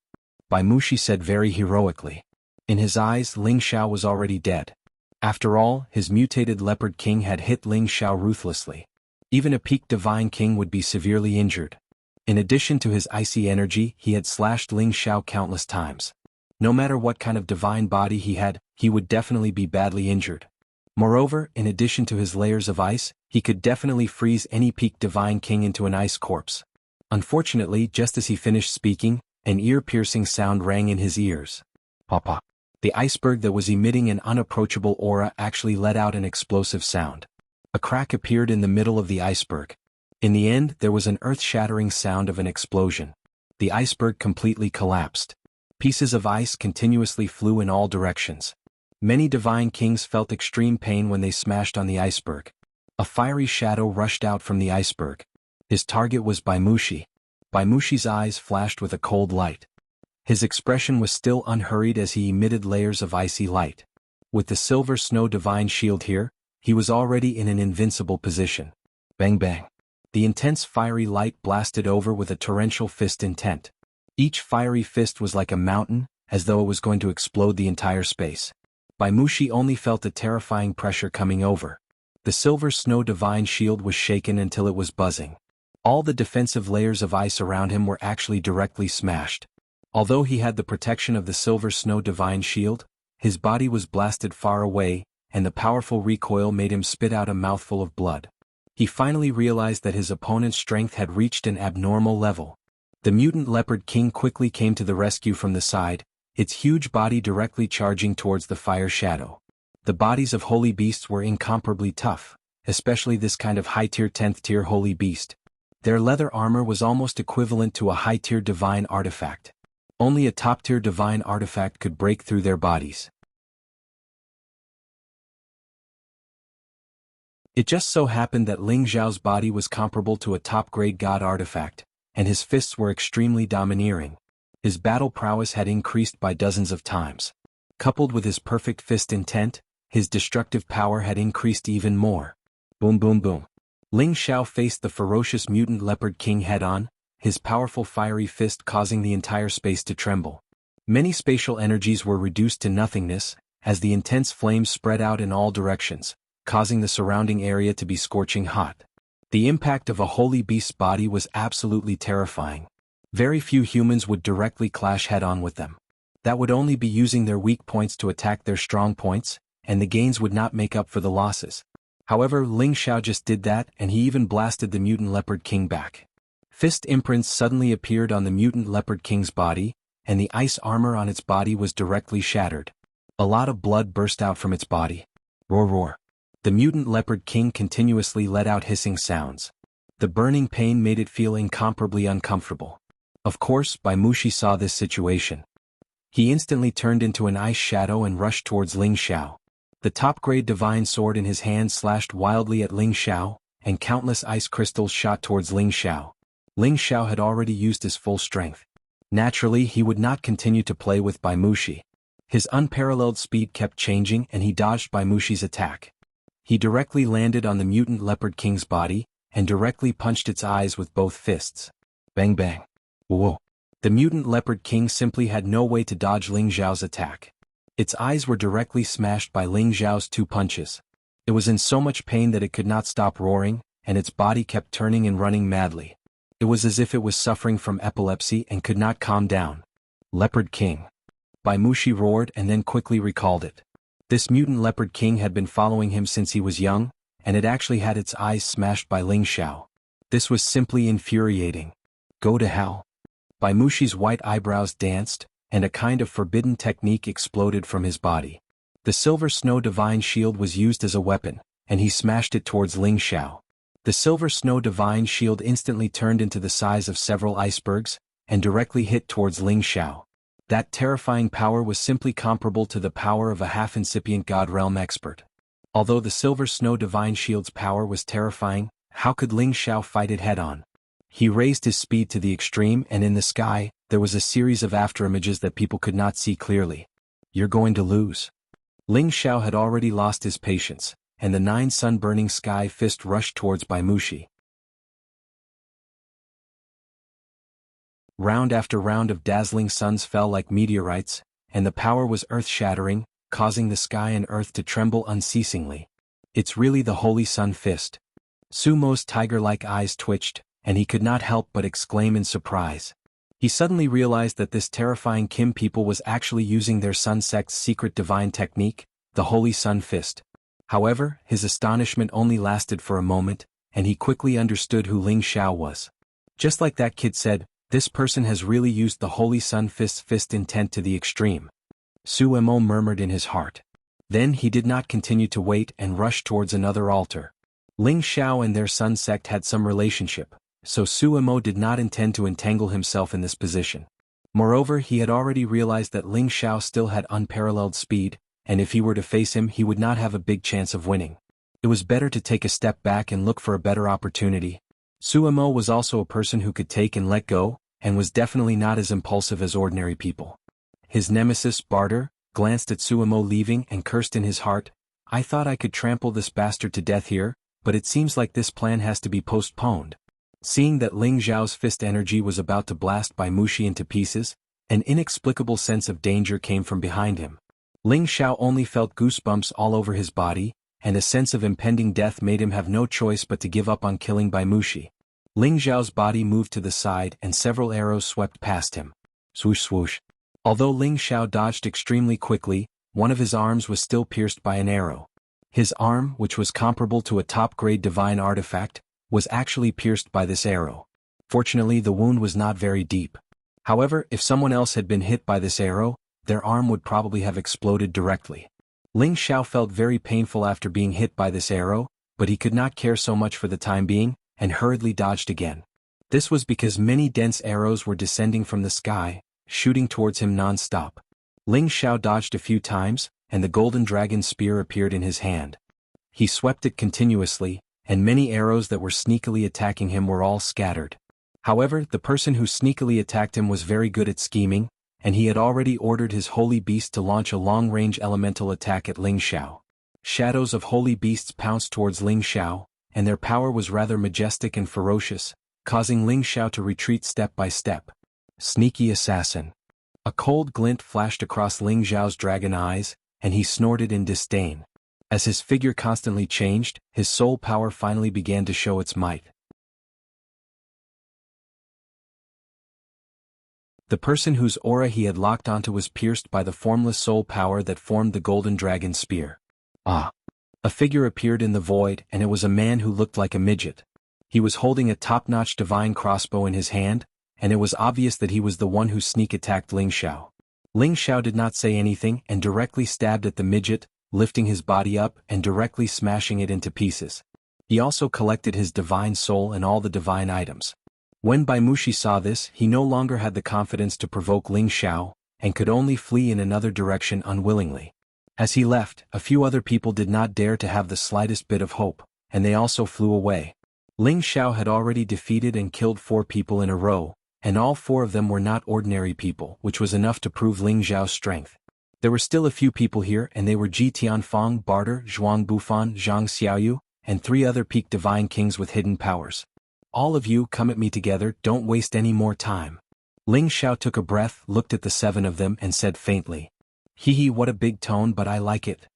Bai Mushi said very heroically. In his eyes, Ling Xiao was already dead. After all, his mutated leopard king had hit Ling Xiao ruthlessly. Even a peak divine king would be severely injured. In addition to his icy energy, he had slashed Ling Xiao countless times. No matter what kind of divine body he had, he would definitely be badly injured. Moreover, in addition to his layers of ice, he could definitely freeze any peak divine king into an ice corpse. Unfortunately, just as he finished speaking, an ear-piercing sound rang in his ears. Papa. The iceberg that was emitting an unapproachable aura actually let out an explosive sound. A crack appeared in the middle of the iceberg. In the end, there was an earth-shattering sound of an explosion. The iceberg completely collapsed. Pieces of ice continuously flew in all directions. Many divine kings felt extreme pain when they smashed on the iceberg. A fiery shadow rushed out from the iceberg. His target was Bai Mushi. Bai Mushi's eyes flashed with a cold light. His expression was still unhurried as he emitted layers of icy light. With the silver snow divine shield here, he was already in an invincible position. Bang bang. The intense fiery light blasted over with a torrential fist intent. Each fiery fist was like a mountain, as though it was going to explode the entire space. Bai Mushi only felt a terrifying pressure coming over. The silver snow divine shield was shaken until it was buzzing. All the defensive layers of ice around him were actually directly smashed. Although he had the protection of the silver snow divine shield, his body was blasted far away, and the powerful recoil made him spit out a mouthful of blood. He finally realized that his opponent's strength had reached an abnormal level. The mutant leopard king quickly came to the rescue from the side, its huge body directly charging towards the fire shadow. The bodies of holy beasts were incomparably tough, especially this kind of high-tier 10th-tier holy beast. Their leather armor was almost equivalent to a high-tier divine artifact. Only a top-tier divine artifact could break through their bodies. It just so happened that Ling Xiao's body was comparable to a top-grade god artifact, and his fists were extremely domineering. His battle prowess had increased by dozens of times. Coupled with his perfect fist intent, his destructive power had increased even more. Boom boom boom. Ling Xiao faced the ferocious mutant leopard king head-on, his powerful fiery fist causing the entire space to tremble. Many spatial energies were reduced to nothingness, as the intense flames spread out in all directions, causing the surrounding area to be scorching hot. The impact of a holy beast's body was absolutely terrifying. Very few humans would directly clash head-on with them. That would only be using their weak points to attack their strong points, and the gains would not make up for the losses. However, Ling Xiao just did that, and he even blasted the mutant leopard king back. Fist imprints suddenly appeared on the mutant leopard king's body, and the ice armor on its body was directly shattered. A lot of blood burst out from its body. Roar roar. The mutant leopard king continuously let out hissing sounds. The burning pain made it feel incomparably uncomfortable. Of course, Baimushi saw this situation. He instantly turned into an ice shadow and rushed towards Ling Xiao. The top-grade divine sword in his hand slashed wildly at Ling Xiao, and countless ice crystals shot towards Ling Xiao. Ling Xiao had already used his full strength. Naturally, he would not continue to play with Baimushi. His unparalleled speed kept changing and he dodged Baimushi's attack. He directly landed on the mutant leopard king's body, and directly punched its eyes with both fists. Bang bang. Whoa. The mutant leopard king simply had no way to dodge Ling Xiao's attack. Its eyes were directly smashed by Ling Xiao's 2 punches. It was in so much pain that it could not stop roaring, and its body kept turning and running madly. It was as if it was suffering from epilepsy and could not calm down. Leopard King. Baimushi roared and then quickly recalled it. This mutant leopard king had been following him since he was young, and it actually had its eyes smashed by Ling Xiao. This was simply infuriating. Go to hell. Baimushi's white eyebrows danced, and a kind of forbidden technique exploded from his body. The Silver Snow Divine Shield was used as a weapon, and he smashed it towards Ling Xiao. The Silver Snow Divine Shield instantly turned into the size of several icebergs, and directly hit towards Ling Xiao. That terrifying power was simply comparable to the power of a half-incipient God Realm expert. Although the Silver Snow Divine Shield's power was terrifying, how could Ling Xiao fight it head-on? He raised his speed to the extreme, and in the sky, there was a series of afterimages that people could not see clearly. You're going to lose. Ling Xiao had already lost his patience, and the 9 sun-burning sky fist rushed towards Baimushi. Round after round of dazzling suns fell like meteorites, and the power was earth-shattering, causing the sky and earth to tremble unceasingly. It's really the Holy Sun Fist. Sumo's tiger-like eyes twitched, and he could not help but exclaim in surprise. He suddenly realized that this terrifying Kim people was actually using their Sun Sect's secret divine technique, the Holy Sun Fist. However, his astonishment only lasted for a moment, and he quickly understood who Ling Xiao was. Just like that kid said, this person has really used the Holy Sun Fist's fist intent to the extreme. Suemo murmured in his heart. Then he did not continue to wait and rushed towards another altar. Ling Xiao and their Sun Sect had some relationship, so Suemo did not intend to entangle himself in this position. Moreover, he had already realized that Ling Xiao still had unparalleled speed, and if he were to face him he would not have a big chance of winning. It was better to take a step back and look for a better opportunity. Suemo was also a person who could take and let go, and was definitely not as impulsive as ordinary people. His nemesis, Barter, glanced at Suemo leaving and cursed in his heart, I thought I could trample this bastard to death here, but it seems like this plan has to be postponed. Seeing that Ling Xiao's fist energy was about to blast Baimushi into pieces, an inexplicable sense of danger came from behind him. Ling Xiao only felt goosebumps all over his body, and a sense of impending death made him have no choice but to give up on killing Baimushi. Ling Xiao's body moved to the side and several arrows swept past him. Swoosh swoosh. Although Ling Xiao dodged extremely quickly, one of his arms was still pierced by an arrow. His arm, which was comparable to a top-grade divine artifact, was actually pierced by this arrow. Fortunately, the wound was not very deep. However, if someone else had been hit by this arrow, their arm would probably have exploded directly. Ling Xiao felt very painful after being hit by this arrow, but he could not care so much for the time being, and hurriedly dodged again. This was because many dense arrows were descending from the sky, shooting towards him non-stop. Ling Xiao dodged a few times, and the golden dragon spear appeared in his hand. He swept it continuously, and many arrows that were sneakily attacking him were all scattered. However, the person who sneakily attacked him was very good at scheming, and he had already ordered his holy beast to launch a long-range elemental attack at Ling Xiao. Shadows of holy beasts pounced towards Ling Xiao, and their power was rather majestic and ferocious, causing Ling Xiao to retreat step by step. Sneaky assassin. A cold glint flashed across Ling Xiao's dragon eyes, and he snorted in disdain. As his figure constantly changed, his soul power finally began to show its might. The person whose aura he had locked onto was pierced by the formless soul power that formed the golden dragon spear. Ah! A figure appeared in the void, and it was a man who looked like a midget. He was holding a top-notch divine crossbow in his hand, and it was obvious that he was the one who sneak-attacked Ling Xiao. Ling Xiao did not say anything and directly stabbed at the midget, lifting his body up and directly smashing it into pieces. He also collected his divine soul and all the divine items. When Bai Mushi saw this, he no longer had the confidence to provoke Ling Xiao, and could only flee in another direction unwillingly. As he left, a few other people did not dare to have the slightest bit of hope, and they also flew away. Ling Xiao had already defeated and killed 4 people in a row, and all 4 of them were not ordinary people, which was enough to prove Ling Xiao's strength. There were still a few people here, and they were Ji Tianfang, Barter, Zhuang Bufan, Zhang Xiaoyu, and 3 other peak divine kings with hidden powers. All of you come at me together, don't waste any more time. Ling Xiao took a breath, looked at the 7 of them and said faintly, "Hee hee, what a big tone, but I like it."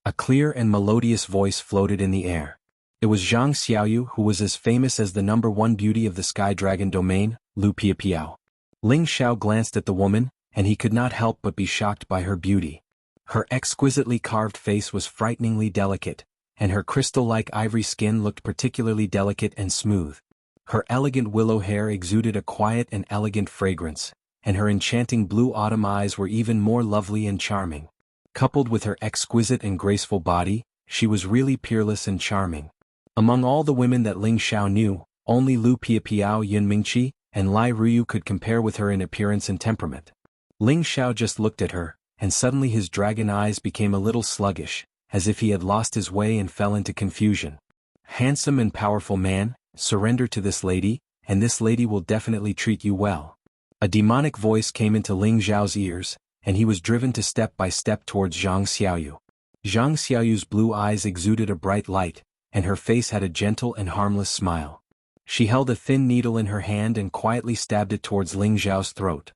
A clear and melodious voice floated in the air. It was Zhang Xiaoyu, who was as famous as the #1 beauty of the Sky Dragon domain, Lu Piapiao. Ling Xiao glanced at the woman, and he could not help but be shocked by her beauty. Her exquisitely carved face was frighteningly delicate, and her crystal-like ivory skin looked particularly delicate and smooth. Her elegant willow hair exuded a quiet and elegant fragrance, and her enchanting blue autumn eyes were even more lovely and charming. Coupled with her exquisite and graceful body, she was really peerless and charming. Among all the women that Ling Xiao knew, only Lu Piapiao, Yin Mingqi, and Lai Ruyu could compare with her in appearance and temperament. Ling Xiao just looked at her, and suddenly his dragon eyes became a little sluggish, as if he had lost his way and fell into confusion. "Handsome and powerful man, surrender to this lady, and this lady will definitely treat you well." A demonic voice came into Ling Xiao's ears, and he was driven to step by step towards Zhang Xiaoyu. Zhang Xiaoyu's blue eyes exuded a bright light, and her face had a gentle and harmless smile. She held a thin needle in her hand and quietly stabbed it towards Ling Xiao's throat.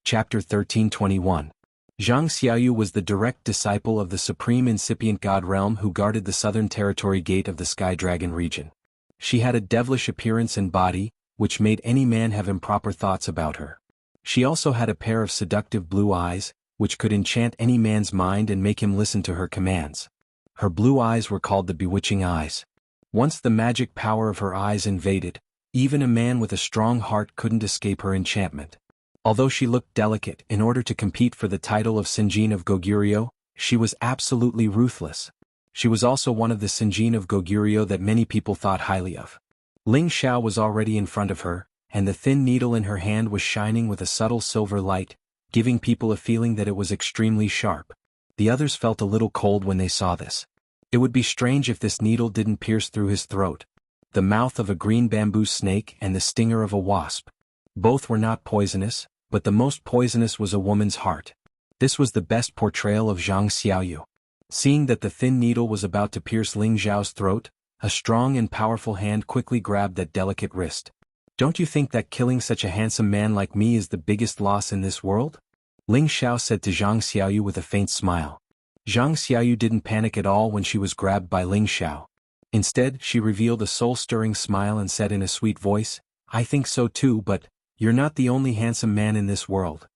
Chapter 13:21. Zhang Xiaoyu was the direct disciple of the supreme incipient god realm who guarded the southern territory gate of the Sky Dragon region. She had a devilish appearance and body, which made any man have improper thoughts about her. She also had a pair of seductive blue eyes, which could enchant any man's mind and make him listen to her commands. Her blue eyes were called the bewitching eyes. Once the magic power of her eyes invaded, even a man with a strong heart couldn't escape her enchantment. Although she looked delicate, in order to compete for the title of Sinjin of Goguryeo, she was absolutely ruthless. She was also one of the Sinjin of Goguryeo that many people thought highly of. Ling Xiao was already in front of her, and the thin needle in her hand was shining with a subtle silver light, giving people a feeling that it was extremely sharp. The others felt a little cold when they saw this. It would be strange if this needle didn't pierce through his throat. The mouth of a green bamboo snake and the stinger of a wasp. Both were not poisonous, but the most poisonous was a woman's heart. This was the best portrayal of Zhang Xiaoyu. Seeing that the thin needle was about to pierce Ling Xiao's throat, a strong and powerful hand quickly grabbed that delicate wrist. "Don't you think that killing such a handsome man like me is the biggest loss in this world?" Ling Xiao said to Zhang Xiaoyu with a faint smile. Zhang Xiaoyu didn't panic at all when she was grabbed by Ling Xiao. Instead, she revealed a soul-stirring smile and said in a sweet voice, "I think so too, but you're not the only handsome man in this world."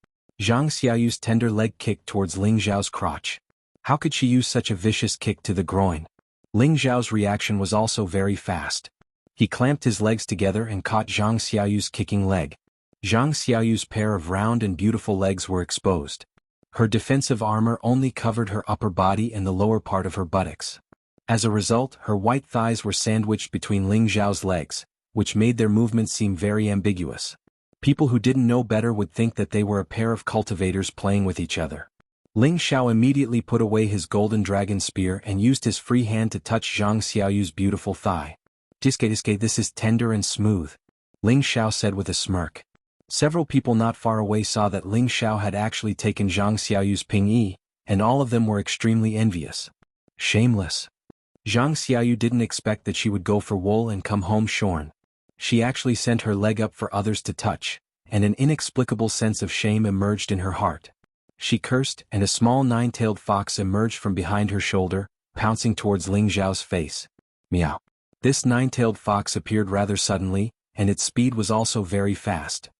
Zhang Xiaoyu's tender leg kicked towards Ling Xiao's crotch. How could she use such a vicious kick to the groin? Ling Xiao's reaction was also very fast. He clamped his legs together and caught Zhang Xiaoyu's kicking leg. Zhang Xiaoyu's pair of round and beautiful legs were exposed. Her defensive armor only covered her upper body and the lower part of her buttocks. As a result, her white thighs were sandwiched between Ling Xiao's legs, which made their movements seem very ambiguous. People who didn't know better would think that they were a pair of cultivators playing with each other. Ling Xiao immediately put away his golden dragon spear and used his free hand to touch Zhang Xiaoyu's beautiful thigh. Diske, this is tender and smooth," Ling Xiao said with a smirk. Several people not far away saw that Ling Xiao had actually taken Zhang Xiaoyu's ping yi, and all of them were extremely envious. "Shameless. Zhang Xiaoyu didn't expect that she would go for wool and come home shorn. She actually sent her leg up for others to touch, and an inexplicable sense of shame emerged in her heart. She cursed, and a small nine-tailed fox emerged from behind her shoulder, pouncing towards Ling Zhao's face. Meow. This nine-tailed fox appeared rather suddenly, and its speed was also very fast.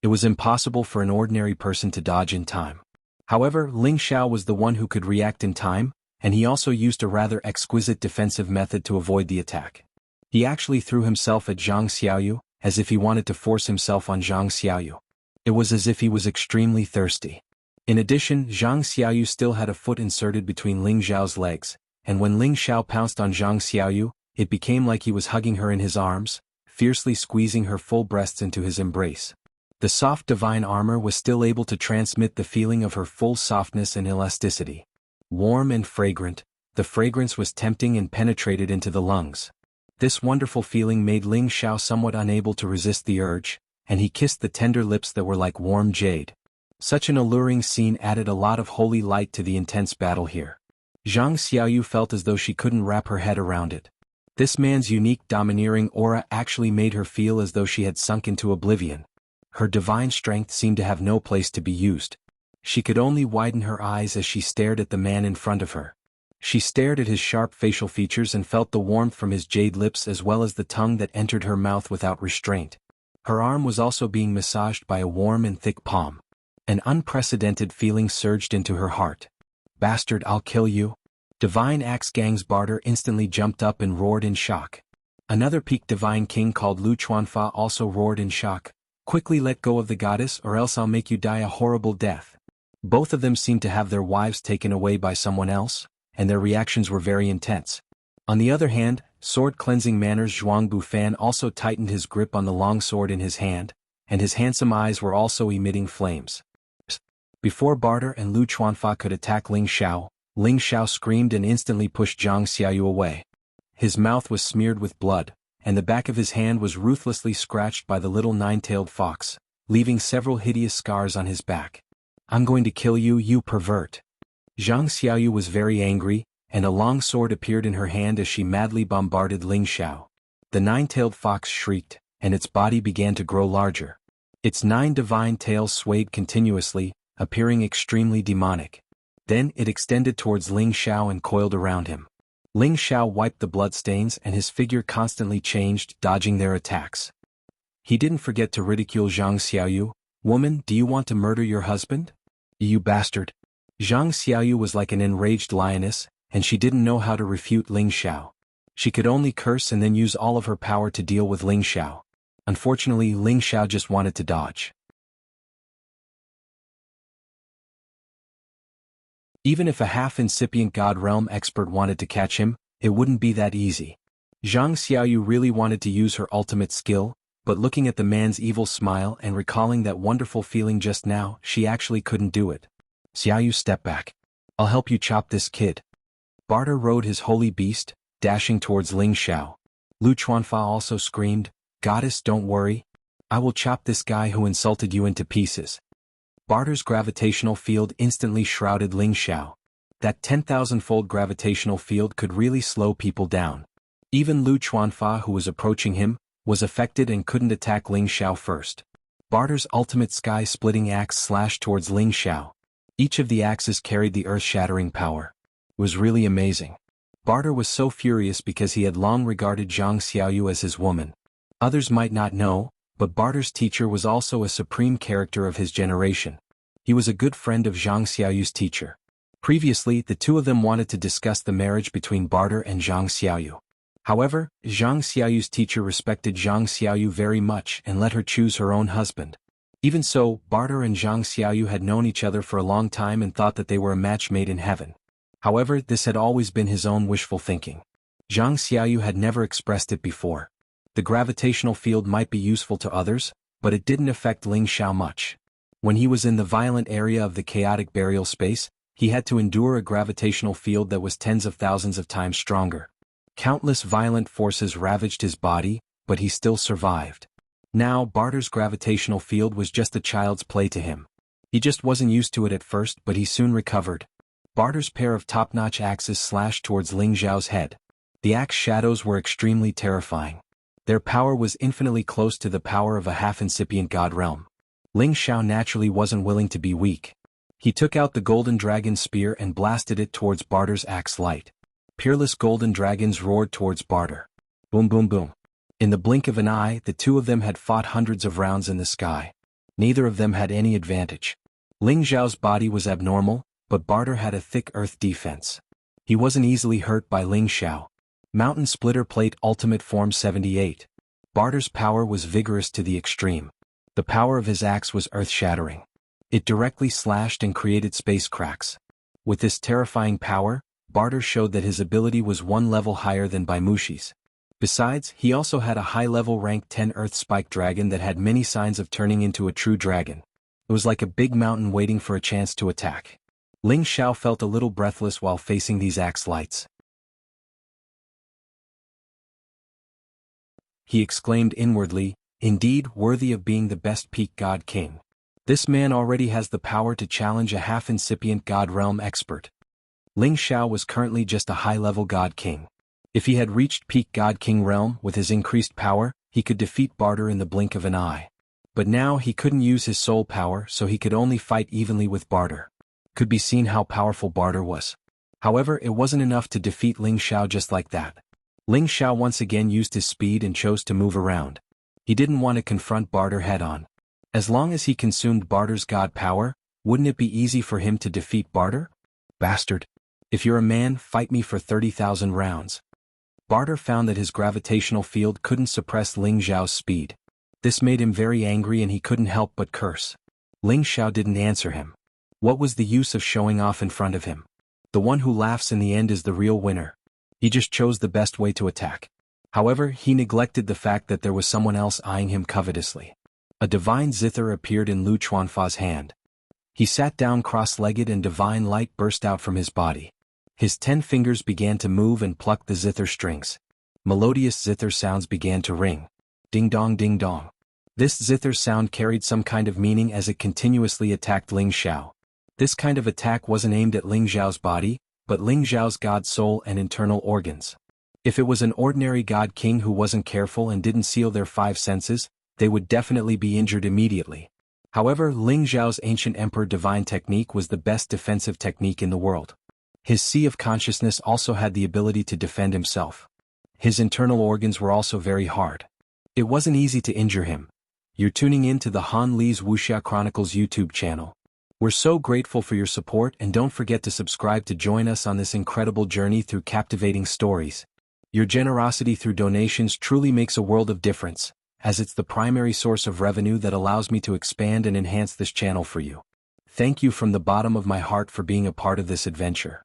It was impossible for an ordinary person to dodge in time. However, Ling Xiao was the one who could react in time, and he also used a rather exquisite defensive method to avoid the attack. He actually threw himself at Zhang Xiaoyu, as if he wanted to force himself on Zhang Xiaoyu. It was as if he was extremely thirsty. In addition, Zhang Xiaoyu still had a foot inserted between Ling Zhao's legs, and when Ling Xiao pounced on Zhang Xiaoyu, it became like he was hugging her in his arms, fiercely squeezing her full breasts into his embrace. The soft divine armor was still able to transmit the feeling of her full softness and elasticity. Warm and fragrant, the fragrance was tempting and penetrated into the lungs. This wonderful feeling made Ling Xiao somewhat unable to resist the urge, and he kissed the tender lips that were like warm jade. Such an alluring scene added a lot of holy light to the intense battle here. Zhang Xiaoyu felt as though she couldn't wrap her head around it. This man's unique domineering aura actually made her feel as though she had sunk into oblivion. Her divine strength seemed to have no place to be used. She could only widen her eyes as she stared at the man in front of her. She stared at his sharp facial features and felt the warmth from his jade lips as well as the tongue that entered her mouth without restraint. Her arm was also being massaged by a warm and thick palm. An unprecedented feeling surged into her heart. Bastard, I'll kill you. Divine Axe Gang's Barter instantly jumped up and roared in shock. Another peak divine king called Lu Chuanfa also roared in shock. Quickly let go of the goddess or else I'll make you die a horrible death. Both of them seemed to have their wives taken away by someone else, and their reactions were very intense. On the other hand, sword-cleansing manners Zhuang Bufan also tightened his grip on the long sword in his hand, and his handsome eyes were also emitting flames. Before Barter and Lu Chuanfa could attack Ling Xiao screamed and instantly pushed Zhang Xiaoyu away. His mouth was smeared with blood, and the back of his hand was ruthlessly scratched by the little nine-tailed fox, leaving several hideous scars on his back. I'm going to kill you, you pervert. Zhang Xiaoyu was very angry, and a long sword appeared in her hand as she madly bombarded Ling Xiao. The nine-tailed fox shrieked, and its body began to grow larger. Its 9 divine tails swayed continuously, appearing extremely demonic. Then it extended towards Ling Xiao and coiled around him. Ling Xiao wiped the bloodstains and his figure constantly changed, dodging their attacks. He didn't forget to ridicule Zhang Xiaoyu. Woman, do you want to murder your husband? You bastard. Zhang Xiaoyu was like an enraged lioness, and she didn't know how to refute Ling Xiao. She could only curse and then use all of her power to deal with Ling Xiao. Unfortunately, Ling Xiao just wanted to dodge. Even if a half-incipient God Realm expert wanted to catch him, it wouldn't be that easy. Zhang Xiaoyu really wanted to use her ultimate skill, but looking at the man's evil smile and recalling that wonderful feeling just now, she actually couldn't do it. Xiaoyu, step back. I'll help you chop this kid. Barter rode his holy beast, dashing towards Ling Xiao. Lu Chuanfa also screamed, Goddess, don't worry. I will chop this guy who insulted you into pieces. Barter's gravitational field instantly shrouded Ling Xiao. That 10,000-fold gravitational field could really slow people down. Even Lu Chuanfa, who was approaching him, was affected and couldn't attack Ling Xiao first. Barter's ultimate sky-splitting axe slashed towards Ling Xiao. Each of the axes carried the earth-shattering power. It was really amazing. Barter was so furious because he had long regarded Zhang Xiaoyu as his woman. Others might not know, but Barter's teacher was also a supreme character of his generation. He was a good friend of Zhang Xiaoyu's teacher. Previously, the two of them wanted to discuss the marriage between Barter and Zhang Xiaoyu. However, Zhang Xiaoyu's teacher respected Zhang Xiaoyu very much and let her choose her own husband. Even so, Barter and Zhang Xiaoyu had known each other for a long time and thought that they were a match made in heaven. However, this had always been his own wishful thinking. Zhang Xiaoyu had never expressed it before. The gravitational field might be useful to others, but it didn't affect Ling Xiao much. When he was in the violent area of the chaotic burial space, he had to endure a gravitational field that was tens of thousands of times stronger. Countless violent forces ravaged his body, but he still survived. Now, Barter's gravitational field was just a child's play to him. He just wasn't used to it at first, but he soon recovered. Barter's pair of top-notch axes slashed towards Ling Xiao's head. The axe shadows were extremely terrifying. Their power was infinitely close to the power of a half-incipient god realm. Ling Xiao naturally wasn't willing to be weak. He took out the golden dragon spear and blasted it towards Barter's axe light. Peerless golden dragons roared towards Barter. Boom boom boom. In the blink of an eye, the two of them had fought hundreds of rounds in the sky. Neither of them had any advantage. Ling Xiao's body was abnormal, but Barter had a thick earth defense. He wasn't easily hurt by Ling Xiao. Mountain Splitter Plate Ultimate Form 78. Barter's power was vigorous to the extreme. The power of his axe was earth-shattering. It directly slashed and created space cracks. With this terrifying power, Barter showed that his ability was one level higher than Baimushi's. Besides, he also had a high-level rank 10 Earth Spike Dragon that had many signs of turning into a true dragon. It was like a big mountain waiting for a chance to attack. Ling Xiao felt a little breathless while facing these axe lights. He exclaimed inwardly, "Indeed, worthy of being the best peak god king. This man already has the power to challenge a half-incipient god realm expert." Ling Xiao was currently just a high-level god king. If he had reached peak god king realm with his increased power, he could defeat Barter in the blink of an eye. But now he couldn't use his soul power, so he could only fight evenly with Barter. Could be seen how powerful Barter was. However, it wasn't enough to defeat Ling Xiao just like that. Ling Xiao once again used his speed and chose to move around. He didn't want to confront Barter head-on. As long as he consumed Barter's god power, wouldn't it be easy for him to defeat Barter? Bastard. If you're a man, fight me for 30,000 rounds. Barter found that his gravitational field couldn't suppress Ling Xiao's speed. This made him very angry and he couldn't help but curse. Ling Xiao didn't answer him. What was the use of showing off in front of him? The one who laughs in the end is the real winner. He just chose the best way to attack. However, he neglected the fact that there was someone else eyeing him covetously. A divine zither appeared in Lu Chuanfa's hand. He sat down cross-legged and divine light burst out from his body. His 10 fingers began to move and pluck the zither strings. Melodious zither sounds began to ring. Ding dong ding dong. This zither sound carried some kind of meaning as it continuously attacked Ling Xiao. This kind of attack wasn't aimed at Ling Xiao's body, but Ling Xiao's god soul and internal organs. If it was an ordinary god king who wasn't careful and didn't seal their 5 senses, they would definitely be injured immediately. However, Ling Xiao's ancient emperor divine technique was the best defensive technique in the world. His Sea of Consciousness also had the ability to defend himself. His internal organs were also very hard. It wasn't easy to injure him. You're tuning in to the Han Li's Wuxia Chronicles YouTube channel. We're so grateful for your support and don't forget to subscribe to join us on this incredible journey through captivating stories. Your generosity through donations truly makes a world of difference, as it's the primary source of revenue that allows me to expand and enhance this channel for you. Thank you from the bottom of my heart for being a part of this adventure.